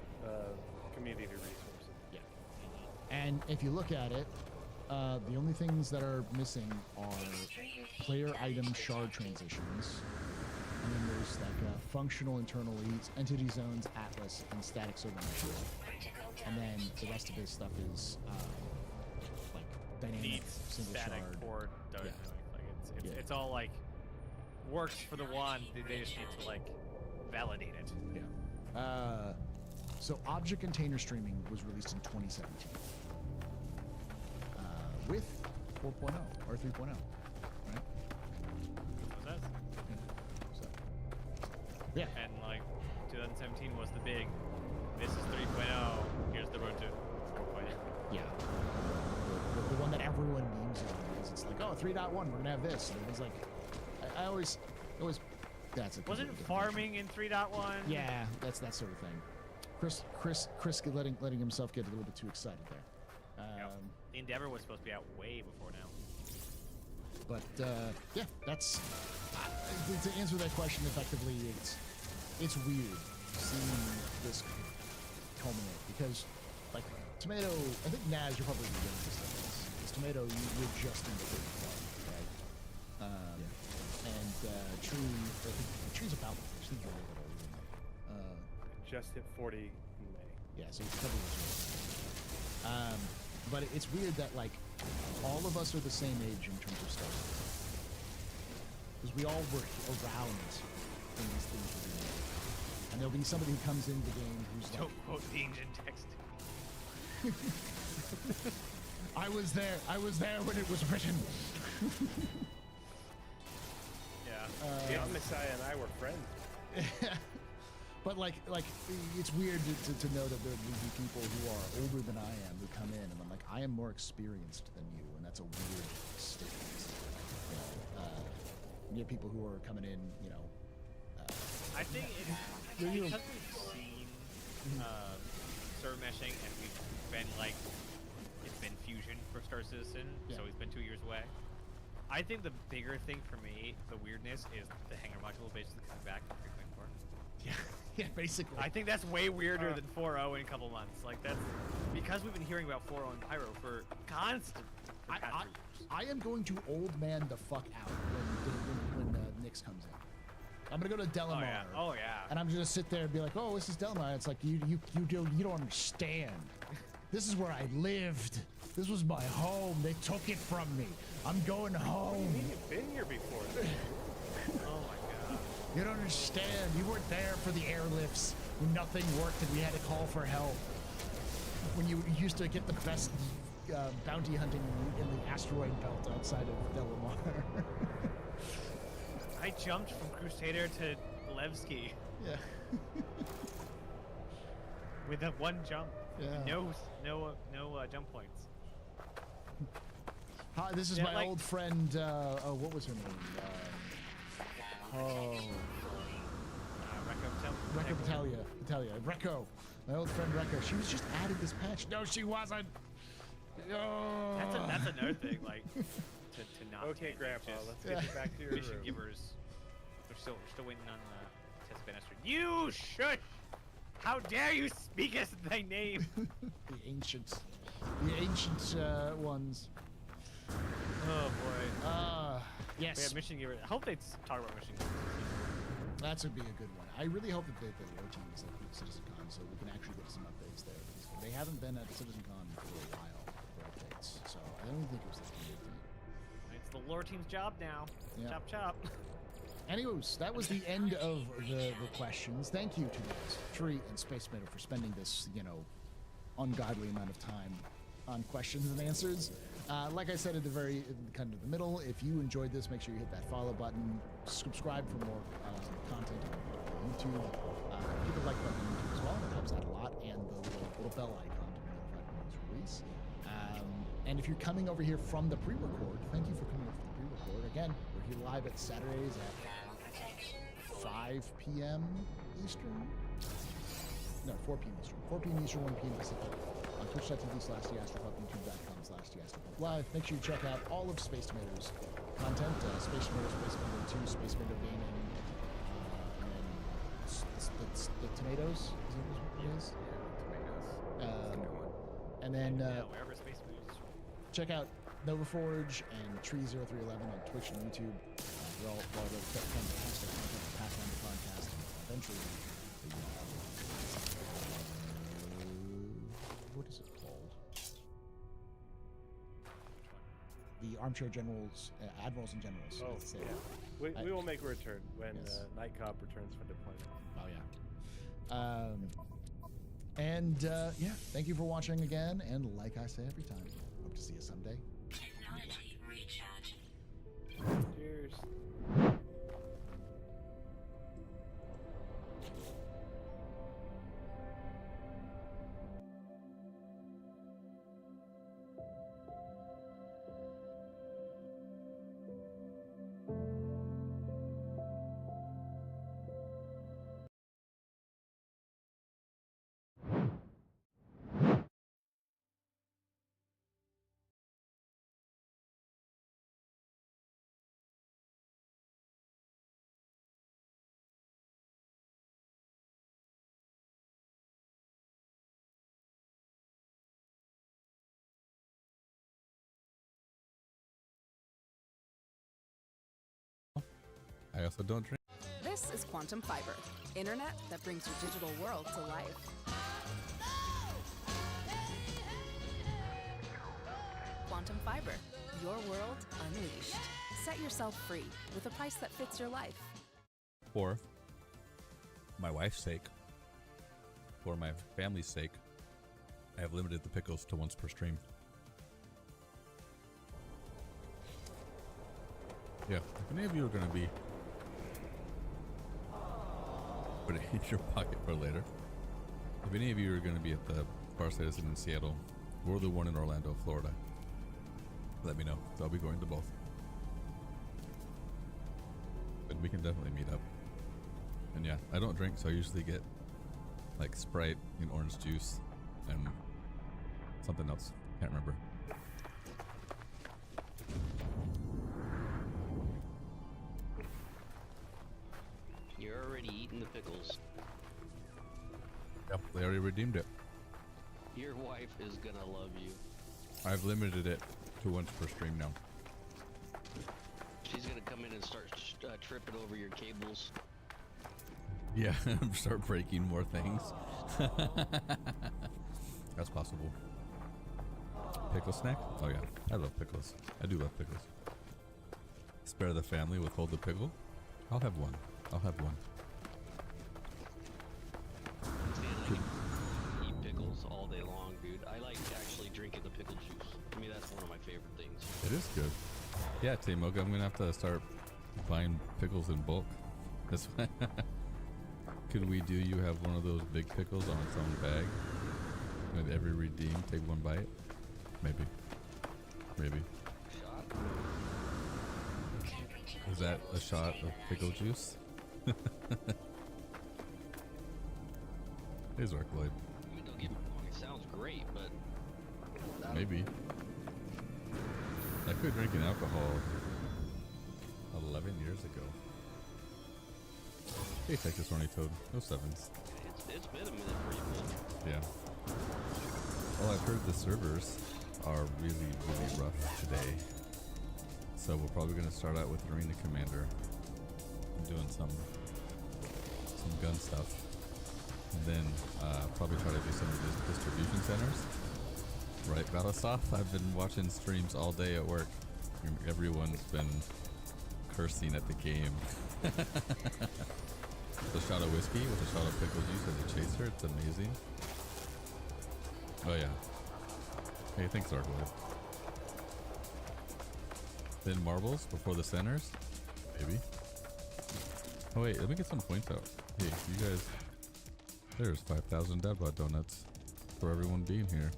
community resources. Yeah. And if you look at it, the only things that are missing are player item shard transitions, and then there's like functional internal leads, entity zones, atlas, and static server meshes. And then the rest of his stuff is like dynamic, Needs single static shard. board. Yeah. Like it's all like works for the one. They just need to like validate it. Yeah. So object container streaming was released in 2017 with 4.0 or 3.0, right? That's So, yeah. And like 2017 was the big. This is 3.0. Here's the road to 4.0. Yeah. The one that everyone memes on because it's like, oh, 3.1, we're gonna have this. And everyone's like, I always, that's a. Wasn't farming in 3.1? Yeah, that's that sort of thing. Chris letting himself get a little bit too excited there. Endeavor was supposed to be out way before now. But yeah, that's to answer that question effectively. It's weird seeing this culminate because, like, Tomato. I think Naz, you're probably the youngest of this. Because Tomato, you're just in the 31, right? And Tree, I think Tree's about. She's a little bit older than that. Just hit 40 in May. Yeah, so it's probably was but it's weird that like all of us are the same age in terms of stuff. Because we all work around when these things were being made. And there'll be somebody who comes into the game who's like, Don't quote the ancient text. I was there when it was written. Yeah. Beyond Messiah and I were friends. But like it's weird to know that there will be people who are older than I am who come in, and I'm like, I am more experienced than you, and that's a weird statement. You have people who are coming in, you know. I think it's because we've seen server meshing, and we've been like, it's been Fusion for Star Citizen, so it's been 2 years away. I think the bigger thing for me, the weirdness, is the hangar module basically coming back in 3.4. Yeah, basically. I think that's way weirder than 4.0 in a couple months. Like, that's because we've been hearing about 4.0 and Pyro for constant. I am going to old man the fuck out when Nyx comes in. I'm gonna go to Delamar. Oh yeah. And I'm just gonna sit there and be like, oh, this is Delamar. It's like you don't understand. This is where I lived. This was my home. They took it from me. I'm going home. What do you mean you've been here before? Oh my god. You don't understand. You weren't there for the airlifts when nothing worked and we had to call for help. When you used to get the best bounty hunting in the asteroid belt outside of Delamar. I jumped from Crusader to Levski. Yeah. With that one jump. Yeah. No jump points. Hi, this is my old friend. What was her name? Recco Battaglia. Recco. My old friend Recco. She was just added this patch. No, she wasn't. Oh. That's another thing. Like to not. Okay, Grandpa. Let's get you back to your mission room. givers. We're still waiting on test banister. You shush. How dare you speak as thy name? The ancient ones. Oh boy. Yes. We have Mission Gear. I hope they talk about Mission Gear. That would be a good one. I really hope that the lore team is like CitizenCon, so we can actually get some updates there. Because they haven't been at CitizenCon for a while for updates, so I don't think it was that good. It's the lore team's job now. Yeah. Chop chop. Anyways, that was the end of the questions. Thank you to those Tree and Space Tomato for spending this, ungodly amount of time on questions and answers. Like I said at the very kind of the middle, if you enjoyed this, make sure you hit that follow button, subscribe for more content on YouTube. Hit the like button on YouTube as well. That helps out a lot, and the little bell icon to be notified when it's released. And if you're coming over here from the pre-record, thank you for coming over from the pre-record. Again, we're here live at Saturdays at 5 p.m. Eastern. No, 4 p.m. Eastern. 4 p.m. Eastern, 1 p.m. Pacific. On twitch.tv/theastrofop, youtube.com/theastrofop. Make sure you check out all of Space Tomato's content. Space Tomato, Space Tomato 2, Space Tomato Gaming, and then the Tomatoes. Is that what it is? And then wherever Space Tomatoes. check out Nova Forge and Tree0311 on Twitch and YouTube. They're all part of the fantastic content to pass on the podcast. And eventually, what is it called? The Armchair Generals, Admirals and Generals. Oh, let's say. Yeah. We will make a return when Night Cop returns from deployment. Oh, yeah. Thank you for watching again. And like I say every time, hope to see you someday. Technology recharge. Cheers. I also don't drink. This is Quantum Fiber, internet that brings your digital world to life. Quantum Fiber, your world unleashed. Set yourself free with a price that fits your life. For my wife's sake, for my family's sake, I have limited the pickles to once per stream. Yeah, if any of you are going to be put it in your pocket for later. If any of you are going to be at the Bar Citizen in Seattle or the one in Orlando, Florida, let me know. So I'll be going to both. But we can definitely meet up. And yeah, I don't drink, so I usually get like Sprite and orange juice and something else. Can't remember. You're already eating the pickles. Yep, they already redeemed it. Your wife is gonna love you. I've limited it to once per stream now. She's gonna come in and start tripping over your cables. Yeah, start breaking more things. That's possible. Pickle snack? Oh yeah, I love pickles. I do love pickles. Spare the family, withhold the pickle? I'll have one. I'll have one. Eat pickles all day long, dude. I like actually drinking the pickle juice. To me, that's one of my favorite things. It is good. Yeah, T-Mocha, I'm gonna have to start buying pickles in bulk. This could we do you have one of those big pickles on its own bag? With every redeem, take one bite? Maybe. Maybe. Is that a shot of pickle juice? Hey, Zarkloid. I mean, don't get me wrong, it sounds great, but... Maybe. I quit drinking alcohol 11 years ago. Hey, Texas Horny Toad. No sevens. It's It's been a minute for you, man. Yeah. Well, I've heard the servers are really, really rough today. So we're probably going to start out with Arena Commander. I'm doing some gun stuff. And then probably try to do some of the distribution centers. Right, Balasoft? I've been watching streams all day at work. Everyone's been cursing at the game. The shot of whiskey with a shot of pickle juice as a chaser, it's amazing. Oh yeah. Hey, thanks, Argwood. Then marbles before the centers? Maybe. Oh wait, let me get some points out. Hey, you guys, there's 5,000 Deadbot donuts for everyone being here.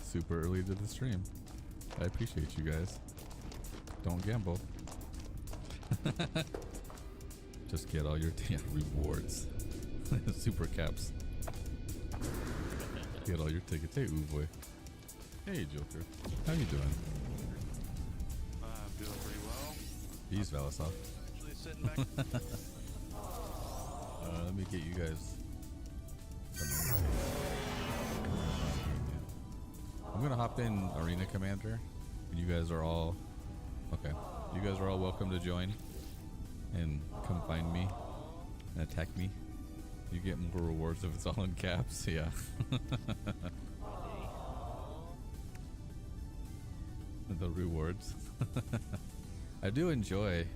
Super early to the stream. I appreciate you guys. Don't gamble. Just get all your damn rewards. Super caps. Get all your tickets. Hey, ooh boy. Hey, Joker. How you doing? I'm doing pretty well. He's Valisoft. Actually sitting back. Let me get you guys. I'm gonna hop in Arena Commander. You guys are all okay. You guys are all welcome to join and come find me and attack me. You get more rewards if it's all in caps. Yeah. The rewards. I do enjoy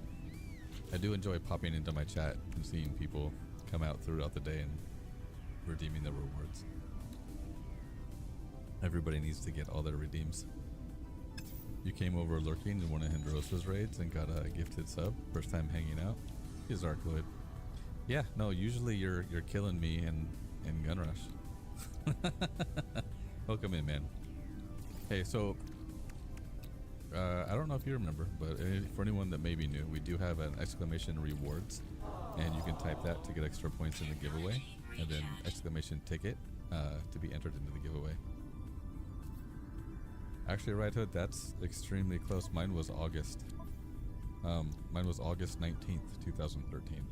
popping into my chat and seeing people come out throughout the day and redeeming the rewards. Everybody needs to get all their redeems. You came over lurking in one of Hendrosa's raids and got a gifted sub. First time hanging out. He's Arcloid. Yeah, no, usually you're killing me in Gun Rush. Welcome in, man. Hey, so I don't know if you remember, but for anyone that may be new, we do have an exclamation rewards, and you can type that to get extra points in the giveaway, and then exclamation ticket to be entered into the giveaway. Actually, Right Hood, that's extremely close. Mine was August. Mine was August 19th, 2013.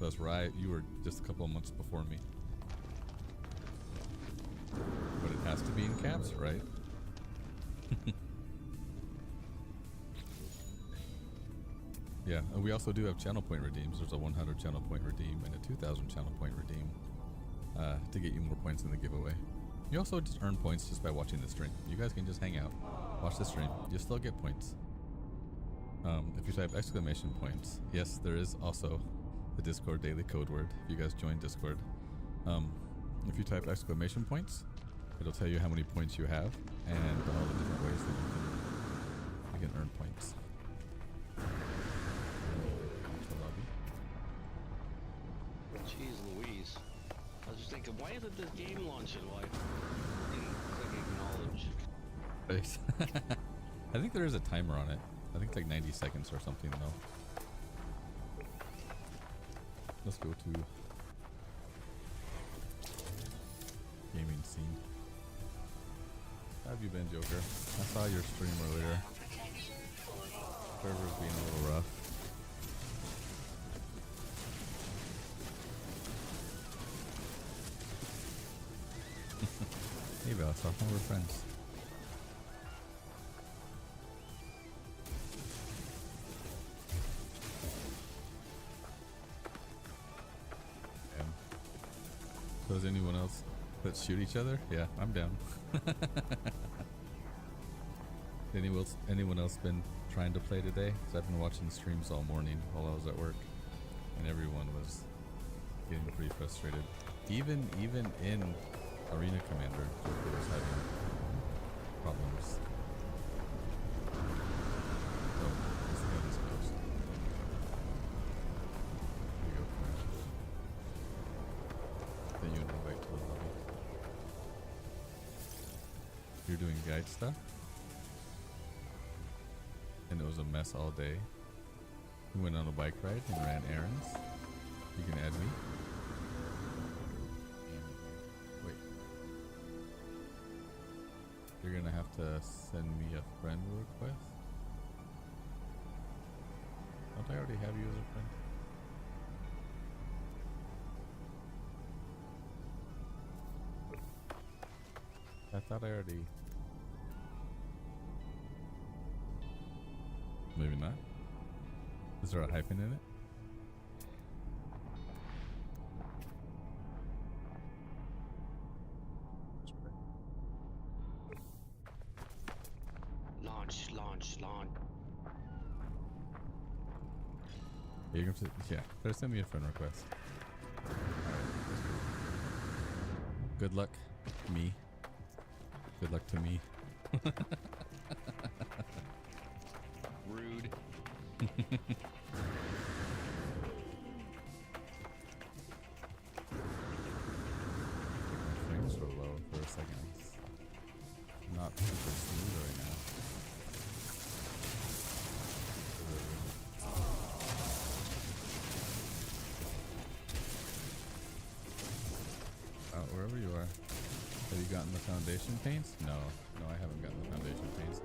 That's right. You were just a couple of months before me. But it has to be in caps, right? Yeah, and we also do have channel point redeems. There's a 100 channel point redeem and a 2,000 channel point redeem to get you more points in the giveaway. You also just earn points just by watching the stream. You guys can just hang out, watch the stream. You still get points. If you type exclamation points, yes, there is also the Discord daily code word. If you guys join Discord, if you type exclamation points, it'll tell you how many points you have and all the different ways that you can earn points. Jeez Louise. I was just thinking, why isn't this game launching? Why didn't click acknowledge? I think there is a timer on it. I think it's like 90 seconds or something though. Let's go to gaming scene. How have you been, Joker? I saw your stream earlier. Server's being a little rough. Hey, Balasoft, we're friends. Yeah. So is anyone else? Let's shoot each other? Yeah, I'm down. Anyone else been trying to play today? Because I've been watching the streams all morning while I was at work, and everyone was getting pretty frustrated. Even in Arena Commander, Joker was having problems. So, let's see how this goes. Here we go, Commander. Then you invite to the lobby. You're doing guide stuff? And it was a mess all day. We went on a bike ride and ran errands. You can add me. Wait. You're gonna have to send me a friend request? Don't I already have you as a friend? thought I already... Maybe not. Is there a hyphen in it? Launch, launch, launch. Yeah, you're gonna yeah, better send me a friend request. Good luck, me. Good luck to me. Rude. Frames were low for a second. It's not super smooth right now. Wherever you are. Have you gotten the foundation paints? No, I haven't gotten the foundation paints.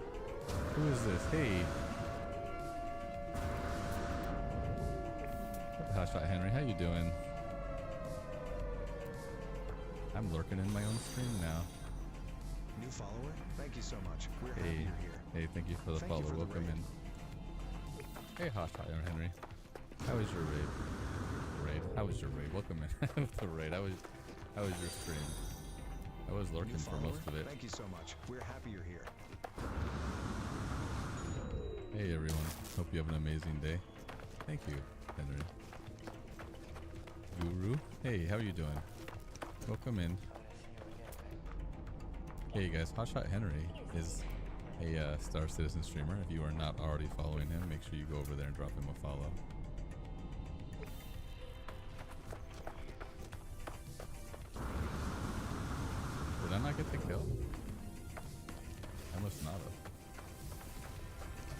Who is this? Hey! Hotshot Henry, how you doing? I'm lurking in my own stream now. New follower? Thank you so much. We're happy Hey, you're here. hey, thank you for the follow. Welcome in. Hey, Hotshot Henry. How was your raid? How was your raid? Welcome in with the raid. How was your stream? I was lurking for most of it. Thank you so much. We're happy you're here. Hey everyone. Hope you have an amazing day. Thank you, Henry. Guru. Hey, how are you doing? Welcome in. Hey guys, Hotshot Henry is a Star Citizen streamer. If you are not already following him, make sure you go over there and drop him a follow. Did I not get the kill? I must not have.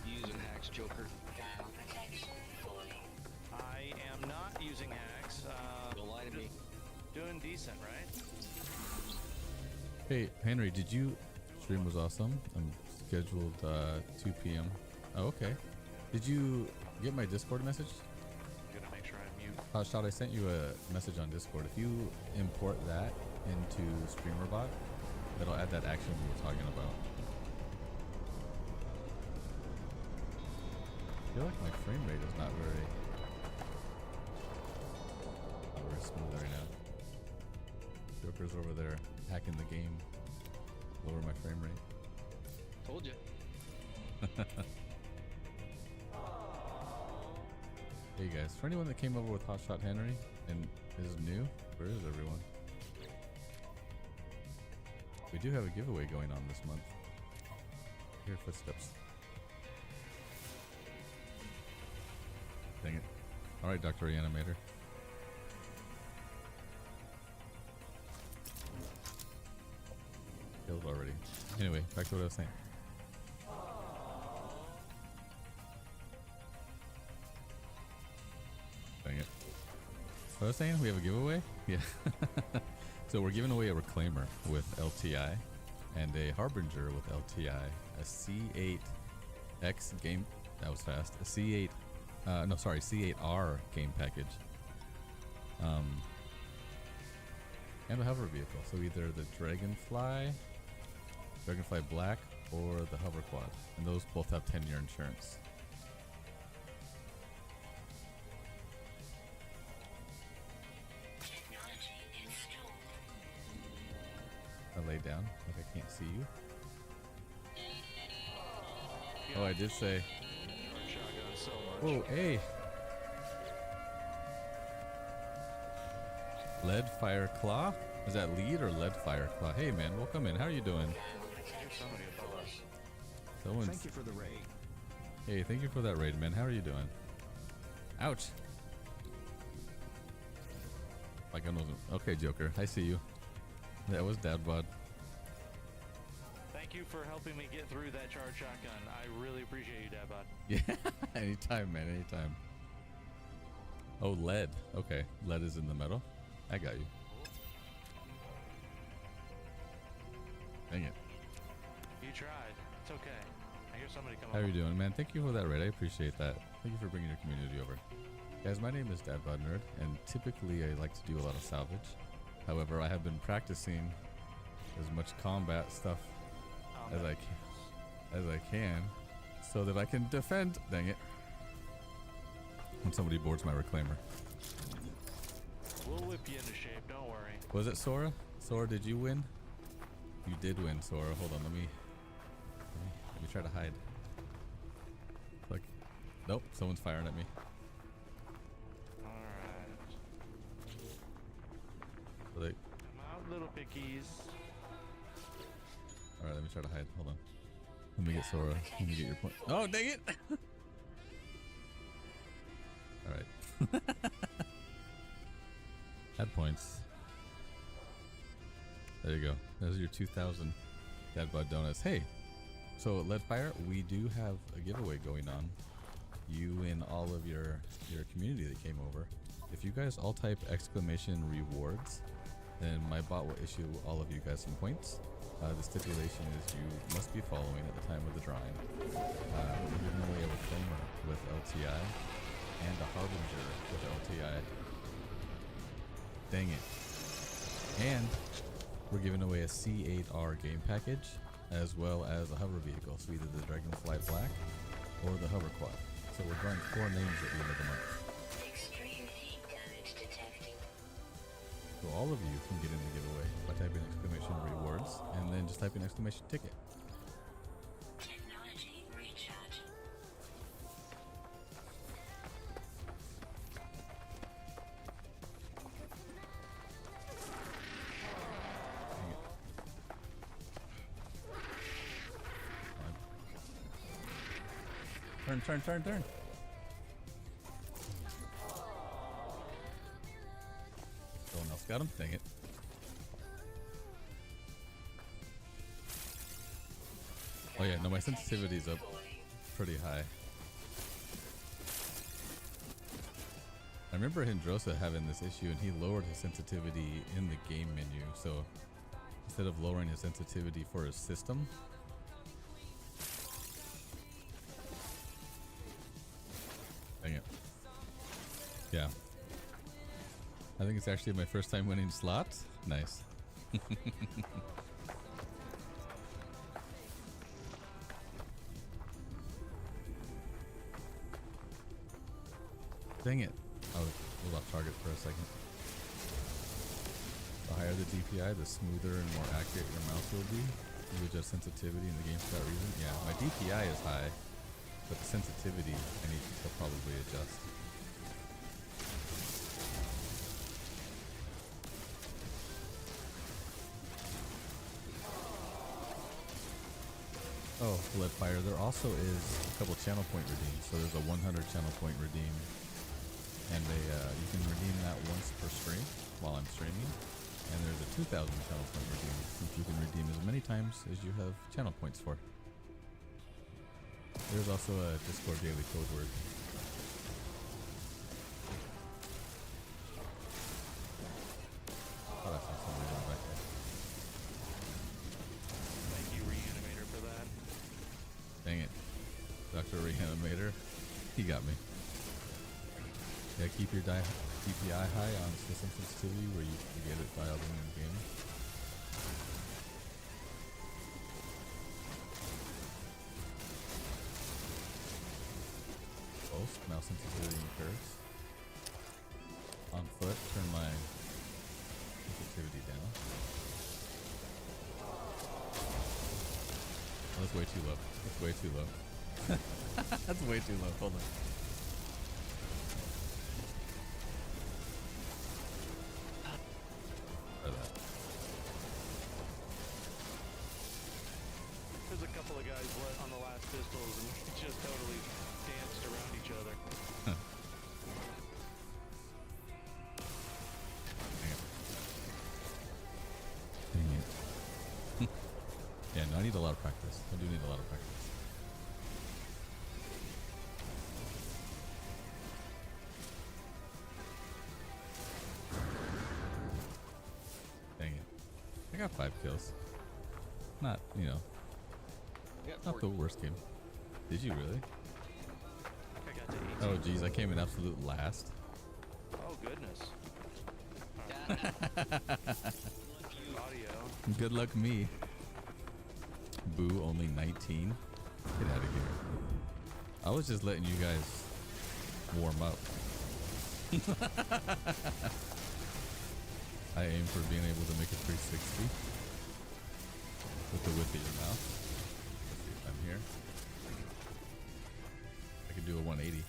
Using hacks, Joker. I am not using hacks. Don't lie to me. Doing decent, right? Hey, Henry, did you... Stream was awesome. I'm scheduled 2 p.m. Oh, okay. Did you get my Discord message? I'm gonna make sure I mute. Hotshot, I sent you a message on Discord. If you import that into StreamerBot, that'll add that action we were talking about. I feel like my frame rate is not very smooth right now. Joker's over there hacking the game. Lower my frame rate. Told you. Hey guys, for anyone that came over with Hotshot Henry and is new, where is everyone? We do have a giveaway going on this month. Hear footsteps. Dang it. Alright, Dr. Reanimator. Killed already. Anyway, back to what I was saying. Dang it. What I was saying, we have a giveaway? Yeah. So we're giving away a Reclaimer with LTI and a Harbinger with LTI, a C8X game, that was fast, a C8R game package, and a hover vehicle. So either the Dragonfly Black, or the Hover Quad, and those both have 10-year insurance. I lay down like I can't see you. Oh, I did say. Whoa, hey. Lead Fire Claw? Is that lead or lead fire claw? Hey man, welcome in. How are you doing? Someone's... Thank you for the raid. Hey, thank you for that raid, man. How are you doing? Ouch. My gun wasn't... Okay, Joker. I see you. That was Dad Bod. Thank you for helping me get through that charged shotgun. I really appreciate you, Dabot. Yeah, anytime, man, anytime. Oh, lead. Okay, lead is in the metal. I got you. Dang it. You tried. It's okay. I hear somebody come How up. are you doing, man? Thank you for that raid. I appreciate that. Thank you for bringing your community over. Guys, my name is Dadbod Nerd, and typically I like to do a lot of salvage. However, I have been practicing as much combat stuff as I can, so that I can defend. Dang it! When somebody boards my reclaimer. We'll whip you into shape. Don't worry. Was it Sora? Sora, did you win? You did win, Sora. Hold on, let me try to hide. Like, nope, someone's firing at me. Alright. Come out, little pickies. Alright, let me try to hide. Hold on. Let me get Sora. Let me get your point. Oh, dang it! Alright. Had points. There you go. There's your 2,000 Dad Bod Donuts. Hey, so at Leadfire, we do have a giveaway going on. You and all of your community that came over. If you guys all type !rewards, then my bot will issue all of you guys some points. The stipulation is you must be following at the time of the drawing. We're giving away a reclaimer with LTI and a harbinger with LTI. Dang it. And we're giving away a C8R game package as well as a hover vehicle. So either the Dragonfly Black or the hover quad. So we're drawing 4 names at the end of the month. Extreme heat damage detecting. So all of you can get in the giveaway by typing !rewards and then just typing !ticket. Technology recharge. Turn. No one else got him? Dang it. Oh yeah, no, my sensitivity's up pretty high. I remember Hindrosa having this issue and he lowered his sensitivity in the game menu. So instead of lowering his sensitivity for his system, dang it. Yeah. I think it's actually my first time winning slots. Nice. Dang it. I was off target for a second. The higher the DPI, the smoother and more accurate your mouse will be. You adjust sensitivity in the game for that reason. Yeah, my DPI is high, but the sensitivity I need to probably adjust. Oh, Leadfire, there also is a couple channel point redeems. So there's a 100 channel point redeem, and you can redeem that once per stream while I'm streaming. And there's a 2,000 channel point redeem, which you can redeem as many times as you have channel points for. There's also a Discord daily code word. Oh, I saw somebody going back there. Thank you, Reanimator, for that. Dang it. Dr. Reanimator. He got me. Yeah, keep your DPI high on system sensitivity where you get it dialed in the game. Both mouse sensitivity and curves. On foot, turn my sensitivity down. Oh, that's way too low. That's way too low. That's way too low. Hold on. There's a couple of guys on the last pistols and just totally danced around each other. Dang it. Yeah, no, I need a lot of practice. I do need a lot of practice. Dang it. I got 5 kills. Not, you know, not the worst game. Did you really? I got to 18. Oh, geez, I came in absolute last. Oh, goodness. Audio. Good luck me. Boo, only 19. Get out of here. I was just letting you guys warm up. I aim for being able to make a 360 with the width of your mouth. Let's see if I'm here. I can do a 180.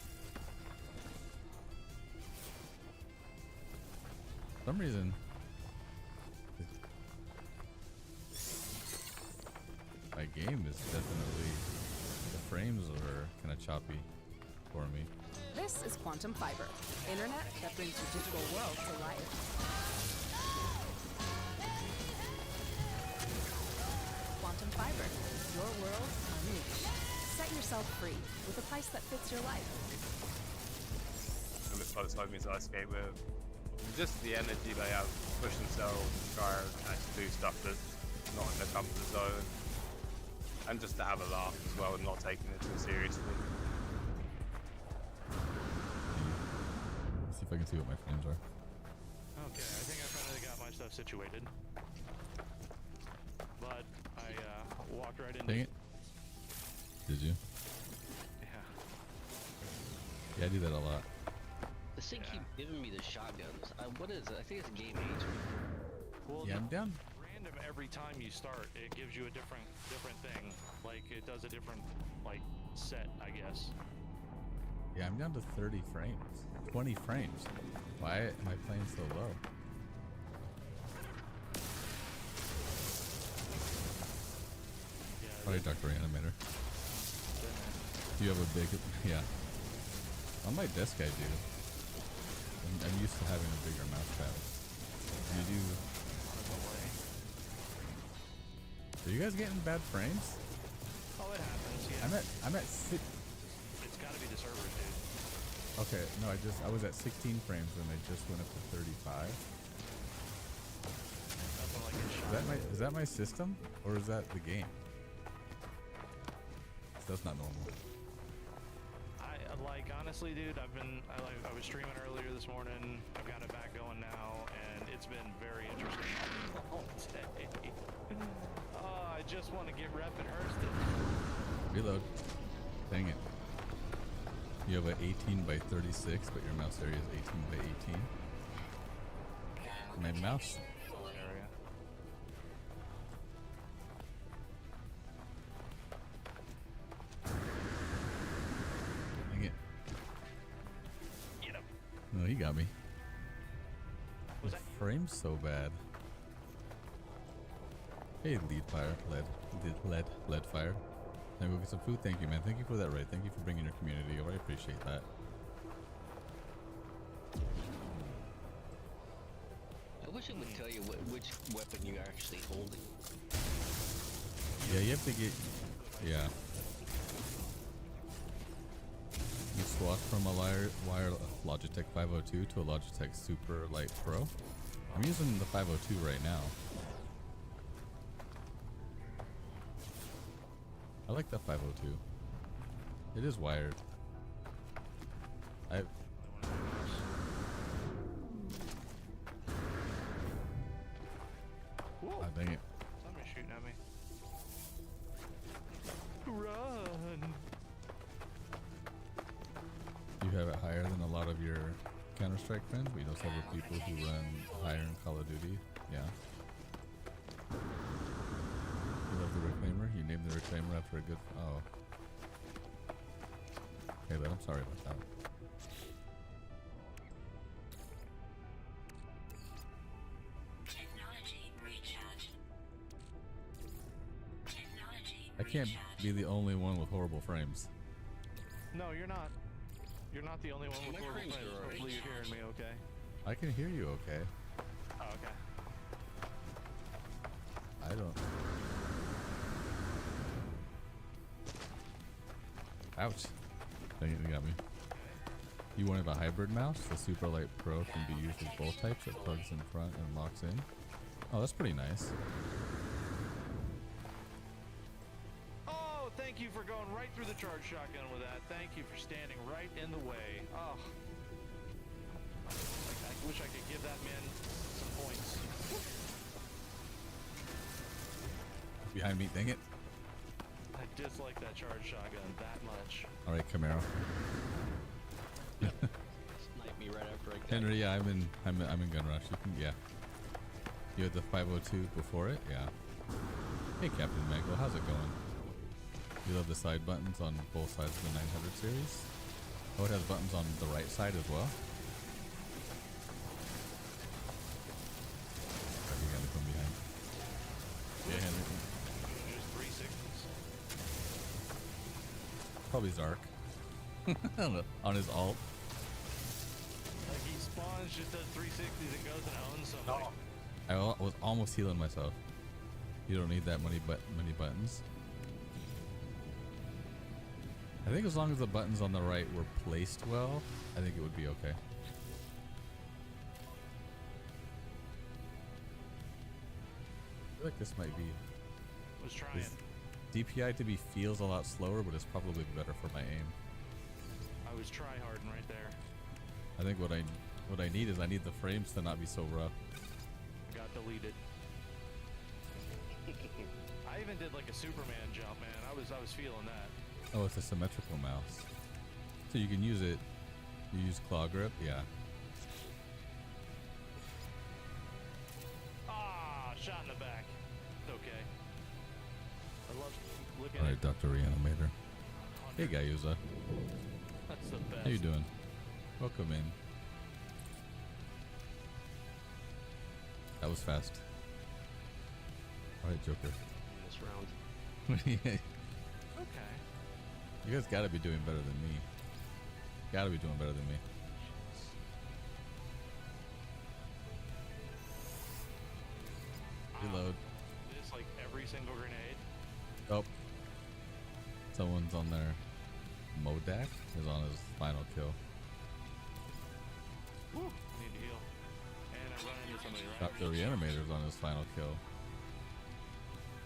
For some reason, my game is definitely, the frames are kind of choppy for me. This is Quantum Fiber, internet that brings your digital world to life. Quantum Fiber, your world unleashed. Set yourself free with a price that fits your life. And with most homies I skate with, just the energy they have to push themselves and try and actually do stuff that's not in their comfort zone. And just to have a laugh as well and not taking it too seriously. Let's see if I can see what my frames are. Okay, I think I finally got my stuff situated. But I walked right into Dang it. Did you? Yeah. Yeah, I do that a lot. This thing keeps giving me the shotguns. What is it? I think it's game age. Well, Yeah, I'm down. Random every time you start, it gives you a different thing. Like it does a different set, I guess. Yeah, I'm down to 30 frames. 20 frames. Why am I playing so low? Probably Dr. Animator. You have a big, yeah. On my desk I do. I'm used to having a bigger mouse pad. You do. Are you guys getting bad frames? Oh, it happens. Yeah. I'm at six. It's got to be the servers, dude. Okay, no, I was at 16 frames and I just went up to 35. That's when I get shot. Is that my system or is that the game? That's not normal. Honestly, dude, I was streaming earlier this morning. I've got it back going now, and it's been very interesting all day. Oh, I just want to get rep and Hurston. Reload. Dang it. You have an 18 by 36, but your mouse area is 18 by 18. My mouse. Area. Dang it. Get him. No, he got me. The frame's so bad. Hey, lead fire, lead fire. Can I go get some food? Thank you, man. Thank you for that raid. Thank you for bringing your community over. I appreciate that. I wish it would tell you which weapon you're actually holding. Yeah, you have to get. Yeah. You swap from a wire Logitech 502 to a Logitech Super Light Pro. I'm using the 502 right now. I like the 502. It is wired. Whoa. Dang it. Somebody's shooting at me. Run! You have it higher than a lot of your Counter-Strike friends. We know several people who run higher in Call of Duty. Yeah. You love the Reclaimer? You named the Reclaimer after a good... Oh. Okay, but I'm sorry about that. I can't be the only one with horrible frames. No, you're not. You're not the only one with My horrible frames frames. are alright. Hopefully you're hearing me okay. I can hear you okay. Oh, okay. I don't... Ouch. Dang it, you got me. You wanted a hybrid mouse? The Super Light Pro can be used with both types. It plugs in front and locks in. Oh, that's pretty nice. Oh, thank you for going right through the charge shotgun with that. Thank you for standing right in the way. Oh. I wish I could give that man some points. Behind me, dang it. I dislike that charge shotgun that much. All right, Camaro. Snipe me right after I got Henry, yeah, I'm in gun rush. You can, yeah. You had the 502 before it, yeah. Hey, Captain Mango, how's it going? You love the side buttons on both sides of the 900 series? Oh, it has buttons on the right side as well. You got me from behind. Yeah, Henry. Just 360s. Probably Zark. On his alt. Like he spawns, just does 360s and goes and owns somebody. I was almost healing myself. You don't need that many buttons. I think as long as the buttons on the right were placed well, I think it would be okay. I feel like this might be... Was trying. This DPI to be feels a lot slower, but it's probably better for my aim. I was try-harding right there. I think what I need is I need the frames to not be so rough. Got deleted. I even did like a Superman jump, man. I was feeling that. Oh, it's a symmetrical mouse. So you can use it. You use claw grip, yeah. Ah, shot in the back. It's okay. I love looking All right, Dr. Reanimator. Hey, Gayuza. That's the best. How you doing? Welcome in. That was fast. All right, Joker. this round. Okay. You guys gotta be doing better than me. Gotta be doing better than me. Reload. It's like every single grenade. Oh. Someone's on their Modak is on his final kill. Woo. Need to heal. And I run into somebody right. Dr. Reanimator's on his final kill.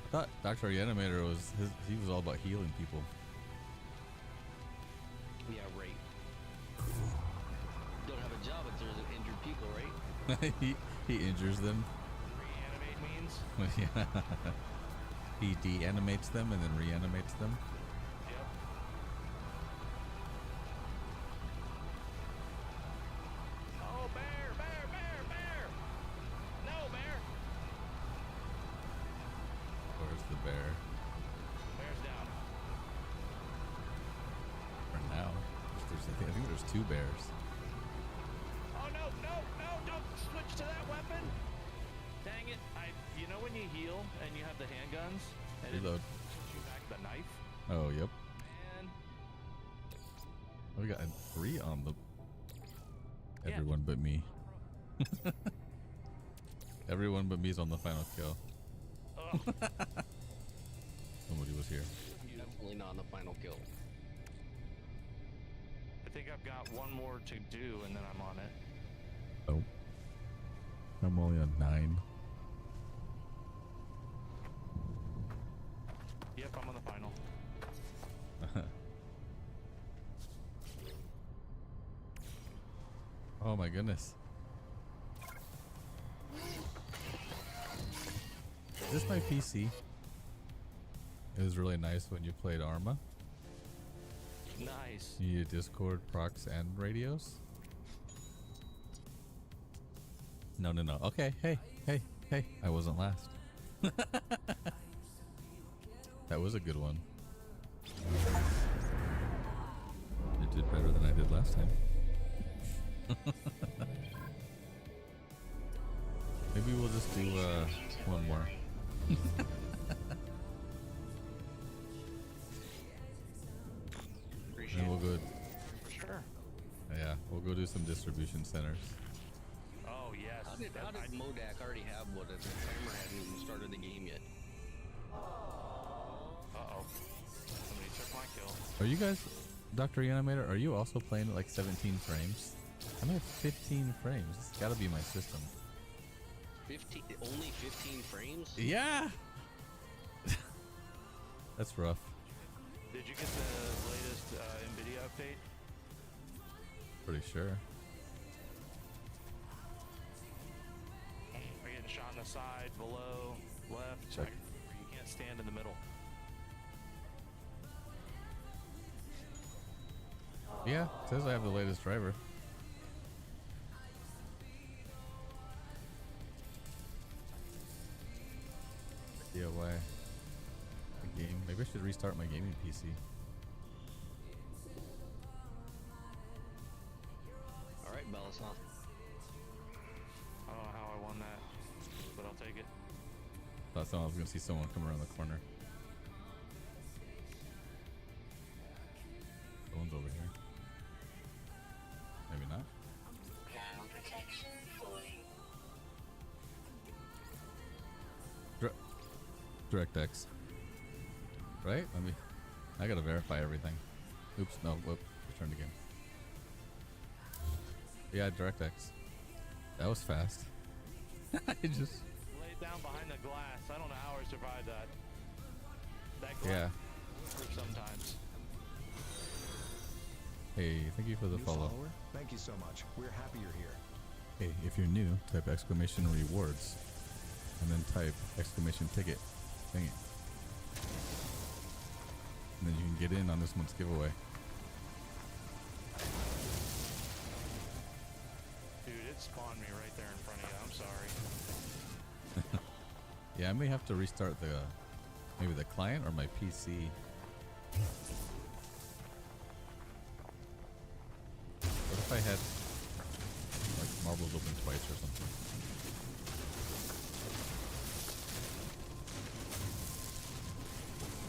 I thought Dr. Reanimator he was all about healing people. Yeah, right. Don't have a job if there's injured people, right? he injures them. Reanimate means? Yeah. He de-animates them and then reanimates them. Yep. Oh, bear, bear, bear, bear! No, bear! Where's the bear? Bear's down. For now. I think there's two bears. Oh, no, no, no, don't switch to that weapon! Dang it. You know when you heal and you have the handguns? And Reload. it puts you back the knife? Oh, yep. Man. We got a 3 on the... Yeah. Everyone but me. Everyone but me's on the final kill. Somebody was here. Definitely not on the final kill. I think I've got one more to do and then I'm on it. Oh. I'm only on 9. Yep, I'm on the final. Oh my goodness. Is this my PC? It was really nice when you played Arma. Nice. You need Discord, procs, and radios? No. Okay, hey. I wasn't last. That was a good one. You did better than I did last time. Maybe we'll just do one more. And we'll go. For sure. Yeah, we'll go do some distribution centers. Oh, yes. How did Modak already have one if the timer hadn't even started the game yet? Uh-oh. Somebody took my kill. Are you guys, Dr. Reanimator, are you also playing at like 17 frames? I'm at 15 frames. It's gotta be my system. 15? Only 15 frames? Yeah! That's rough. Did you get the latest NVIDIA update? Pretty sure. We're getting shot on the side, below, left. Check. You can't stand in the middle. Yeah, it says I have the latest driver. Yeah, why? The game. Maybe I should restart my gaming PC. All right, Bellasoft. I don't know how I won that, but I'll take it. Thought I was gonna see someone come around the corner. Someone's over here. Maybe not. Ground protection falling. DirectX. Right? I gotta verify everything. Oops, no, whoop, returned again. Yeah, DirectX. That was fast. I just... Laid down behind the glass. I don't know how I survived that. That glass Yeah. sometimes. Hey, thank you for the New follow. follower? Thank you so much. We're happy you're here. Hey, if you're new, type exclamation rewards and then type exclamation ticket. Dang it. And then you can get in on this month's giveaway. Dude, it spawned me right there in front of you. I'm sorry. Yeah, I may have to restart maybe the client or my PC. What if I had like marbles open twice or something?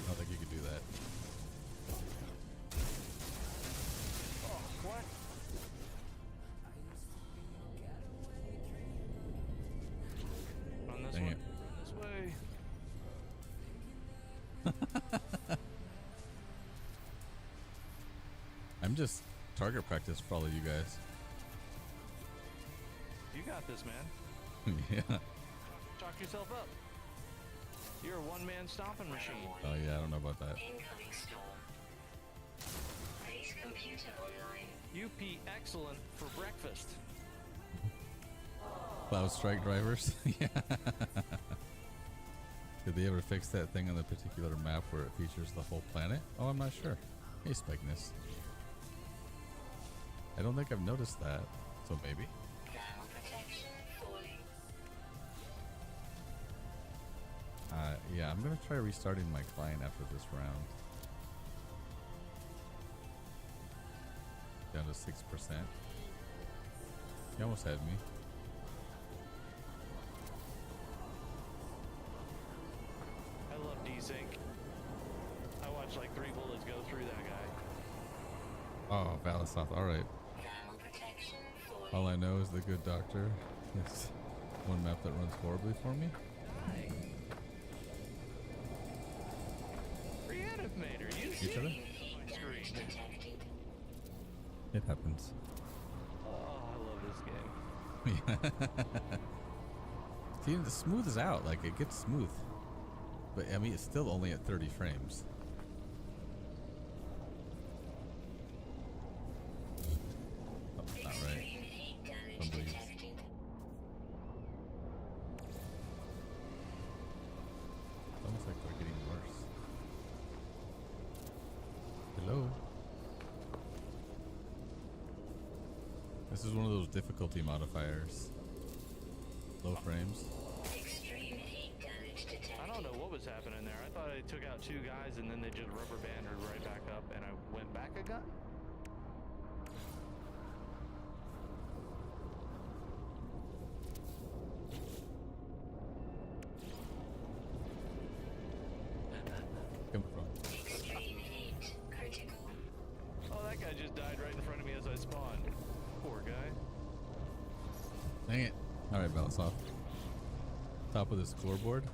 I don't think you could do that. Oh, what? Run this Dang way. it. Run this way. I'm just target practice for all of you guys. You got this, man. Yeah. Chalk yourself up. You're a one-man stomping machine. Oh yeah, I don't know about that. Incoming storm. Raise computer online. UP excellent for breakfast. Cloud strike drivers. Yeah. Did they ever fix that thing on the particular map where it features the whole planet? Oh, I'm not sure. Hey, Spikeness. I don't think I've noticed that, so maybe. Ground protection falling. Yeah, I'm gonna try restarting my client after this round. Down to 6%. He almost had me. I love desync. I watched like 3 bullets go through that guy. Oh, Valisoft. All right. Ground protection falling. All I know is the good doctor. It's one map that runs horribly for me. Reanimator, you Each other? screen. It happens. Oh, I love this game. Yeah. See, the smooth is out. Like, it gets smooth. But, I mean, it's still only at 30 frames. Oh, not right. Somebody's... It's almost like they're getting worse. Hello? This is one of those difficulty modifiers. Low frames. I don't know what was happening there. I thought I took out 2 guys and then they just rubber banded right back up and I went back a gun. Come from. Oh, that guy just died right in front of me as I spawned. Poor guy. Dang it. Alright, Valisoft. Top of the scoreboard?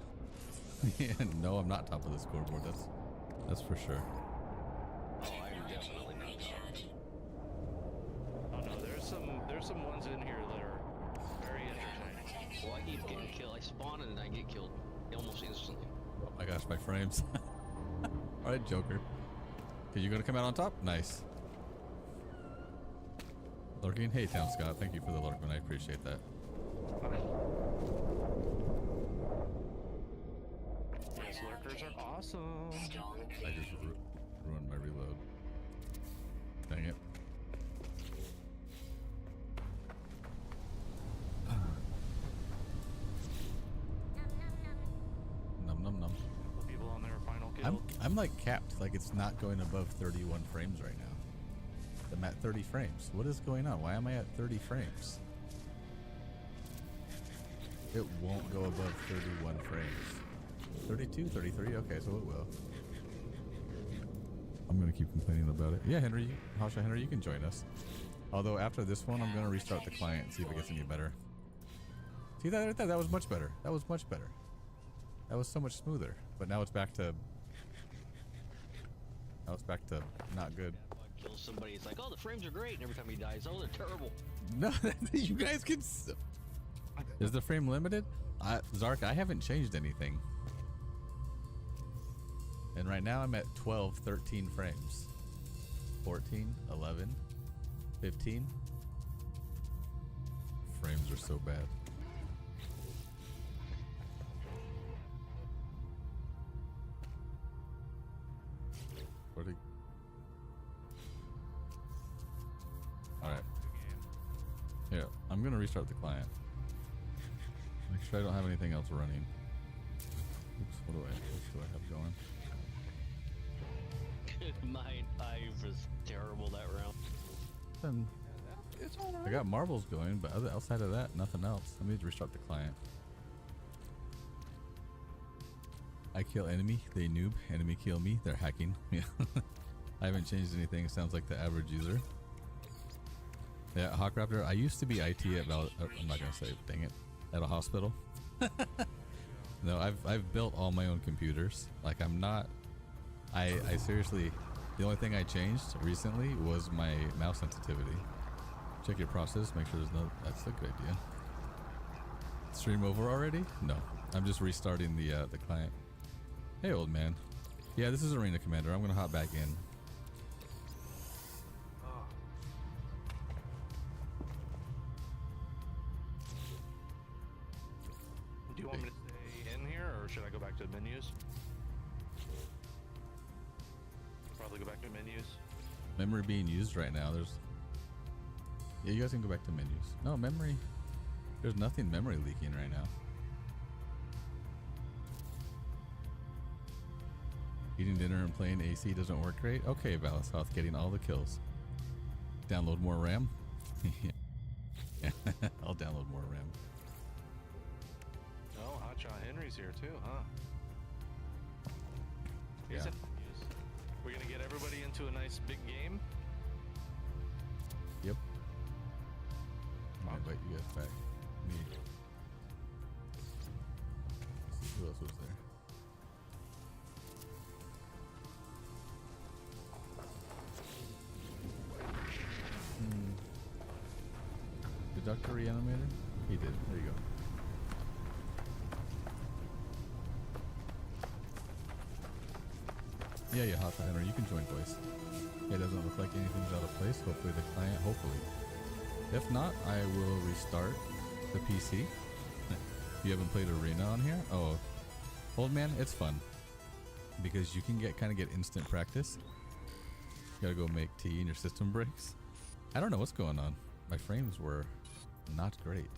Yeah, no, I'm not top of the scoreboard. That's for sure. Oh, I'm definitely not top. Oh no, there's some ones in here that are very entertaining. Well, I keep getting killed. I spawn and I get killed almost instantly. Oh my gosh, my frames. Alright, Joker. Okay, you gonna come out on top? Nice. Lurking? Hey, Town Scott. Thank you for the lurkman. I appreciate that. These lurkers are awesome. I just ruined my reload. Dang it. Num num num. The people on their final kill. I'm like capped, like it's not going above 31 frames right now. I'm at 30 frames. What is going on? Why am I at 30 frames? It won't go above 31 frames. 32, 33, okay, so it will. I'm gonna keep complaining about it. Yeah, Henry, Hasha Henry, you can join us. Although after this one, I'm gonna restart the client and see if it gets any better. See that right there? That was much better. That was much better. That was so much smoother. But now it's back to. Now it's back to not good. Kill somebody, it's like, oh, the frames are great, and every time he dies, oh, they're terrible. No, you guys can. Is the frame limited? Zark, I haven't changed anything. And right now I'm at 12, 13 frames. 14, 11, 15. Frames are so bad. What are Alright. Yeah, I'm gonna restart the client. Make sure I don't have anything else running. Oops, what do I have going? Mine, I was terrible that round. Then It's all right. I got marbles going, but outside of that, nothing else. Let me restart the client. I kill enemy, they noob. Enemy kill me, they're hacking. Yeah. I haven't changed anything. Sounds like the average user. Yeah, Hawk Raptor. I used to be IT at I'm not gonna say it, dang it. At a hospital. No, I've built all my own computers. Like I'm not. I seriously. The only thing I changed recently was my mouse sensitivity. Check your process. Make sure there's no. That's a good idea. Stream over already? No, I'm just restarting the client. Hey, old man. Yeah, this is Arena Commander. I'm gonna hop back in. Do you want me to stay in here, or should I go back to menus? Probably go back to menus. Memory being used right now. Yeah, you guys can go back to menus. No, memory. There's nothing memory leaking right now. Eating dinner and playing AC doesn't work great. Okay, Valasouth, getting all the kills. Download more RAM. Yeah, I'll download more RAM. Oh, Hotshot Henry's here too, huh? Yeah. We're gonna get everybody into a nice big game. Yep. I'll invite you guys back. Me. Let's see who else was there. Did Dr. Reanimator? He did. There you go. Yeah, Hot Henry, you can join voice. It doesn't look like anything's out of place. Hopefully the client, hopefully. If not, I will restart the PC. You haven't played Arena on here? Oh, old man, it's fun. Because you can kind of get instant practice. You gotta go make tea and your system breaks. I don't know what's going on. My frames were not great.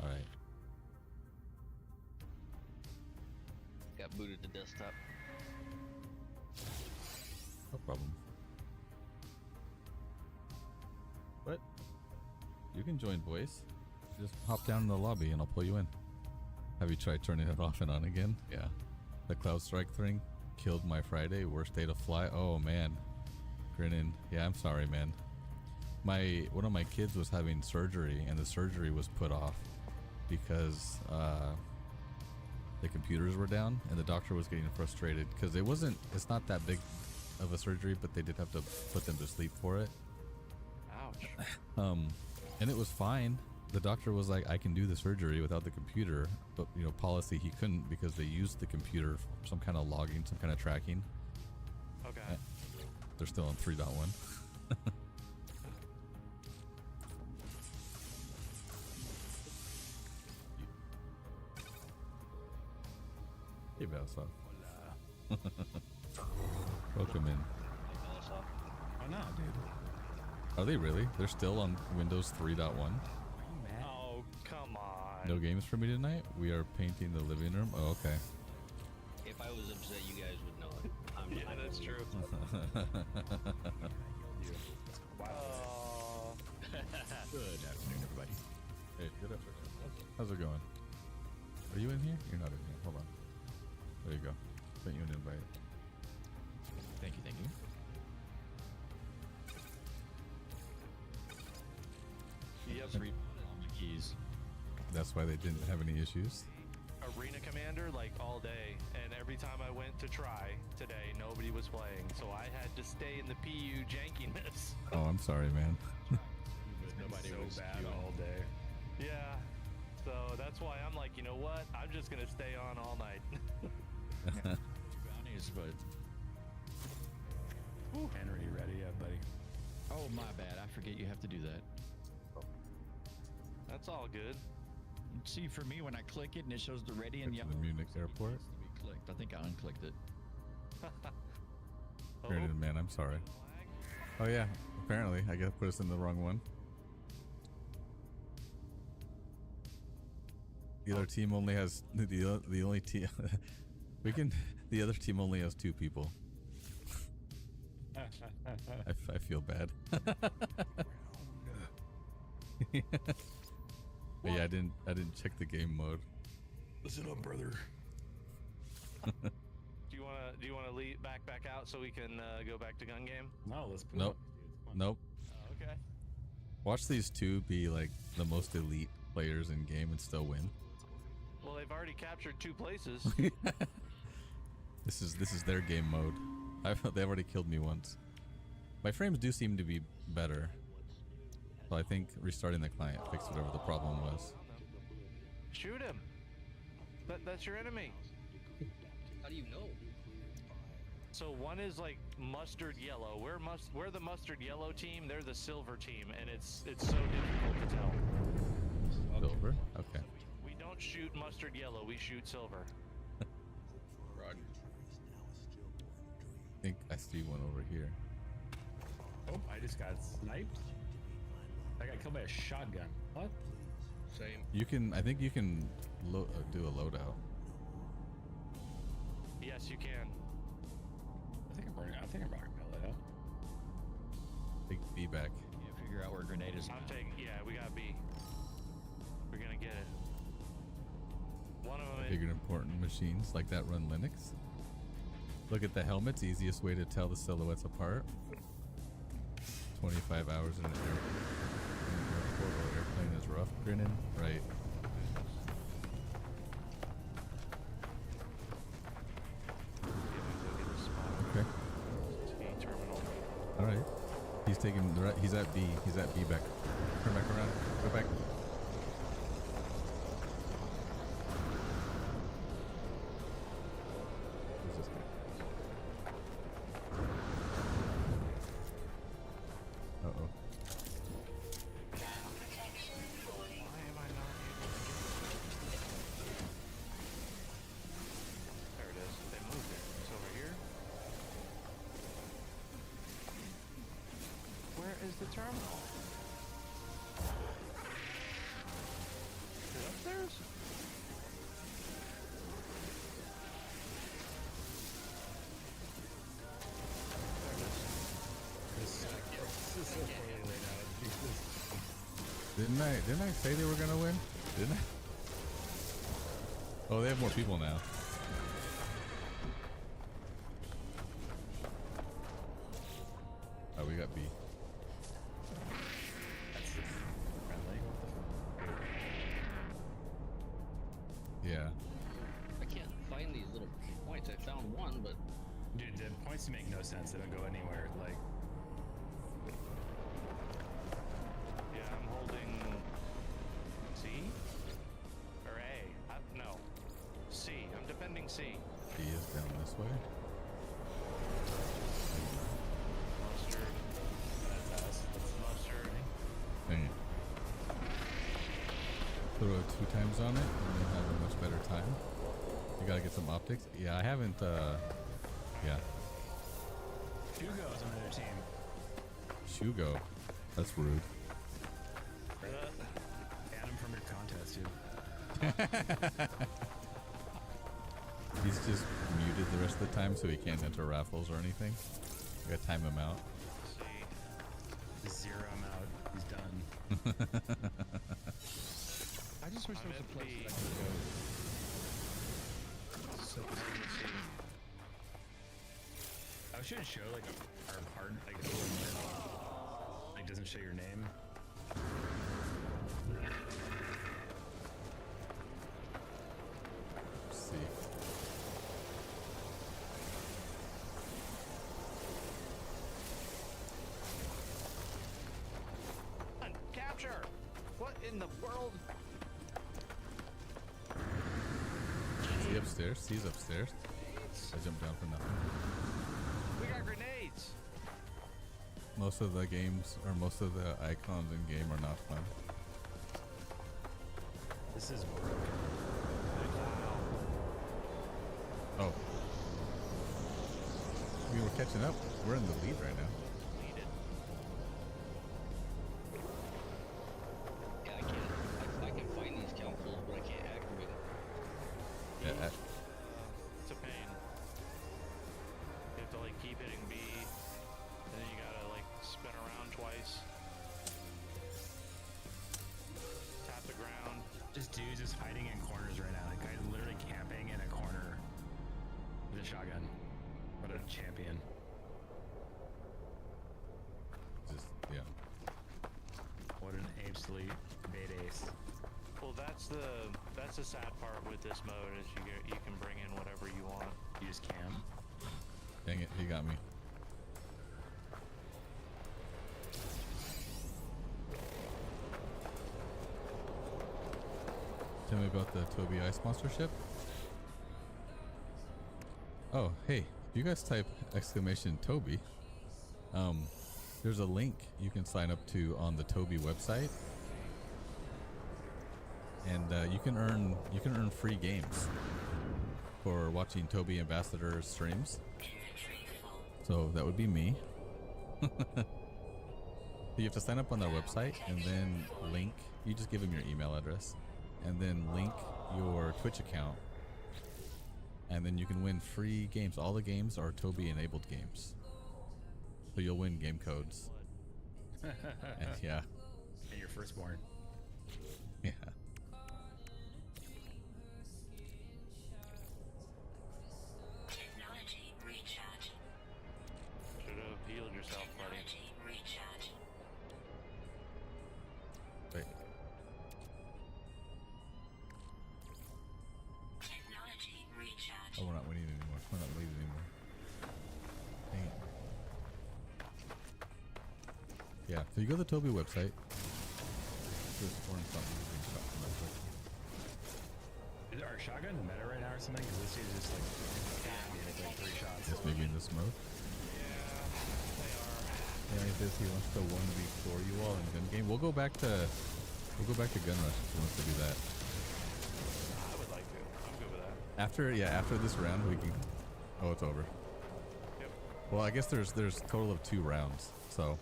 Alright. Got booted to desktop. No problem. What? You can join voice. Just hop down in the lobby and I'll pull you in. Have you tried turning it off and on again? Yeah. The Cloud Strike thing killed my Friday. Worst day to fly. Oh man. Grinning. Yeah, I'm sorry, man. One of my kids was having surgery and the surgery was put off because the computers were down and the doctor was getting frustrated because it's not that big of a surgery, but they did have to put them to sleep for it. Ouch. And it was fine. The doctor was like, I can do the surgery without the computer, but policy he couldn't because they used the computer for some kind of logging, some kind of tracking. Okay. They're still on 3.1. Hey, Valsoft. Welcome in. Why not, dude? Are they really? They're still on Windows 3.1? Oh, come on. No games for me tonight? We are painting the living room? Oh, okay. If I was upset, you guys would know it. I'm Yeah, that's true. Good afternoon, everybody. Hey, good afternoon. How's it going? Are you in here? You're not in here. Hold on. There you go. Sent you an invite. Thank you, thank you. Yep. Three on the keys. That's why they didn't have any issues. Arena Commander like all day, and every time I went to try today, nobody was playing, so I had to stay in the PU jankiness. Oh, I'm sorry, man. Nobody so was bad doing all day. Yeah, so that's why I'm like, you know what? I'm just gonna stay on all night. Bounties, but Henry, ready yet, buddy? Oh, my bad. I forget you have to do that. That's all good. See, for me, when I click it and it shows the ready and It's yellow, the Munich airport. to be clicked. I think I unclicked it. Brandon, man, I'm sorry. Oh yeah, apparently I gotta put us in the wrong one. The other team only has the only team we can. The other team only has 2 people. I feel bad. But yeah, I didn't check the game mode. Listen up, brother. Do you wanna leave back out so we can go back to gun game? No, let's. Nope. Nope. Oh, okay. Watch these 2 be like the most elite players in game and still win. Well, they've already captured 2 places. This is their game mode. They've already killed me once. My frames do seem to be better. So I think restarting the client fixed whatever the problem was. Shoot him. That's your enemy. How do you know? So one is like mustard yellow. We're the mustard yellow team. They're the silver team, and it's so difficult to tell. Silver? Okay. We don't shoot mustard yellow. We shoot silver. Rod. I think I see one over here. Oh, I just got sniped. I got killed by a shotgun. What? Same. You can. I think you can do a loadout. Yes, you can. I think I'm rocking my loadout. Take B back. Yeah, figure out where grenade is. I'm taking. Yeah, we got B. We're gonna get it. One of them. Big and important machines like that run Linux. Look at the helmets. Easiest way to tell the silhouettes apart. 25 hours in an airport or airplane is rough. Grinning, right? Okay. All right. He's taking the right. He's at B. He's at B back. Turn back around. Go back. Who's this guy? Uh-oh. There it is. They moved it. It's over here. Where is the terminal? Is it upstairs? This is so poorly laid out. Jesus. Didn't I say they were gonna win? Didn't I? Oh, they have more people now. Oh, we got B. Yeah. I can't find these little points. I found one, but Dude, the points make no sense. They don't go anywhere. Like, Yeah, I'm holding C or A. No, C. I'm defending C. B is down this way. Mustard. that's us. That's Mustard. Dang it. Throw it 2 times on it, and you'll have a much better time. You gotta get some optics. Yeah, I haven't. Yeah. Hugo's on their team. Shugo. That's rude. Ban him from your contest, dude. He's just muted the rest of the time so he can't enter raffles or anything. You gotta time him out. Zero him out. He's done. I just wish there was a place that I could go. So I should show like our part, like doesn't show your name. Let's see. Capture! What in the world? Is he upstairs? He's upstairs. I jumped down for nothing. We got grenades! Most of the games, or most of the icons in game are not fun. This is broken. Oh. I mean, we're catching up. We're in the lead right now. Yeah, I can find these councils, but I can't activate them. Yeah. It's a pain. You have to like keep hitting B, and then you gotta like spin around twice. Tap the ground. Just dudes just hiding in corners right now. Like guys literally camping in a corner with a shotgun. What a champion. Just, yeah. What an absolute bait ace. Well, that's the sad part with this mode is you can bring in whatever you want. You just camp. Dang it, he got me. Tell me about the Toby Ice sponsorship. Oh, hey, if you guys type exclamation Toby, there's a link you can sign up to on the Toby website, and you can earn free games for watching Toby Ambassador streams. So that would be me. You have to sign up on their website and then link. You just give them your email address, and then link your Twitch account, and then you can win free games. All the games are Toby enabled games, so you'll win game codes. And yeah. And your firstborn. Yeah. Technology recharge. Should have healed yourself, buddy. Technology recharge. Wait. Technology recharge. Oh, we're not winning anymore. We're not leading anymore. Dang it. Yeah, so you go to the Toby website. There's orange something you can shop from that place. Is our shotgun meta right now or something? Because this dude's just like, like 3 shots. Yes, maybe in this mode. Yeah, he says he wants to 1v4 you all in gun game. We'll go back to Gun Rush if he wants to do that. I would like to. I'm good with that. After this round we can. Oh, it's over. Yep. Well, I guess there's total of 2 rounds, so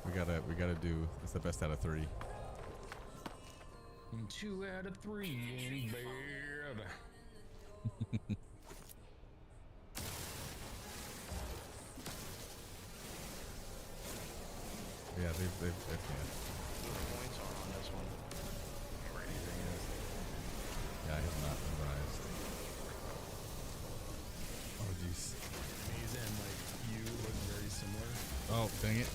we gotta do. It's the best out of 3. 2 out of 3 ain't bad. Yeah, they've The points are on this one. Crazy. Yeah, I have not memorized. Oh jeez. Maze and like you look very similar. Oh dang it!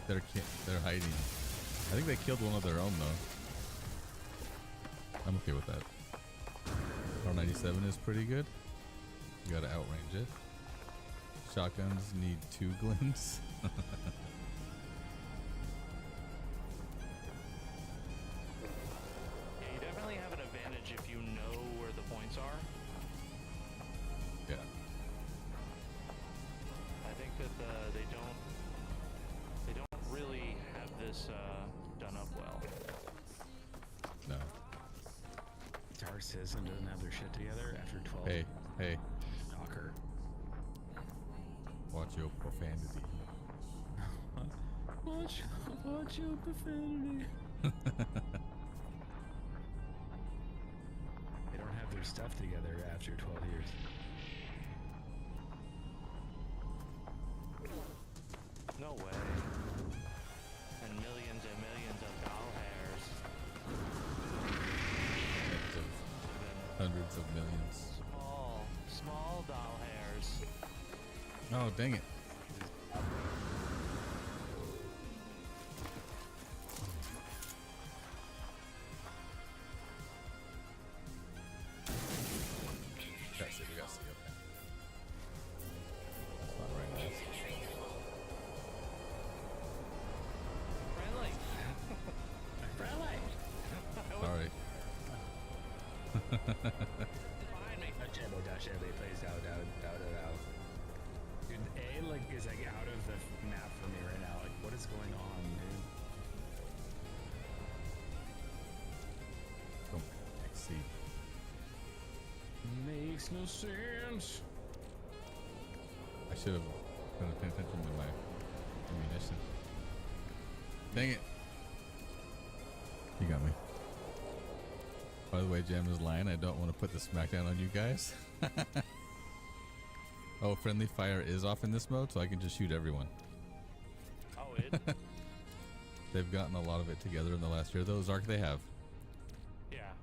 They're hiding. I think they killed one of their own though. I'm okay with that. R97 is pretty good. You gotta outrange it. Shotguns need 2 glints. Yeah, you definitely have an advantage if you know where the points are. Yeah. I think that they don't really have this done up well. No. citizen doesn't have their shit together after 12. Hey, hey. Shocker. Watch your profanity. Watch your profanity. They don't have their stuff together after 12 years. No way. And millions of doll hairs. Hundreds of millions. Small doll hairs. Oh, dang it. We got to see, okay. That's not right now. Friendly. Friendly. Sorry. Find me. Dash please down. Dude, A like is like out of the map for me right now. Like, what is going on, dude? Don't exceed. Makes no sense. I should have been paying attention to my ammunition. Dang it. You got me. By the way, Jam is lying. I don't want to put the smackdown on you guys. Oh, friendly fire is off in this mode, so I can just shoot everyone. Oh, it? They've gotten a lot of it together in the last year, though. Zark, they have. Yeah.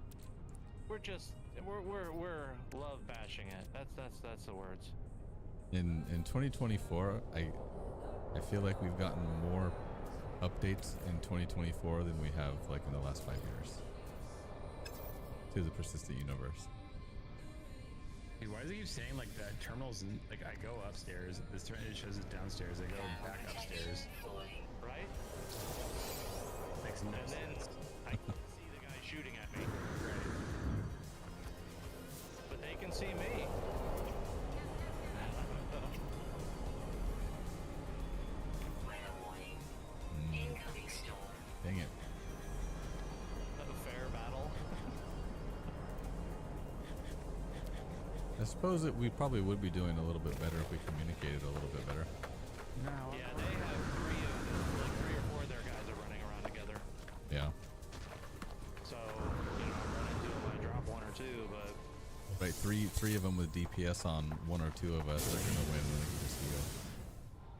We're love bashing it. That's the words. In 2024, I feel like we've gotten more updates in 2024 than we have like in the last 5 years to the persistent universe. Dude, why does it keep saying like that terminals? Like I go upstairs, it shows it downstairs. I go back upstairs. Right? Makes no sense. And then I can see the guy shooting at me. Right. But they can see me. Dang it. A fair battle. I suppose that we probably would be doing a little bit better if we communicated a little bit better. No. Yeah, they have three or four of their guys are running around together. Yeah. So, you know, run into them, I drop one or two, but... Right, three of them with DPS on one or two of us, they're gonna win when they can just heal.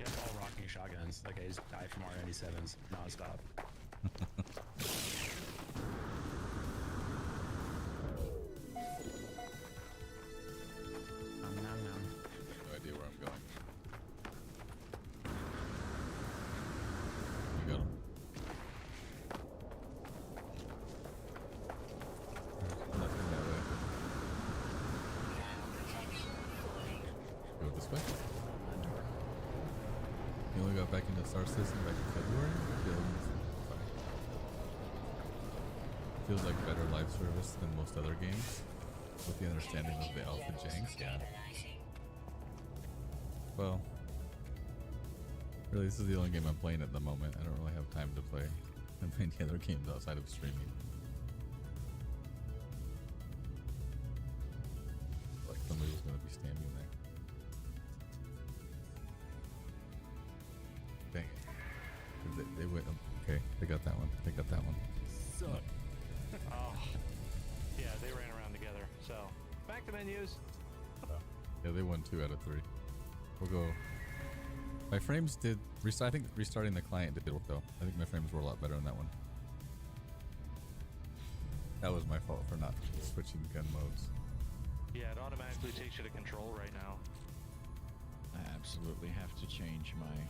Yep, all rocking shotguns. Like I just die from R97s non-stop. No idea where I'm going. You got him. There's nothing that way. Go this way. You only got back into Star Citizen back in February? Feels like better live service than most other games, with the understanding of the alpha janks. Yeah. Well, really, this is the only game I'm playing at the moment. I don't really have time to play many other games outside of streaming. Like somebody was going to be standing there. Dang it. They went. Okay, they got that one. They got that one. Suck. Oh. Yeah, they ran around together. So, back to menus. Yeah, they won 2 out of 3. We'll go. My frames did. I think restarting the client did work though. I think my frames were a lot better on that one. That was my fault for not switching gun modes. Yeah, it automatically takes you to control right now. I absolutely have to change my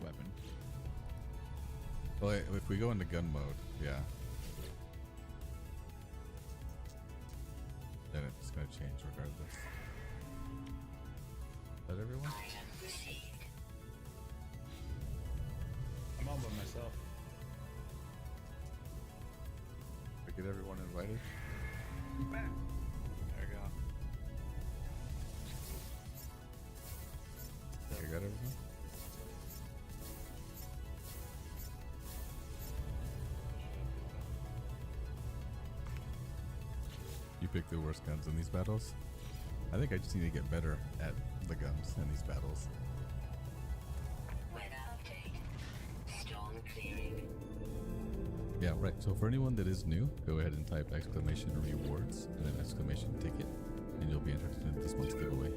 weapon. Well, if we go into gun mode, yeah. Then it's going to change regardless. Is that everyone? I'm all by myself. We get everyone invited? Back. There you go. You got everyone? You picked the worst guns in these battles. I think I just need to get better at the guns in these battles. Weather update. Storm clearing. Yeah, right. So for anyone that is new, go ahead and type exclamation rewards and then exclamation ticket, and you'll be entered into this month's giveaway.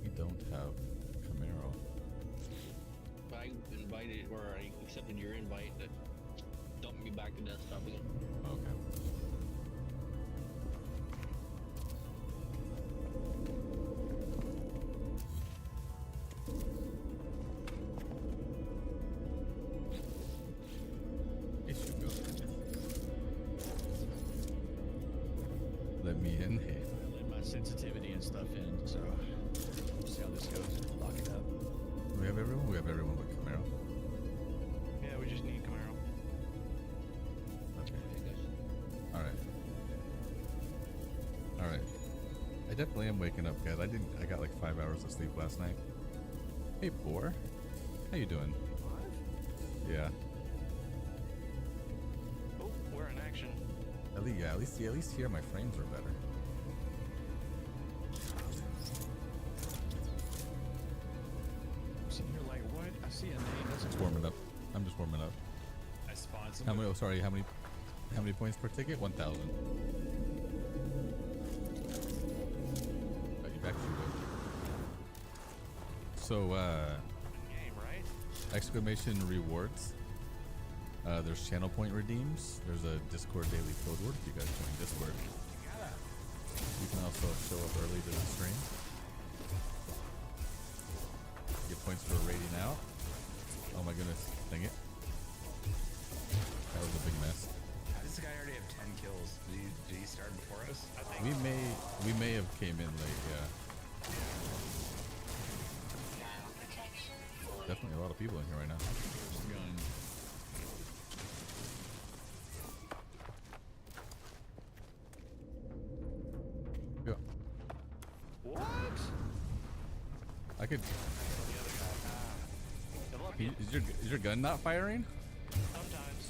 We don't have Camaro. I invited, or I accepted your invite that dumped me back to desktop again. Okay. It should go. Let me in. Hey. Let my sensitivity and stuff in, so we'll see how this goes. Lock it up. We have everyone? We have everyone but Camaro. Yeah, we just need Camaro. Okay. Alright. Alright. I definitely am waking up, guys. I got like 5 hours of sleep last night. Hey, Boar. How you doing? Yeah. Oh, we're in action. At least here my frames are better. So you're like, what? I see a name. That's Just warming up. I'm just warming up. I spawned some. How many? Oh, sorry. How many points per ticket? 1,000. Got you back. So, Game, right? exclamation rewards. There's channel point redeems. There's a Discord daily code word if you guys join Discord. You can also show up early to the stream. Get points for raiding out. Oh my goodness, dang it. That was a big mess. How does this guy already have 10 kills? Did he start before us? I think We may have came in late, yeah. Definitely a lot of people in here right now. first gun. Yeah. What? I could. The other guy. Is your gun not firing? Sometimes.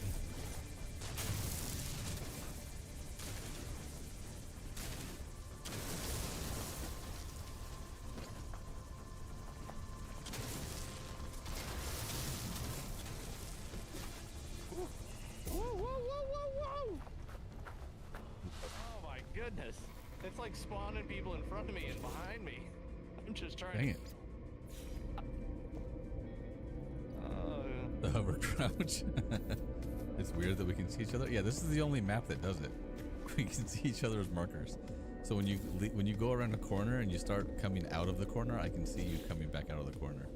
Whoa, whoa, whoa, whoa, whoa! Oh my goodness. It's like spawning people in front of me and behind me. I'm just trying Dang to... it. The hover crouch. It's weird that we can see each other. Yeah, this is the only map that does it. We can see each other's markers. So when you go around a corner and you start coming out of the corner, I can see you coming back out of the corner.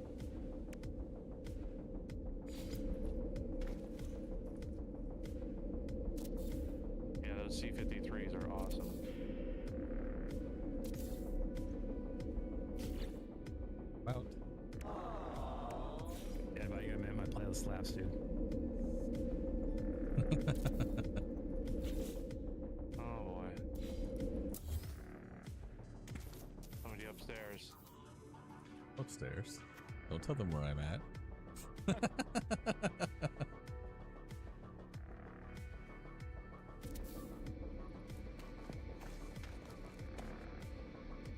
Yeah, those C-53s are awesome. Out. Yeah, but you admit my playlist slaps, dude. Oh boy. Somebody upstairs. Upstairs. Don't tell them where I'm at.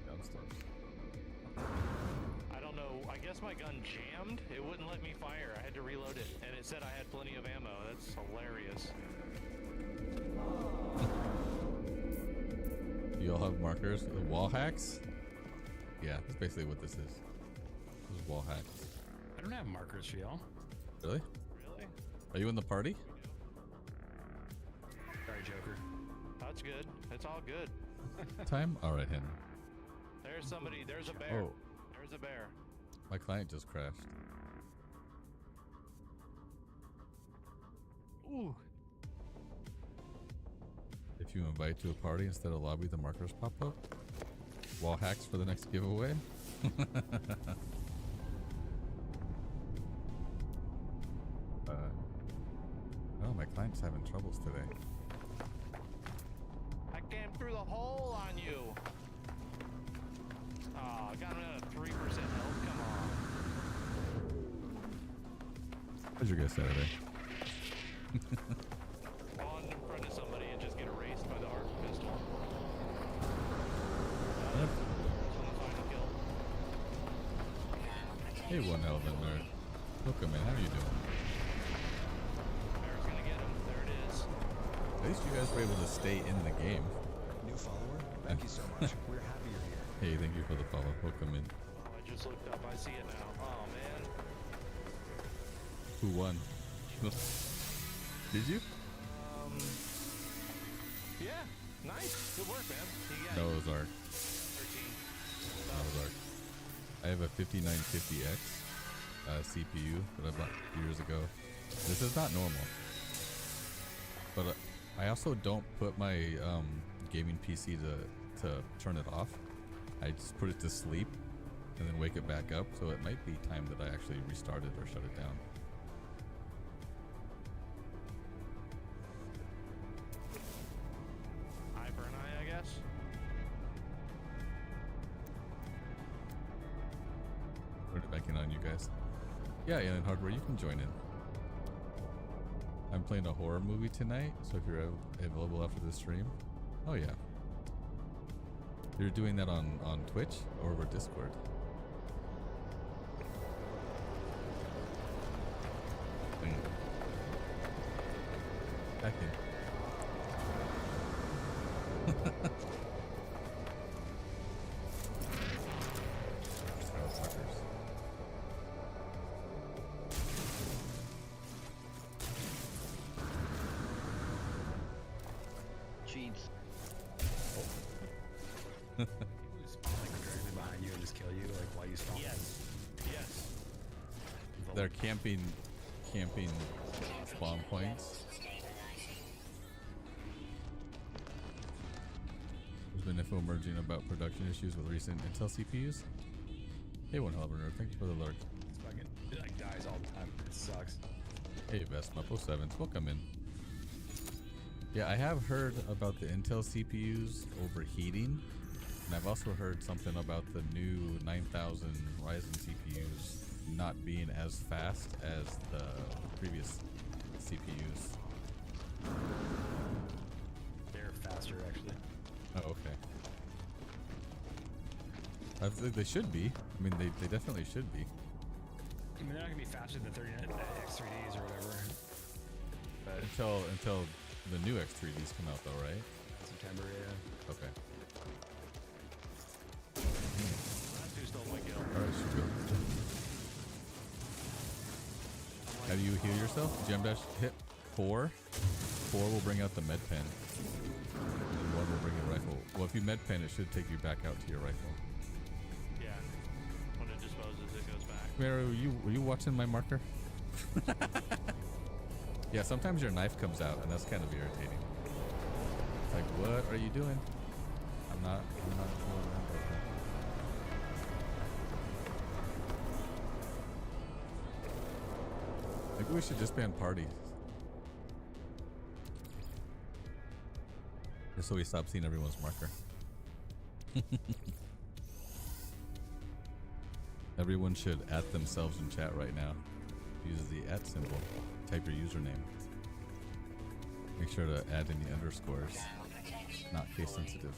Downstairs. I don't know. I guess my gun jammed. It wouldn't let me fire. I had to reload it, and it said I had plenty of ammo. That's hilarious. You all have markers? The wall hacks? Yeah, that's basically what this is. This is wall hacks. I don't have markers for y'all. Really? Really? Are you in the party? Sorry, Joker. That's good. It's all good. Time? Alright, Henry. There's somebody. There's a bear. Oh, There's a bear. my client just crashed. Ooh. If you invite to a party instead of lobby, the markers pop up. Wall hacks for the next giveaway. Oh, my client's having troubles today. I came through the hole on you. Oh, got him at a 3% health. Come on. How's your guys Saturday? Spawn in front of somebody and just get Elvin nerd. Welcome in. How are you doing? Bear's gonna get him. There it is. At least you guys were able to stay in the game. New follower? Thank you so much. We're happy you're here. Hey, thank you for the follow. Welcome in. Oh, I just looked up. I see it now. Oh man. Who won? Did you? Yeah. Nice. Good work, man. That was Ark. 13. That was Ark. I have a 5950X CPU that I bought years ago. This is not normal. But I also don't put my gaming PC to turn it off. I just put it to sleep and then wake it back up. So it might be time that I actually restart it or shut it down. Eye for an eye, I guess. Put it back in on you guys. Yeah, Alien Hardware, you can join in. I'm playing a horror movie tonight, so if you're available after the stream. Oh yeah. You're doing that on Twitch or over Discord? Back in. Oh, suckers. Cheats. Spawn like directly behind you and just kill you like while you spawn. Yes. Yes. They're camping spawn points. There's been info emerging about production issues with recent Intel CPUs. Hey, one hell of a nerd. Thank you for the lurk. It's fucking, it like dies all the time. It sucks. Hey, Vestmup07s, welcome in. Yeah, I have heard about the Intel CPUs overheating, and I've also heard something about the new 9000 Ryzen CPUs not being as fast as the previous CPUs. They're faster, actually. Oh, okay. I think they should be. I mean, they definitely should be. I mean, they're not gonna be faster than the X3Ds or whatever. But Until the new X3Ds come out, though, right? September, yeah. Okay. That's who stole my kill. All right, should go. How do you heal yourself? Gem dash hit 4. 4 will bring out the med pen. And 1 will bring a rifle. Well, if you med pen, it should take you back out to your rifle. Yeah. When it disposes, it goes back. Mary, were you watching my marker? Yeah, sometimes your knife comes out, and that's kind of irritating. It's like, what are you doing? I'm not fooling around right now. Maybe we should just ban parties. Just so we stop seeing everyone's marker. Everyone should @ themselves in chat right now. Use the @ symbol. Type your username. Make sure to add any underscores. Not case sensitive.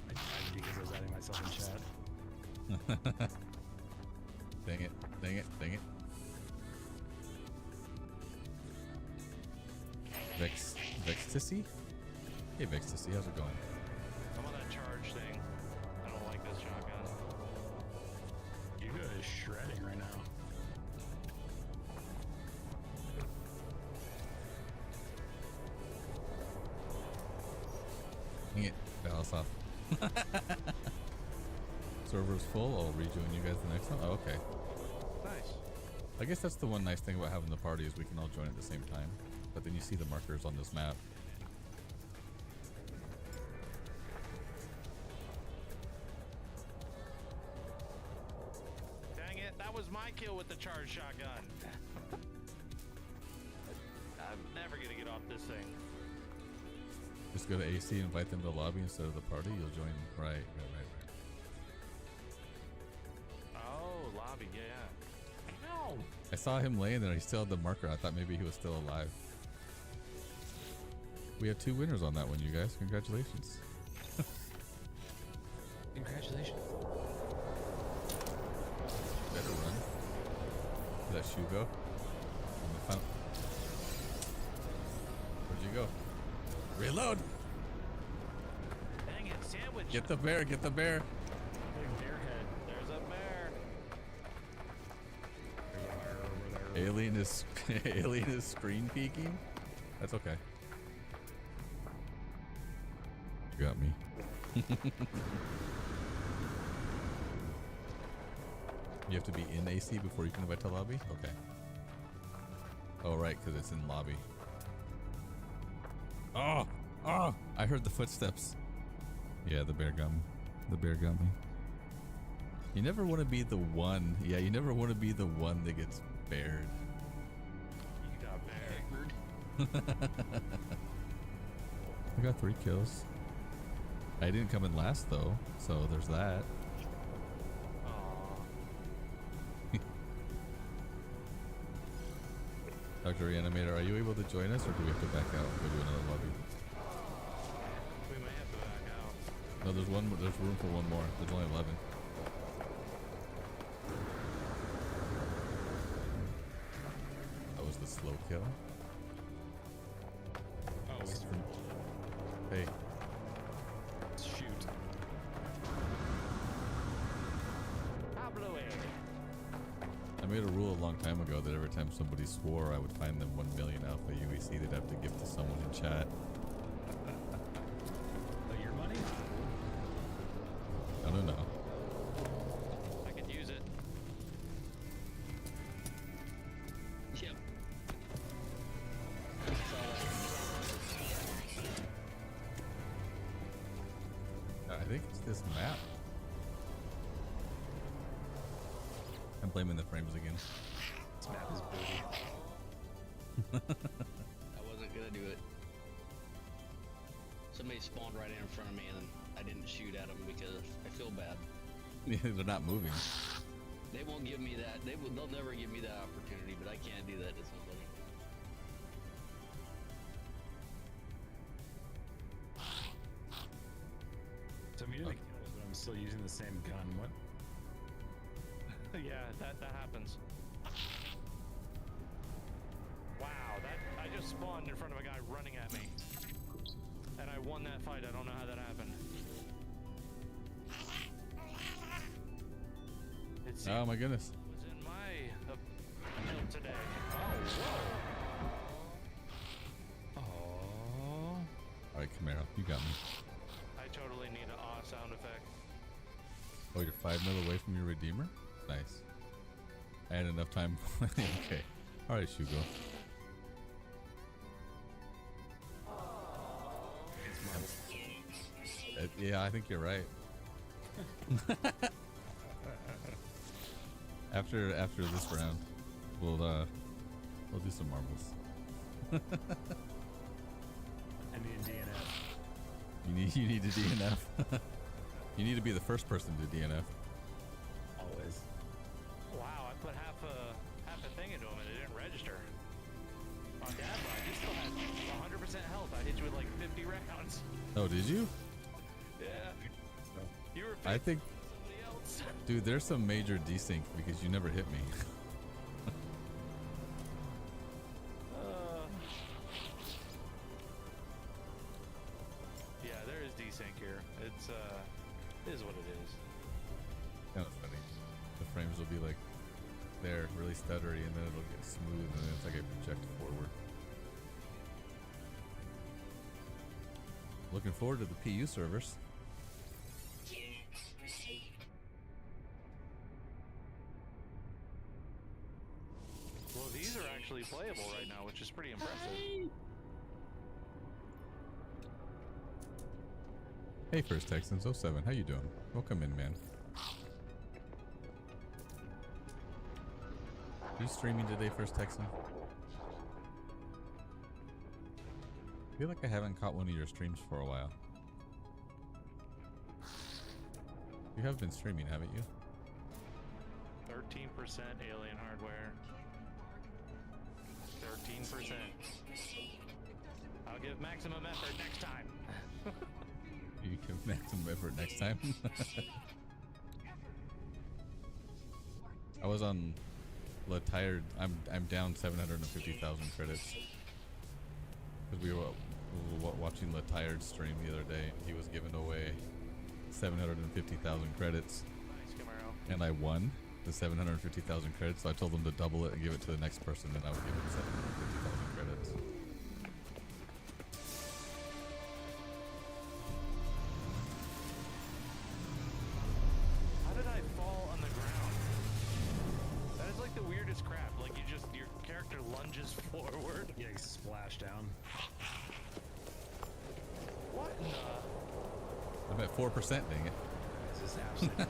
I died because I was adding myself in chat. Dang it, dang it, dang it. Vextasy? Hey Vextasy, how's it going? I'm on that charge thing. I don't like this shotgun. You guys shredding right now. Dang it, balance off. Server's full, I'll rejoin you guys the next one. Oh, okay. Nice. I guess that's the one nice thing about having the party is we can all join at the same time. But then you see the markers on this map. Dang it, that was my kill with the charge shotgun. I'm never gonna get off this thing. Just go to AC, invite them to the lobby instead of the party, you'll join. Right. Oh, lobby, yeah. No! I saw him laying there, he still had the marker. I thought maybe he was still alive. We have 2 winners on that one, you guys. Congratulations. Congratulations. better run. Let shoe go. On the fountain. Where'd you go? Reload! Dang it, sandwich. Get the bear, get the bear. Big bear head. There's a bear. There's a bear over there. Alien is alien is screen peeking. That's okay. You got me. You have to be in AC before you can invite to lobby? Okay. Oh, right, because it's in lobby. Oh! Oh! I heard the footsteps. Yeah, the bear got me. The bear got me. You never want to be the one. Yeah, you never want to be the one that gets bared. You got bear. I got 3 kills. I didn't come in last though, so there's that. Dr. Reanimator, are you able to join us or do we have to back out and go to another lobby? We may have to back out. No, there's room for one more. There's only 11. That was the slow kill. Oh, This is from... Hey. Shoot. I made a rule a long time ago that every time somebody swore, I would find them 1 million alpha UEC they'd have to give to someone in chat. Your money? I don't know. I could use it. Yep. I think it's this map. I'm blaming the frames again. This map is booty. I wasn't gonna do it. Somebody spawned right in front of me and I didn't shoot at them because I feel bad. They're not moving. They won't give me that. They'll never give me that opportunity, but I can't do that to somebody. So I'm getting the kills, but I'm still using the same gun. What? Yeah, that happens. Wow, I just spawned in front of a guy running at me. And I won that fight. I don't know how that happened. Oh my goodness. Was in my build today. Oh, whoa. Alright, Camaro, you got me. I totally need an aw sound effect. Oh, you're 5 mil away from your Redeemer? Nice. I had enough time. Okay. Alright, Shugo. Yeah, I think you're right. After this round, we'll do some marbles. I need a DNF. You need to DNF. You need to be the first person to DNF. Always. Wow, I put half a thing into him and it didn't register. On Dad Bod, you still had 100% health. I hit you with like 50 rounds. Oh, did you? Yeah. You were I think, somebody else. dude, there's some major desync because you never hit me. Yeah, there is desync here. It is what it is. Kind of funny. The frames will be like, they're really stuttery and then it'll get smooth and then it's like I project forward. Looking forward to the PU servers. Well, these are actually playable right now, which is pretty impressive. Hey, First Texans 07, how you doing? Welcome in, man. Are you streaming today, First Texan? I feel like I haven't caught one of your streams for a while. You have been streaming, haven't you? 13% alien hardware. 13%. I'll give maximum effort next time. You give maximum effort next time. I was on Le Tired. I'm down 750,000 credits because we were watching Le Tired stream the other day. He was giving away 750,000 credits, Nice, Camaro. and I won the 750,000 credits. So I told him to double it and give it to the next person, and I would give him 750,000 credits. How did I fall on the ground? That is like the weirdest crap. Like your character lunges forward. Yeah, you splash down. What in the? I'm at 4%, dang it. This is absolutely.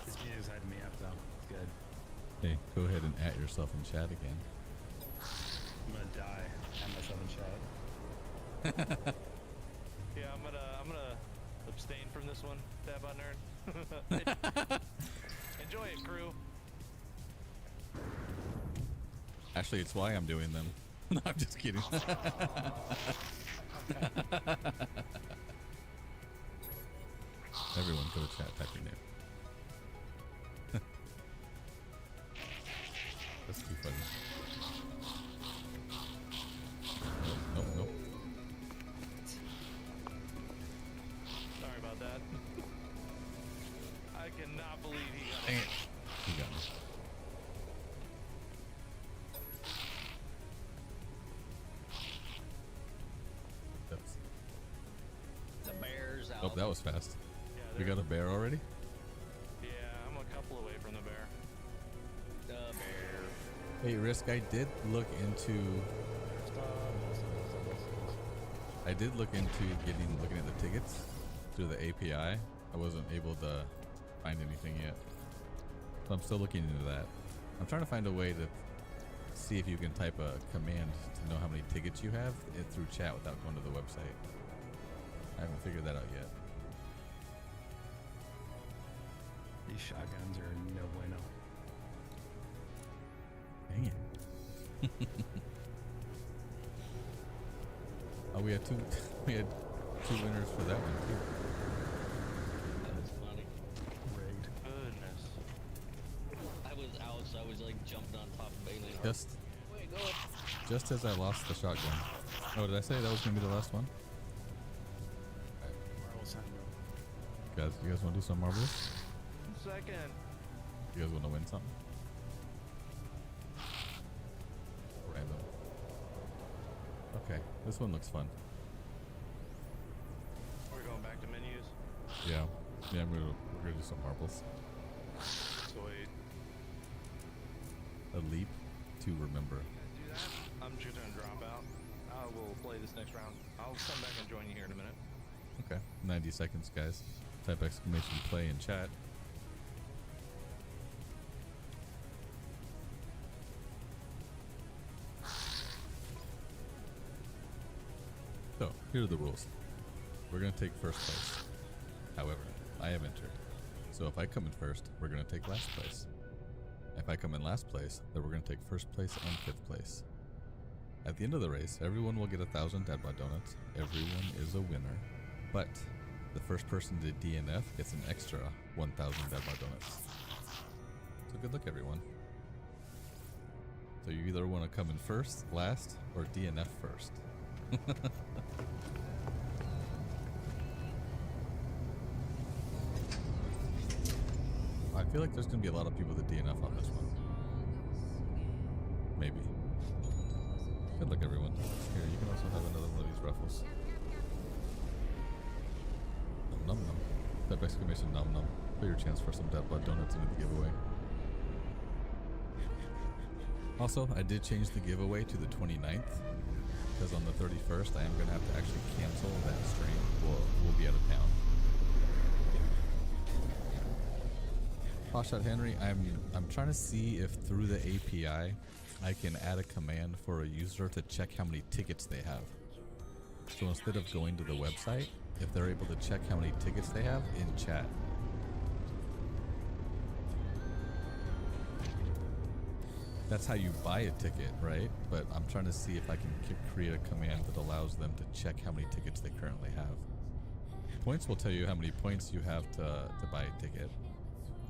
This music's hyping me up though. It's good. Hey, go ahead and at yourself in chat again. I'm gonna die at myself in chat. Yeah, I'm gonna abstain from this one. Dab on nerd. Enjoy it, crew. Actually, it's why I'm doing them. No, I'm just kidding. Everyone go to chat, type your name. That's too funny. Nope, nope. Sorry about that. I cannot believe he got Dang it. it. He got me. That's, The bear's out. oh, that was fast. Yeah, We got a bear already? Yeah, I'm a couple away from the bear. The bear. Hey, Risk, I did look into looking at the tickets through the API. I wasn't able to find anything yet. So I'm still looking into that. I'm trying to find a way to see if you can type a command to know how many tickets you have through chat without going to the website. I haven't figured that out yet. These shotguns are no bueno. Dang it. Oh, we had two winners for that one too. That was funny. Rigged. Goodness. I was out, so I was like jumping on top of Bailey. Wait, go up. Just as I lost the shotgun. Oh, did I say that was gonna be the last one? Marvel sign, bro. Guys, you guys want to do some marbles? Second. You guys want to win something? Random. Okay, this one looks fun. We're going back to menus. Yeah, we're gonna do some marbles. Sweet. A leap to remember. Do that. I'm just gonna drop out. I will play this next round. I'll come back and join you here in a minute. Okay, 90 seconds, guys. Type exclamation play in chat. So, here are the rules. We're going to take first place. However, I have entered. So if I come in first, we're going to take last place. If I come in last place, then we're going to take first place and fifth place. At the end of the race, everyone will get 1,000 Dad Bod Donuts. Everyone is a winner. But the first person to DNF gets an extra 1,000 Dad Bod Donuts. So good luck, everyone. So you either want to come in first, last, or DNF first. I feel like there's going to be a lot of people that DNF on this one. Maybe. Good luck, everyone. Here, you can also have another one of these ruffles. Num num. Type exclamation num num. Put your chance for some Dad Bod Donuts into the giveaway. Also, I did change the giveaway to the 29th. Because on the 31st, I am going to have to actually cancel that stream. We'll be out of town. Hotshot Henry, I'm trying to see if through the API I can add a command for a user to check how many tickets they have. So instead of going to the website, if they're able to check how many tickets they have in chat. That's how you buy a ticket, right? But I'm trying to see if I can create a command that allows them to check how many tickets they currently have. Points will tell you how many points you have to buy a ticket.